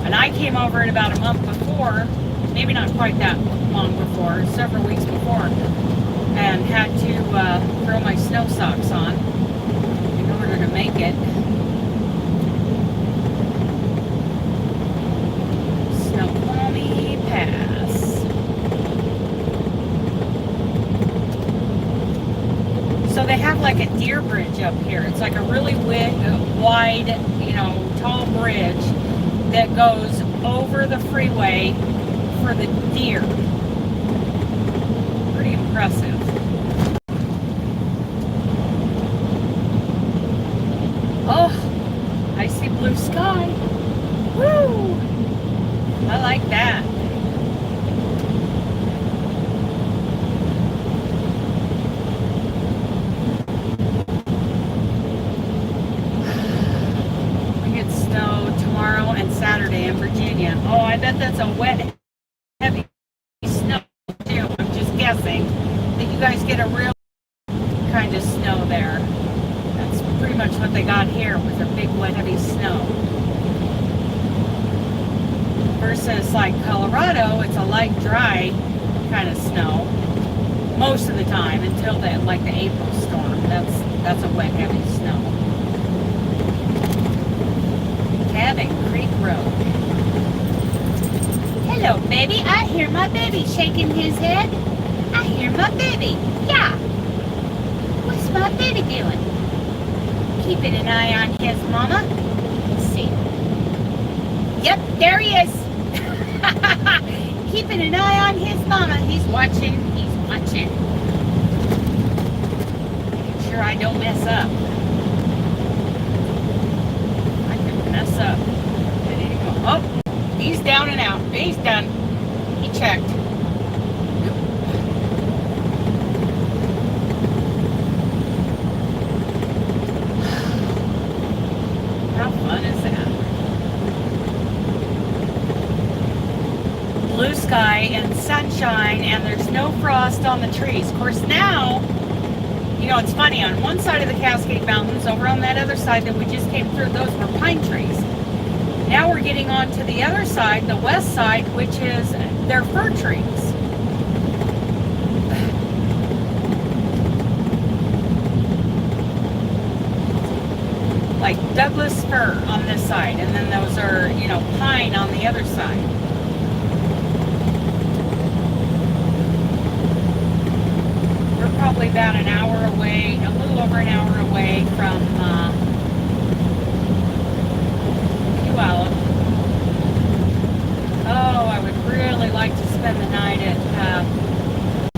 A: And I came over it about a month before, maybe not quite that long before, several weeks before, and had to throw my snow socks on in order to make it. Snoqualmie Pass. So they have like a deer bridge up here. It's like a really wide, tall bridge that goes over the freeway for the deer. Pretty impressive. Oh, I see blue sky. Woo! I like that. Saturday in Virginia. Oh, I bet that's a wet, heavy snow too. I'm just guessing that you guys get a real kind of snow there. That's pretty much what they got here, was a big, wet, heavy snow. Versus like Colorado, it's a light, dry kind of snow most of the time until the April storm. That's a wet, heavy snow. Cabot Creek Road. Hello, baby. I hear my baby shaking his head. I hear my baby. Yeah. What's my baby doing? Keeping an eye on his mama. Let's see. Yep, there he is. Keeping an eye on his mama. He's watching. He's watching. Making sure I don't mess up. Mess up. Oh, he's down and out. He's done. He checked. How fun is that? Blue sky and sunshine, and there's no frost on the trees. Of course, now, it's funny, on one side of the Cascade Mountains, over on that other side that we just came through, those were pine trees. Now we're getting on to the other side, the west side, which is their fir trees. Like Douglas fir on this side, and then those are, pine on the other side. Probably about an hour away, a little over an hour away from Puyallup. Oh, I would really like to spend the night at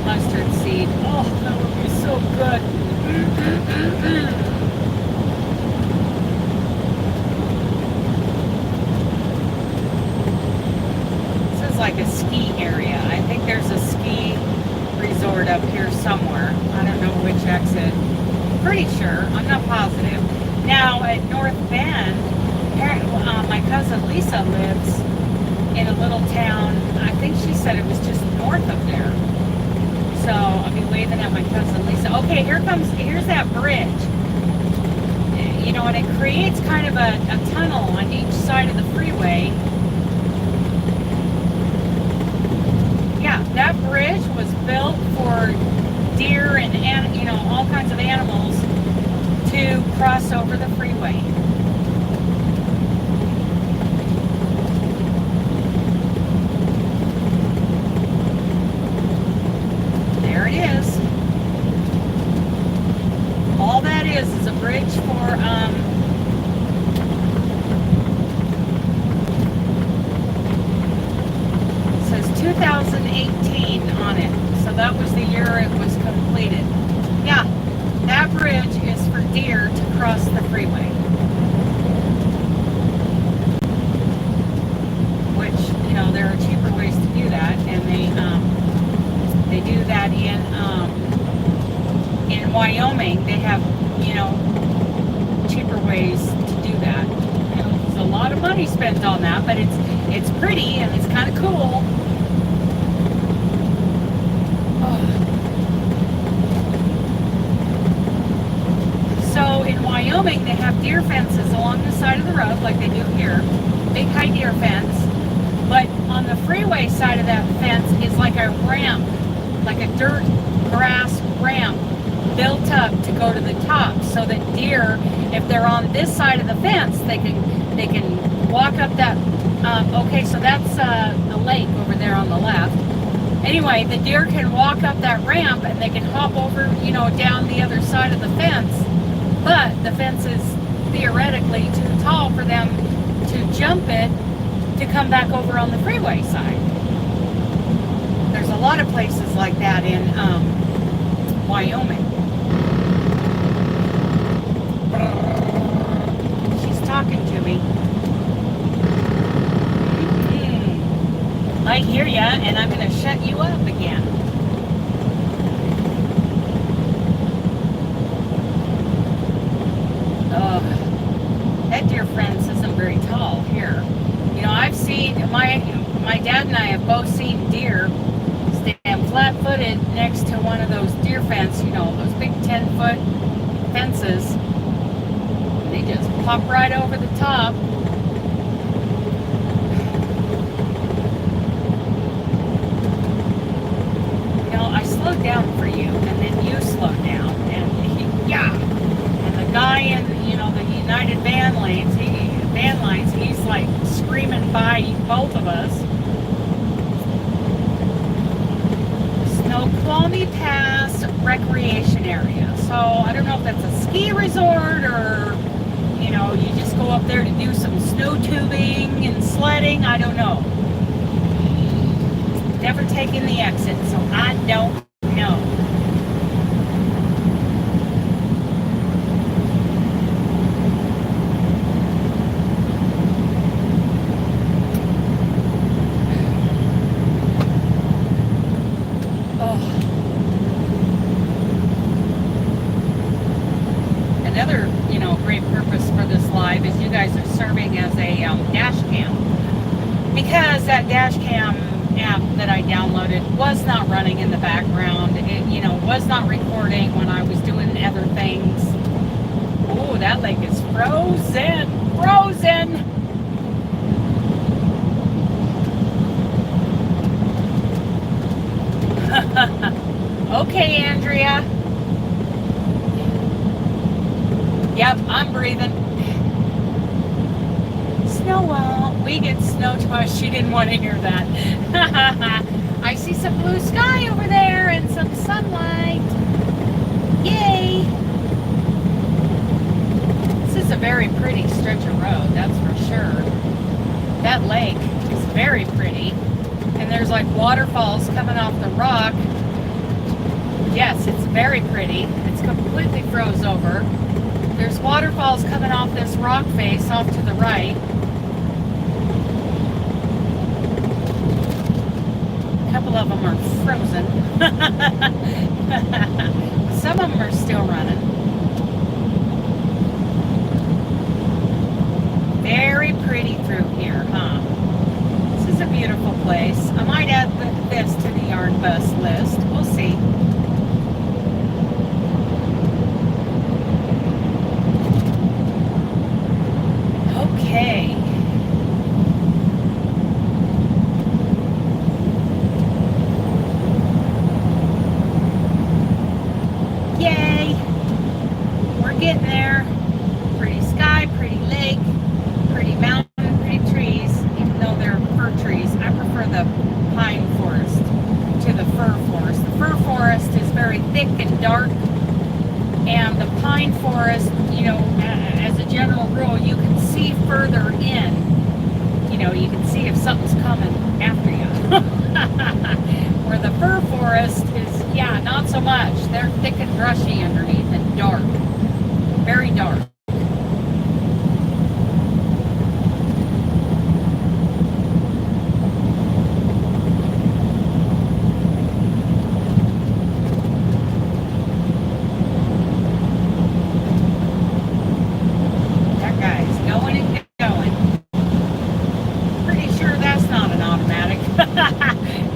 A: Mustard Seed. Oh, that would be so good. This is like a ski area. I think there's a ski resort up here somewhere. I don't know which exit. Pretty sure. I'm not positive. Now at North Bend, my cousin Lisa lives in a little town. I think she said it was just north of there. So I'll be waving at my cousin Lisa. Okay, here's that bridge. And it creates kind of a tunnel on each side of the freeway. 2018 on it. So that was the year it was completed. Yeah, that bridge is for deer to cross the freeway. Which, you know, there are cheaper ways to do that, and they do that in Wyoming. They have, you know, cheaper ways to do that. You know, there's a lot of money spent on that, but it's pretty and it's kind of cool. So in Wyoming, they have deer fences along the side of the road, like they do here, big high deer fence. But on the freeway side of that fence is like a ramp, like a dirt grass ramp built up to go to the top, so that deer, if they're on this side of the fence, they can walk up that. Okay, so that's the lake over there on the left. Anyway, the deer can walk up that ramp and they can hop over, you know, down the other side of the fence. But the fence is theoretically too tall for them to jump it to come back over on the freeway side. There's a lot of places like that in Wyoming. She's talking to me. I hear ya, and I'm going to shut you up again. That deer fence isn't very tall here. You know, I've seen, my dad and I have both seen deer stand flat-footed next to one of those deer fences, you know, those big 10-foot fences. They just pop right over the top. You know, I slowed down for you, and then you slowed down, and yeah. And the guy in, you know, the United Van Lines, he's like screaming by both of us. Snoqualmie Pass Recreation Area. So I don't know if that's a ski resort or, you know, you just go up there to do some snow tubing and sledding. I don't know. Never taken the exit, so I don't know. Another, you know, great purpose for this live is you guys are serving as a dash cam, because that dash cam app that I downloaded was not running in the background. It, you know, was not recording when I was doing other things. Oh, that lake is frozen, frozen. Okay, Andrea. Yep, I'm breathing. Snow, we get snow twice. She didn't want to hear that. I see some blue sky over there and some sunlight. Yay! This is a very pretty stretch of road, that's for sure. That lake is very pretty. And there's like waterfalls coming off the rock. Yes, it's very pretty. It's completely froze over. There's waterfalls coming off this rock face off to the right. A couple of them are frozen. Some of them are still running. Very pretty through here, huh? This is a beautiful place. I might add this to the yarn bus list. We'll see. Okay. Yay! We're getting there. Pretty sky, pretty lake, pretty mountain, pretty trees, even though they're fir trees. I prefer the pine forest to the fir forest. The fir forest is very thick and dark, and the pine forest, you know, as a general rule, you can see further in. You you can see if something's coming after you. Where the fir forest is, yeah, not so much. They're thick and brushy underneath and dark. Very dark. That guy's going and going. Pretty sure that's not an automatic.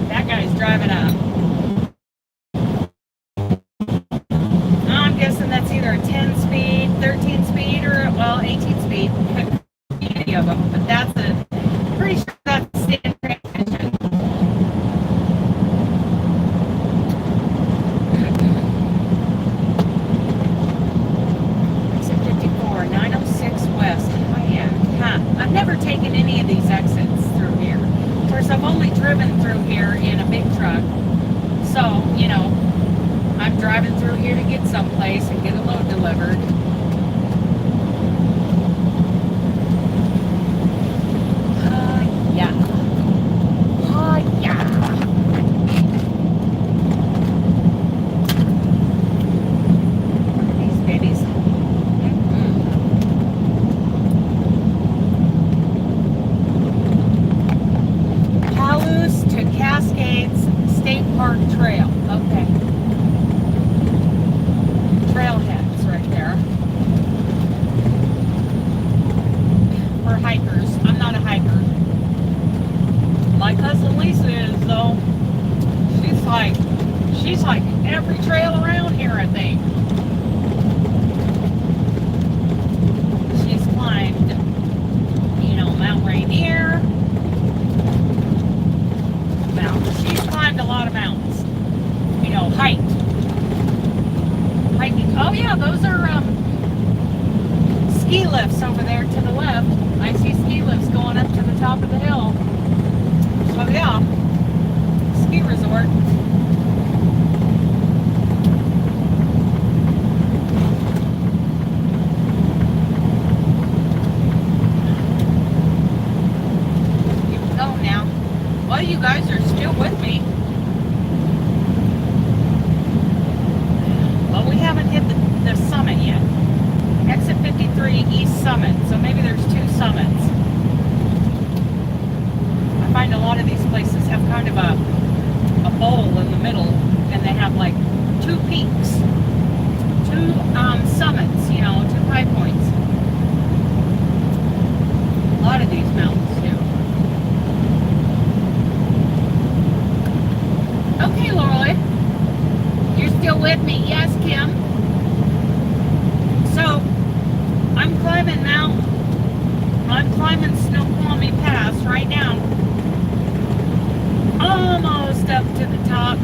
A: That guy's driving up. I'm guessing that's either a 10 speed, 13 speed, or, well, 18 speed. Any of them, but that's pretty sure that's the transmission. Exit 54, 906 West. Oh, yeah. Huh. I've never taken any of these exits through here. Of course, I've only driven through here in a big truck. So, I'm driving through here to get someplace and get a load delivered. Yeah. Yeah. These babies. Palouse to Cascades State Park Trail. Okay. Trailheads right there. For hikers. I'm not a hiker. My cousin Lisa is, though. She's like every trail around here, I think. She's climbed, Mount Rainier. She's climbed a lot of mountains. Hiked. Hiking. Oh yeah, those are ski lifts over there to the left. I see ski lifts going up to the top of the hill. So yeah, ski resort. Keep going now. Well, you guys are still with me. Well, we haven't hit the summit yet. Exit 53 East Summit. So maybe there's two summits. I find a lot of these places have kind of a bowl in the middle, and they have like two peaks, two summits, two high points. A lot of these mountains do. Okay, Lorelei. You're still with me? Yes, Kim. So, I'm climbing Snoqualmie Pass right now. Almost up to the top.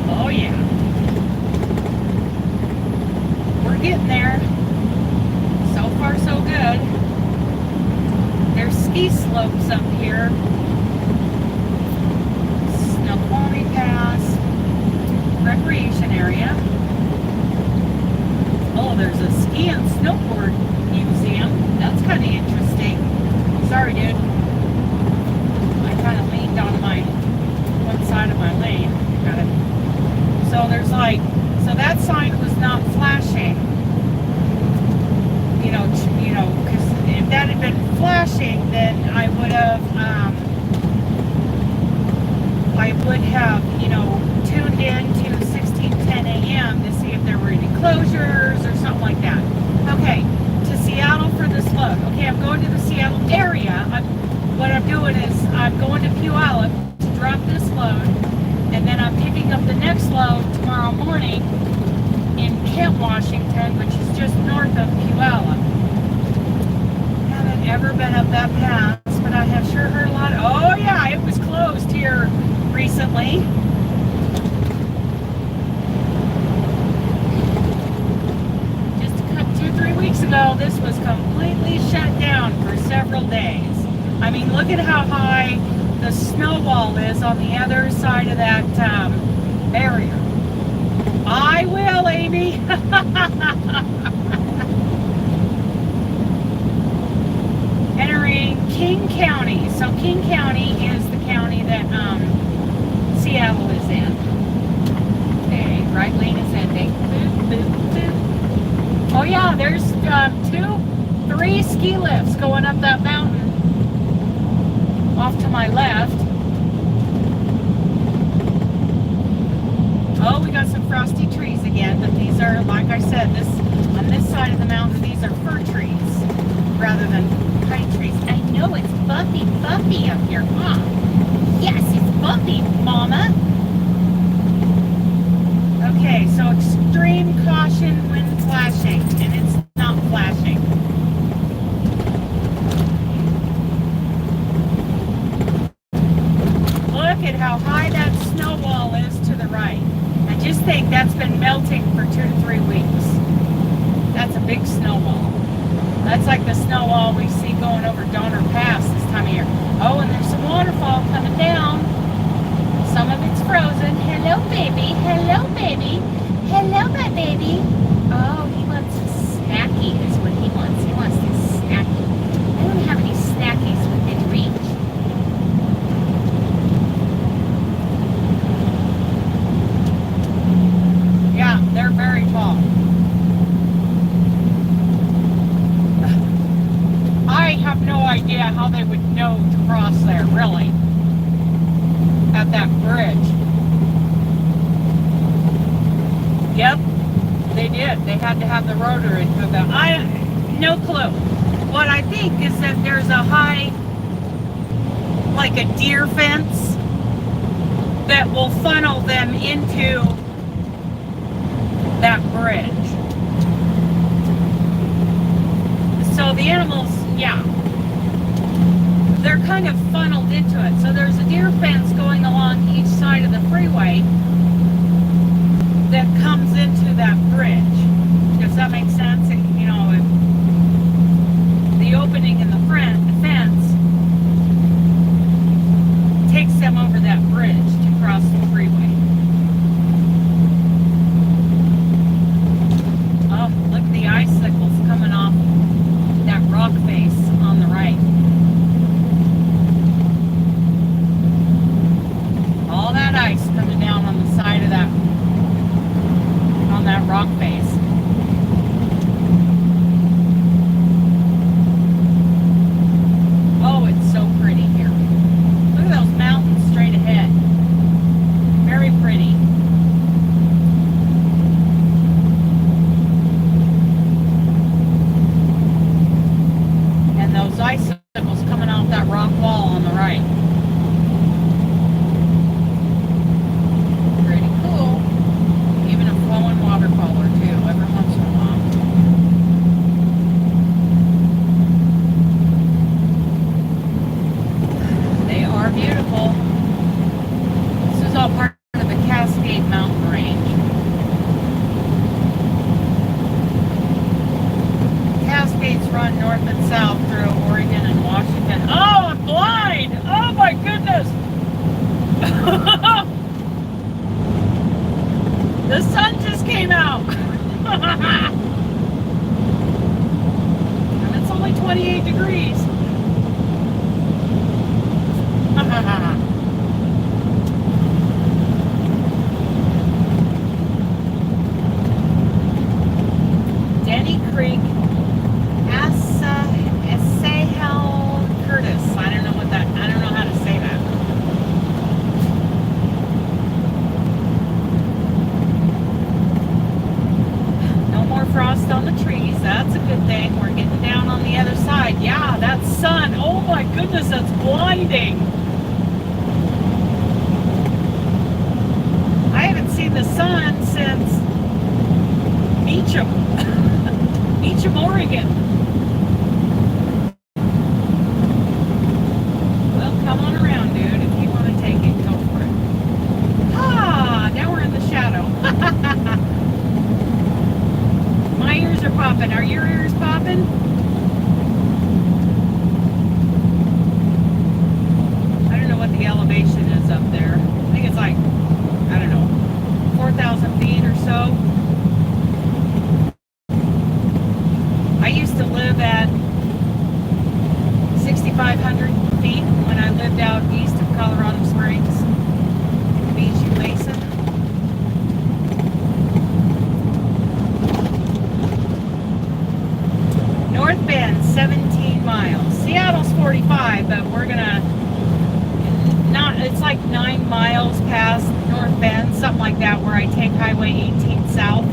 A: Oh yeah. We're getting there. So far so good. There's ski slopes up here. Snoqualmie Pass. Recreation area. Oh, there's a ski and snowboard museum. That's kind of interesting. Sorry, dude. I kind of leaned on one side of my lane. Got it. So there's so that sign was not flashing. Because if that had been flashing, then I would have, tuned in to 1610 a.m. to see if there were any closures or something like that. Okay, to Seattle for this load. Okay, I'm going to the Seattle area. What I'm doing is I'm going to Puyallup to drop this load, and then I'm picking up the next load tomorrow morning in Kent, Washington, which is just north of Puyallup. Haven't ever been up that pass, but I have sure heard a lot. Oh yeah, it was closed here recently. Just 2-3 weeks ago, this was completely shut down for several days. I mean, look at how high the snow wall is on the other side of that barrier. I will, Amy. Entering King County. So King County is the county that Seattle is in. Okay, right lane is ending. Boop, boop, boop. Oh yeah, there's 3 ski lifts going up that mountain. Off to my left. Oh, we got some frosty trees again, but these are, like I said, on this side of the mountain, these are fir trees rather than pine trees. I know it's bumpy up here, huh? Yes, it's bumpy, Mama. Okay, so extreme caution when flashing, and it's not flashing. Look at how high that snow wall is to the right. I just think that's been melting for 2 to 3 weeks. That's a big snow wall. That's like the snow wall we see going over Donner Pass this time of year. Oh, and there's some waterfall coming down. Some of it's frozen. Hello, baby. Hello, baby. Hello, my baby. Oh, he wants a snacky is what he wants. He wants this snacky. I don't have any snackies within reach. Yeah, they're very tall. I have no idea how they would know to cross there, really, at that bridge. Yep, they did. They had to have the rotary hook up. No clue. What I think is that there's a high, like a deer fence, that will funnel them into that bridge. So the animals, yeah, they're kind of funneled into it. So there's a deer fence going along each side of the freeway that comes into that bridge. Does that make sense? You know, the opening in the front, the fence, takes them over that bridge to cross the freeway. Oh, look at the icicles coming off that rock face on the right. All that ice coming down on the side of that, on that rock face. Oh, it's so pretty here. Look at those mountains straight ahead. Very pretty. And those icicles coming off that rock wall on the right. Pretty cool. Even a flowing waterfall or two every once in a while. They are beautiful. This is all part of the Cascade Mountain Range. Cascades run north and south through Oregon and Washington. Oh, I'm blind! Oh my goodness! The sun just came out! And it's only 28 degrees. Denny Creek, Asahel Curtis. I don't know how to say that. No more frost on the trees. That's a good thing. We're getting down on the other side. Yeah, that sun. Oh my goodness, that's blinding. I haven't seen the sun since Meacham, Oregon. Well, come on around, dude. If you want to take it, go for it. Ah, now we're in the shadow. My ears are popping. Are your ears popping? I don't know what the elevation is up there. I think it's like, I don't know, 4,000 feet or so. I used to live at 6,500 feet when I lived out east of Colorado Springs, in the Bijou Basin. North Bend, 17 miles. Seattle's 45, but we're gonna it's like 9 miles past North Bend, something like that, where I take Highway 18 south.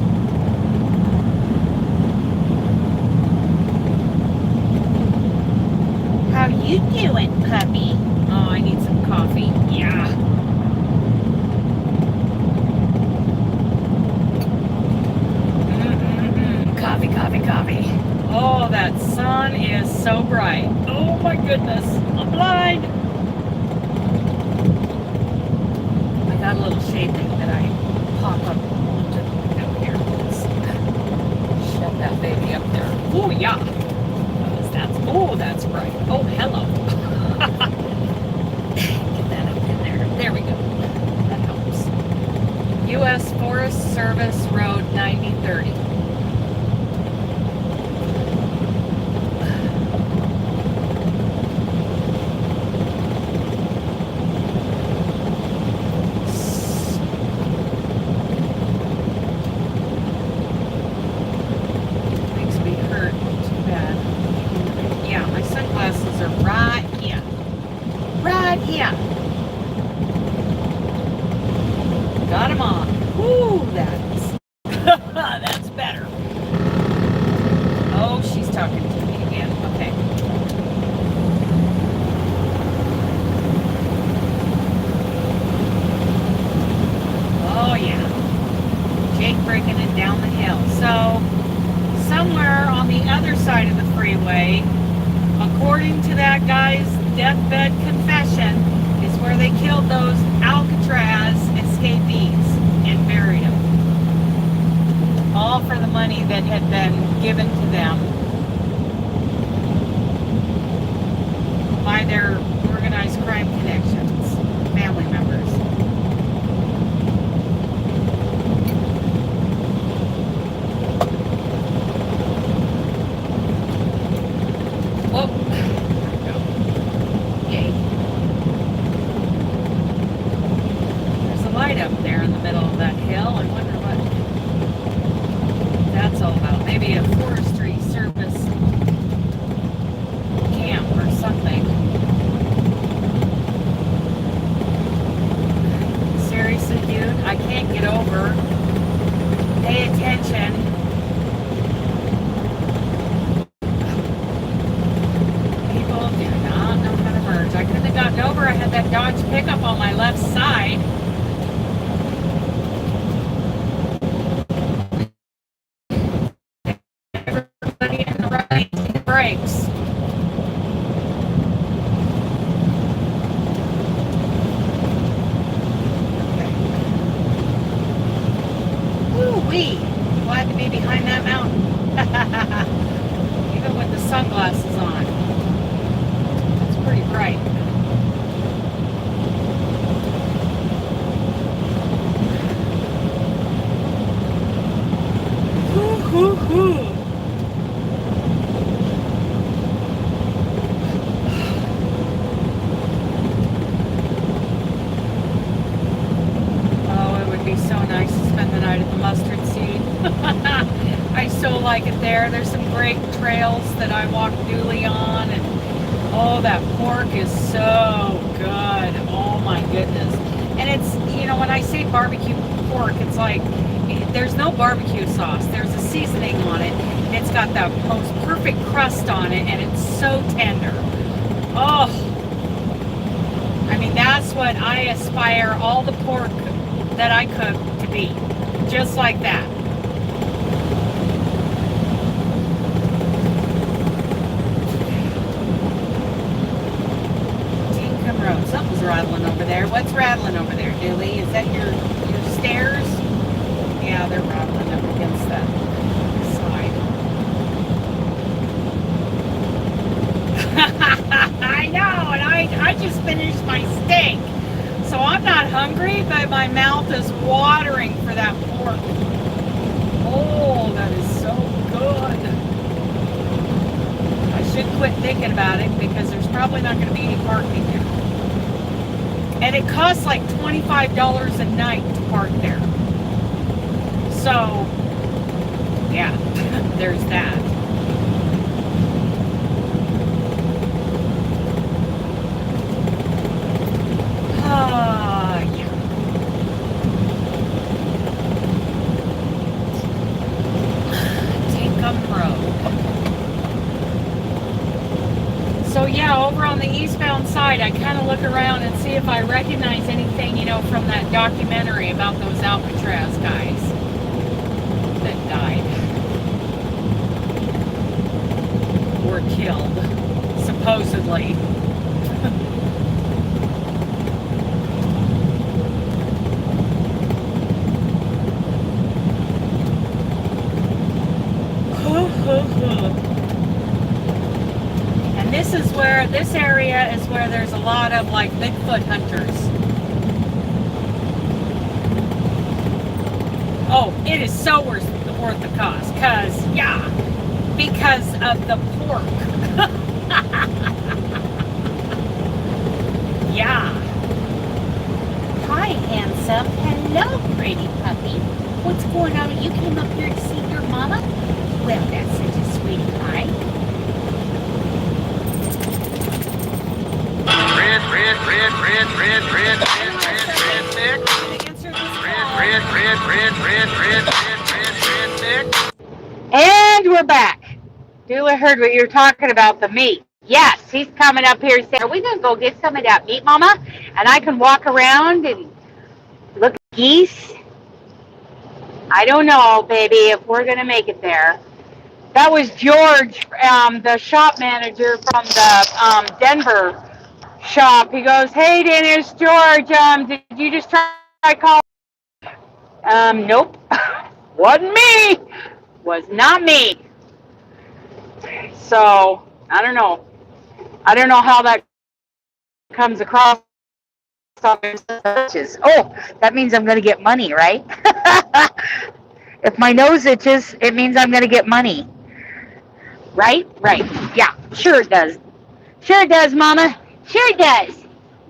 A: How you doing, puppy? Oh, I need some coffee. Yeah. Coffee, coffee, coffee. Oh, that sun is so bright. Oh my goodness, I'm blind. I got a little shade thing that I pop up onto the window here. Let's shove that baby up there. Oh yeah. That's right. Oh, hello. Get that up in there. There we go. That helps. U.S. Forest Service Road 9030. Got him on. Woo, that's better. Oh, she's talking to me again. Okay. Oh, yeah. Jake breaking it down the hill. So, somewhere on the other side of the freeway, according to that guy's deathbed confession, is where they killed those Alcatraz escapees and buried them. All for the money that had been given to them by their organized crime connections, family members. Whoa. Up there in the middle of that hill. I wonder what that's all about. Maybe a forestry service camp or something. Seriously, dude, I can't get over. Pay attention. People do not know how to merge. I couldn't have gotten over. I had that Dodge pickup on my left side. Brakes. Okay. Woo-wee. Glad to be behind that mountain. Even with the sunglasses on. It's pretty bright. Woo-hoo-hoo. I so like it there. There's some great trails that I walk dually on, and oh, that pork is so good. Oh my goodness. And it's, you know, when I say barbecue pork, it's like there's no barbecue sauce. There's a seasoning on it, and it's got the most perfect crust on it, and it's so tender. Oh, I mean, that's what I aspire all the pork that I cook to be. Just like that. Road. Something's rattling over there. What's rattling over there, Dooley? Is that your stairs? Yeah, they're rattling up against that side. I know, and I just finished my steak. So I'm not hungry, but my mouth is watering for that pork. Oh, that is so good. quit thinking about it because there's probably not going to be any parking there. And it costs like $25 a night to park there. So, yeah, there's that. Yeah. Tinkham Road. So yeah, over on the eastbound side, I kind of look around and see if I recognize anything, you know, from that documentary about those Alcatraz guys that died or killed, supposedly. And this area is where there's a lot of like Bigfoot hunters. Oh, it is so worth the cost, because of the pork. Yeah. Hi, handsome. Hello, pretty puppy. What's going on? You came up here to see your mama? Well, that's such a sweetie pie.
B: And we're back. Dula heard what you were talking about, the meat. Yes, he's coming up here saying, are we going to go get some of that meat, Mama? And I can walk around and look at geese. I don't know, baby, if we're going to make it there. That was George, the shop manager from the Denver shop. He goes, hey, Dennis, George, did you just try calling? Nope. Wasn't me. Was not me. So, I don't know. I don't know how that comes across. Oh, that means I'm going to get money, right? If my nose itches, it means I'm going to get money. Right? Right. Yeah, sure it does. Sure it does, Mama. Sure it does.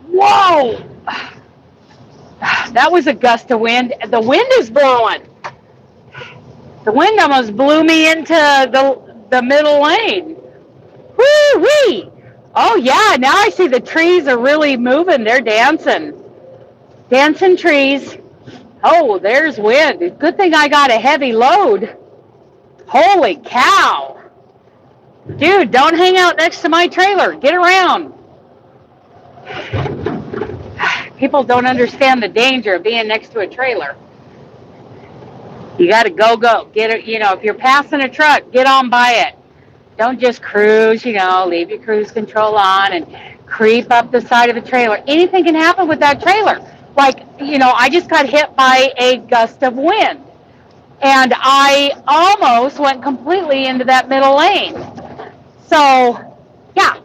B: Whoa! That was a gust of wind. The wind is blowing. The wind almost blew me into the middle lane. Woo-wee! Oh, yeah, now I see the trees are really moving. They're dancing. Dancing trees. Oh, there's wind. Good thing I got a heavy load. Holy cow. Dude, don't hang out next to my trailer. Get around. People don't understand the danger of being next to a trailer. You got to go. Get it, you know, if you're passing a truck, get on by it. Don't just cruise, you know, leave your cruise control on and creep up the side of a trailer. Anything can happen with that trailer. Like, you know, I just got hit by a gust of wind. And I almost went completely into that middle lane. So, yeah,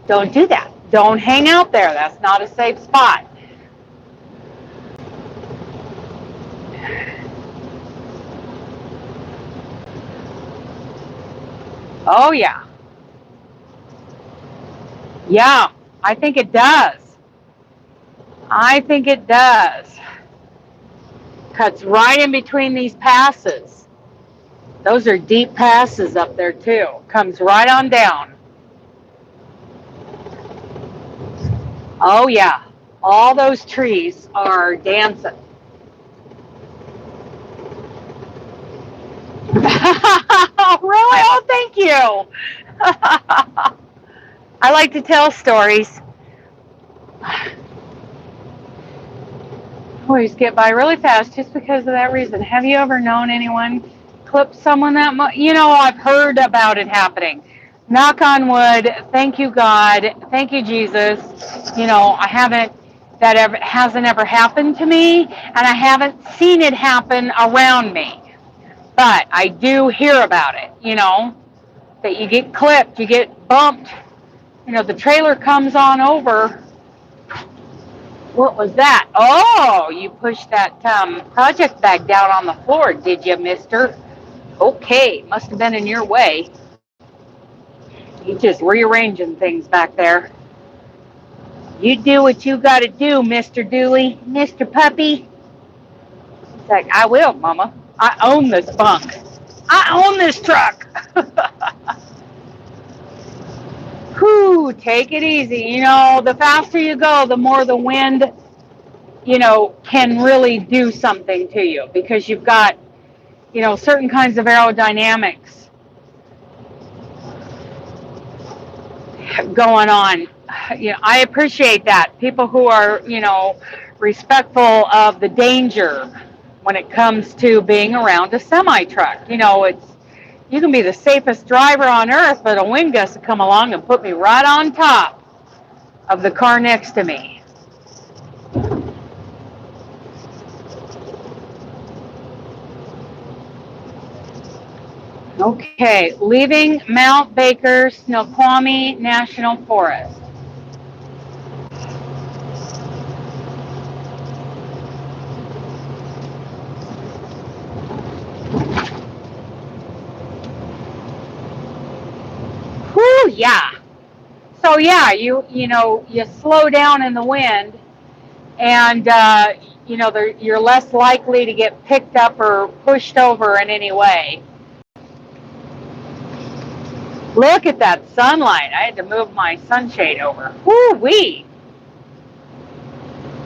B: don't do that. Don't hang out there. That's not a safe spot. Oh, yeah. Yeah, I think it does. I think it does. Cuts right in between these passes. Those are deep passes up there, too. Comes right on down. Oh, yeah. All those trees are dancing. Really? Oh, thank you. I like to tell stories. Always get by really fast just because of that reason. Have you ever known anyone clip someone that much? You know, I've heard about it happening. Knock on wood. Thank you, God. Thank you, Jesus. You know, hasn't ever happened to me, and I haven't seen it happen around me. But I do hear about it, you know, that you get clipped, you get bumped. You know, the trailer comes on over. What was that? Oh, you pushed that project bag down on the floor, did you, mister? Okay, must have been in your way. He's just rearranging things back there. You do what you gotta do, Mr. Dooley. Mr. Puppy. He's like, I will, Mama. I own this bunk. I own this truck. Whew, take it easy. You know, the faster you go, the more the wind, you know, can really do something to you because you've got, you know, certain kinds of aerodynamics going on. You know, I appreciate that. People who are, you know, respectful of the danger when it comes to being around a semi-truck. You know, you can be the safest driver on earth, but a wind gust will come along and put me right on top of the car next to me. Okay, leaving Mount Baker Snoqualmie National Forest. Whew, yeah. So yeah, you know, you slow down in the wind, and you know, you're less likely to get picked up or pushed over in any way. Look at that sunlight. I had to move my sunshade over. Woo-wee.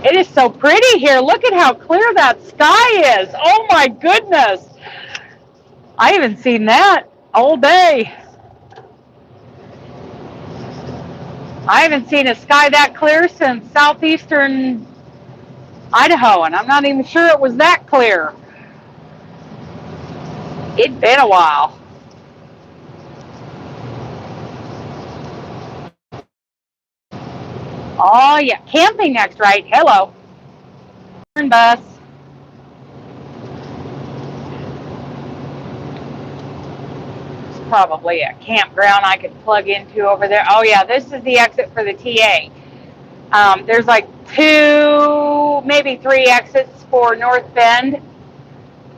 B: It is so pretty here. Look at how clear that sky is. Oh my goodness. I haven't seen that all day. I haven't seen a sky that clear since southeastern Idaho, and I'm not even sure it was that clear. It'd been a while. Oh yeah, camping next, right? Hello. Bus. It's probably a campground I could plug into over there. Oh yeah, this is the exit for the TA. There's like 2, maybe 3 exits for North Bend,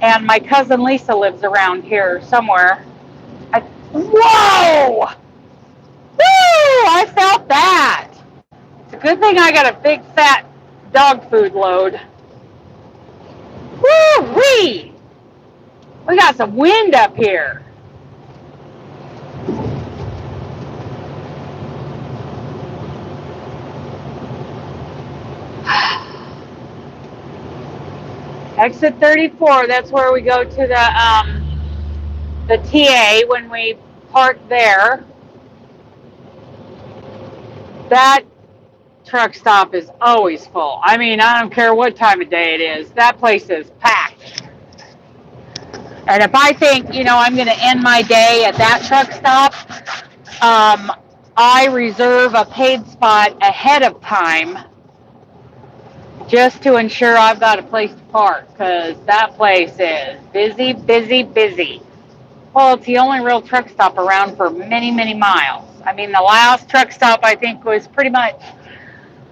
B: and my cousin Lisa lives around here somewhere. Whoa! Woo! I felt that. It's a good thing I got a big fat dog food load. Woo-wee! We got some wind up here. Exit 34, that's where we go to the TA when we park there. That truck stop is always full. I mean, I don't care what time of day it is. That place is packed. And if I think, you know, I'm going to end my day at that truck stop, I reserve a paid spot ahead of time just to ensure I've got a place to park, because that place is busy, busy, busy. Well, it's the only real truck stop around for many, many miles. I mean, the last truck stop, I think, was pretty much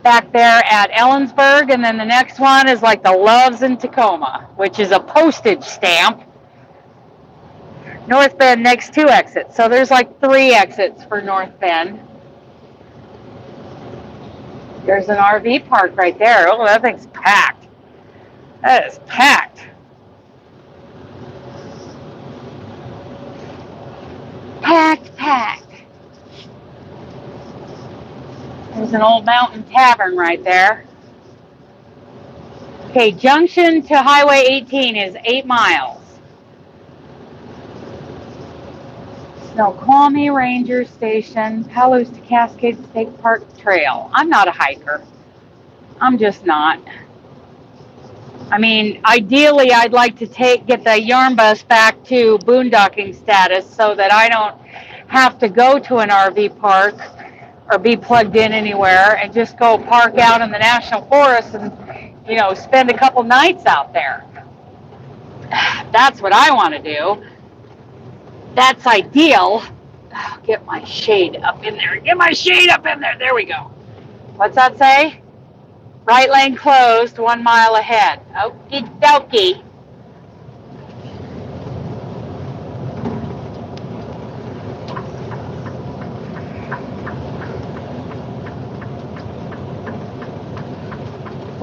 B: back there at Ellensburg, and then the next one is like the Loves in Tacoma, which is a postage stamp. North Bend, next 2 exits. So there's like 3 exits for North Bend. There's an RV park right there. Oh, that thing's packed. That is packed. Packed, packed. There's an old mountain tavern right there. Okay, junction to Highway 18 is 8 miles. Snoqualmie Ranger Station, Palos to Cascade State Park Trail. I'm not a hiker. I'm just not. I mean, ideally, I'd like to get the yarn bus back to boondocking status so that I don't have to go to an RV park or be plugged in anywhere and just go park out in the national forest and, you know, spend a couple nights out there. That's what I want to do. That's ideal. Get my shade up in there. Get my shade up in there. There we go. What's that say? Right lane closed, 1 mile ahead. Okie dokie.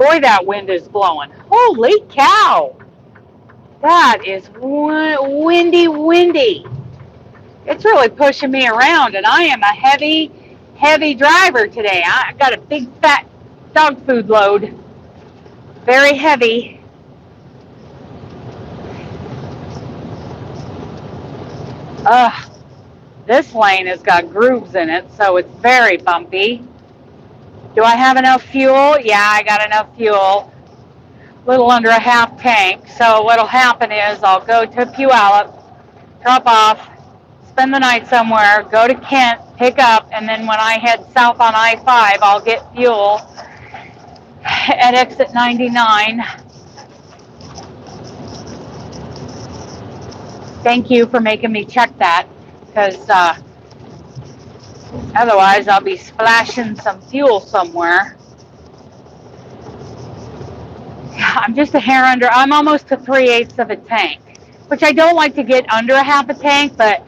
B: Boy, that wind is blowing. Holy cow. That is windy, windy. It's really pushing me around, and I am a heavy, heavy driver today. I got a big, fat dog food load. Very heavy. This lane has got grooves in it, so it's very bumpy. Do I have enough fuel? Yeah, I got enough fuel. A little under a half tank. So what'll happen is I'll go to Puyallup, drop off, spend the night somewhere, go to Kent, pick up, and then when I head south on I-5, I'll get fuel at exit 99. Thank you for making me check that, because otherwise I'll be splashing some fuel somewhere. I'm just a hair under. I'm almost to 3/8 of a tank, which I don't like to get under a half a tank, but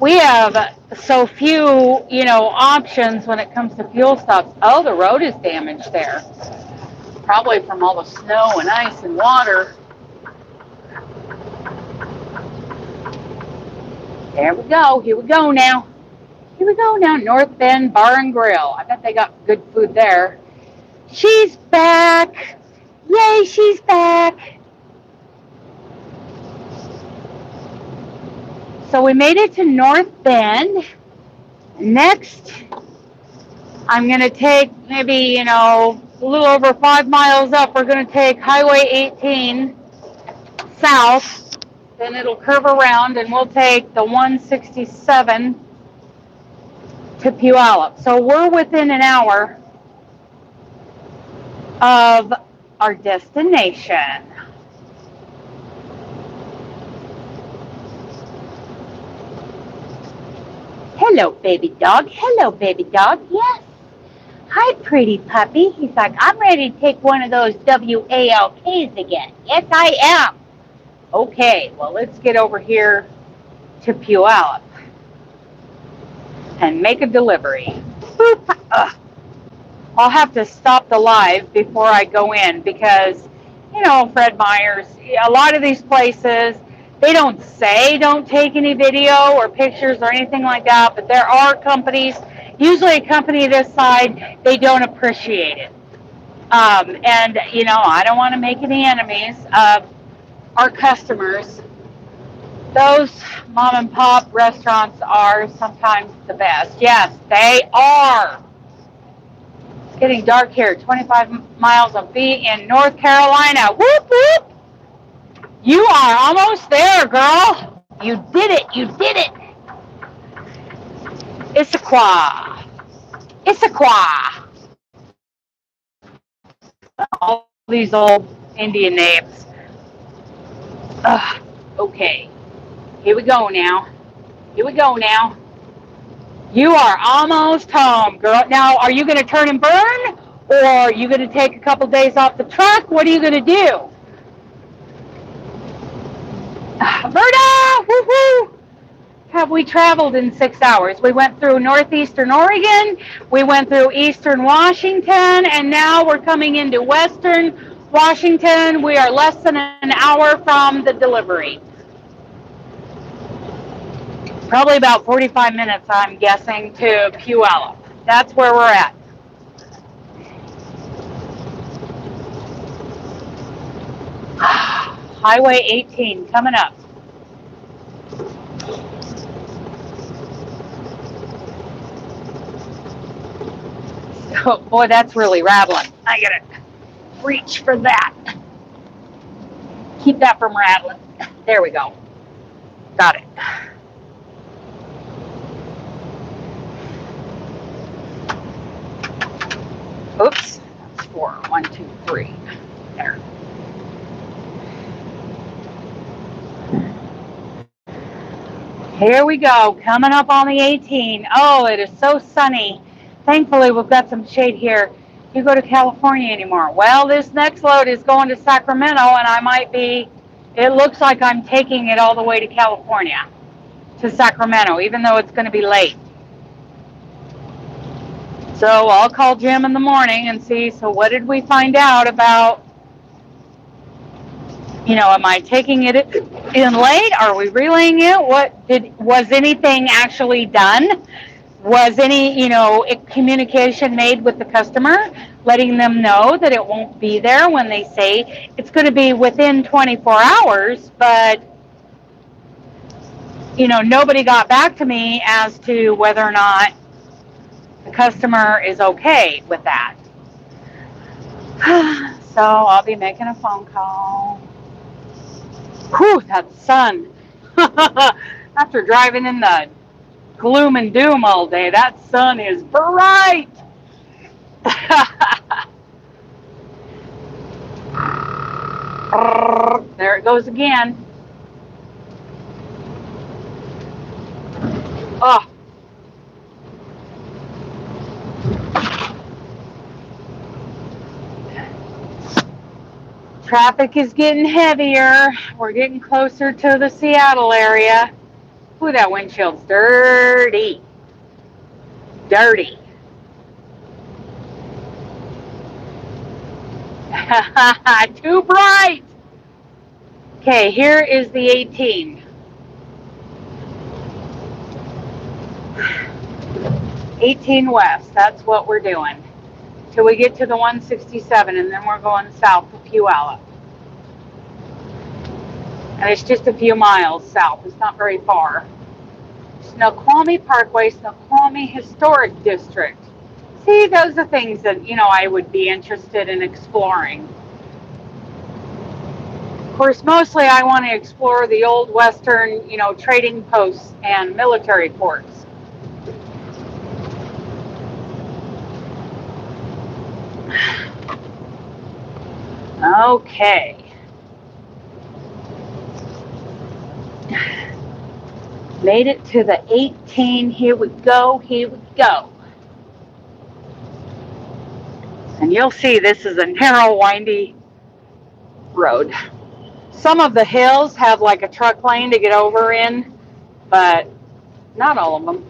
B: we have so few, options when it comes to fuel stops. Oh, the road is damaged there. Probably from all the snow and ice and water. There we go. Here we go now. Here we go now. North Bend Bar and Grill. I bet they got good food there. She's back. Yay, she's back. So we made it to North Bend. Next, I'm going to take maybe, a little over 5 miles up. We're going to take Highway 18 south. Then it'll curve around and we'll take the 167 to Puyallup. So we're within an hour of our destination. Hello, baby dog. Hello, baby dog. Yes. Hi, pretty puppy. He's like, I'm ready to take one of those WALKs again. Yes, I am. Okay, well, let's get over here to Puyallup and make a delivery. Boop. I'll have to stop the live before I go in because, Fred Meyer's, a lot of these places, they don't say don't take any video or pictures or anything like that, but there are companies, usually a company this side, they don't appreciate it. And, I don't want to make any enemies of our customers. Those mom and pop restaurants are sometimes the best. Yes, they are. It's getting dark here. 25 miles of B in North Carolina. Whoop, whoop. You are almost there, girl. You did it. You did it. Issaquah. Issaquah. All these old Indian names. Okay. Here we go now. Here we go now. You are almost home, girl. Now, are you going to turn and burn? Or are you going to take a couple days off the truck? What are you going to do? Berta! Woo-hoo! Have we traveled in 6 hours? We went through northeastern Oregon. We went through eastern Washington. And now we're coming into western Washington. We are less than an hour from the delivery. Probably about 45 minutes, I'm guessing, to Puyallup. That's where we're at. Highway 18 coming up. Oh, boy, that's really rattling. I gotta reach for that. Keep that from rattling. There we go. Got it. Oops, that's 4. 1, 2, 3. There. Here we go, coming up on the 18. Oh, it is so sunny. Thankfully, we've got some shade here. You go to California anymore? Well, this next load is going to Sacramento, and I might be, it looks like I'm taking it all the way to California, to Sacramento, even though it's going to be late. So I'll call Jim in the morning and see, so what did we find out about, am I taking it in late? Are we relaying it? Was anything actually done? Was any, communication made with the customer, letting them know that it won't be there when they say it's going to be within 24 hours, but, nobody got back to me as to whether or not the customer is okay with that. So I'll be making a phone call. Whew, that sun. After driving in the gloom and doom all day, that sun is bright. There it goes again. Oh. Traffic is getting heavier. We're getting closer to the Seattle area. Ooh, that windshield's dirty. Dirty. Too bright. Okay, here is the 18. 18 west, that's what we're doing. Till we get to the 167, and then we're going south to Puyallup. And it's just a few miles south. It's not very far. Snoqualmie Parkway, Snoqualmie Historic District. See, those are things that, I would be interested in exploring. Of course, mostly I want to explore the old Western, trading posts and military ports. Okay. Made it to the 18. Here we go. Here we go. And you'll see this is a narrow, windy road. Some of the hills have like a truck lane to get over in, but not all of them.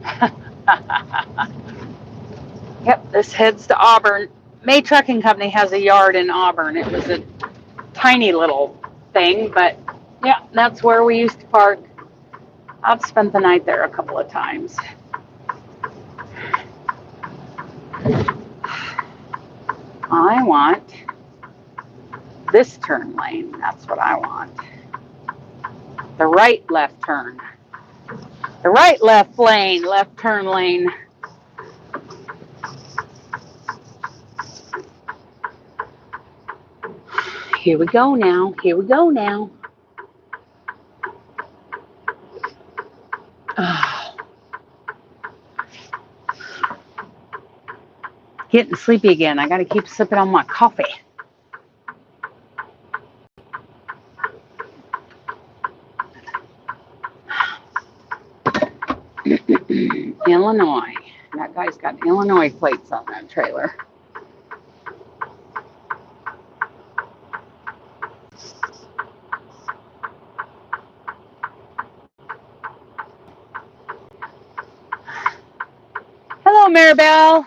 B: Yep, this heads to Auburn. May Trucking Company has a yard in Auburn. It was a tiny little thing, but yeah, that's where we used to park. I've spent the night there a couple of times. I want this turn lane. That's what I want. The right left turn. The right left lane, left turn lane. Here we go now. Here we go now. Getting sleepy again. I got to keep sipping on my coffee. Illinois. That guy's got Illinois plates on that trailer. Hello, Maribel.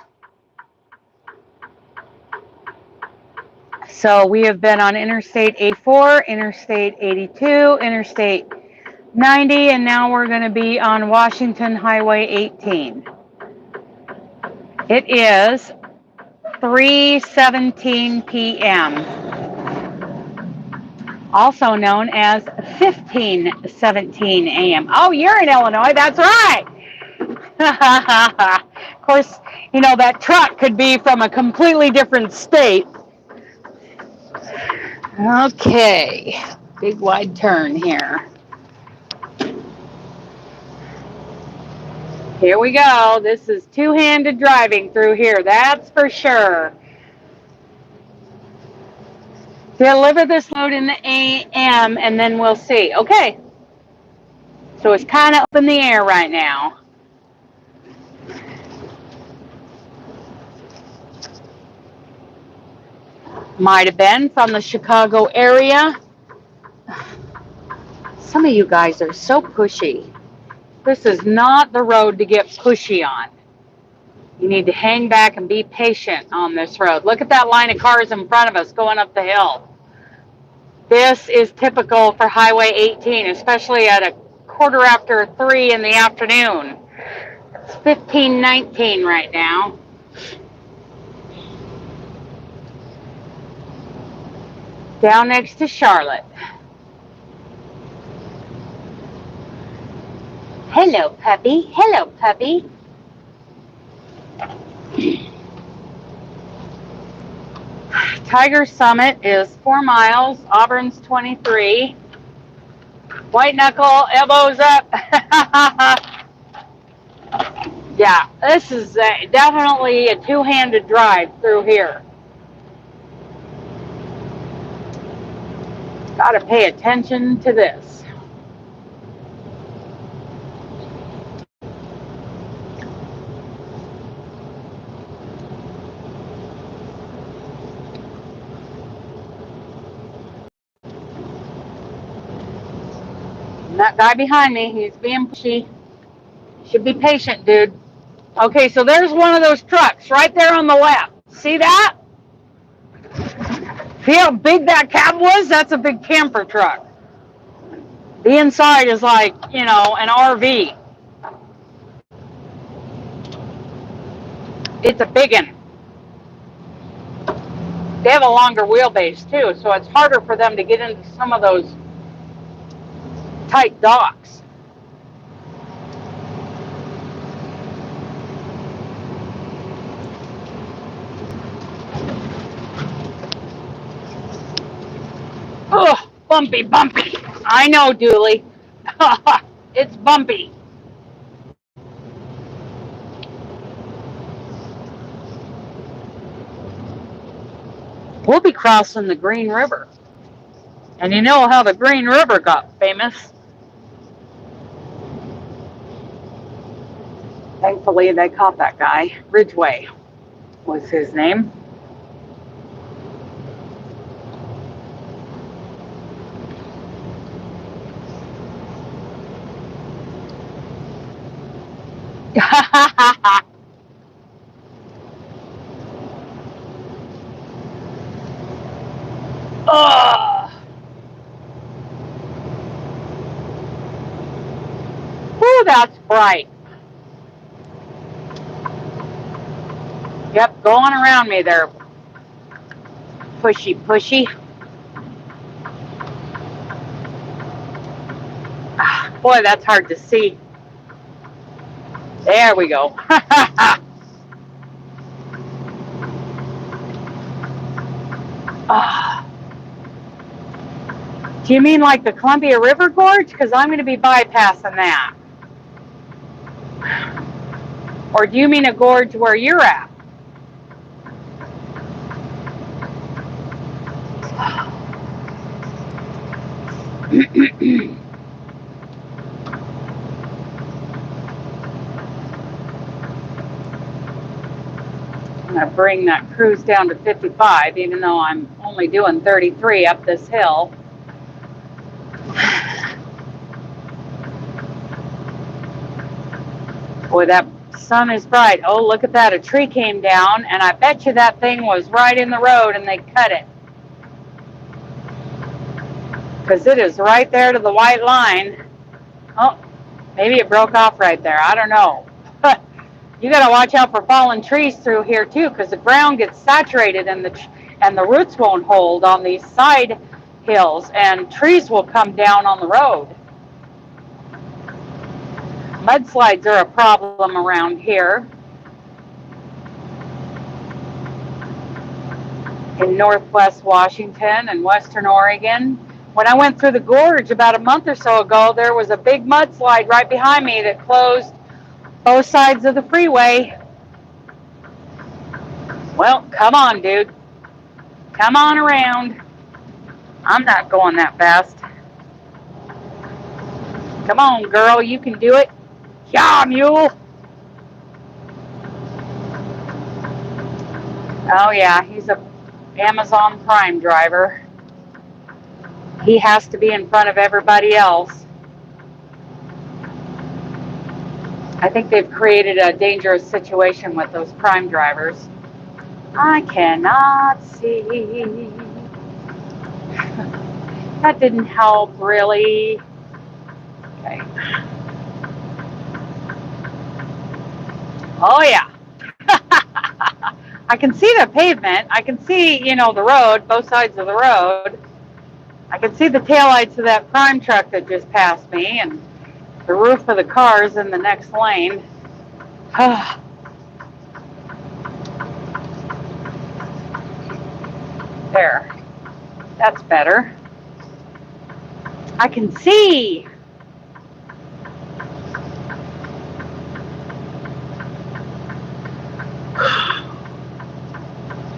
B: So we have been on Interstate 84, Interstate 82, Interstate 90, and now we're going to be on Washington Highway 18. It is 3:17 p.m., also known as 15:17 a.m. Oh, you're in Illinois, that's right. Of course, that truck could be from a completely different state. Okay, big wide turn here. Here we go. This is two-handed driving through here, that's for sure. Deliver this load in the AM and then we'll see. Okay. So it's kind of up in the air right now. Might have been from the Chicago area. Some of you guys are so pushy. This is not the road to get pushy on. You need to hang back and be patient on this road. Look at that line of cars in front of us going up the hill. This is typical for Highway 18, especially at 3:15 in the afternoon. It's 15:19 right now. Down next to Charlotte. Hello, puppy. Hello, puppy. Tiger Summit is 4 miles. Auburn's 23. White knuckle, elbows up. Yeah, this is definitely a two-handed drive through here. Got to pay attention to this. And that guy behind me, he's being pushy. Should be patient, dude. Okay, so there's one of those trucks right there on the left. See that? See how big that cab was? That's a big camper truck. The inside is like, you know, an RV. It's a big one. They have a longer wheelbase too, so it's harder for them to get into some of those tight docks. Oh, bumpy, bumpy. I know, Dooley. It's bumpy. We'll be crossing the Green River. And you know how the Green River got famous. Thankfully, they caught that guy. Ridgway was his name. Ugh. Ooh, that's bright. Yep, going around me there. Pushy, pushy. Boy, that's hard to see. There we go. Do you mean like the Columbia River Gorge? Because I'm going to be bypassing that. Or do you mean a gorge where you're at? I'm going to bring that cruise down to 55, even though I'm only doing 33 up this hill. Boy, that sun is bright. Oh, look at that. A tree came down, and I bet you that thing was right in the road, and they cut it. Because it is right there to the white line. Oh, maybe it broke off right there. I don't know. But you got to watch out for fallen trees through here, too, because the ground gets saturated, and the roots won't hold on these side hills, and trees will come down on the road. Mudslides are a problem around here. In northwest Washington and western Oregon. When I went through the gorge about a month or so ago, there was a big mudslide right behind me that closed both sides of the freeway. Well, come on, dude. Come on around. I'm not going that fast. Come on, girl, you can do it. Yeah, mule. Oh, yeah, he's a Amazon Prime driver. He has to be in front of everybody else. I think they've created a dangerous situation with those prime drivers. I cannot see. That didn't help, really. Okay. Oh, yeah. I can see the pavement. I can see, the road, both sides of the road. I can see the taillights of that prime truck that just passed me and the roof of the cars in the next lane. There. That's better. I can see.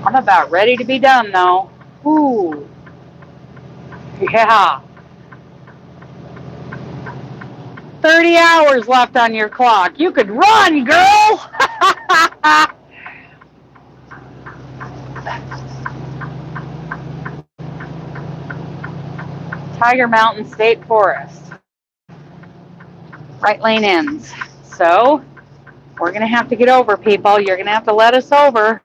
B: I'm about ready to be done, though. Ooh. Yeah. 30 hours left on your clock. You could run, girl! Tiger Mountain State Forest. Right lane ends. So, we're going to have to get over, people. You're going to have to let us over.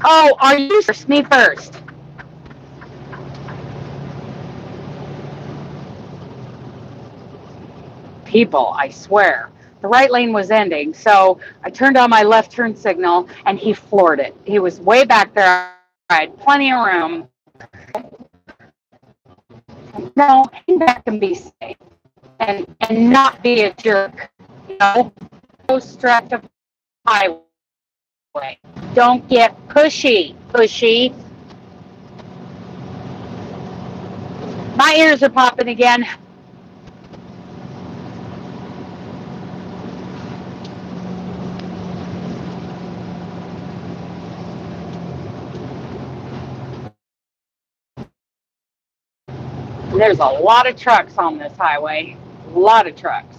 B: Oh, are you first? Me first. People, I swear. The right lane was ending, so I turned on my left turn signal, and he floored it. He was way back there. I had plenty of room. No, hang back and be safe, and not be a jerk. Go straight to the highway. Don't get pushy. My ears are popping again. There's a lot of trucks on this highway. A lot of trucks.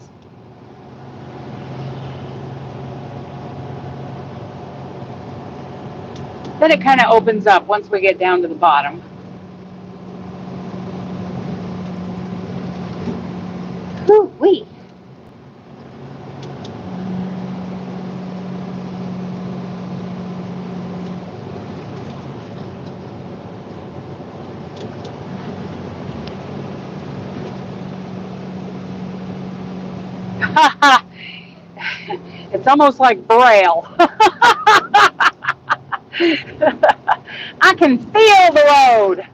B: Then it kind of opens up once we get down to the bottom. Woo-wee. It's almost like Braille. I can feel the road.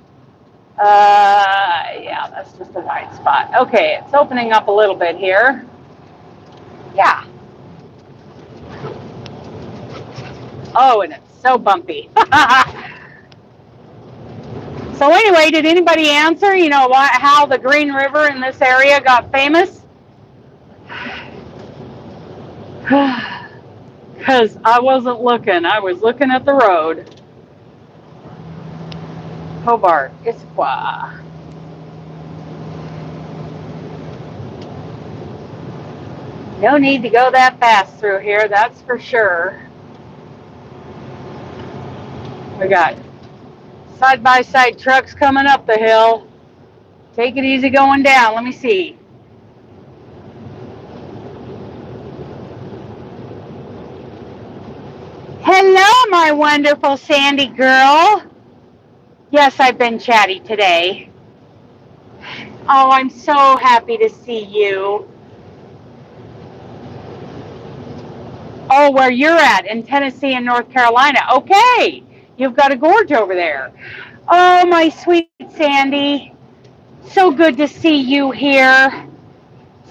B: Yeah, that's just a white spot. Okay, it's opening up a little bit here. Yeah. Oh, and it's so bumpy. So anyway, did anybody answer, how the Green River in this area got famous? Because I wasn't looking. I was looking at the road. Hobart, Issaquah. No need to go that fast through here, that's for sure. We got side-by-side trucks coming up the hill. Take it easy going down. Let me see. Hello, my wonderful Sandy girl. Yes, I've been chatty today. Oh, I'm so happy to see you. Oh, where you're at in Tennessee and North Carolina. Okay, you've got a gorge over there. Oh, my sweet Sandy. So good to see you here.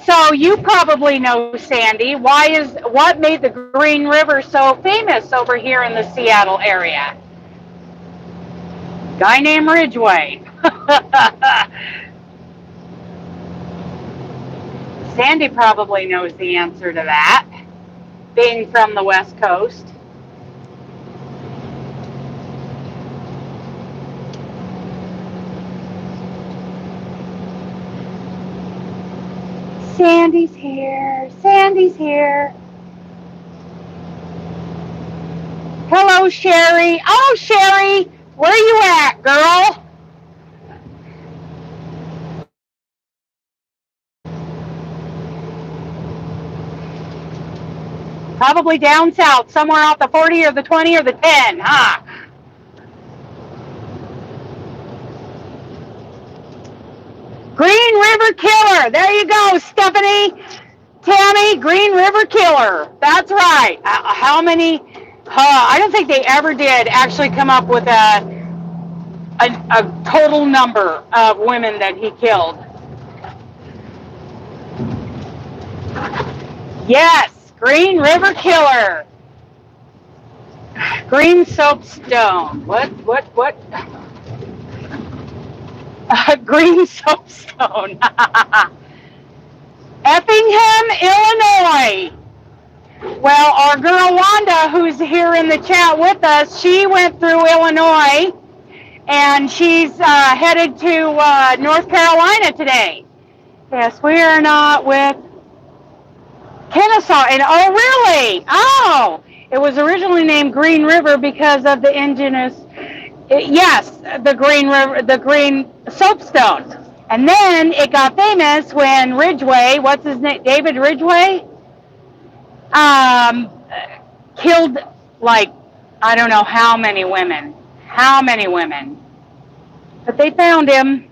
B: So you probably know Sandy. What made the Green River so famous over here in the Seattle area? Guy named Ridgway. Sandy probably knows the answer to that, being from the West Coast. Sandy's here. Sandy's here. Hello, Hello, Sherry. Oh, Sherry, where you at, girl? Probably down south, somewhere off the 40 or the 20 or the 10, huh? Green River Killer. There you go, Stephanie. Tammy, Green River Killer. That's right. How many? I don't think they ever did actually come up with a total number of women that he killed. Yes, Green River Killer. Green Soapstone. What? Green Soapstone. Effingham, Illinois. Well, our girl Wanda, who's here in the chat with us, she went through Illinois, and she's headed to North Carolina today. Yes, we are not with Kennesaw. And oh, really? Oh, it was originally named Green River because of the indigenous. Yes, the Green River, the Green Soapstone. And then it got famous when Ridgway, what's his name, David Ridgway, killed like, I don't know how many women, but they found him,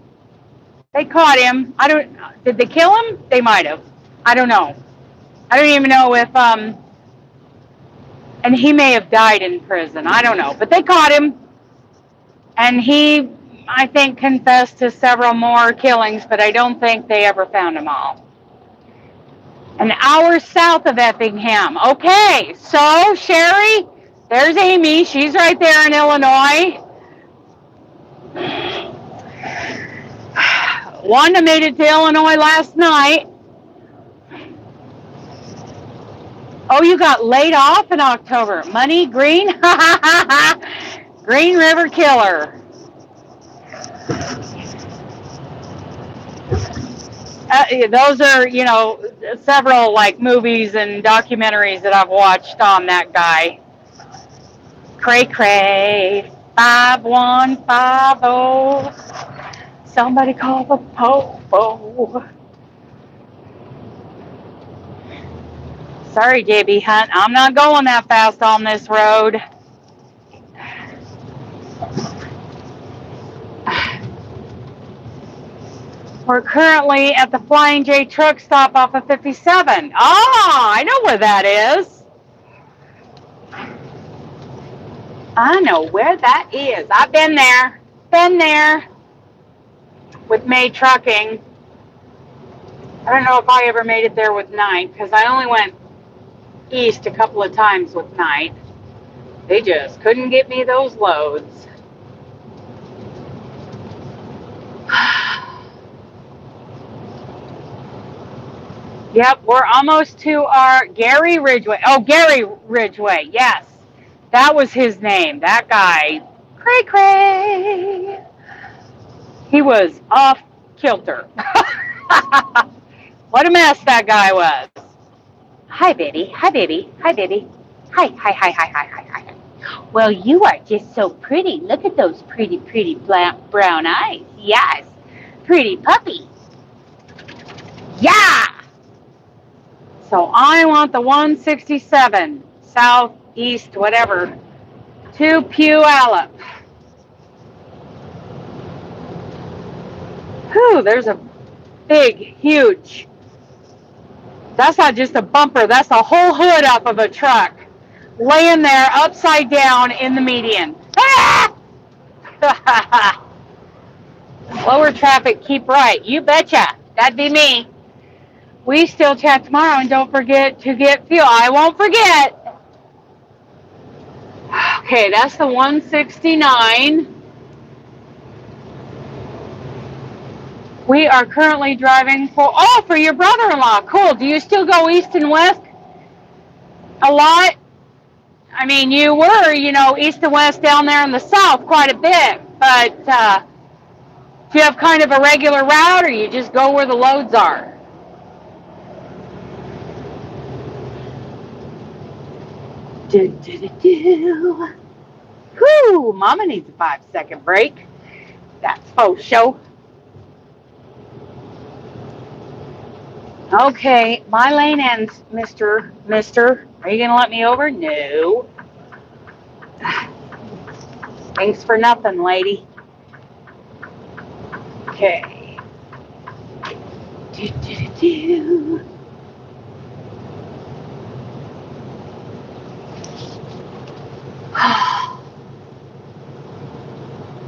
B: they caught him. Did they kill him? They might have. I don't know. I don't even know if, and he may have died in prison. I don't know, but they caught him, and he, I think, confessed to several more killings, but I don't think they ever found them all. An hour south of Effingham. Okay, so Sherry, there's Amy. She's right there in Illinois. Wanda made it to Illinois last night. Oh, you got laid off in October. Money, Green? Green River Killer. Those are, you know, several like movies and documentaries that I've watched on that guy. Cray, 5150. Somebody call the popo. Sorry, JB Hunt. I'm not going that fast on this road. We're currently at the Flying J truck stop off of 57. Ah, I know where that is. I know where that is. I've been there. With May Trucking. I don't know if I ever made it there with Night, because I only went east a couple of times with Night. They just couldn't get me those loads. Yep, we're almost to our Gary Ridgway. Oh, Gary Ridgway, yes. That was his name, that guy. Cray. He was off kilter. What a mess that guy was. Hi, baby. Hi. Well, you are just so pretty. Look at those pretty brown eyes. Yes. Pretty puppy. Yeah. So I want the 167, southeast, whatever, to Puyallup. Whew, there's a big, huge, that's not just a bumper, that's the whole hood up of a truck, laying there upside down in the median. Ah! Slower traffic, keep right. You betcha. That'd be me. We still chat tomorrow, and don't forget to get fuel. I won't forget. Okay, that's the 169. We are currently driving for your brother-in-law. Cool. Do you still go east and west a lot? I mean, you were, east and west down there in the south quite a bit, but do you have kind of a regular route, or you just go where the loads are? Whew, Mama needs a 5-second break. That's faux show. Okay, my lane ends, Mister. Are you gonna let me over? No. Thanks for nothing, lady. Okay.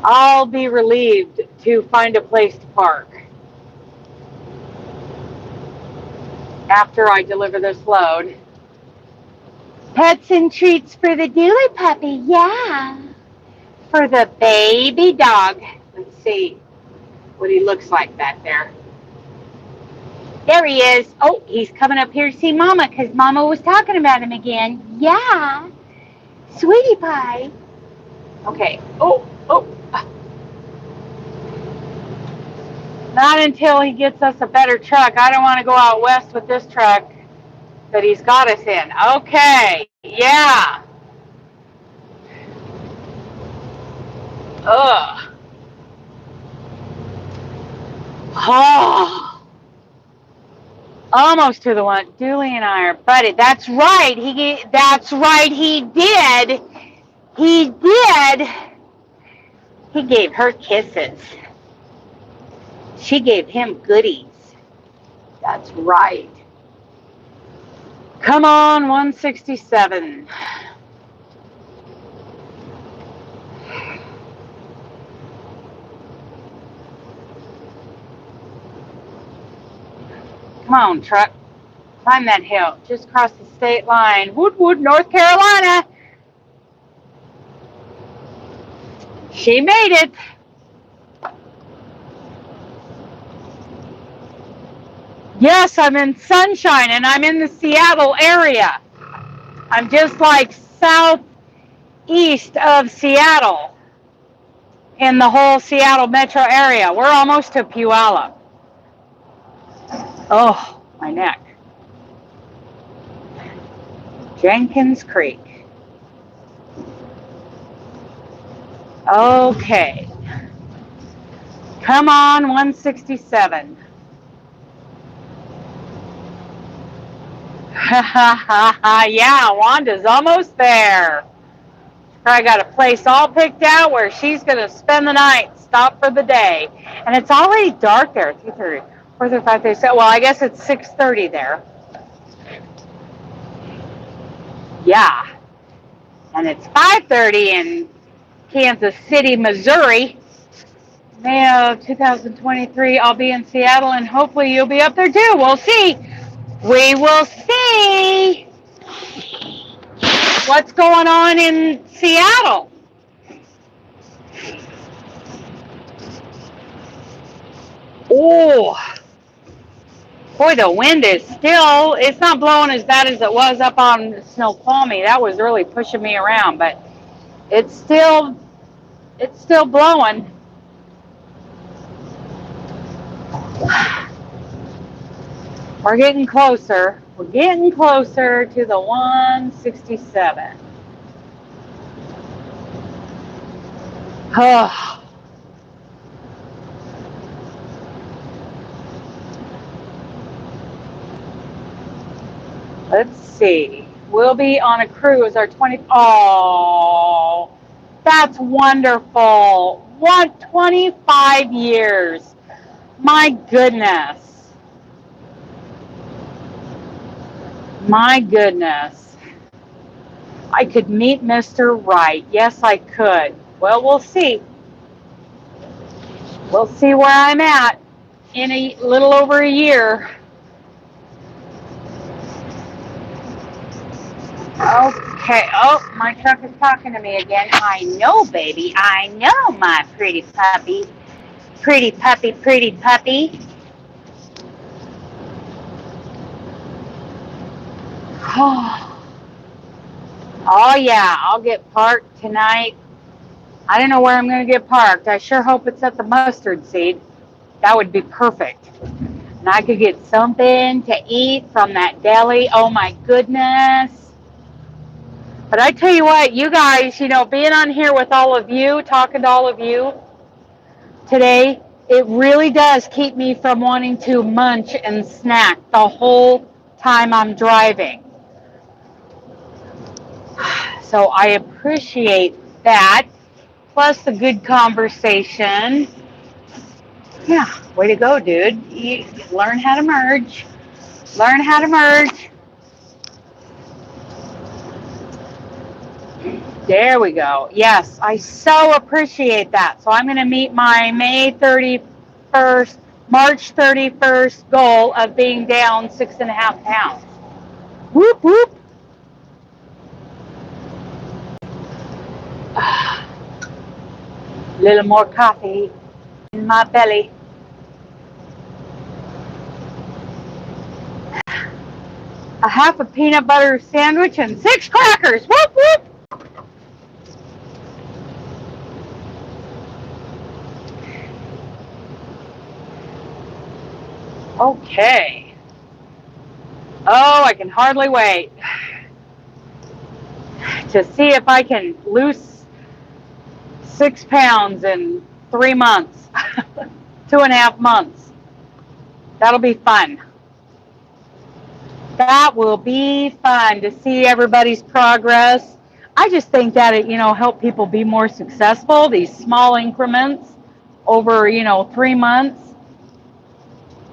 B: I'll be relieved to find a place to park after I deliver this load. Pets and treats for the Dooley puppy, yeah. For the baby dog. Let's see what he looks like back there. There he is. Oh, he's coming up here to see Mama because Mama was talking about him again. Yeah. Sweetie pie. Okay. Oh. Not until he gets us a better truck. I don't want to go out west with this truck that he's got us in. Okay. Yeah. Ugh. Oh. Almost to the one. Dooley and I are buddied. That's right. He did. He did. He gave her kisses. She gave him goodies. That's right. Come on, 167. Come on, truck. Climb that hill. Just cross the state line. Woodwood, North Carolina. She made it. Yes, I'm in sunshine, and I'm in the Seattle area. I'm just like southeast of Seattle in the whole Seattle metro area. We're almost to Puyallup. Oh, my neck. Jenkins Creek. Okay. Come on, 167. Yeah, Wanda's almost there. I got a place all picked out where she's going to spend the night, stop for the day. And it's already dark there, 3:30, 4:30, 5:30. Well, I guess it's 6:30 there. Yeah. And it's 5:30 in Kansas City, Missouri. May of 2023, I'll be in Seattle, and hopefully you'll be up there too. We'll see. We will see what's going on in Seattle. Oh, boy, the wind is still, it's not blowing as bad as it was up on Snoqualmie. That was really pushing me around, but it's still blowing. We're getting closer. We're getting closer to the 167. Oh. Let's see. We'll be on a cruise. Our 20. Oh, that's wonderful. 25 years. My goodness. My goodness. I could meet Mr. Right. Yes, I could. Well, we'll see. We'll see where I'm at in a little over a year. Okay. Oh, my truck is talking to me again. I know, baby. I know, my pretty puppy. Pretty puppy, pretty puppy. Oh, yeah. I'll get parked tonight. I don't know where I'm going to get parked. I sure hope it's at the Mustard Seed. That would be perfect. And I could get something to eat from that deli. Oh, my goodness. But I tell you what, you guys, you know, being on here with all of you, talking to all of you today, it really does keep me from wanting to munch and snack the whole time I'm driving. So I appreciate that, plus the good conversation. Yeah, way to go, dude. You learn how to merge. Learn how to merge. There we go. Yes, I so appreciate that. So I'm going to meet my March 31st goal of being down 6.5 pounds. Whoop, whoop. A little more coffee in my belly. A half a peanut butter sandwich and 6 crackers. Whoop, whoop. Okay. Oh, I can hardly wait to see if I can lose 6 pounds in 3 months, 2.5 months. That'll be fun. That will be fun to see everybody's progress. I just think that it, help people be more successful, these small increments over, 3 months.